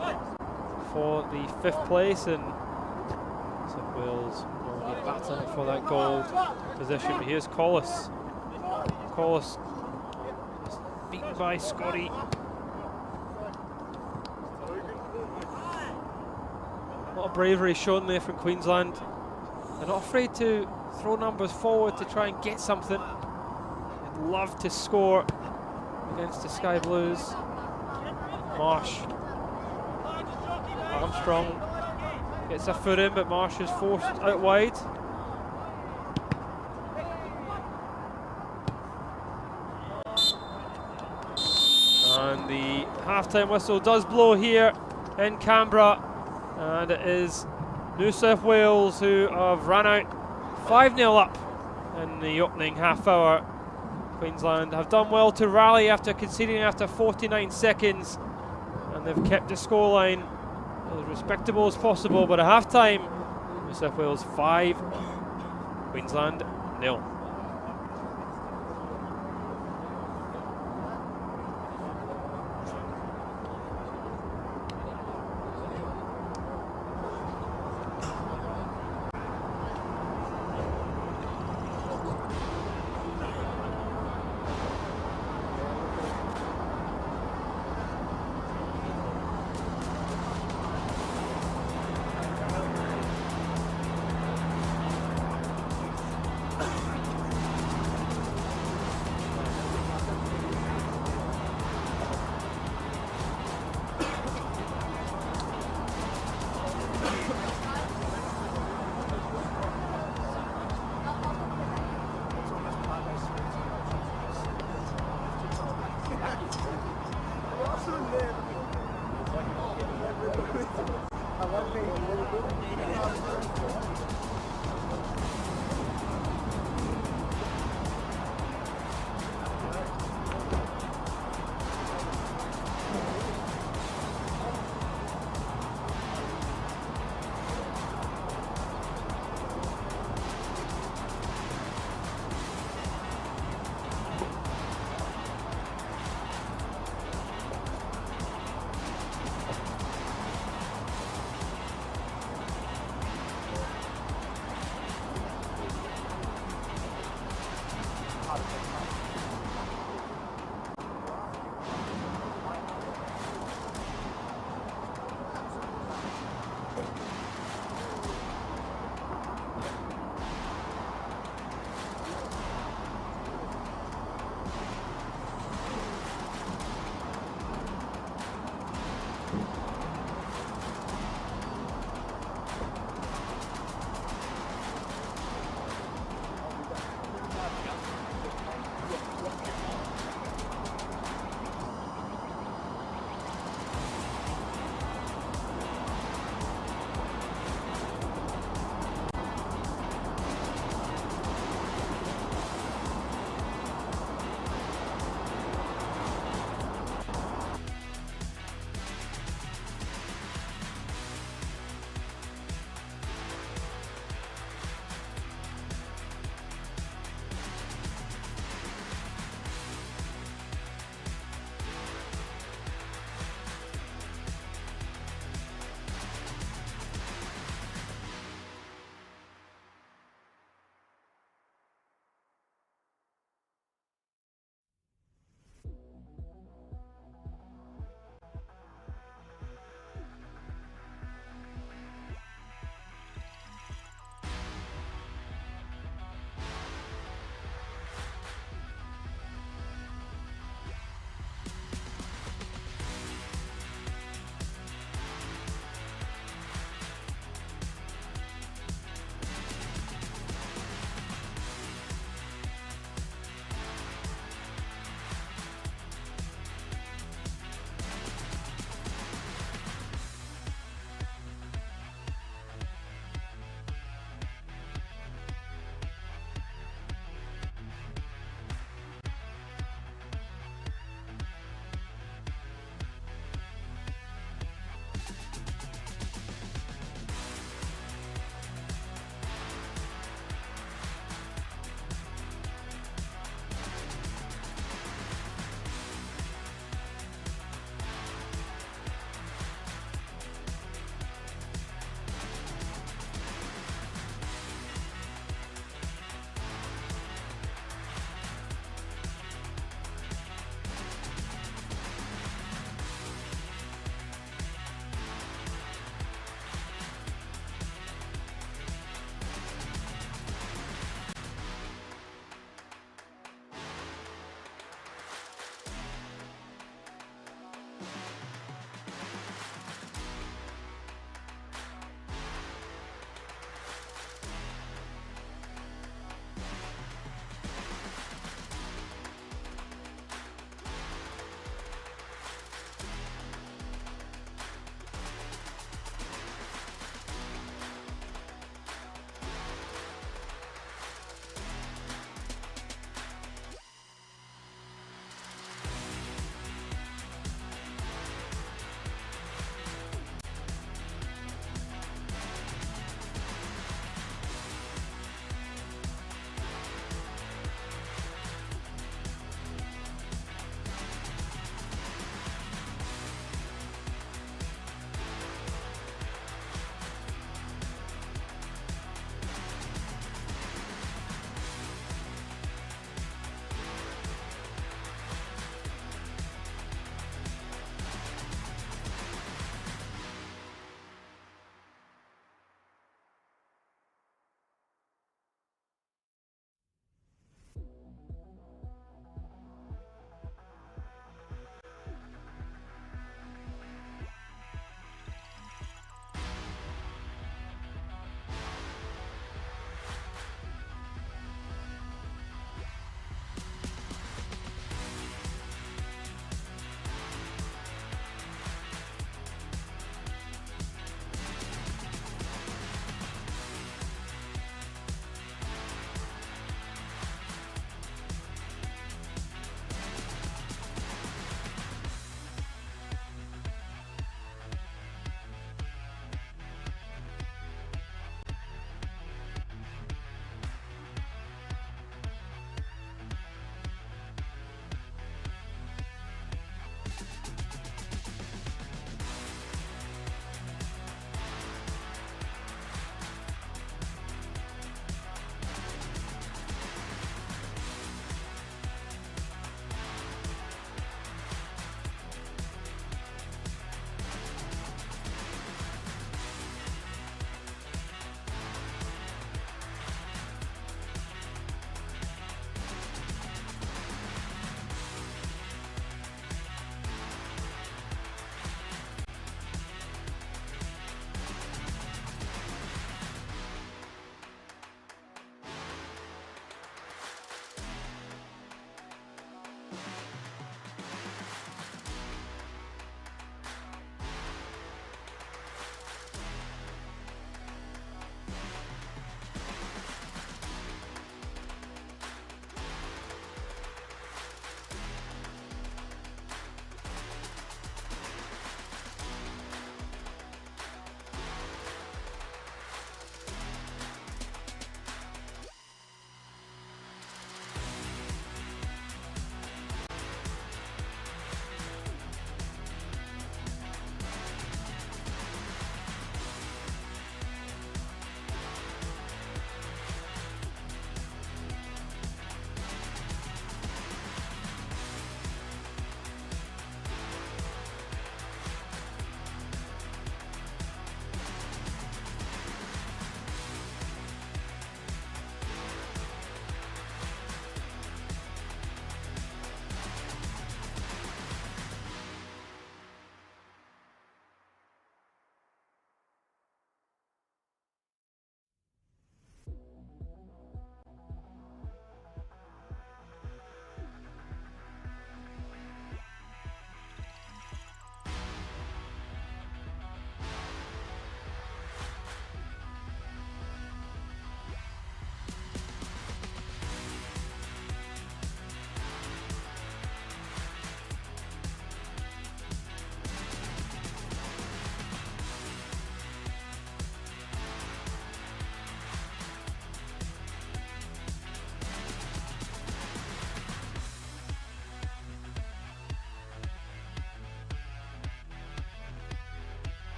for the 5th place, and South Wales will be battling for that gold position. But here's Collis. Collis beaten by Scotty. A lot of bravery shown there from Queensland. They're not afraid to throw numbers forward to try and get something. They'd love to score against the Sky Blues. Marsh. Armstrong gets a foot in, but Marsh is forced out wide. And the half-time whistle does blow here in Canberra, and it is New South Wales who have run out 5-0 up in the opening half hour. Queensland have done well to rally after conceding after 49 seconds, and they've kept the scoreline as respectable as possible. But at half-time, New South Wales 5, Queensland 0.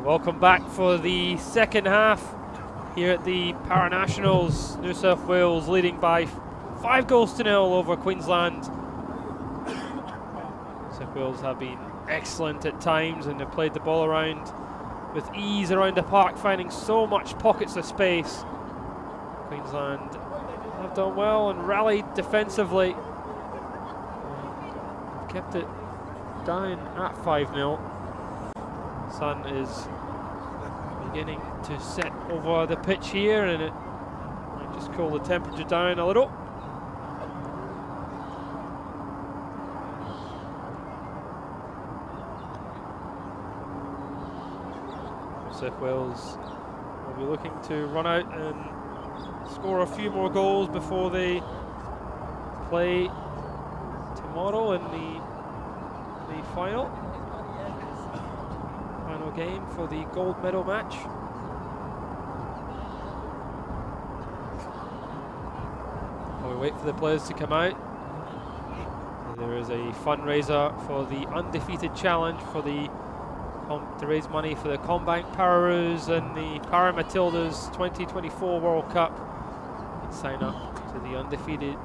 Welcome back for the second half here at the Paranationals. New South Wales leading by 5-0 over Queensland. New South Wales have been excellent at times and have played the ball around with ease around the park, finding so much pockets of space. Queensland have done well and rallied defensively. Kept it down at 5-0. Sun is beginning to set over the pitch here, and it might just cool the temperature down a little. South Wales will be looking to run out and score a few more goals before they play tomorrow in the final game for the gold medal match. While we wait for the players to come out, there is a fundraiser for the undefeated challenge for the to raise money for the CommBank Pararoos and the Matildas 2024 World Cup. You can sign up to the undefeated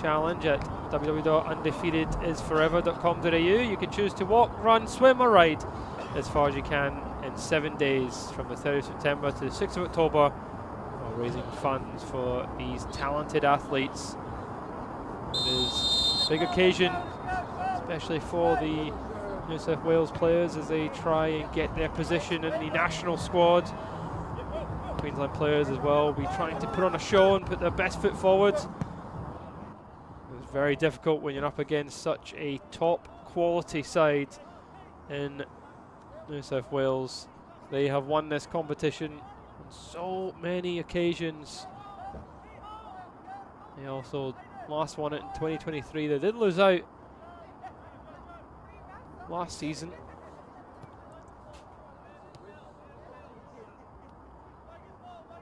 challenge at www.undefeatedisforever.com.au. You can choose to walk, run, swim or ride as far as you can in 7 days from the 3rd of September to the 6th of October, while raising funds for these talented athletes. It is a big occasion, especially for the New South Wales players as they try and get their position in the national squad. Queensland players as well will be trying to put on a show and put their best foot forward. It's very difficult when you're up against such a top quality side in New South Wales. They have won this competition on so many occasions. They also last won it in 2023. They did lose out last season.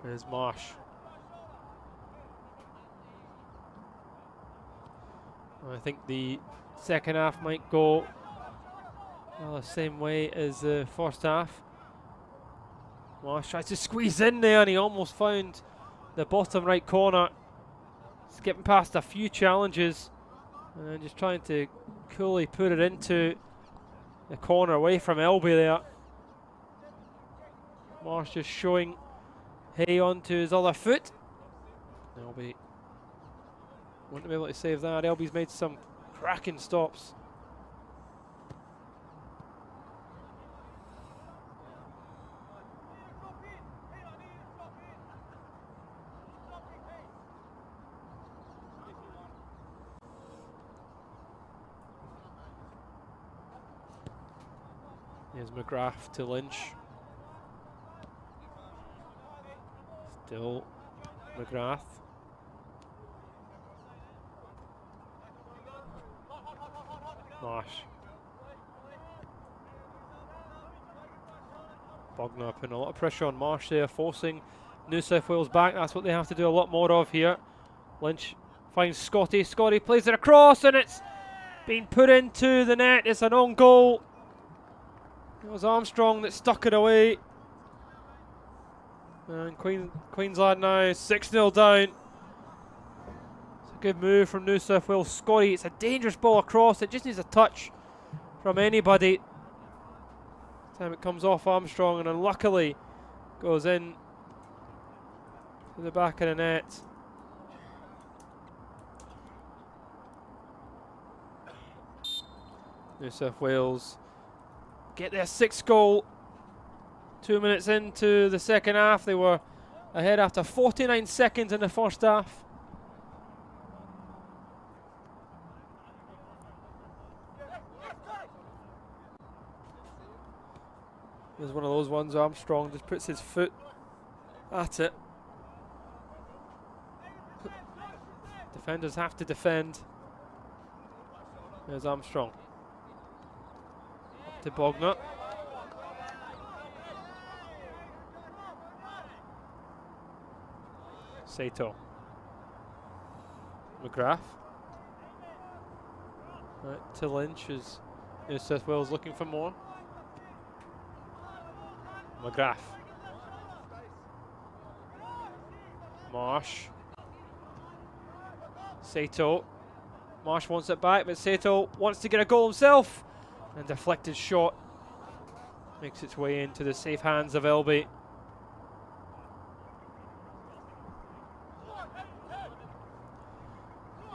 There's Marsh. I think the second half might go the same way as the first half. Marsh tries to squeeze in there and he almost found the bottom right corner. Skipping past a few challenges and then just trying to coolly put it into the corner away from Elby there. Marsh just showing hay onto his other foot. Elby wouldn't be able to save that. Elby's made some cracking stops. Here's McGrath to Lynch. Still McGrath. Marsh. Bogner putting a lot of pressure on Marsh there, forcing New South Wales back. That's what they have to do a lot more of here. Lynch finds Scotty. Scotty plays it across and it's been put into the net. It's an own goal. It was Armstrong that stuck it away. And Queensland now 6-0 down. It's a good move from New South Wales. Scotty, it's a dangerous ball across. It just needs a touch from anybody. This time it comes off Armstrong and unluckily goes in to the back of the net. New South Wales get their 6th goal 2 minutes into the second half. They were ahead after 49 seconds in the first half. There's one of those ones. Armstrong just puts his foot at it. Defenders have to defend. There's Armstrong. Up to Bogner. Sato. McGrath. Right, to Lynch as New South Wales looking for more. McGrath. Marsh. Sato. Marsh wants it back, but Sato wants to get a goal himself. And deflected shot makes its way into the safe hands of Elby.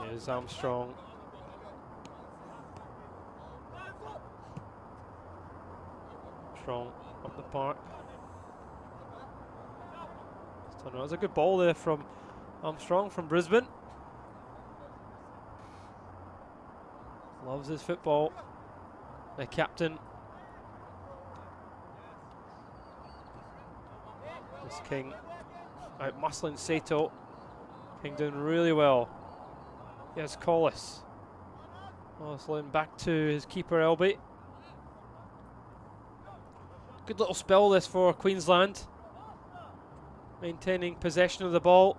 Here's Armstrong. Armstrong up the park. That was a good ball there from Armstrong from Brisbane. Loves his football. The captain. This King out muscling Sato. King doing really well. Here's Collis. Collis letting back to his keeper Elby. Good little spell this for Queensland. Maintaining possession of the ball.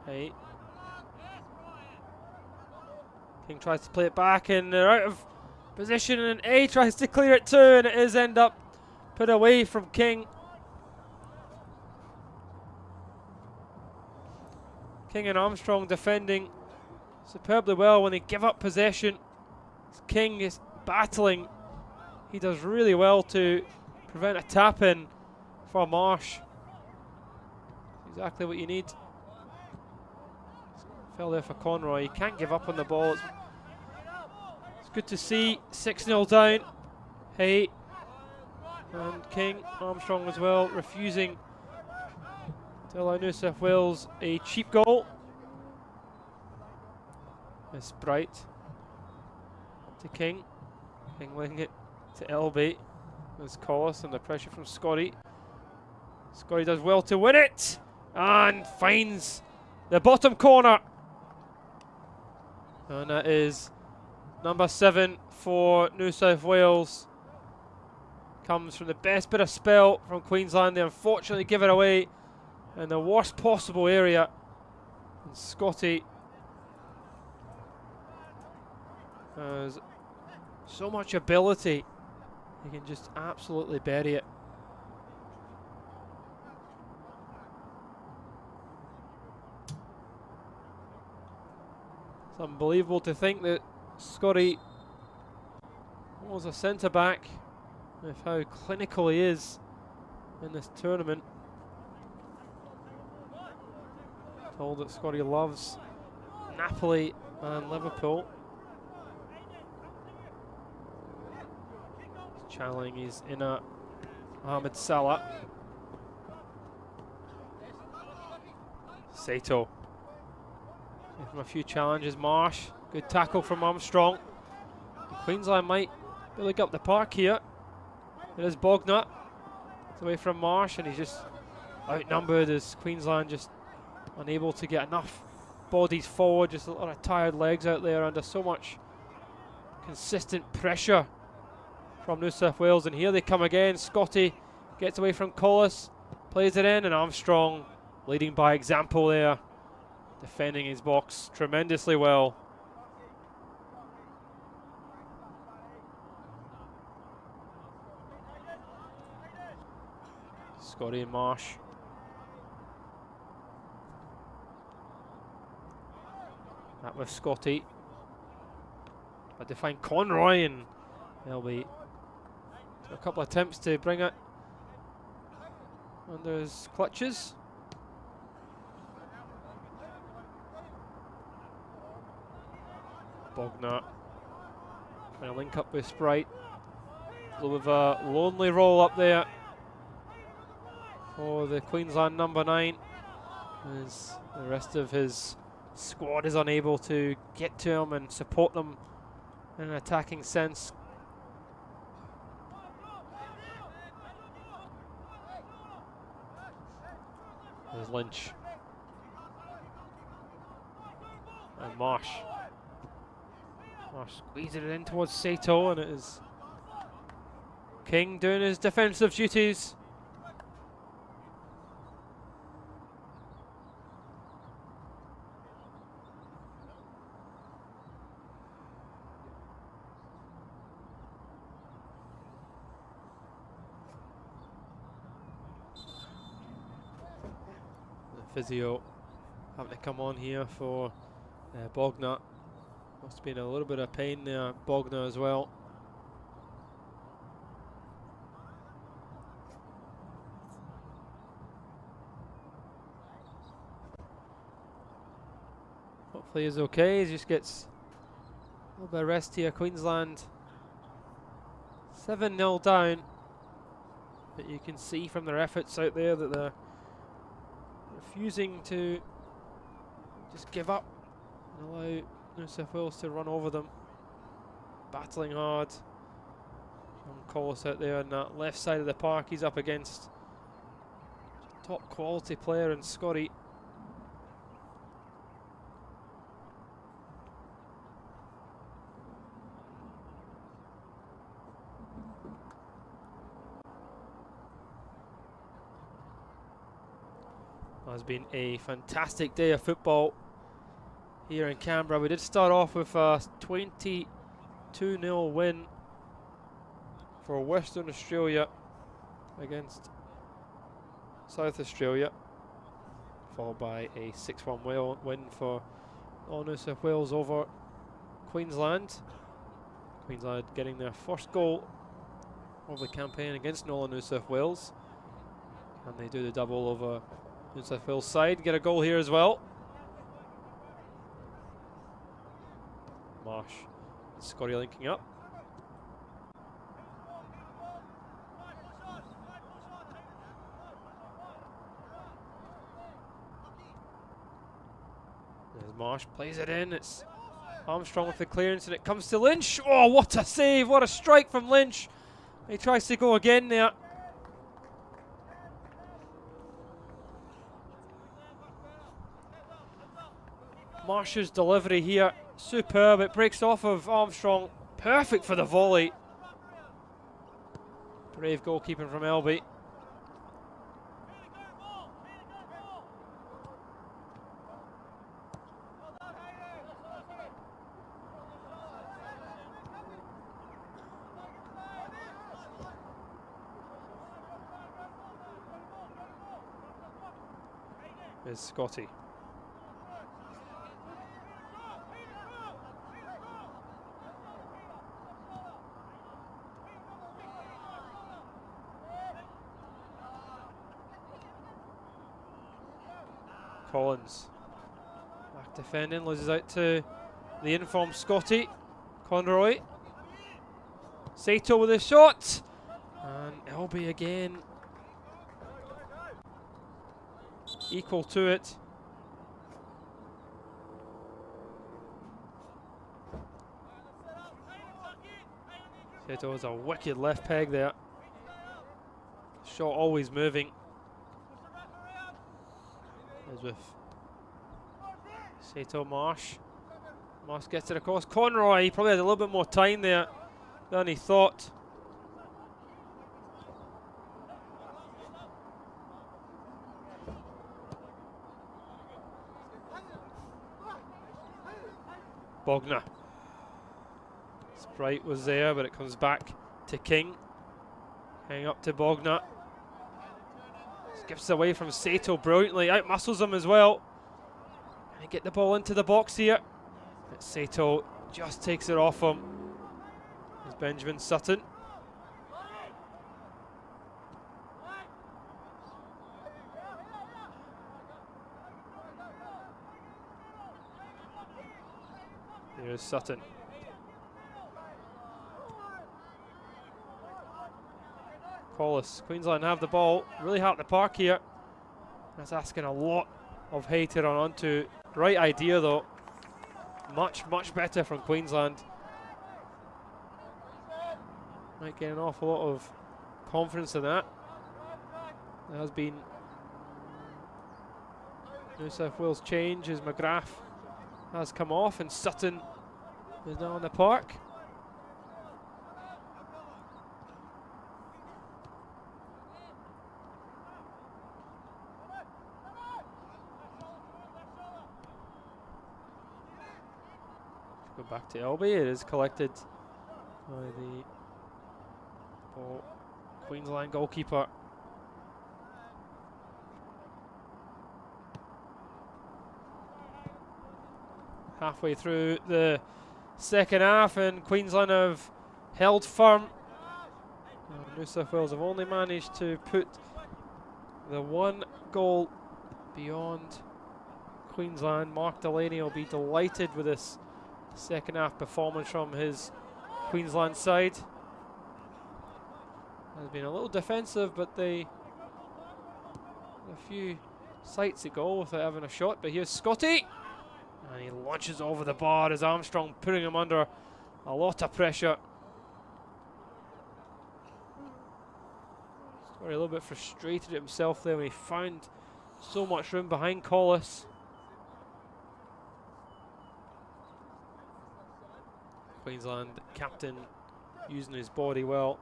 Hey. King tries to play it back and they're out of position, and A tries to clear it too, and it is end up put away from King. King and Armstrong defending superbly well when they give up possession. King is battling. He does really well to prevent a tap in for Marsh. Exactly what you need. Fell there for Conroy. He can't give up on the ball. It's good to see 6-0 down. Hey. And King, Armstrong as well, refusing to allow New South Wales a cheap goal. It's Bright to King. King laying it to Elby. There's Collis and the pressure from Scotty. Scotty does well to win it and finds the bottom corner. And that is number 7 for New South Wales. Comes from the best bit of spell from Queensland. They unfortunately give it away in the worst possible area. And Scotty has so much ability. He can just absolutely bury it. It's unbelievable to think that Scotty was a centre back, with how clinical he is in this tournament. Told that Scotty loves Napoli and Liverpool. Channeling his inner Mohamed Salah. Sato. Give him a few challenges. Marsh. Good tackle from Armstrong. Queensland might really get up the park here. It is Bognut. It's away from Marsh, and he's just outnumbered as Queensland just unable to get enough bodies forward. Just a lot of tired legs out there under so much consistent pressure from New South Wales. And here they come again. Scotty gets away from Collis, plays it in, and Armstrong leading by example there, defending his box tremendously well. Scotty and Marsh. That was Scotty. But to find Conroy, and they'll be a couple of attempts to bring it under his clutches. Bognut trying to link up with Sprite. A little bit of a lonely roll up there for the Queensland number 9, as the rest of his squad is unable to get to him and support them in an attacking sense. There's Lynch and Marsh. Marsh squeezing it in towards Sato, and it is King doing his defensive duties. physio having to come on here for Bogner. Must have been a little bit of pain there, Bogner as well. Hopefully he's okay. He just gets a little bit of rest here. Queensland 7-0 down, but you can see from their efforts out there that they're refusing to just give up and allow New South Wales to run over them. Battling hard. Young Collis out there on that left side of the park. He's up against top quality player in Scotty. Has been a fantastic day of football here in Canberra. We did start off with a 22-0 win for Western Australia against South Australia, followed by a 6-1 win for New South Wales over Queensland. Queensland getting their first goal of the campaign against New South Wales, and they do the double over New South Wales side, get a goal here as well. Marsh and Scotty linking up. There's Marsh, plays it in. It's Armstrong with the clearance, and it comes to Lynch. Oh, what a save! What a strike from Lynch. He tries to go again there. Marsh's delivery here, superb. It breaks off of Armstrong, perfect for the volley. Brave goalkeeping from Elby. Is Scotty. Collins back defending, loses out to the informed Scotty. Conroy. Sato with a shot, and Elby again equal to it. Sato has a wicked left peg there. Shot always moving. As with Sato, Marsh. Marsh gets it across. Conroy, he probably had a little bit more time there than he thought. Bogner. Sprite was there, but it comes back to King. Hang up to Bogner. Skips away from Sato brilliantly, out muscles him as well. Can he get the ball into the box here? But Sato just takes it off him. It's Benjamin Sutton. Here's Sutton. Collis, Queensland have the ball, really hard to park here. That's asking a lot of hay to run onto. Right idea though. Much better from Queensland. Might get an awful lot of confidence in that. There has been New South Wales change as McGrath has come off and Sutton is now on the park. Go back to Elby. It is collected by the Queensland goalkeeper. halfway through the second half, and Queensland have held firm. New South Wales have only managed to put the one goal beyond Queensland. Mark Delaney will be delighted with this second half performance from his Queensland side. Has been a little defensive, but they a few sights at goal without having a shot. But here's Scotty, and he launches over the bar as Armstrong putting him under a lot of pressure. Story a little bit frustrated at himself there when he found so much room behind Collis. Queensland captain using his body well.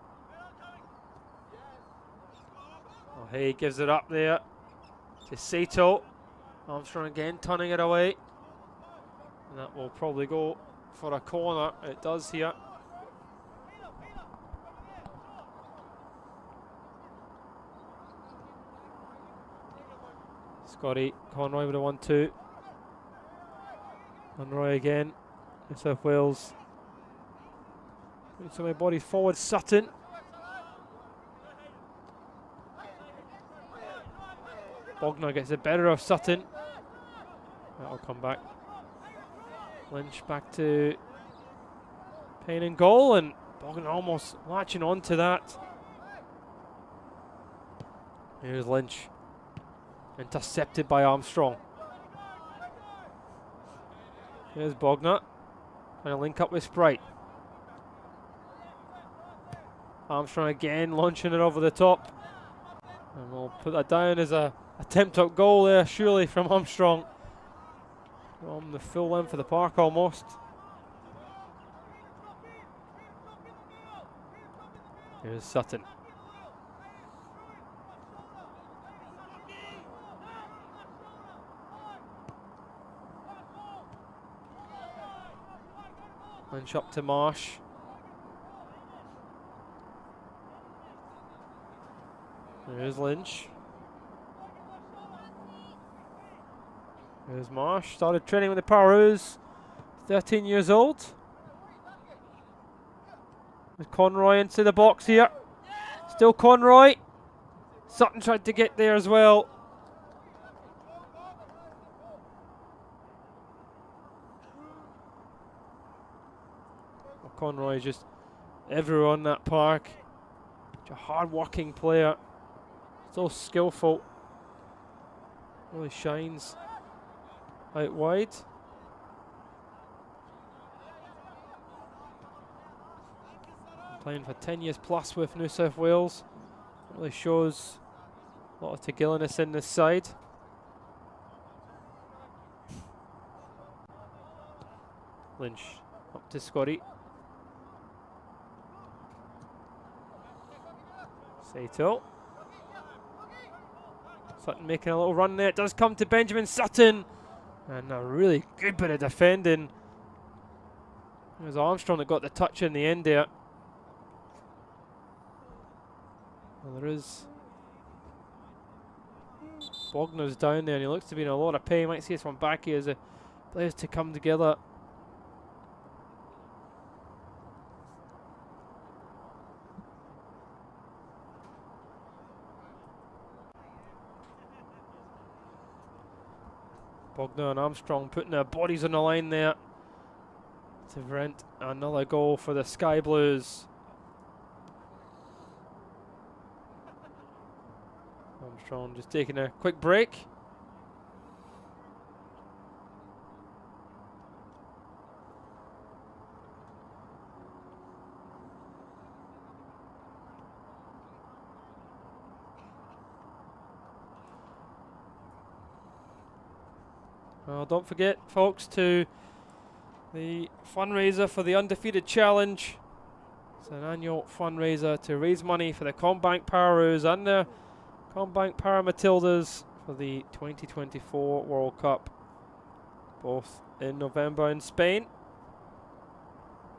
Oh, hey, gives it up there to Sato. Armstrong again turning it away. And that will probably go for a corner. It does here. Scotty Conroy with a 1-2. Conroy again. New South Wales. So my body forward, Sutton. Bogner gets the better of Sutton. That'll come back. Lynch back to Payne and goal, and Bogner almost latching on to that. Here's Lynch. Intercepted by Armstrong. Here's Bogner. Trying to link up with Sprite. Armstrong again launching it over the top. And we'll put that down as a attempt at goal there, surely, from Armstrong. From the full length of the park almost. Here's Sutton. Lynch up to Marsh. There's Lynch. There's Marsh. Started training with the Pararoos. 13 years old. With Conroy into the box here. Still Conroy. Sutton tried to get there as well. Conroy is just everywhere on that park. Such a hard-working player. So skillful. Really shines out wide. Playing for 10 years plus with New South Wales. Really shows a lot of togetherness in this side. Lynch up to Scotty. Sato. Sutton making a little run there. It does come to Benjamin Sutton. And a really good bit of defending. It was Armstrong that got the touch in the end there. Well, there is Bogner's down there and he looks to be in a lot of pain. Might see us from back here as the players to come together. Bogner and Armstrong putting their bodies on the line there to prevent another goal for the Sky Blues. Armstrong just taking a quick break. Well, don't forget, folks, to the fundraiser for the Undefeated Challenge. It's an annual fundraiser to raise money for the CommBank Pararoos and the CommBank Matildas for the 2024 World Cup, both in November in Spain.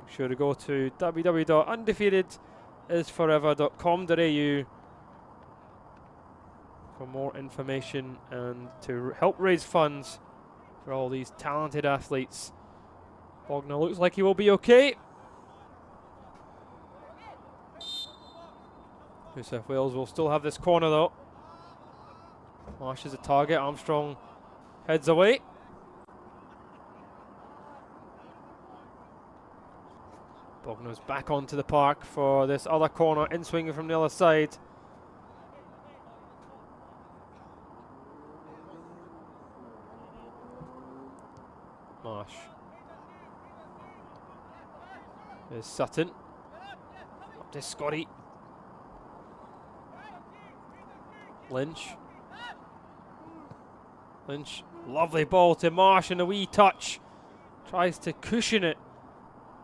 Make sure to go to www.undefeatedisforever.com.au for more information and to help raise funds for all these talented athletes Bogner looks like he will be okay. New South Wales will still have this corner though. Marsh is a target, Armstrong heads away. Bogner's back onto the park for this other corner, in swinging from the other side. Marsh. There's Sutton. Up to Scotty. Lynch. Lynch, lovely ball to Marsh and a wee touch. Tries to cushion it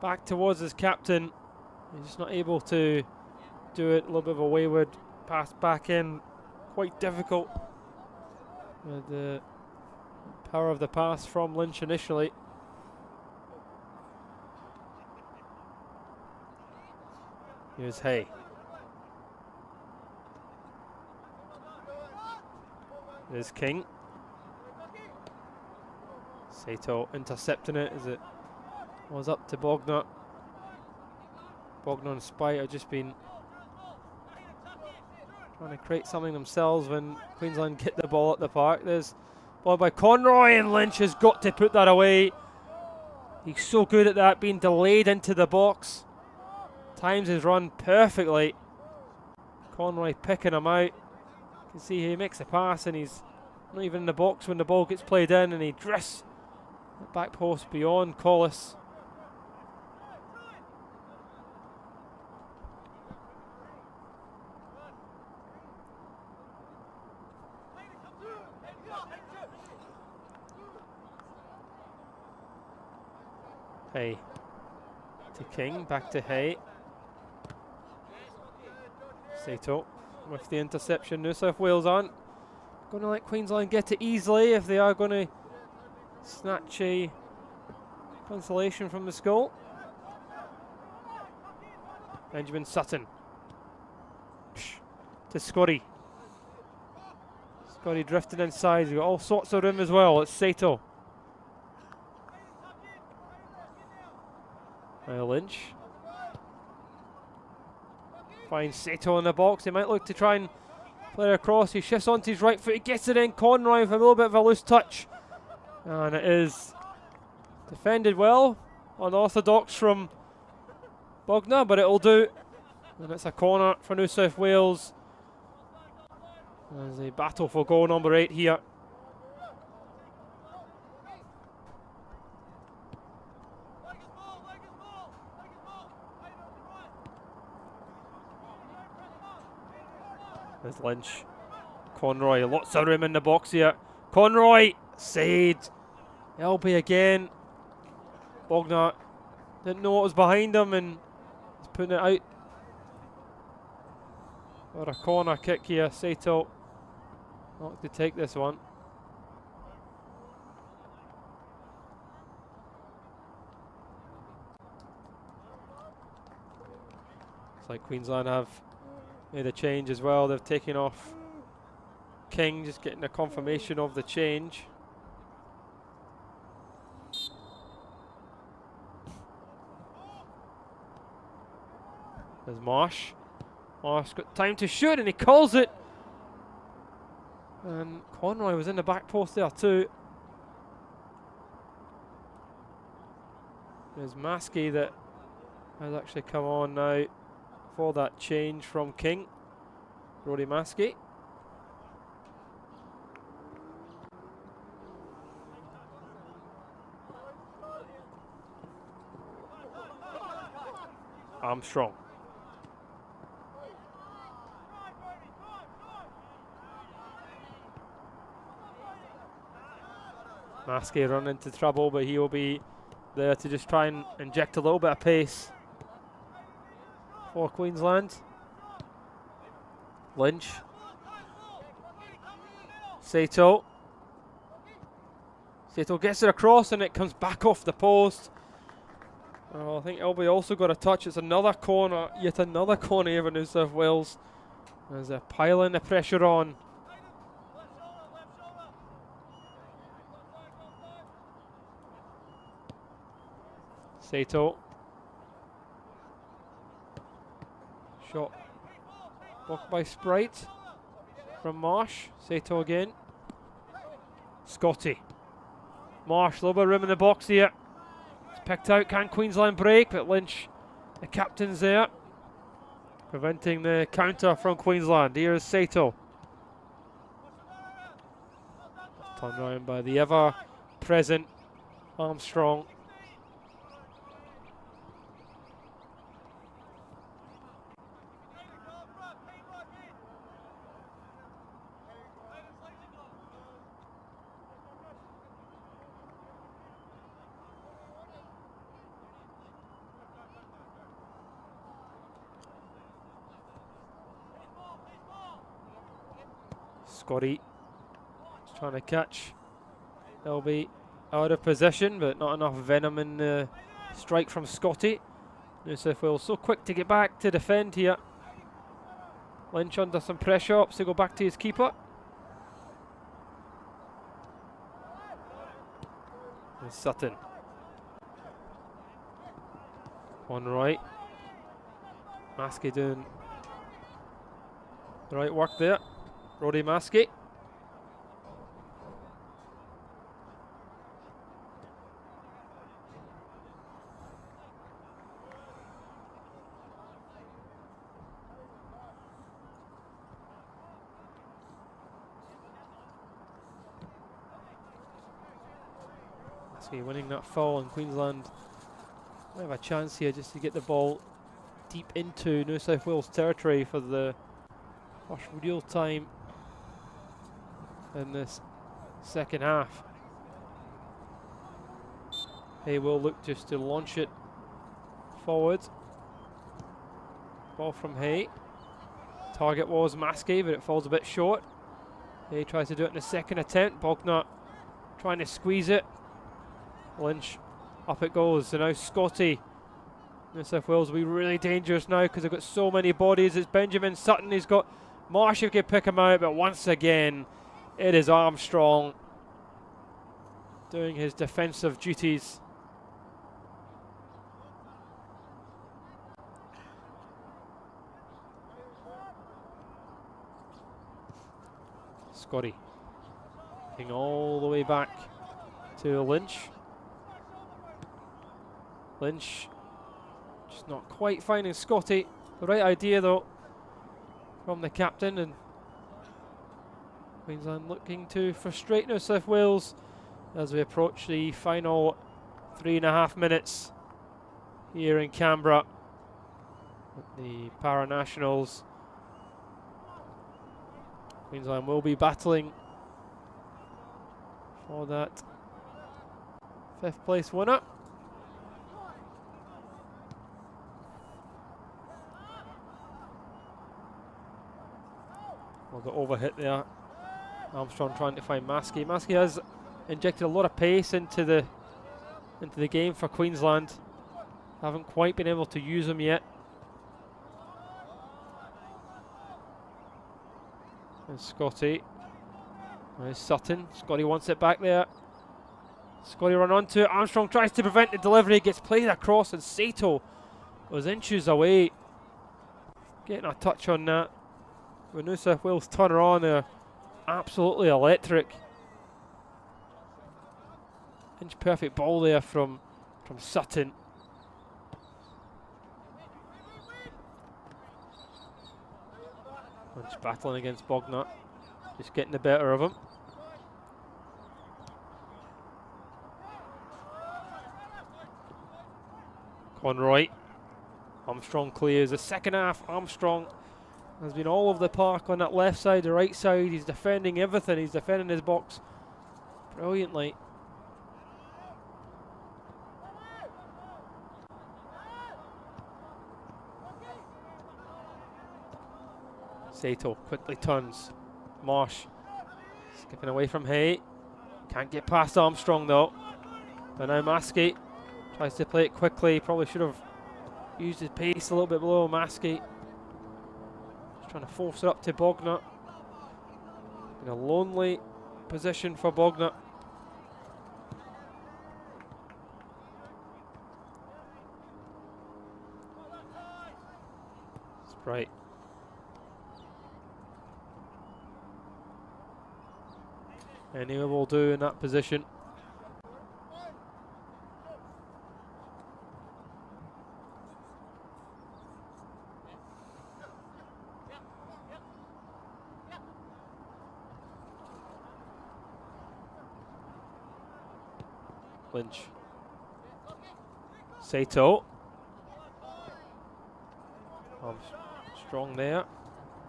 back towards his captain. He's just not able to do it. A little bit of a wayward pass back in. Quite difficult. The power of the pass from Lynch initially. Here's Hay. There's King. Sato intercepting it as it was up to Bogner. Bogner and Spite have just been trying to create something themselves when Queensland get the ball at the park. There's ball by Conroy, and Lynch has got to put that away. He's so good at that, being delayed into the box. Times his run perfectly. Conroy picking him out. You can see he makes a pass and he's not even in the box when the ball gets played in, and he drifts the back post beyond Collis. Hay to King, back to Hay. Sato with the interception. New South Wales aren't going to let Queensland get it easily if they are going to snatch a consolation from the goal. Benjamin Sutton to Scotty. Scotty drifting inside. He's got all sorts of room as well. It's Sato. Now Lynch finds Sato in the box. He might look to try and play it across. He shifts onto his right foot. He gets it in. Conroy with a little bit of a loose touch. And it is defended well, unorthodox from Bogner, but it'll do. And it's a corner for New South Wales. There's a battle for goal number 8 here. There's Lynch. Conroy, lots of room in the box here. Conroy, saved. LB again. Bogner didn't know what was behind him and he's putting it out. For a corner kick here. Sato not to take this one. Looks like Queensland have made a change as well. They've taken off King, just getting a confirmation of the change. There's Marsh. Marsh got time to shoot and he calls it. And Conroy was in the back post there too. There's Maskey that has actually come on now for that change from King. Brody Maskey. Armstrong. Maskey run into trouble, but he will be there to just try and inject a little bit of pace for Queensland. Lynch. Sato. Sato gets it across and it comes back off the post. Oh, I think LB also got a touch. It's another corner, yet another corner here for New South Wales. As they're piling the pressure on. Sato. Shot blocked by Sprite from Marsh. Sato again. Scotty. Marsh, a little bit of room in the box here. It's picked out. Can Queensland break? But Lynch, the captain's there, preventing the counter from Queensland. Here's Sato. Turned around by the ever-present Armstrong. Scotty is trying to catch. They'll be out of position, but not enough venom in the strike from Scotty. New South Wales so quick to get back to defend here. Lynch under some pressure, opts to go back to his keeper. And Sutton. On right. Maskey doing the right work there. Roddy Maskey. Maskey winning that foul, and Queensland might have a chance here just to get the ball deep into New South Wales territory for the first real time in this second half. Hay will look just to launch it forward. Ball from Hay. Target was Maskey, but it falls a bit short. Hay tries to do it in the second attempt. Bognut trying to squeeze it. Lynch, up it goes. So now Scotty. New South Wales will be really dangerous now because they've got so many bodies. It's Benjamin Sutton. He's got Marsh who can pick him out, but once again, it is Armstrong doing his defensive duties. Scotty looking all the way back to Lynch. Lynch just not quite finding Scotty. The right idea though from the captain, and Queensland looking to frustrate New South Wales as we approach the final 3.5 minutes here in Canberra with the Para Nationals. Queensland will be battling for that 5th place winner. Well, the overhit there. Armstrong trying to find Maskey. Maskey has injected a lot of pace into the game for Queensland. Haven't quite been able to use him yet. And Scotty. There's Sutton. Scotty wants it back there. Scotty run onto it. Armstrong tries to prevent the delivery. Gets played across, and Sato was inches away. Getting a touch on that. When New South Wales turn her on, they're absolutely electric. Inch perfect ball there from Sutton. Lynch battling against Bognut, just getting the better of him. Conroy. Armstrong clears the second half. Armstrong has been all over the park on that left side, the right side. He's defending everything. He's defending his box brilliantly. Sato quickly turns. Marsh skipping away from Hay. Can't get past Armstrong though. But now Maskey tries to play it quickly. Probably should have used his pace a little bit below Maskey. Trying to force it up to Bognut. In a lonely position for Bognut. Right. Anyway, will do in that position. Lynch. Sato. Armstrong there.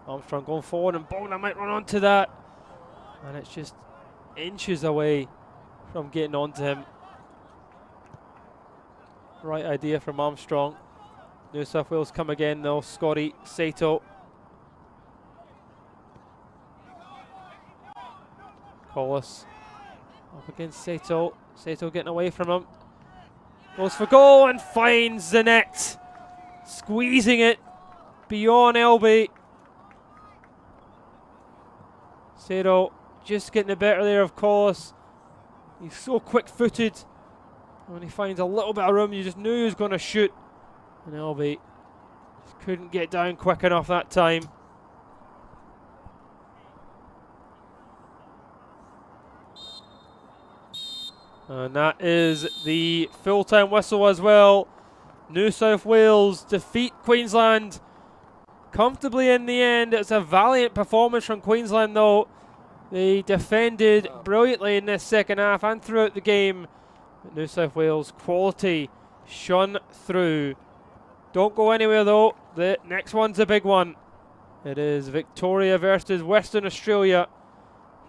Armstrong going forward, and Bogner might run onto that. And it's just inches away from getting onto him. Right idea from Armstrong. New South Wales come again though. Scotty Sato. Collis up against Sato. Sato getting away from him. Goes for goal and finds the net. Squeezing it beyond Elby. Sato just getting the better there of Collis. He's so quick-footed. When he finds a little bit of room, you just knew he was going to shoot. And Elby just couldn't get down quick enough that time. And that is the full-time whistle as well. New South Wales defeat Queensland comfortably in the end. It's a valiant performance from Queensland though. They defended brilliantly in this second half and throughout the game. But New South Wales quality shone through. Don't go anywhere though. The next one's a big one. It is Victoria versus Western Australia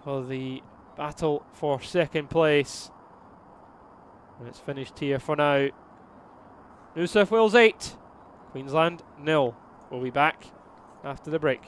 for the battle for second place. And it's finished here for now. New South Wales 8, Queensland 0. We'll be back after the break.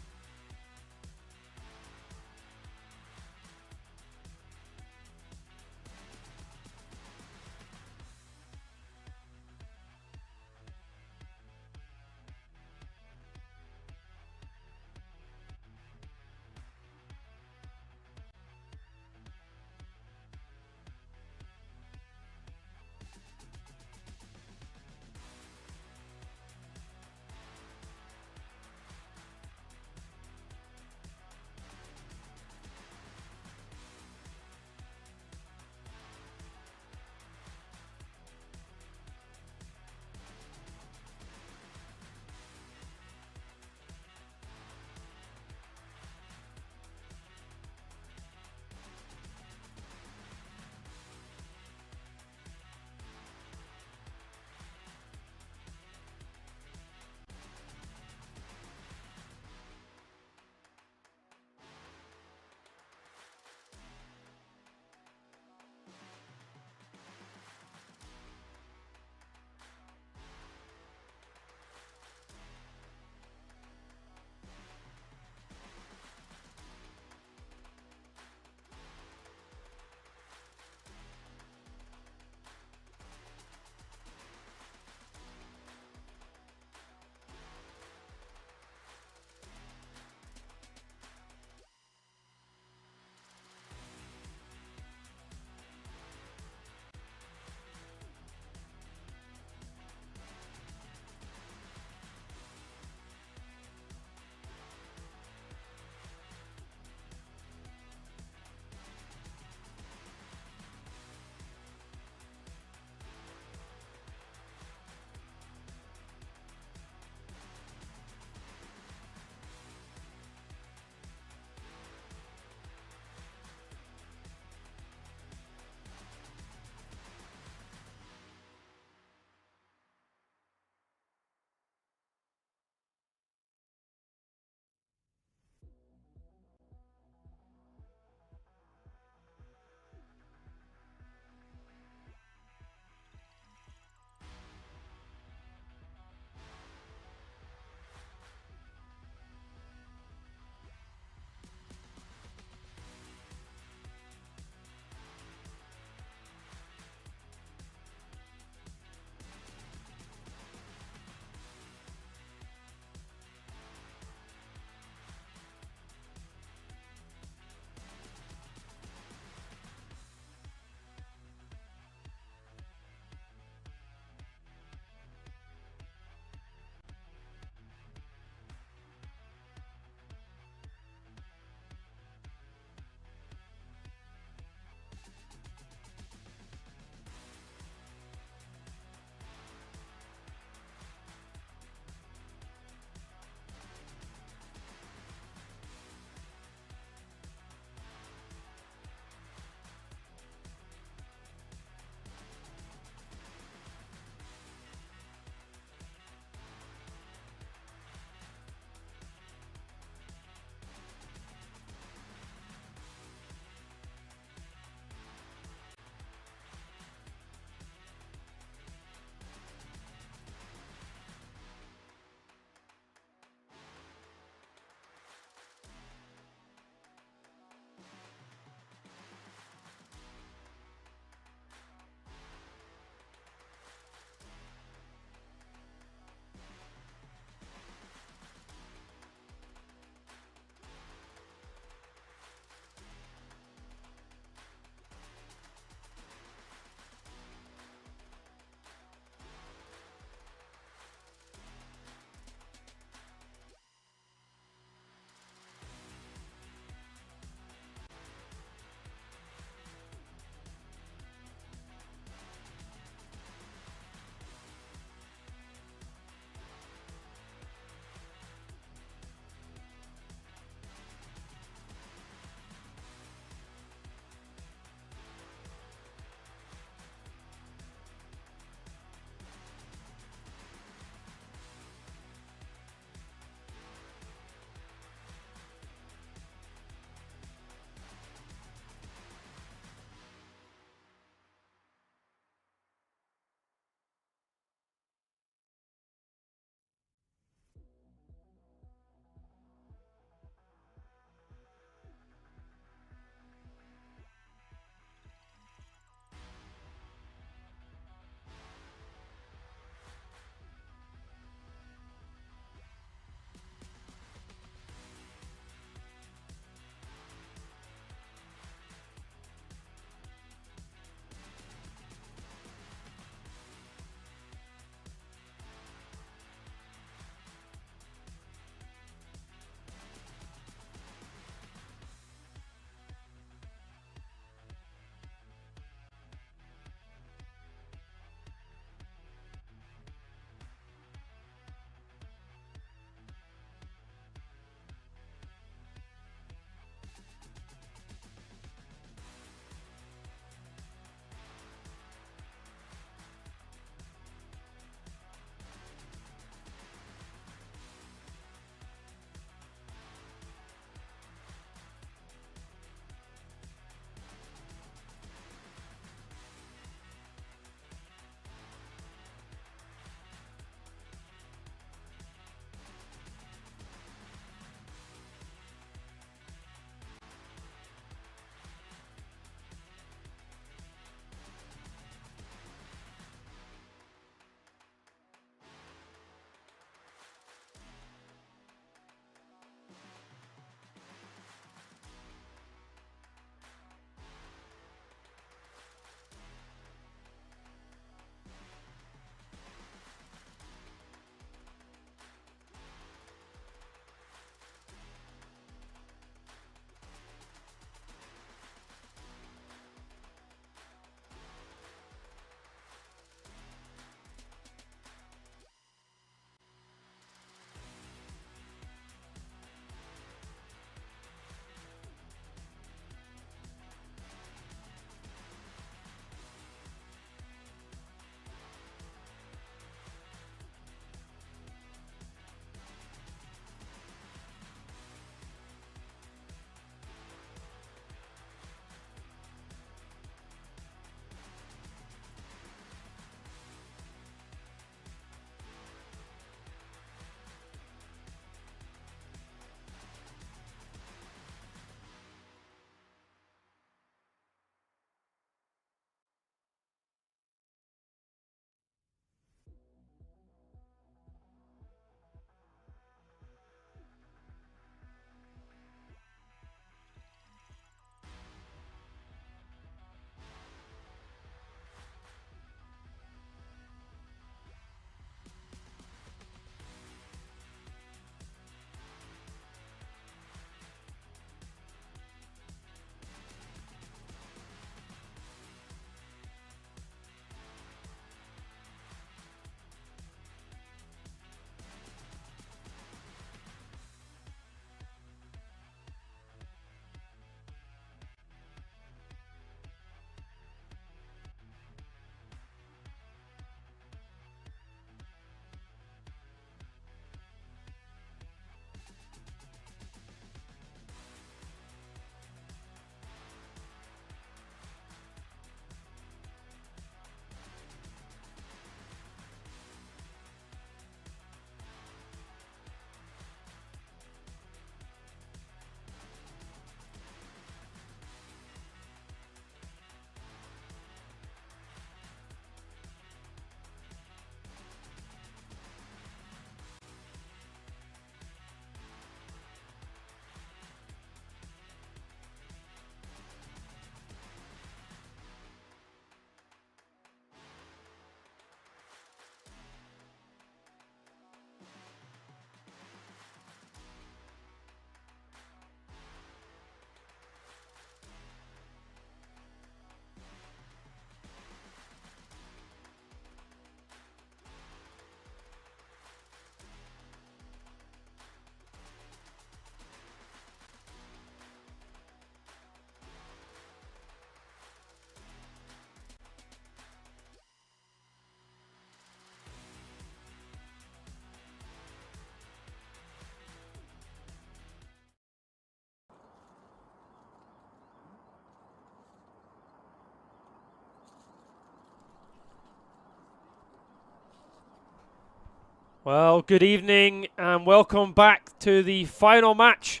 Well, good evening and welcome back to the final match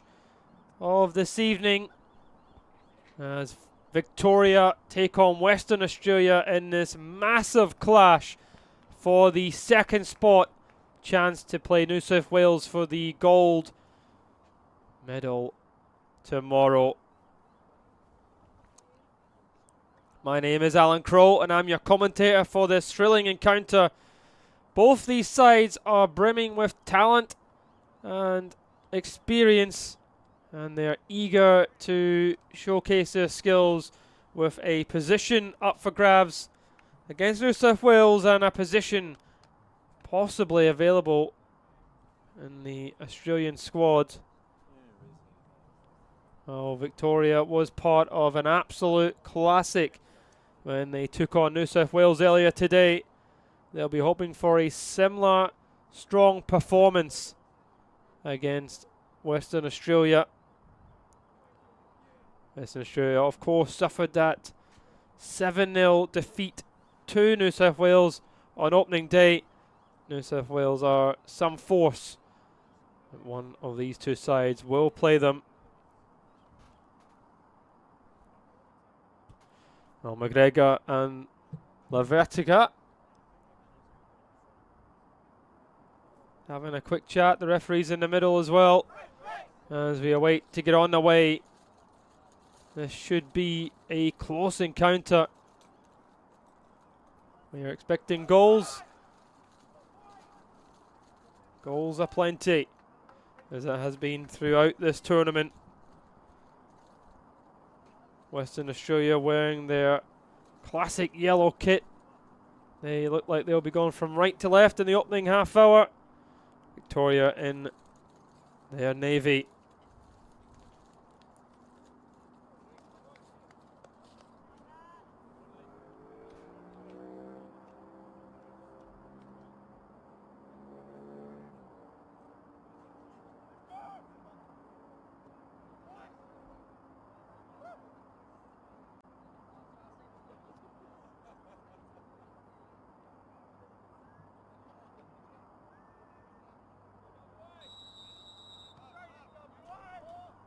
of this evening as Victoria take on Western Australia in this massive clash for the second spot. Chance to play New South Wales for the gold medal tomorrow. My name is Alan Crow and I'm your commentator for this thrilling encounter. Both these sides are brimming with talent and experience, and they're eager to showcase their skills with a position up for grabs against New South Wales and a position possibly available in the Australian squad. Oh, Victoria was part of an absolute classic when they took on New South Wales earlier today. They'll be hoping for a similar strong performance against Western Australia. Western Australia, of course, suffered that 7-0 defeat to New South Wales on opening day. New South Wales are some force. One of these two sides will play them. Well, McGregor and Lavertica having a quick chat. The referee's in the middle as well as we await to get on the way. This should be a close encounter. We are expecting goals. Goals aplenty, as it has been throughout this tournament. Western Australia wearing their classic yellow kit. They look like they'll be going from right to left in the opening half hour. Victoria in their navy.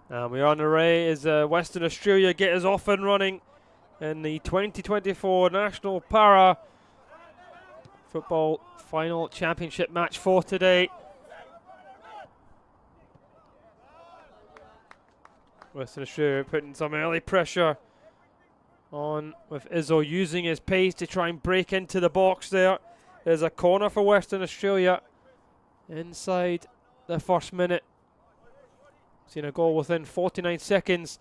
And we're on the way as Western Australia get us off and running in the 2024 National Para Football Final Championship match for today. Western Australia putting some early pressure on with Izzo using his pace to try and break into the box there. There's a corner for Western Australia inside the first minute. Seen a goal within 49 seconds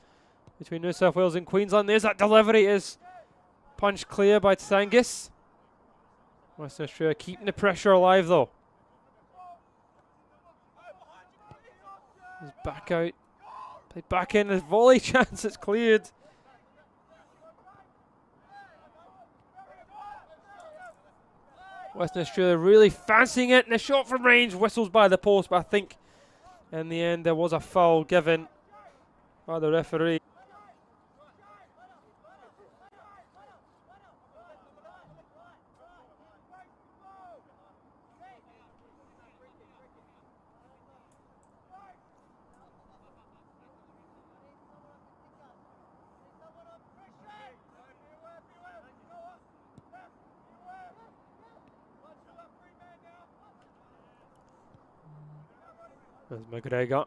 between New South Wales and Queensland. There's that delivery, is punched clear by Tsangis. Western Australia keeping the pressure alive though. He's back out. Played back in, his volley chance, it's cleared. Western Australia really fancying it, and a shot from range, whistles by the post, but I think in the end there was a foul given by the referee. There's McGregor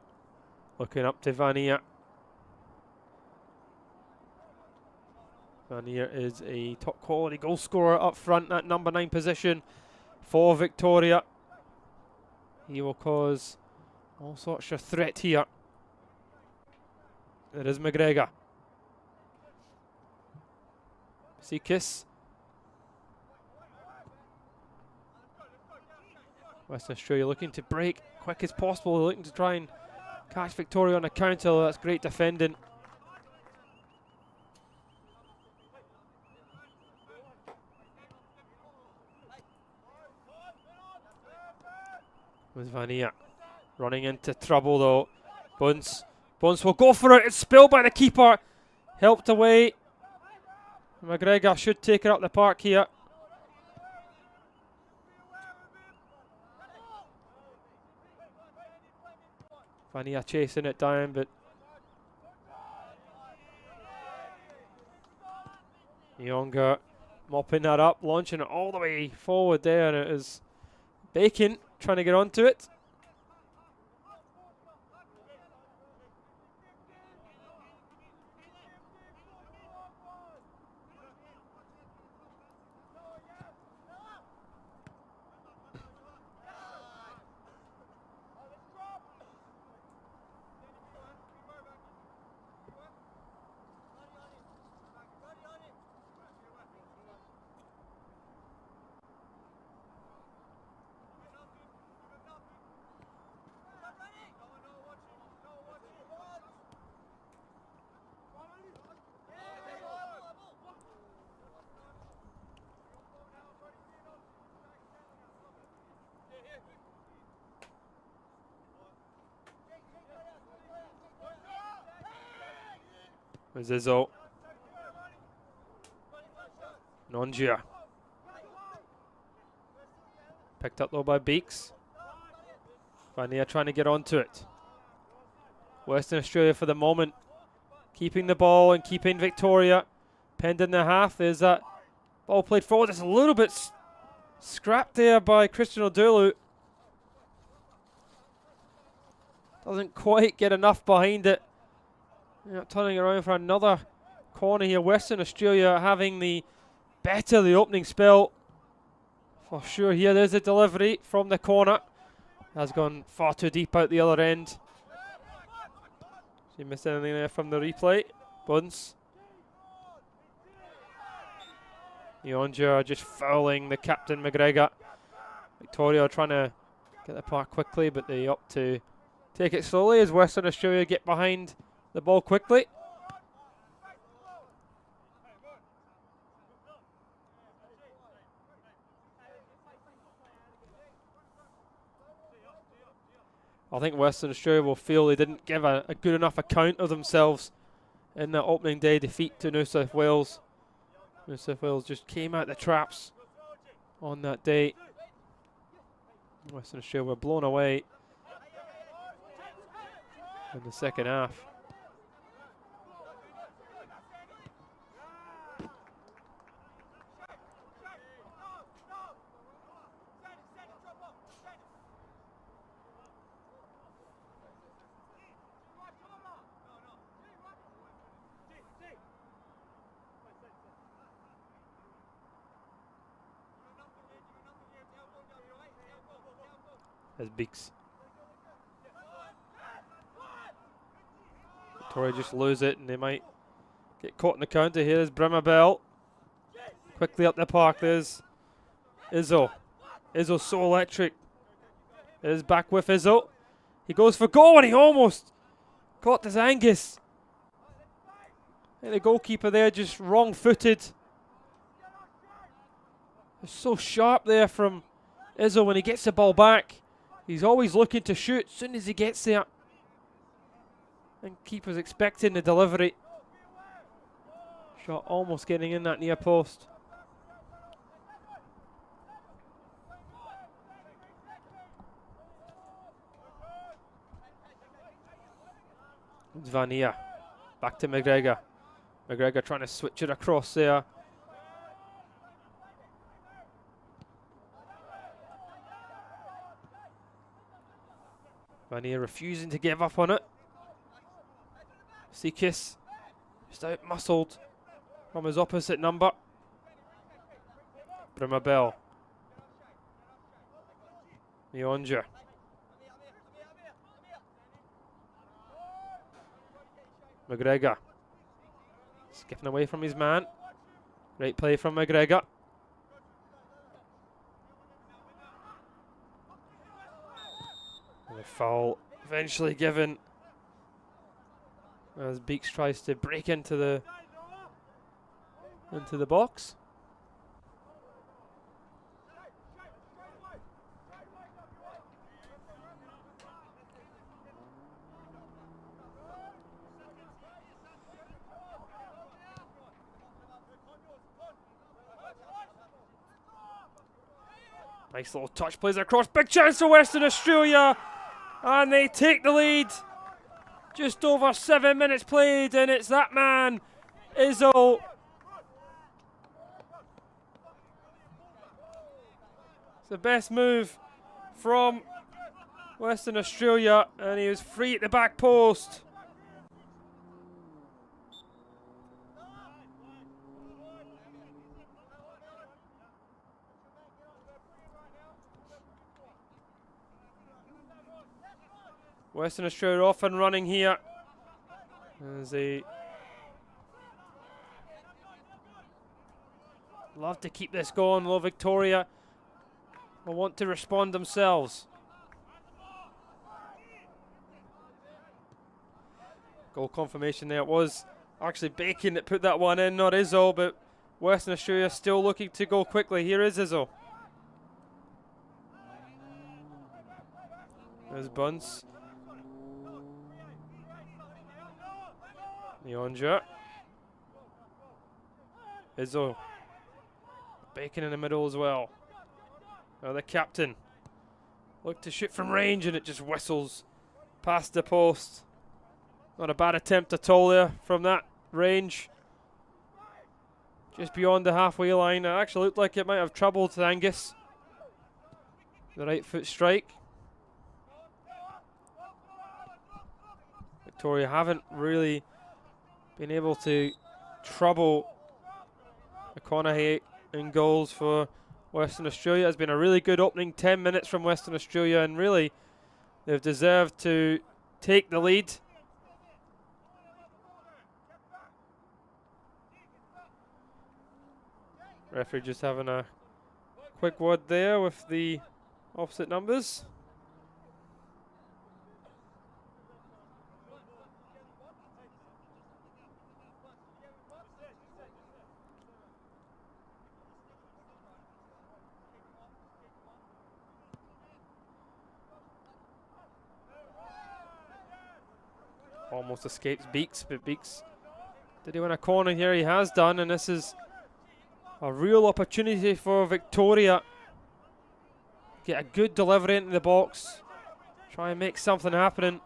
looking up to Vanier. Vanier is a top quality goal scorer up front at number 9 position for Victoria. He will cause all sorts of threat here. There is McGregor. Sikis. Western Australia looking to break quick as possible, looking to try and catch Victoria on a counter. That's great defending. With Vanier running into trouble though. Bunce will go for it. It's spilled by the keeper. Helped away. McGregor should take it up the park here. Vania chasing it down, but Nyonga mopping that up, launching it all the way forward there, and it is Bacon trying to get onto it. Zizzo. Nongia. Picked up though by Beeks. Vania trying to get onto it. Western Australia for the moment keeping the ball and keeping Victoria penned in the half. There's that ball played forward. It's a little bit scrapped there by Christian Odulu. Doesn't quite get enough behind it. Yeah, turning around for another corner here. Western Australia having the better the opening spell for sure here. There's a delivery from the corner. Has gone far too deep out the other end. She missed anything there from the replay. Bunce. Nyonja just fouling the captain McGregor. Victoria trying to get the puck quickly, but they opt to take it slowly as Western Australia get behind the ball quickly. I think Western Australia will feel they didn't give a good enough account of themselves in that opening day defeat to New South Wales. New South Wales just came out the traps on that day. Western Australia were blown away in the second half. As Beeks. Victoria just lose it and they might get caught in the counter here. There's Brimabel. Quickly up the park. There's Izzo. Izzo's so electric. There's back with Izzo. He goes for goal and he almost caught this Angus. And the goalkeeper there just wrong-footed. It's so sharp there from Izzo when he gets the ball back. He's always looking to shoot as soon as he gets there. And keeper's expecting the delivery. Shot almost getting in that near post. It's Vania. Back to McGregor. McGregor trying to switch it across there. Vania refusing to give up on it. Sikis just out-muscled from his opposite number. Brimabel. Nyonja. McGregor. Skipping away from his man. Great play from McGregor. And the foul eventually given as Beeks tries to break into the box. Nice little touch, plays across, big chance for Western Australia, And they take the lead. Just over 7 minutes played, and it's that man, Izzo. It's the best move from Western Australia, and he was free at the back post. Western Australia off and running here. As they love to keep this going, though Victoria will want to respond themselves. Goal confirmation there. It was actually Bacon that put that one in, not Izzo, but Western Australia still looking to go quickly. Here is Izzo. There's Bunce. Leondra. Izzo. Bacon in the middle as well. Now the captain. Look to shoot from range and it just whistles past the post. Not a bad attempt at all there from that range. Just beyond the halfway line. It actually looked like it might have troubled Angus. The right foot strike. Victoria haven't really been able to trouble McConaughey in goals for Western Australia. It's been a really good opening 10 minutes from Western Australia, and really they've deserved to take the lead. Referee just having a quick word there with the opposite numbers. Almost escapes Beeks, but Beeks, did he win a corner here? He has done, and this is a real opportunity for Victoria. Get a good delivery into the box. Try and make something happen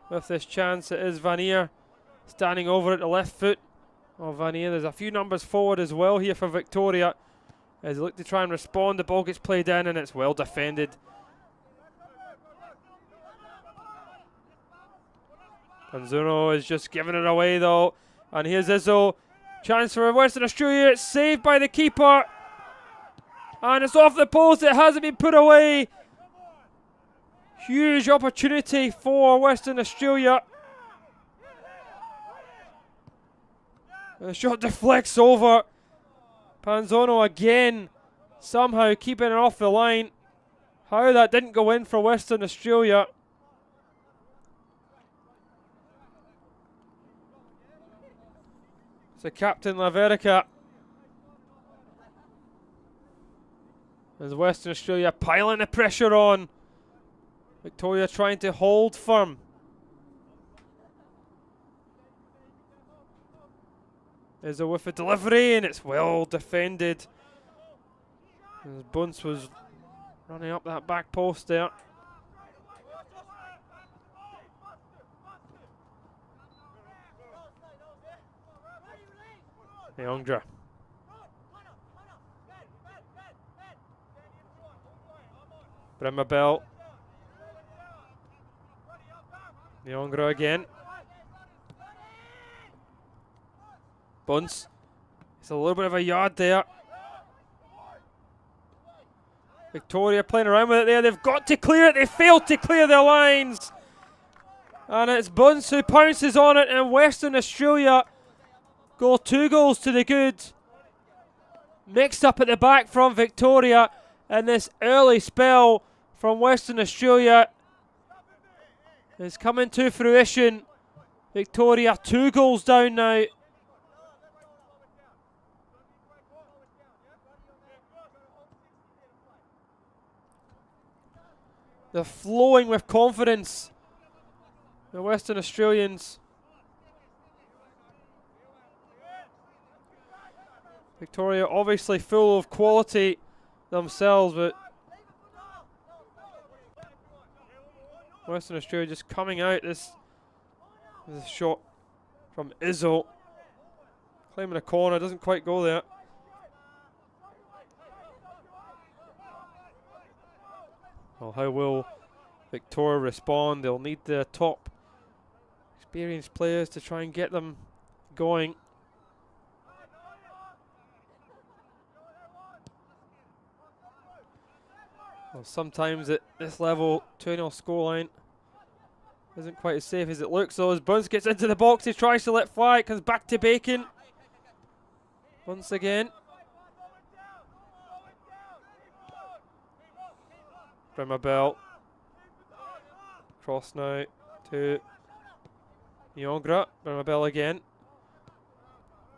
with this chance. It is Vanier standing over at the left foot of Vanier. There's a few numbers forward as well here for Victoria as they look to try and respond. The ball gets played in and it's well defended. Panzuno is just giving it away though. And here's Izzo. Chance for Western Australia. It's saved by the keeper. And it's off the post. It hasn't been put away. Huge opportunity for Western Australia. The shot deflects over. Panzono again. Somehow keeping it off the line. How that didn't go in for Western Australia. So Captain Laverica. As Western Australia piling the pressure on. Victoria trying to hold firm. There's a whiff of delivery and it's well defended. As Bunce was running up that back post there. Leondra. Brimabel. Leondra again. Bunce. It's a little bit of a yard there. Victoria playing around with it there. They've got to clear it. They failed to clear their lines. And it's Bunce who pounces on it, and Western Australia go 2 goals to the good. Mixed up at the back from Victoria, and this early spell from Western Australia is coming to fruition. Victoria 2 goals down now. They're flowing with confidence, the Western Australians. Victoria obviously full of quality themselves, but Western Australia just coming out. This is a shot from Izzo. Claiming a corner, doesn't quite go there. Well, how will Victoria respond? They'll need the top experienced players to try and get them going. Well, sometimes at this level, 2-0 scoreline isn't quite as safe as it looks, though. As Bunce gets into the box, he tries to let fly, it comes back to Bacon. Once again. Brimabel. Cross now to Nyongra. Brimabel again.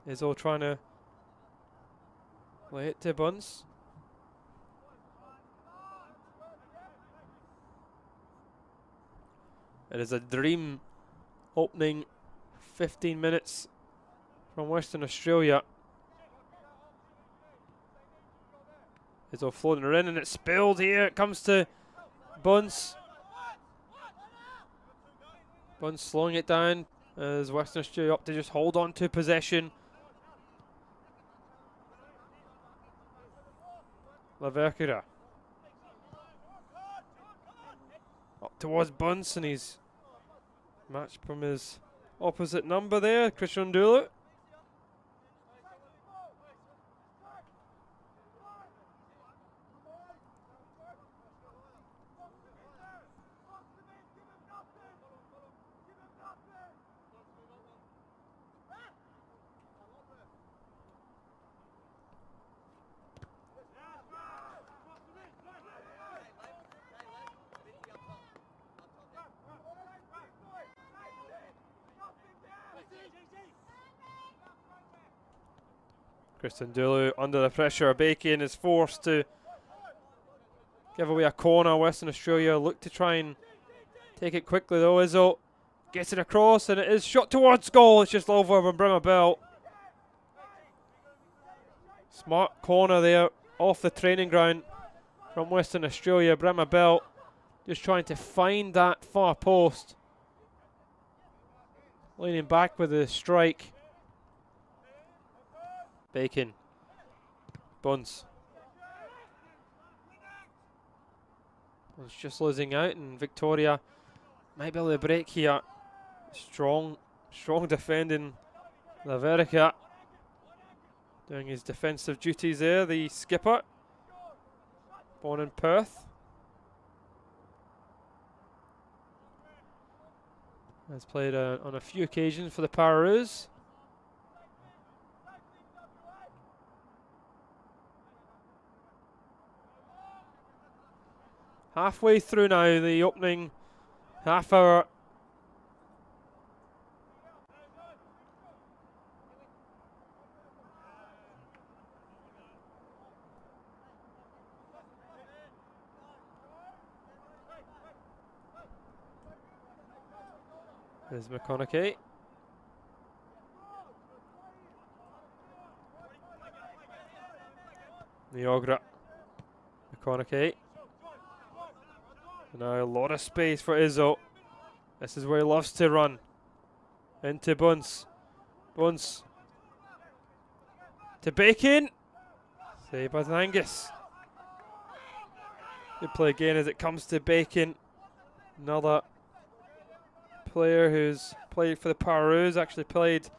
Izzo trying to lay it to Bunce. It is a dream opening 15 minutes from Western Australia. Izzo floating her in and it's spilled here. It comes to Bunce. Bunce slowing it down as Western Australia up to just hold on to possession. Laverkira. Up towards Bunce and he's matched from his opposite number there, Christian Dulu. Christian Dulu under the pressure. Bacon is forced to give away a corner. Western Australia look to try and take it quickly though. Izzo gets it across and it is shot towards goal. It's just over from Brimabel. Smart corner there off the training ground from Western Australia. Brimabel just trying to find that far post. Leaning back with the strike. Bacon. Bunce. Bunce just losing out and Victoria might be able to break here. Strong defending. Laverica doing his defensive duties there, the skipper. Born in Perth. Has played on a few occasions for the Pararoos. Halfway through now, the opening half hour. There's McConaughey. Niogra. McConaughey. Now a lot of space for Izzo. This is where he loves to run. Into Bunce. Bunce. To Bacon. Saved by Angus. Good play again as it comes to Bacon. Another player who's played for the Pararoos. Actually played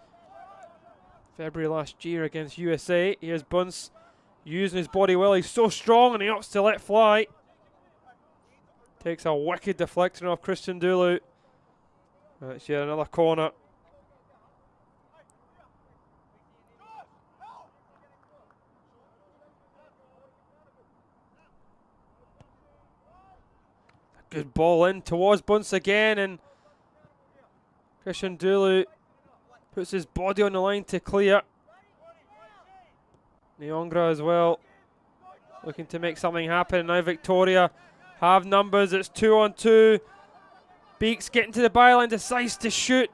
February last year against USA. Here's Bunce using his body well. He's so strong and he opts to let fly. Takes a wicked deflection off Christian Dulu. That's yet another corner. A good ball in towards Bunce again, and Christian Dulu puts his body on the line to clear. Nyongra as well, looking to make something happen. Now Victoria have numbers, it's 2-on-2. Beaks getting to the byline, decides to shoot.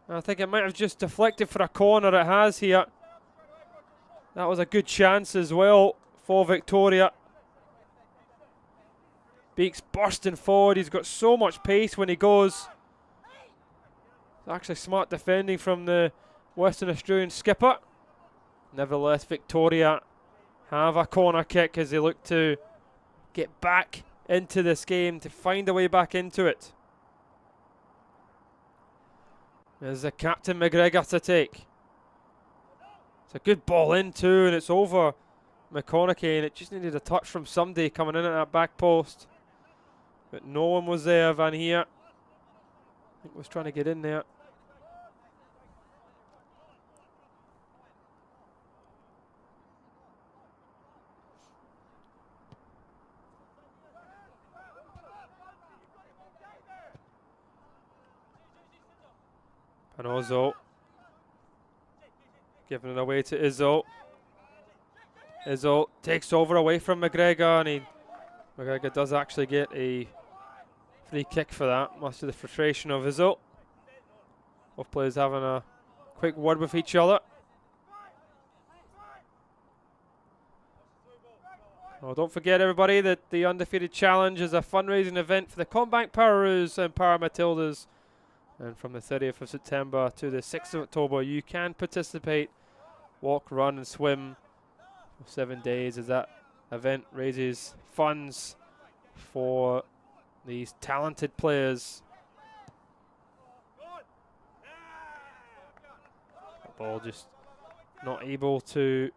I think it might have just deflected for a corner, it has here. That was a good chance as well for Victoria. Beaks bursting forward. He's got so much pace when he goes. It's actually smart defending from the Western Australian skipper. Nevertheless, Victoria have a corner kick as they look to get back into this game, to find a way back into it. There's the captain McGregor to take. It's a good ball in too, and it's over McConaughey, and it just needed a touch from somebody coming in at that back post. But no one was there. Van Heer, I think, was trying to get in there. Panozo giving it away to Izzo. Izzo takes over away from McGregor, and McGregor does actually get a free kick for that, much to the frustration of Izzo. Both players having a quick word with each other. Oh, don't forget, everybody, that the Undefeated Challenge is a fundraising event for the CommBank Pararoos and Matildas. And from the 30th of September to the 6th of October, you can participate, walk, run and swim for 7 days, as that event raises funds for these talented players. That ball just not able to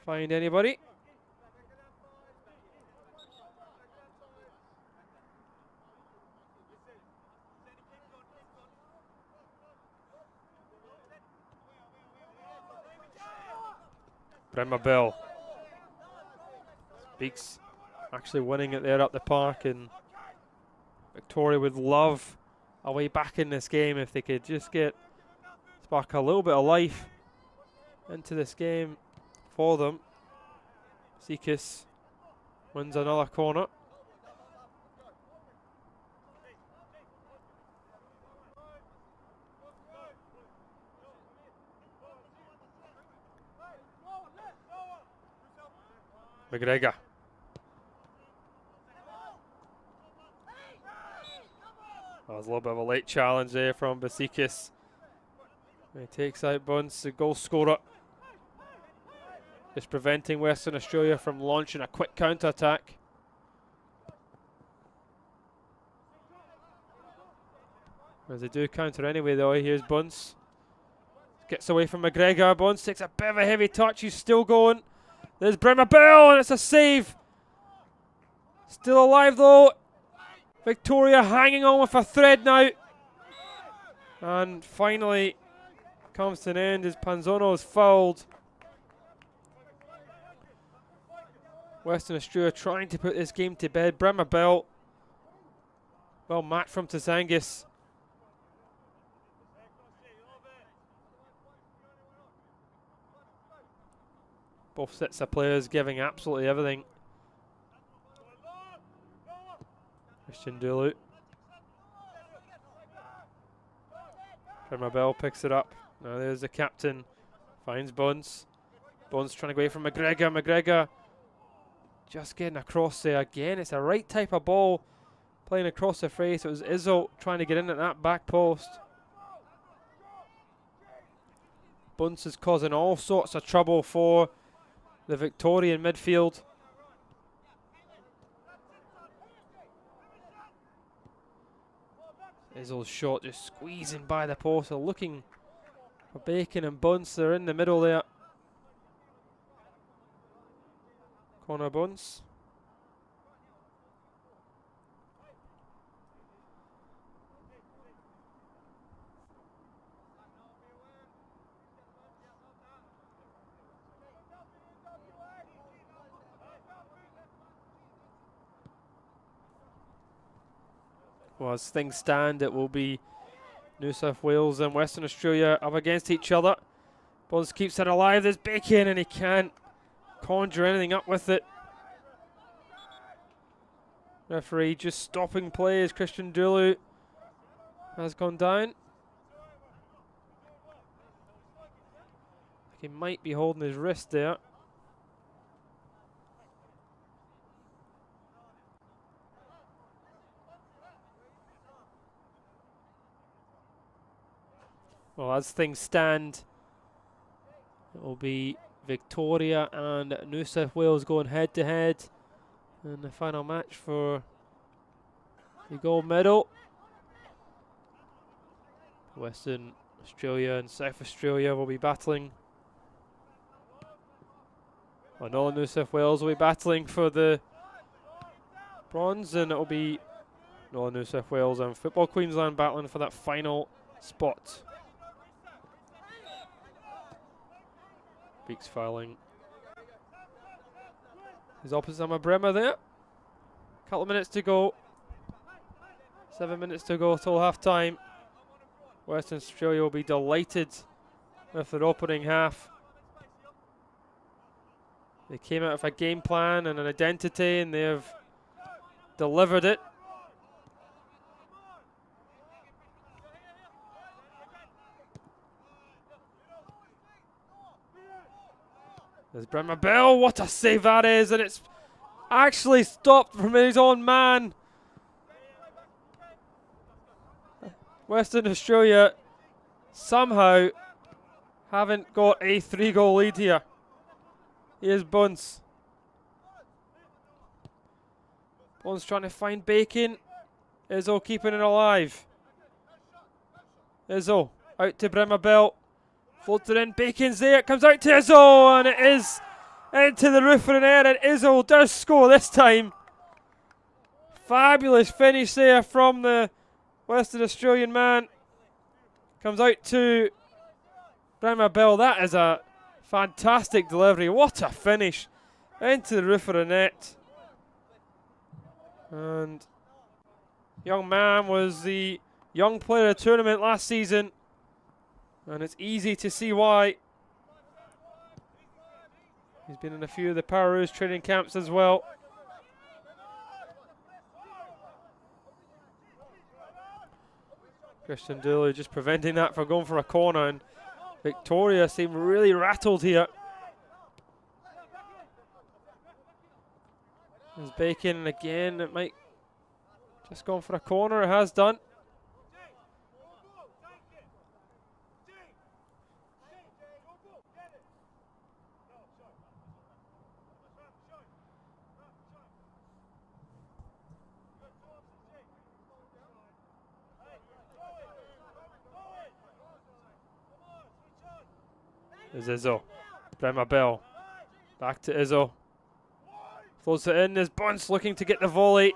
find anybody. Bremer Bell. Beaks actually winning it there up the park, and Victoria would love a way back in this game if they could just spark a little bit of life into this game for them. Sikis wins another corner. McGregor. That was a little bit of a late challenge there from Basikis. He takes out Bunce, the goal scorer. Just preventing Western Australia from launching a quick counter-attack. As they do counter anyway though, here's Bunce. Gets away from McGregor. Bunce takes a bit of a heavy touch, he's still going. There's Bremer Bell, and it's a save. Still alive though. Victoria hanging on with a thread now. And finally comes to an end as Panzono is fouled. Western Australia trying to put this game to bed. Bremer Bell, well matched from Tsangis. Both sets of players giving absolutely everything. Christian Dulu. Bremer Bell picks it up. Now there's the captain. Finds Bones. Bones trying to go away from McGregor. McGregor just getting across there again. It's the right type of ball playing across the face. It was Izzo trying to get in at that back post. Bones is causing all sorts of trouble for the Victorian midfield. Izzo's shot just squeezing by the post. They're looking for Bacon and Bunce. They're in the middle there. Corner Bunce. Well, as things stand, it will be New South Wales and Western Australia up against each other. Bonds keeps it alive. There's Bacon, and he can't conjure anything up with it. Referee just stopping play as Christian Dulu has gone down. He might be holding his wrist there. Well, as things stand, it will be Victoria and New South Wales going head to head in the final match for the gold medal. Western Australia and South Australia will be battling. Well, Northern New South Wales will be battling for the bronze, and it will be Northern New South Wales and Football Queensland battling for that final spot. Beaks filing. His opposite Emma Bremer there. Couple of minutes to go. 7 minutes to go till half time. Western Australia will be delighted with their opening half. They came out with a game plan and an identity, and they have delivered it. There's Bremer Bell, what a save that is, and it's actually stopped from his own man. Western Australia somehow haven't got a 3-goal lead here. Here's Bunce. Bunce trying to find Bacon. Izzo keeping it alive. Izzo out to Bremer Bell. Floats it in, Bacon's there, it comes out to Izzo, and it is into the roof of the net, and Izzo does score this time. Fabulous finish there from the Western Australian man. Comes out to Bremer Bell. That is a fantastic delivery. What a finish into the roof of the net. And young man was the young player of the tournament last season, and it's easy to see why. He's been in a few of the Pararoos training camps as well. Christian Dooley just preventing that from going for a corner, and Victoria seem really rattled here. There's Bacon, and again it might just gone for a corner, it has done. There's Izzo. Bremer Bell. Back to Izzo. Floats it in. There's Bunce looking to get the volley.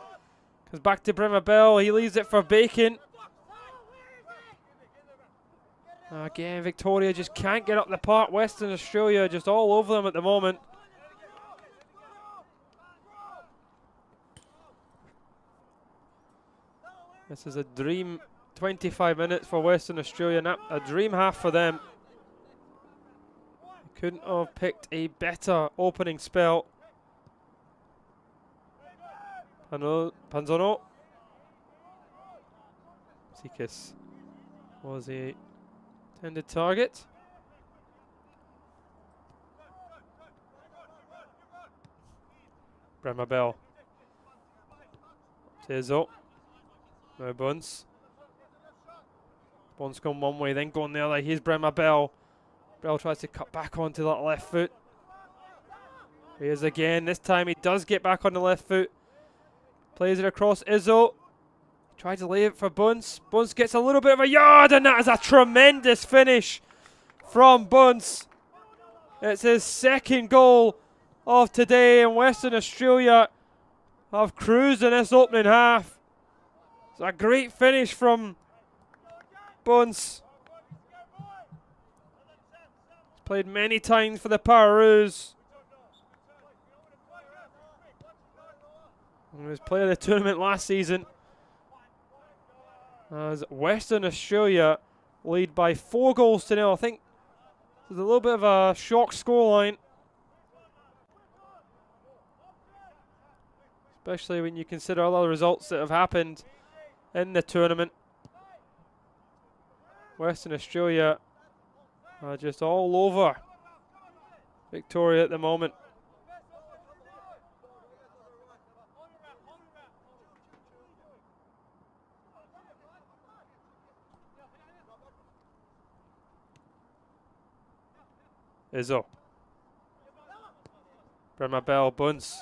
Comes back to Bremer Bell. He leaves it for Bacon. Again, Victoria just can't get up the park. Western Australia just all over them at the moment. This is a dream 25 minutes for Western Australia. A dream half for them. Couldn't have picked a better opening spell. Panzono. Sikis was a intended target. Bremer Bell. Izzo. No Bunce. Bunce going one way, then going the other. Here's Bremer Bell. Bell tries to cut back onto that left foot. He is again. This time he does get back on the left foot. Plays it across Izzo. Tried to lay it for Bunce. Bunce gets a little bit of a yard, and that is a tremendous finish from Bunce. It's his second goal of today, and Western Australia have cruised in this opening half. It's a great finish from Bunce. Played many times for the Pararoos. He was player of the tournament last season. As Western Australia lead by 4-0. I think there's a little bit of a shock scoreline. Especially when you consider all the results that have happened in the tournament. Western Australia are just all over Victoria at the moment. Izzo. Bremer Bell, Bunce.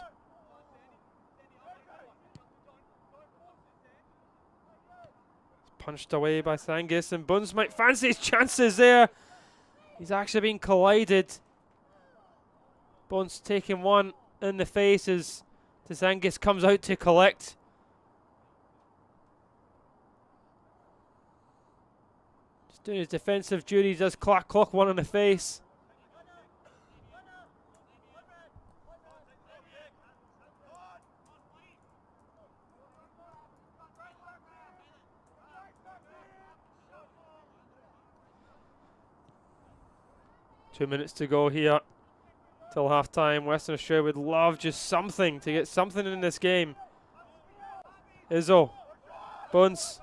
Punched away by Sangis, and Bunce might fancy his chances there. He's actually been collided. Bunce taking one in the face as Sangis comes out to collect. Just doing his defensive duties, does clock one in the face. Two minutes to go here till half time. Western Australia would love just something to get something in this game. Izzo. Bunce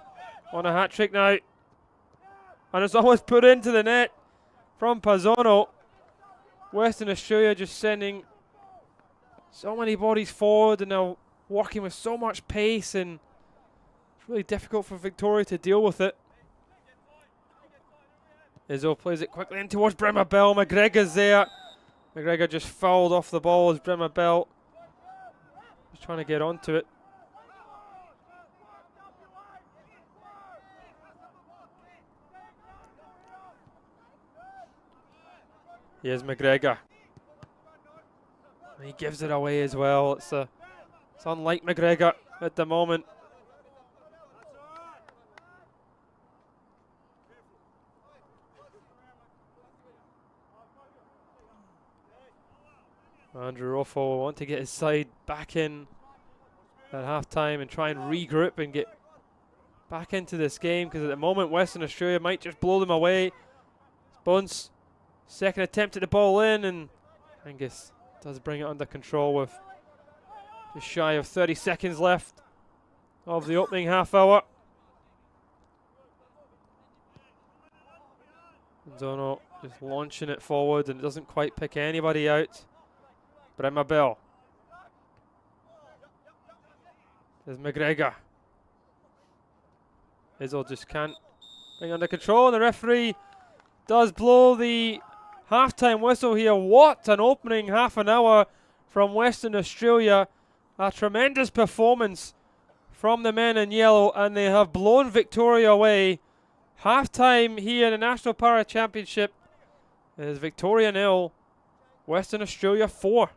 on a hat trick now. And it's almost put into the net from Pazzono. Western Australia just sending so many bodies forward and now working with so much pace, and it's really difficult for Victoria to deal with it. Izzo plays it quickly in towards Bremer Bell. McGregor's there. McGregor just fouled off the ball as Bremer Bell was trying to get onto it. Here's McGregor. He gives it away as well. It's unlike McGregor at the moment. Andrew Ruffo will want to get his side back in at half-time and try and regroup and get back into this game, because at the moment Western Australia might just blow them away. Bunce, second attempt at the ball in, and Angus does bring it under control with just shy of 30 seconds left of the opening half hour. Zono just launching it forward and it doesn't quite pick anybody out. Bremer Bell. There's McGregor. Izzo just can't bring under control, and the referee does blow the half-time whistle here. What an opening half an hour from Western Australia. A tremendous performance from the men in yellow, and they have blown Victoria away. Half-time here in the National Para Championship is Victoria 0, Western Australia 4.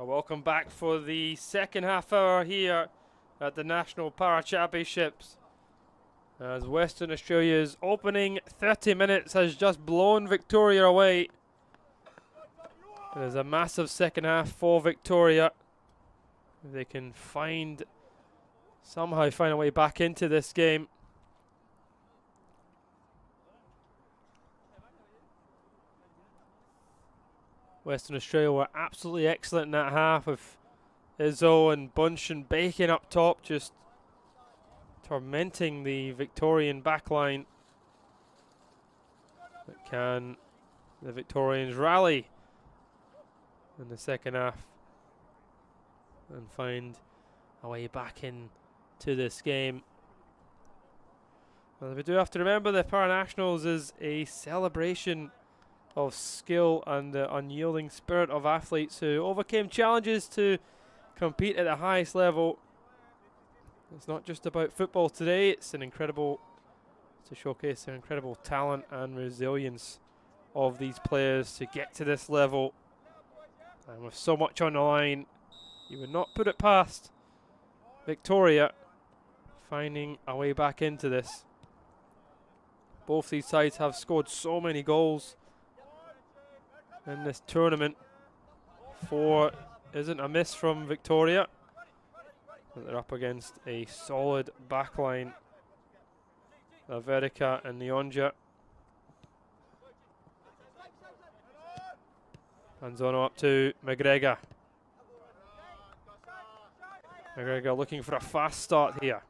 Well, welcome back for the second half hour here at the National Para Championships, as Western Australia's opening 30 minutes has just blown Victoria away. There's a massive second half for Victoria. If they can somehow find a way back into this game. Western Australia were absolutely excellent in that half, with Izzo and Bunch and Bacon up top, just tormenting the Victorian backline. But can the Victorians rally in the second half and find a way back in to this game? Well, we do have to remember the Para Nationals is a celebration of skill and the unyielding spirit of athletes who overcame challenges to compete at the highest level. It's not just about football today, it's to showcase the incredible talent and resilience of these players to get to this level. And with so much on the line, you would not put it past Victoria finding a way back into this. Both these sides have scored so many goals in this tournament. 4 isn't a miss from Victoria. But they're up against a solid backline. Verica and Neonja. Panzono up to McGregor. McGregor looking for a fast start here.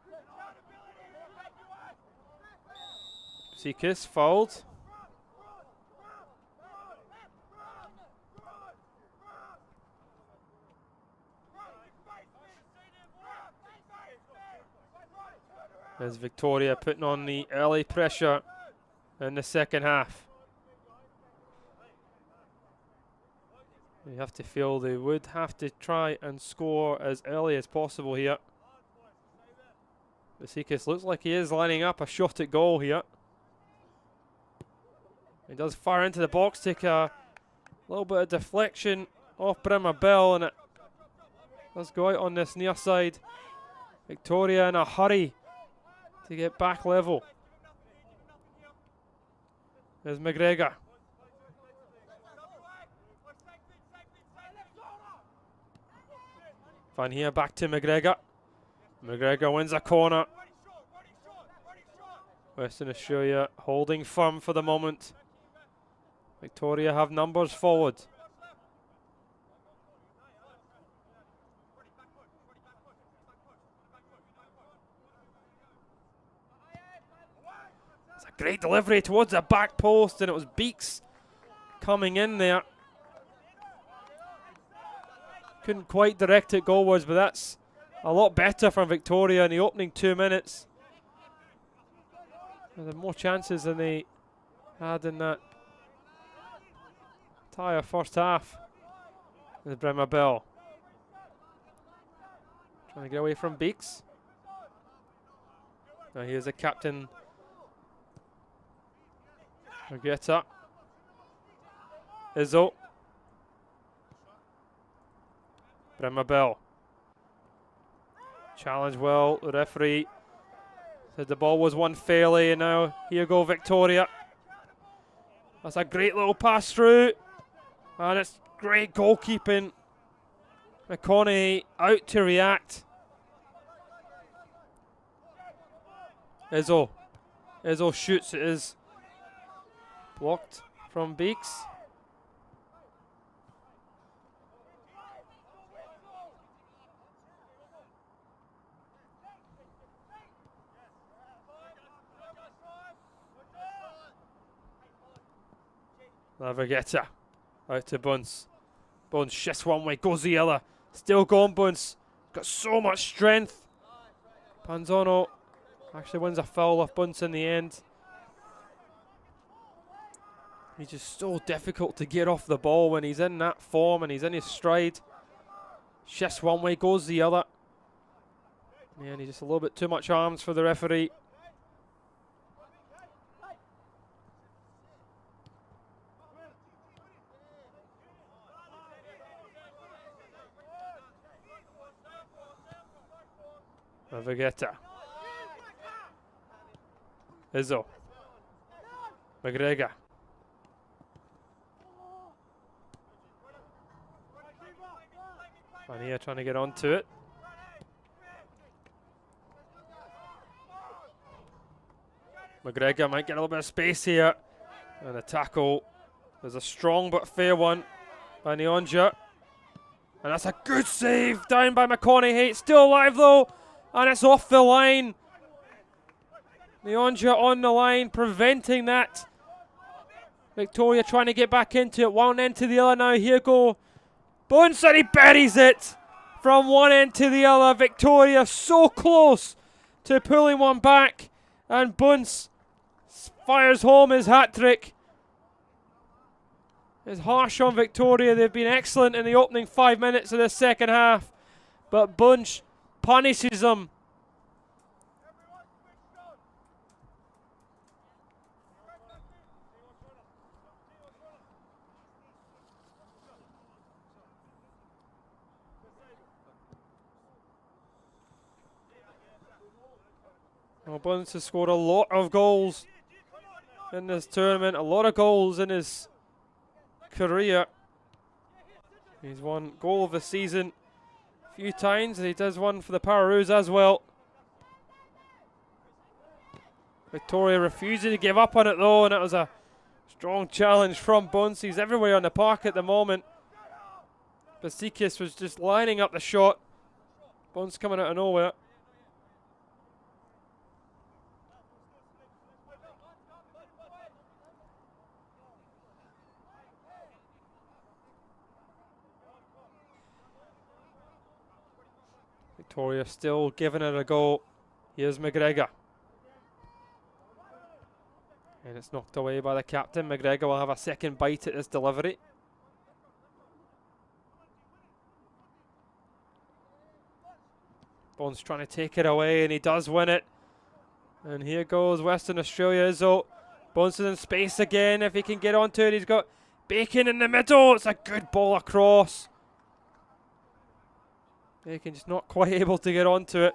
Sikis fouled. As Victoria putting on the early pressure in the second half. You have to feel they would have to try and score as early as possible here. Sikis looks like he is lining up a shot at goal here. He does fire into the box, take a little bit of deflection off Brimmer Bell, and it does go out on this near side. Victoria in a hurry to get back level. There's McGregor. Van here back to McGregor. McGregor wins a corner. Western Australia holding firm for the moment. Victoria have numbers forward. It's a great delivery towards the back post, and it was Beeks coming in there. Couldn't quite direct it goalwards, but that's a lot better from Victoria in the opening 2 minutes. They had more chances than they had in that entire first half. There's Brimmer Bell trying to get away from Beeks. Now here's the captain, Argueta. Izzo. Brimmer Bell. Challenge well, the referee said the ball was won fairly, and now here go Victoria. That's a great little pass through, and it's great goalkeeping. McConaughey out to react. Izzo shoots, it is blocked from Beeks. Vergetta out to Bunce. Bunce shifts one way, goes the other. Still going, Bunce. Got so much strength. Panzono actually wins a foul off Bunce in the end. He's just so difficult to get off the ball when he's in that form and he's in his stride. Shifts one way, goes the other. Yeah, and he's just a little bit too much arms for the referee. Vegeta. Izzo. McGregor. Vania trying to get onto it. McGregor might get a little bit of space here. And a tackle. There's a strong but fair one by Nyonja. And that's a good save down by McConaughey. It's still alive though. And it's off the line. Nyonja on the line, preventing that. Victoria trying to get back into it. One end to the other now. Here go Bunce, and he buries it from one end to the other. Victoria so close to pulling one back. And Bunce fires home his hat-trick. It's harsh on Victoria. They've been excellent in the opening 5 minutes of the second half. But Bunch punishes them. Well, Bunce has scored a lot of goals in this tournament. A lot of goals in his career. He's won goal of the season a few times, and he does one for the Pararoos as well. Victoria refusing to give up on it though, and that was a strong challenge from Bunce. He's everywhere on the park at the moment. Basikis was just lining up the shot. Bunce coming out of nowhere. Victoria still giving it a go. Here's McGregor. And it's knocked away by the captain. McGregor will have a second bite at this delivery. Bones trying to take it away, and he does win it. And here goes Western Australia. Izzo. Bones is in space again. If he can get onto it, he's got Bacon in the middle. It's a good ball across. Bacon just not quite able to get onto it.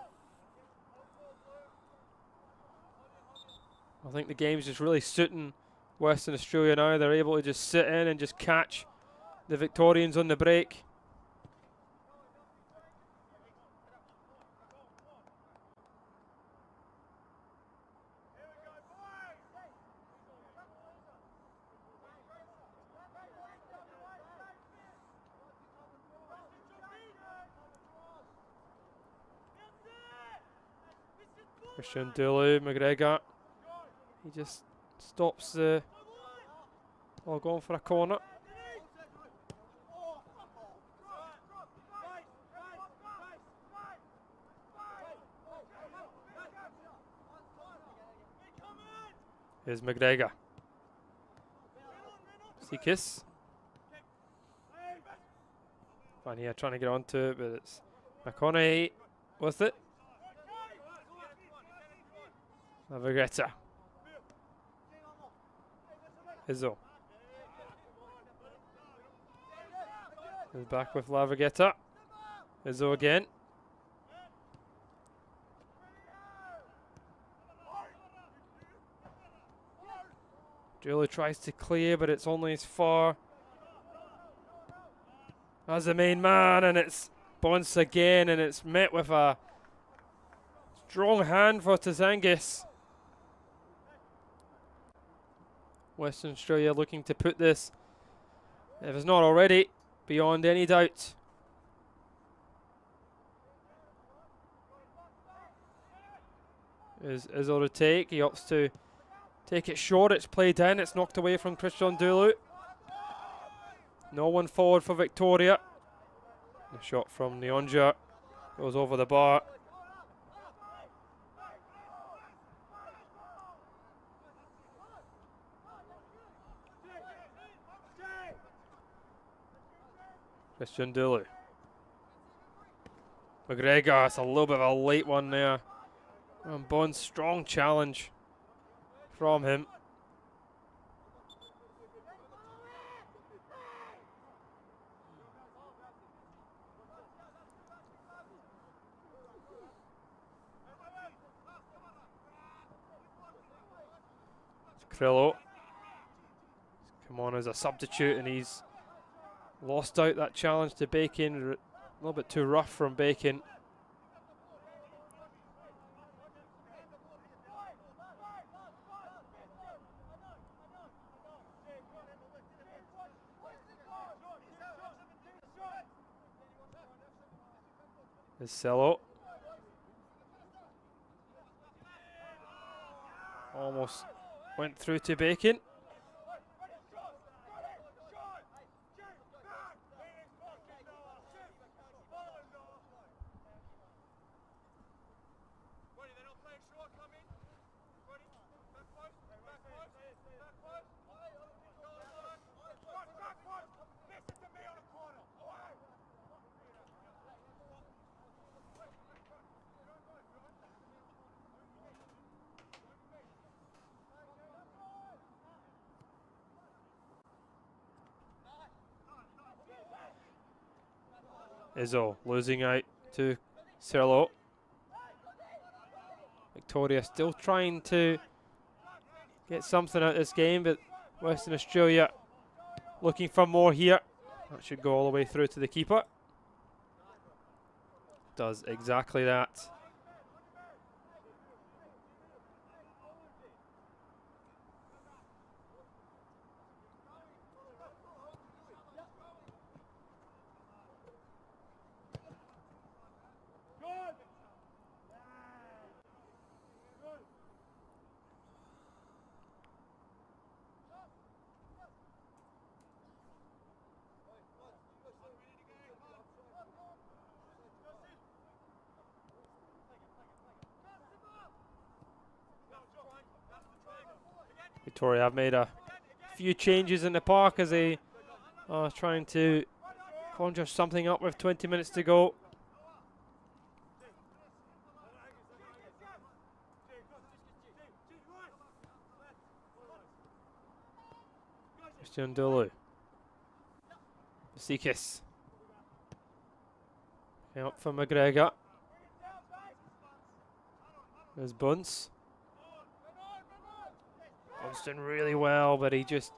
I think the game's just really suiting Western Australia now. They're able to just sit in and just catch the Victorians on the break. Christian Dulu, McGregor. He just stops the ball going for a corner. Here's McGregor. Sikis. Vania trying to get onto it, but it's McConaughey with it. Vegeta. Izzo. Is back with Vegeta. Izzo again. Julie tries to clear, but it's only as far as the main man, and it's Bonce again, and it's met with a strong hand for Tzangis. Western Australia looking to put this, if it's not already, beyond any doubt. Is Izzo to take? He opts to take it short. It's played in. It's knocked away from Christian Dulu. No one forward for Victoria. The shot from Nyonja goes over the bar. Christian Dulu. McGregor, it's a little bit of a late one there. And Bond's strong challenge from him. Frillo. Come on as a substitute, and he's lost out that challenge to Bacon. A little bit too rough from Bacon. Is Salou. Almost went through to Bacon. Izzo losing out to Salou. Victoria still trying to get something out of this game, but Western Australia looking for more here. That should go all the way through to the keeper. Does exactly that. Victoria have made a few changes in the park as they are trying to conjure something up with 20 minutes to go. Christian Dulu. Sikis. Up for McGregor. There's Bunce. Bunce done really well, but he just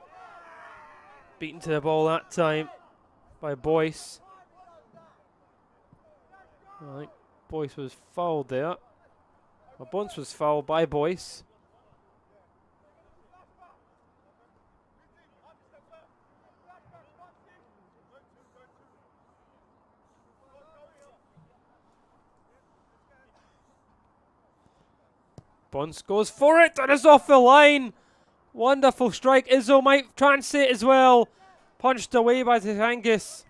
beaten to the ball that time by Boyce. I think Boyce was fouled there. Well, Bunce was fouled by Boyce. Bunce goes for it, and it's off the line. Wonderful strike. Izzo might transit as well. Punched away by Angus.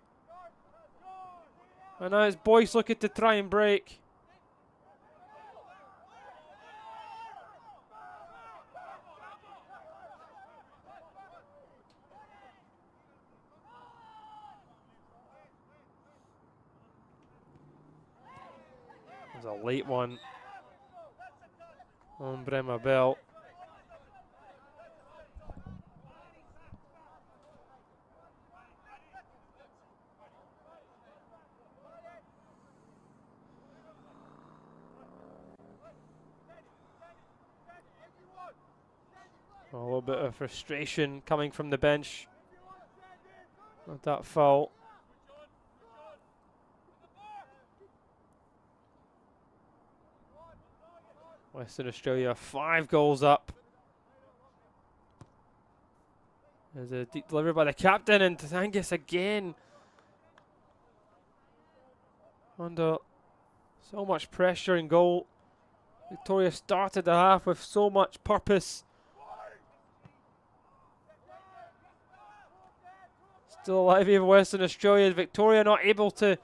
And now it's Boyce looking to try and break. There's a late one on Bremer Bell. A little bit of frustration coming from the bench. Not that foul. Western Australia 5 goals up. There's a deep delivery by the captain, and Angus again under so much pressure in goal. Victoria started the half with so much purpose. Still alive here for Western Australia. Victoria not able to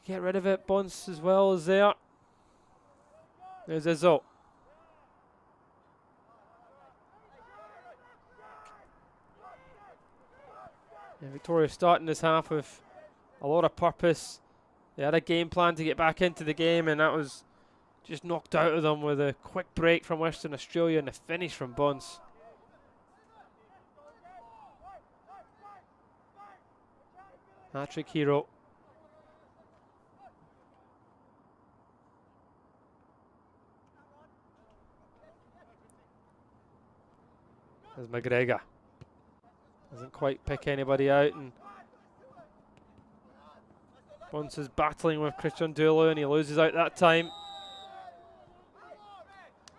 get rid of it. Bunce as well as there. There's Izzo. Yeah, Victoria starting this half with a lot of purpose. They had a game plan to get back into the game, and that was just knocked out of them with a quick break from Western Australia and a finish from Bunce. Hat-trick hero. As McGregor doesn't quite pick anybody out, and Bunce is battling with Christian Dulu and he loses out that time.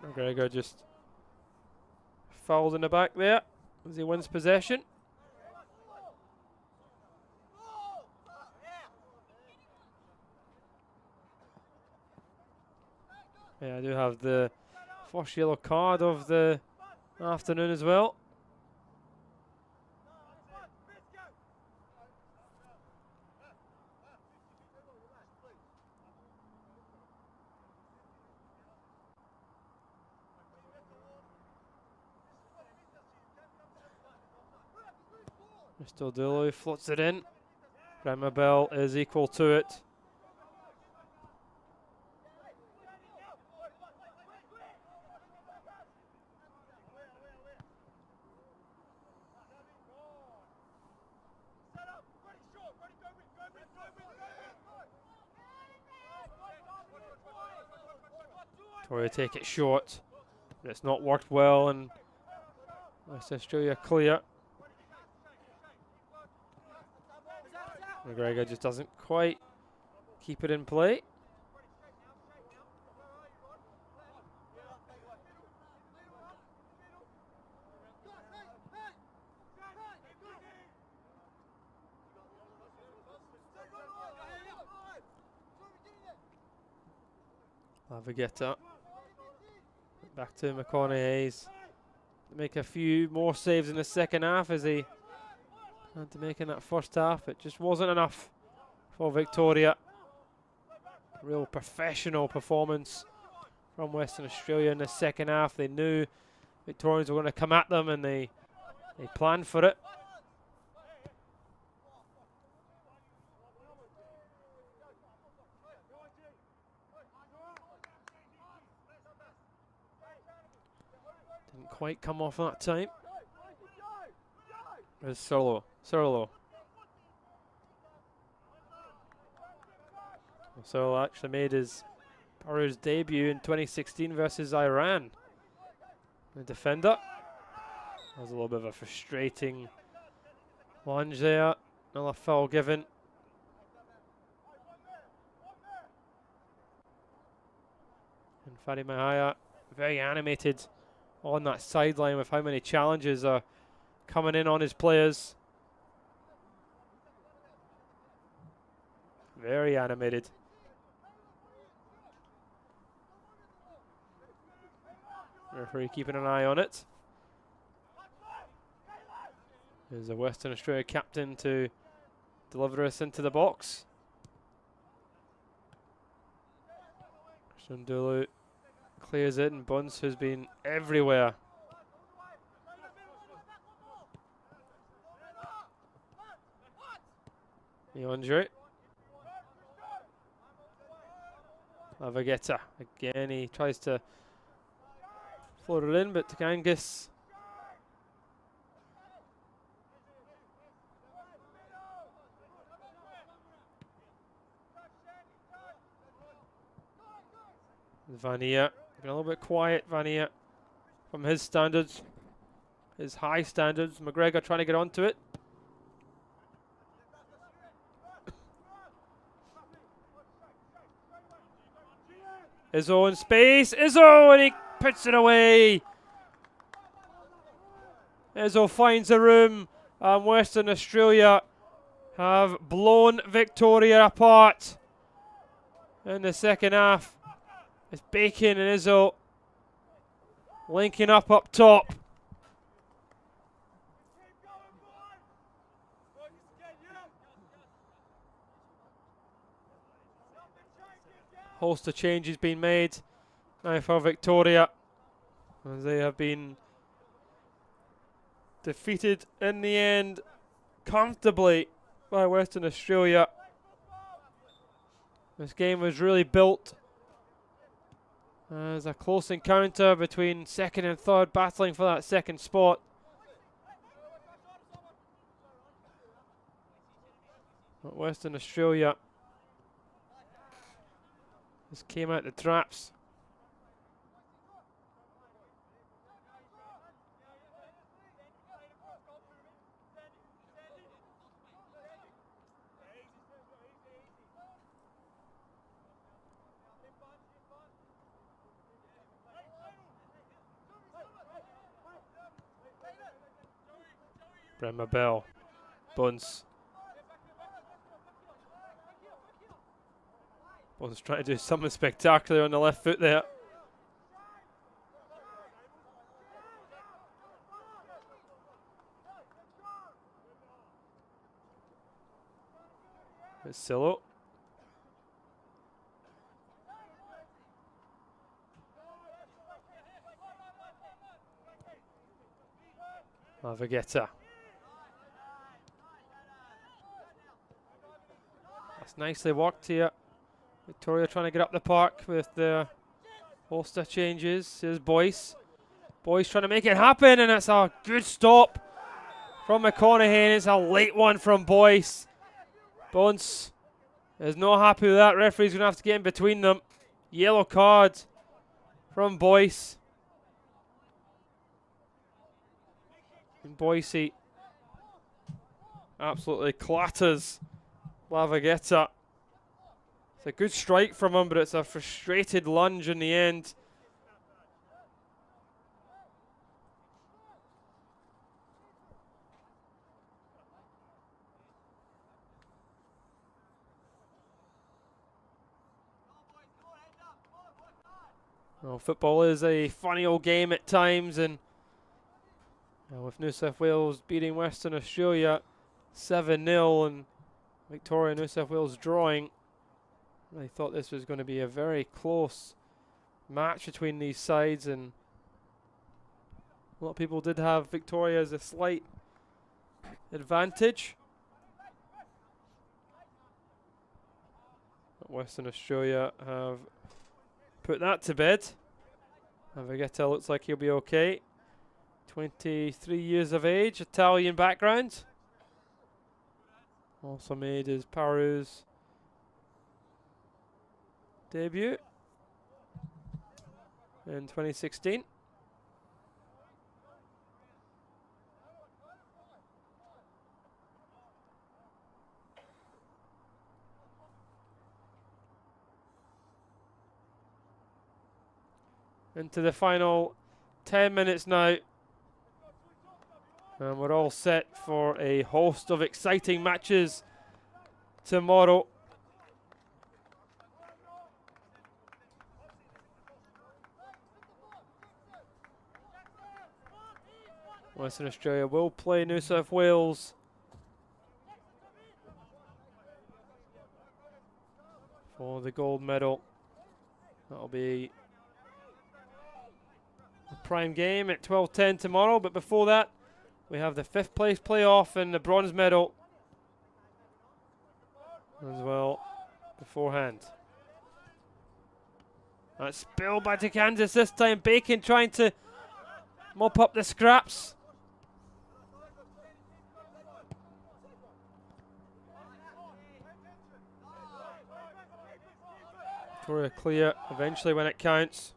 McGregor just fouled in the back there as he wins possession. Yeah, I do have the first yellow card of the afternoon as well. Mr. Dulu floats it in. Grandma Bell is equal to it. Victoria take it short, but it's not worked well, and West Australia clear. McGregor just doesn't quite keep it in play. Lavagetta. Back to McConaughey's. Make a few more saves in the second half as he had to make in that first half. It just wasn't enough for Victoria. Real professional performance from Western Australia in the second half. They knew Victorians were going to come at them and they planned for it. Didn't quite come off that time. There's Salou. Salou actually made his Pararoos debut in 2016 versus Iran. The defender. That was a little bit of a frustrating lunge there. Another foul given. And Fadi Mahaya very animated on that sideline with how many challenges are coming in on his players. Very animated. Referee keeping an eye on it. There's a Western Australia captain to deliver us into the box. Sundulu clears it, and Bunce, who's been everywhere. Andre. Lavagetta. Again, he tries to float it in, but Takangas Vania, been a little bit quiet, Vania, from his standards, his high standards. McGregor trying to get onto it. Izzo in space, Izzo, and he puts it away. Izzo finds the room, and Western Australia have blown Victoria apart in the second half. It's Bacon and Izzo linking up top. Host of changes been made now for Victoria, as they have been defeated in the end comfortably by Western Australia. This game was really built as a close encounter between second and third, battling for that second spot. But Western Australia just came out the traps. Bremer Bell. Buns. Buns trying to do something spectacular on the left foot there. It's Salou. Vegeta. That's nicely worked here. Victoria trying to get up the park with the Ulster changes. Here's Boyce. Boyce trying to make it happen, and it's a good stop from McConaughey. It's a late one from Boyce. Bones is not happy with that. Referee's going to have to get in between them. Yellow card from Boyce. And Boise absolutely clatters Lavagetta. It's a good strike from him, but it's a frustrated lunge in the end. Well, football is a funny old game at times, and with New South Wales beating Western Australia 7-0 and Victoria and New South Wales drawing, I thought this was going to be a very close match between these sides, and a lot of people did have Victoria as a slight advantage. But Western Australia have put that to bed. Vegeta looks like he'll be okay. 23 years of age, Italian background. Also made his Pararoos debut in 2016. Into the final 10 minutes now. And we're all set for a host of exciting matches tomorrow. Western Australia will play New South Wales for the gold medal. That'll be a prime game at 12:10 tomorrow, but before that we have the 5th place playoff and the bronze medal as well beforehand. That's spilled back to Kansas this time. Bacon trying to mop up the scraps. Victoria clear eventually when it counts.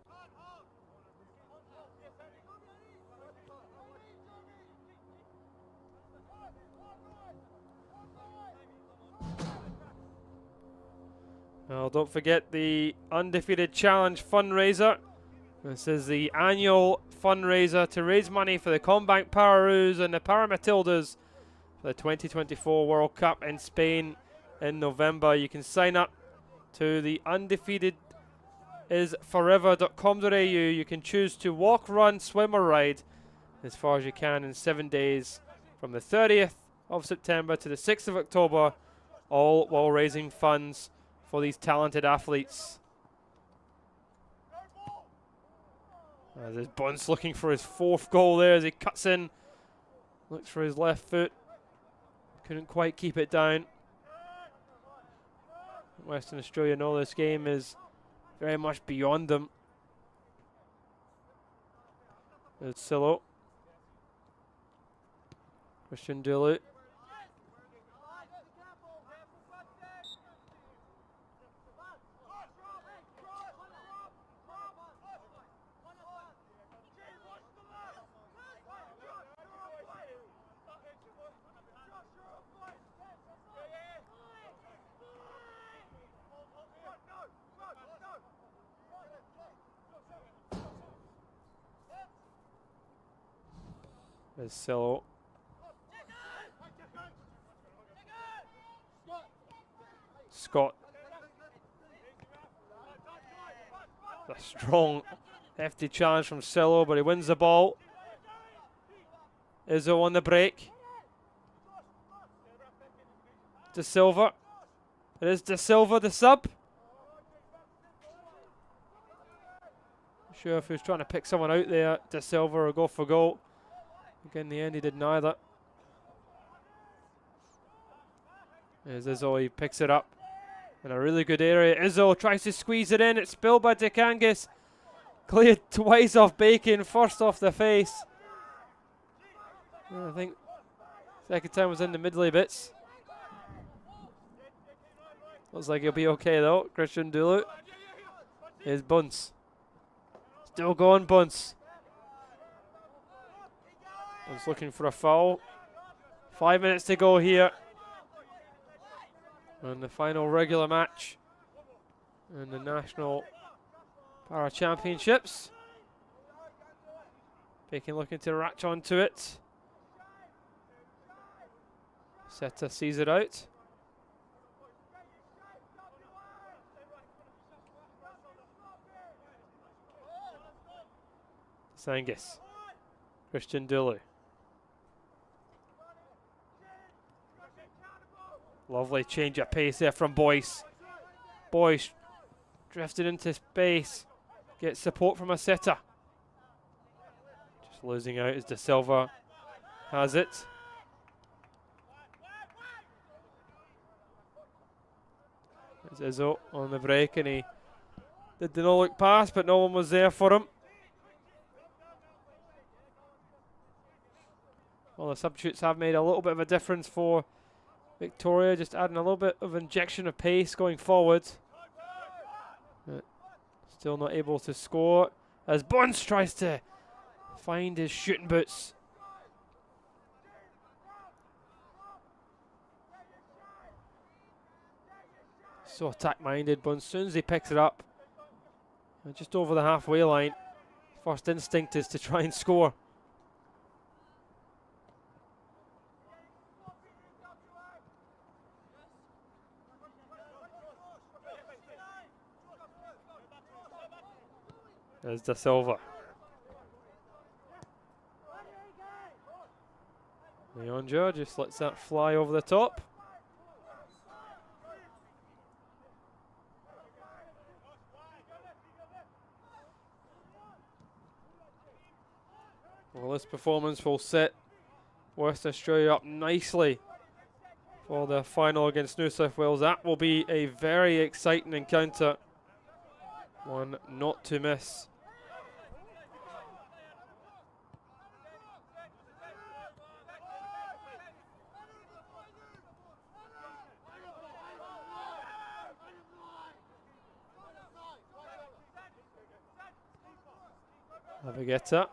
Well, don't forget the Undefeated Challenge fundraiser. This is the annual fundraiser to raise money for the CommBank Pararoos and the Matildas for the 2024 World Cup in Spain in November. You can sign up to the undefeatedisforever.com.au. You can choose to walk, run, swim or ride as far as you can in 7 days from the 30th of September to the 6th of October, all while raising funds for these talented athletes. There's Bunce looking for his 4th goal there as he cuts in. Looks for his left foot. Couldn't quite keep it down. Western Australia know this game is very much beyond them. There's Salou. Christian Dulu. There's Salou. Scott. A strong, hefty challenge from Salou, but he wins the ball. Izzo on the break. De Silva. It is De Silva, the sub. Not sure if he was trying to pick someone out there, De Silva, or go for goal. Again, in the end, he did neither. There's Izzo, he picks it up in a really good area. Izzo tries to squeeze it in. It's spilled by Dekangis. Cleared twice off Bacon, first off the face. I think second time was in the middly bits. Looks like he'll be okay though. Christian Dulu. Here's Bunce. Still going Bunce. Bunce looking for a foul. 5 minutes to go here. And the final regular match in the National Para Championships. Bacon looking to latch onto it. Setter sees it out. Sangis. Christian Dulu. Lovely change of pace there from Boyce. Boyce drifted into space. Gets support from a setter. Just losing out as De Silva has it. There's Izzo on the break, and he did the no-look pass, but no one was there for him. Well, the substitutes have made a little bit of a difference for Victoria, just adding a little bit of injection of pace going forward. But still not able to score as Bunce tries to find his shooting boots. So attack-minded, but as soon as he picks it up, just over the halfway line, first instinct is to try and score. There's De Silva. Leonja just lets that fly over the top. Well, this performance will set Western Australia up nicely for the final against New South Wales. That will be a very exciting encounter. One not to miss. Navigetta.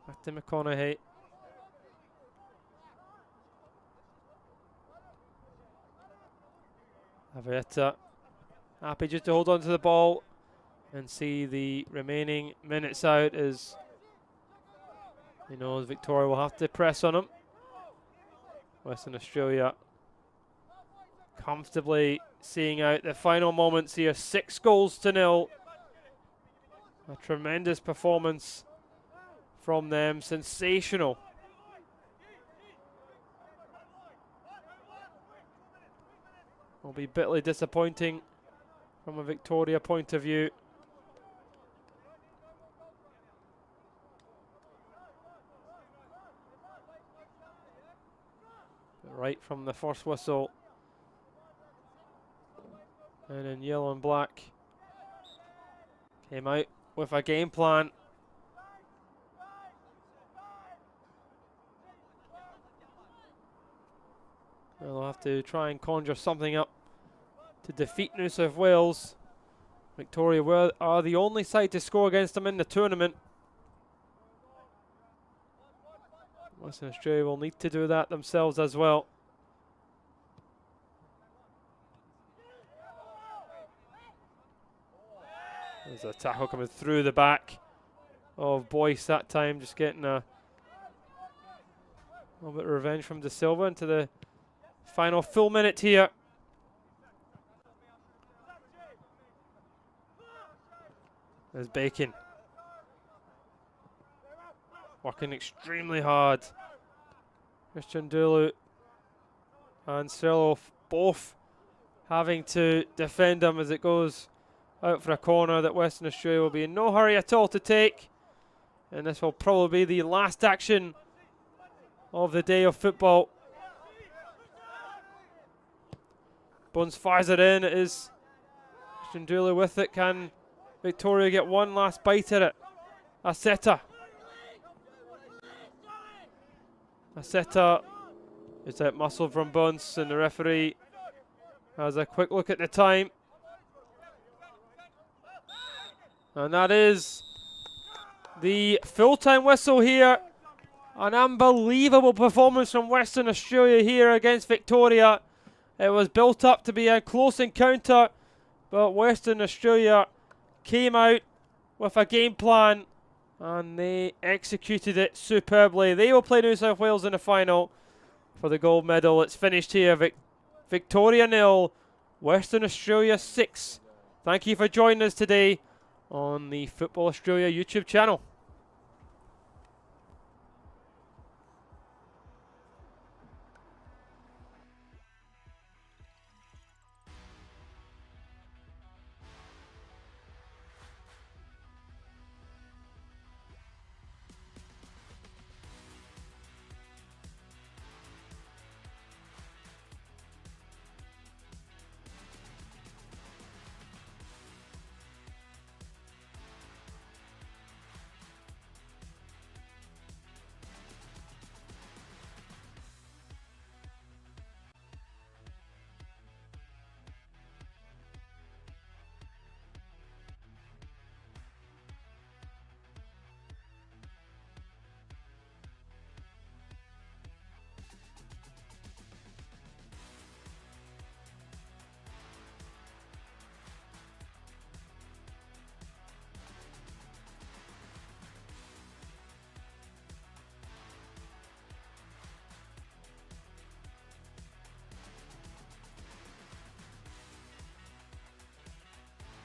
Back to McConaughey. Navigetta. Happy just to hold on to the ball and see the remaining minutes out, as he knows Victoria will have to press on him. Western Australia comfortably seeing out the final moments here. 6-0. A tremendous performance from them. Sensational. Will be bitterly disappointing from a Victoria point of view. But right from the first whistle, and in yellow and black, came out with a game plan. They'll have to try and conjure something up to defeat New South Wales. Victoria are the only side to score against them in the tournament. Western Australia will need to do that themselves as well. There's a tackle coming through the back of Boyce that time, just getting a little bit of revenge from De Silva into the final full minute here. There's Bacon. Working extremely hard. Christian Dulu and Salou both having to defend him as it goes out for a corner that Western Australia will be in no hurry at all to take. And this will probably be the last action of the day of football. Buns fires it in. It is Christian Dulu with it. Can Victoria get one last bite at it? Aseta. Aseta is that muscle from Buns, and the referee has a quick look at the time. And that is the full-time whistle here. An unbelievable performance from Western Australia here against Victoria. It was built up to be a close encounter, but Western Australia came out with a game plan and they executed it superbly. They will play New South Wales in the final for the gold medal. It's finished here. Victoria 0, Western Australia 6. Thank you for joining us today on the Football Australia YouTube channel.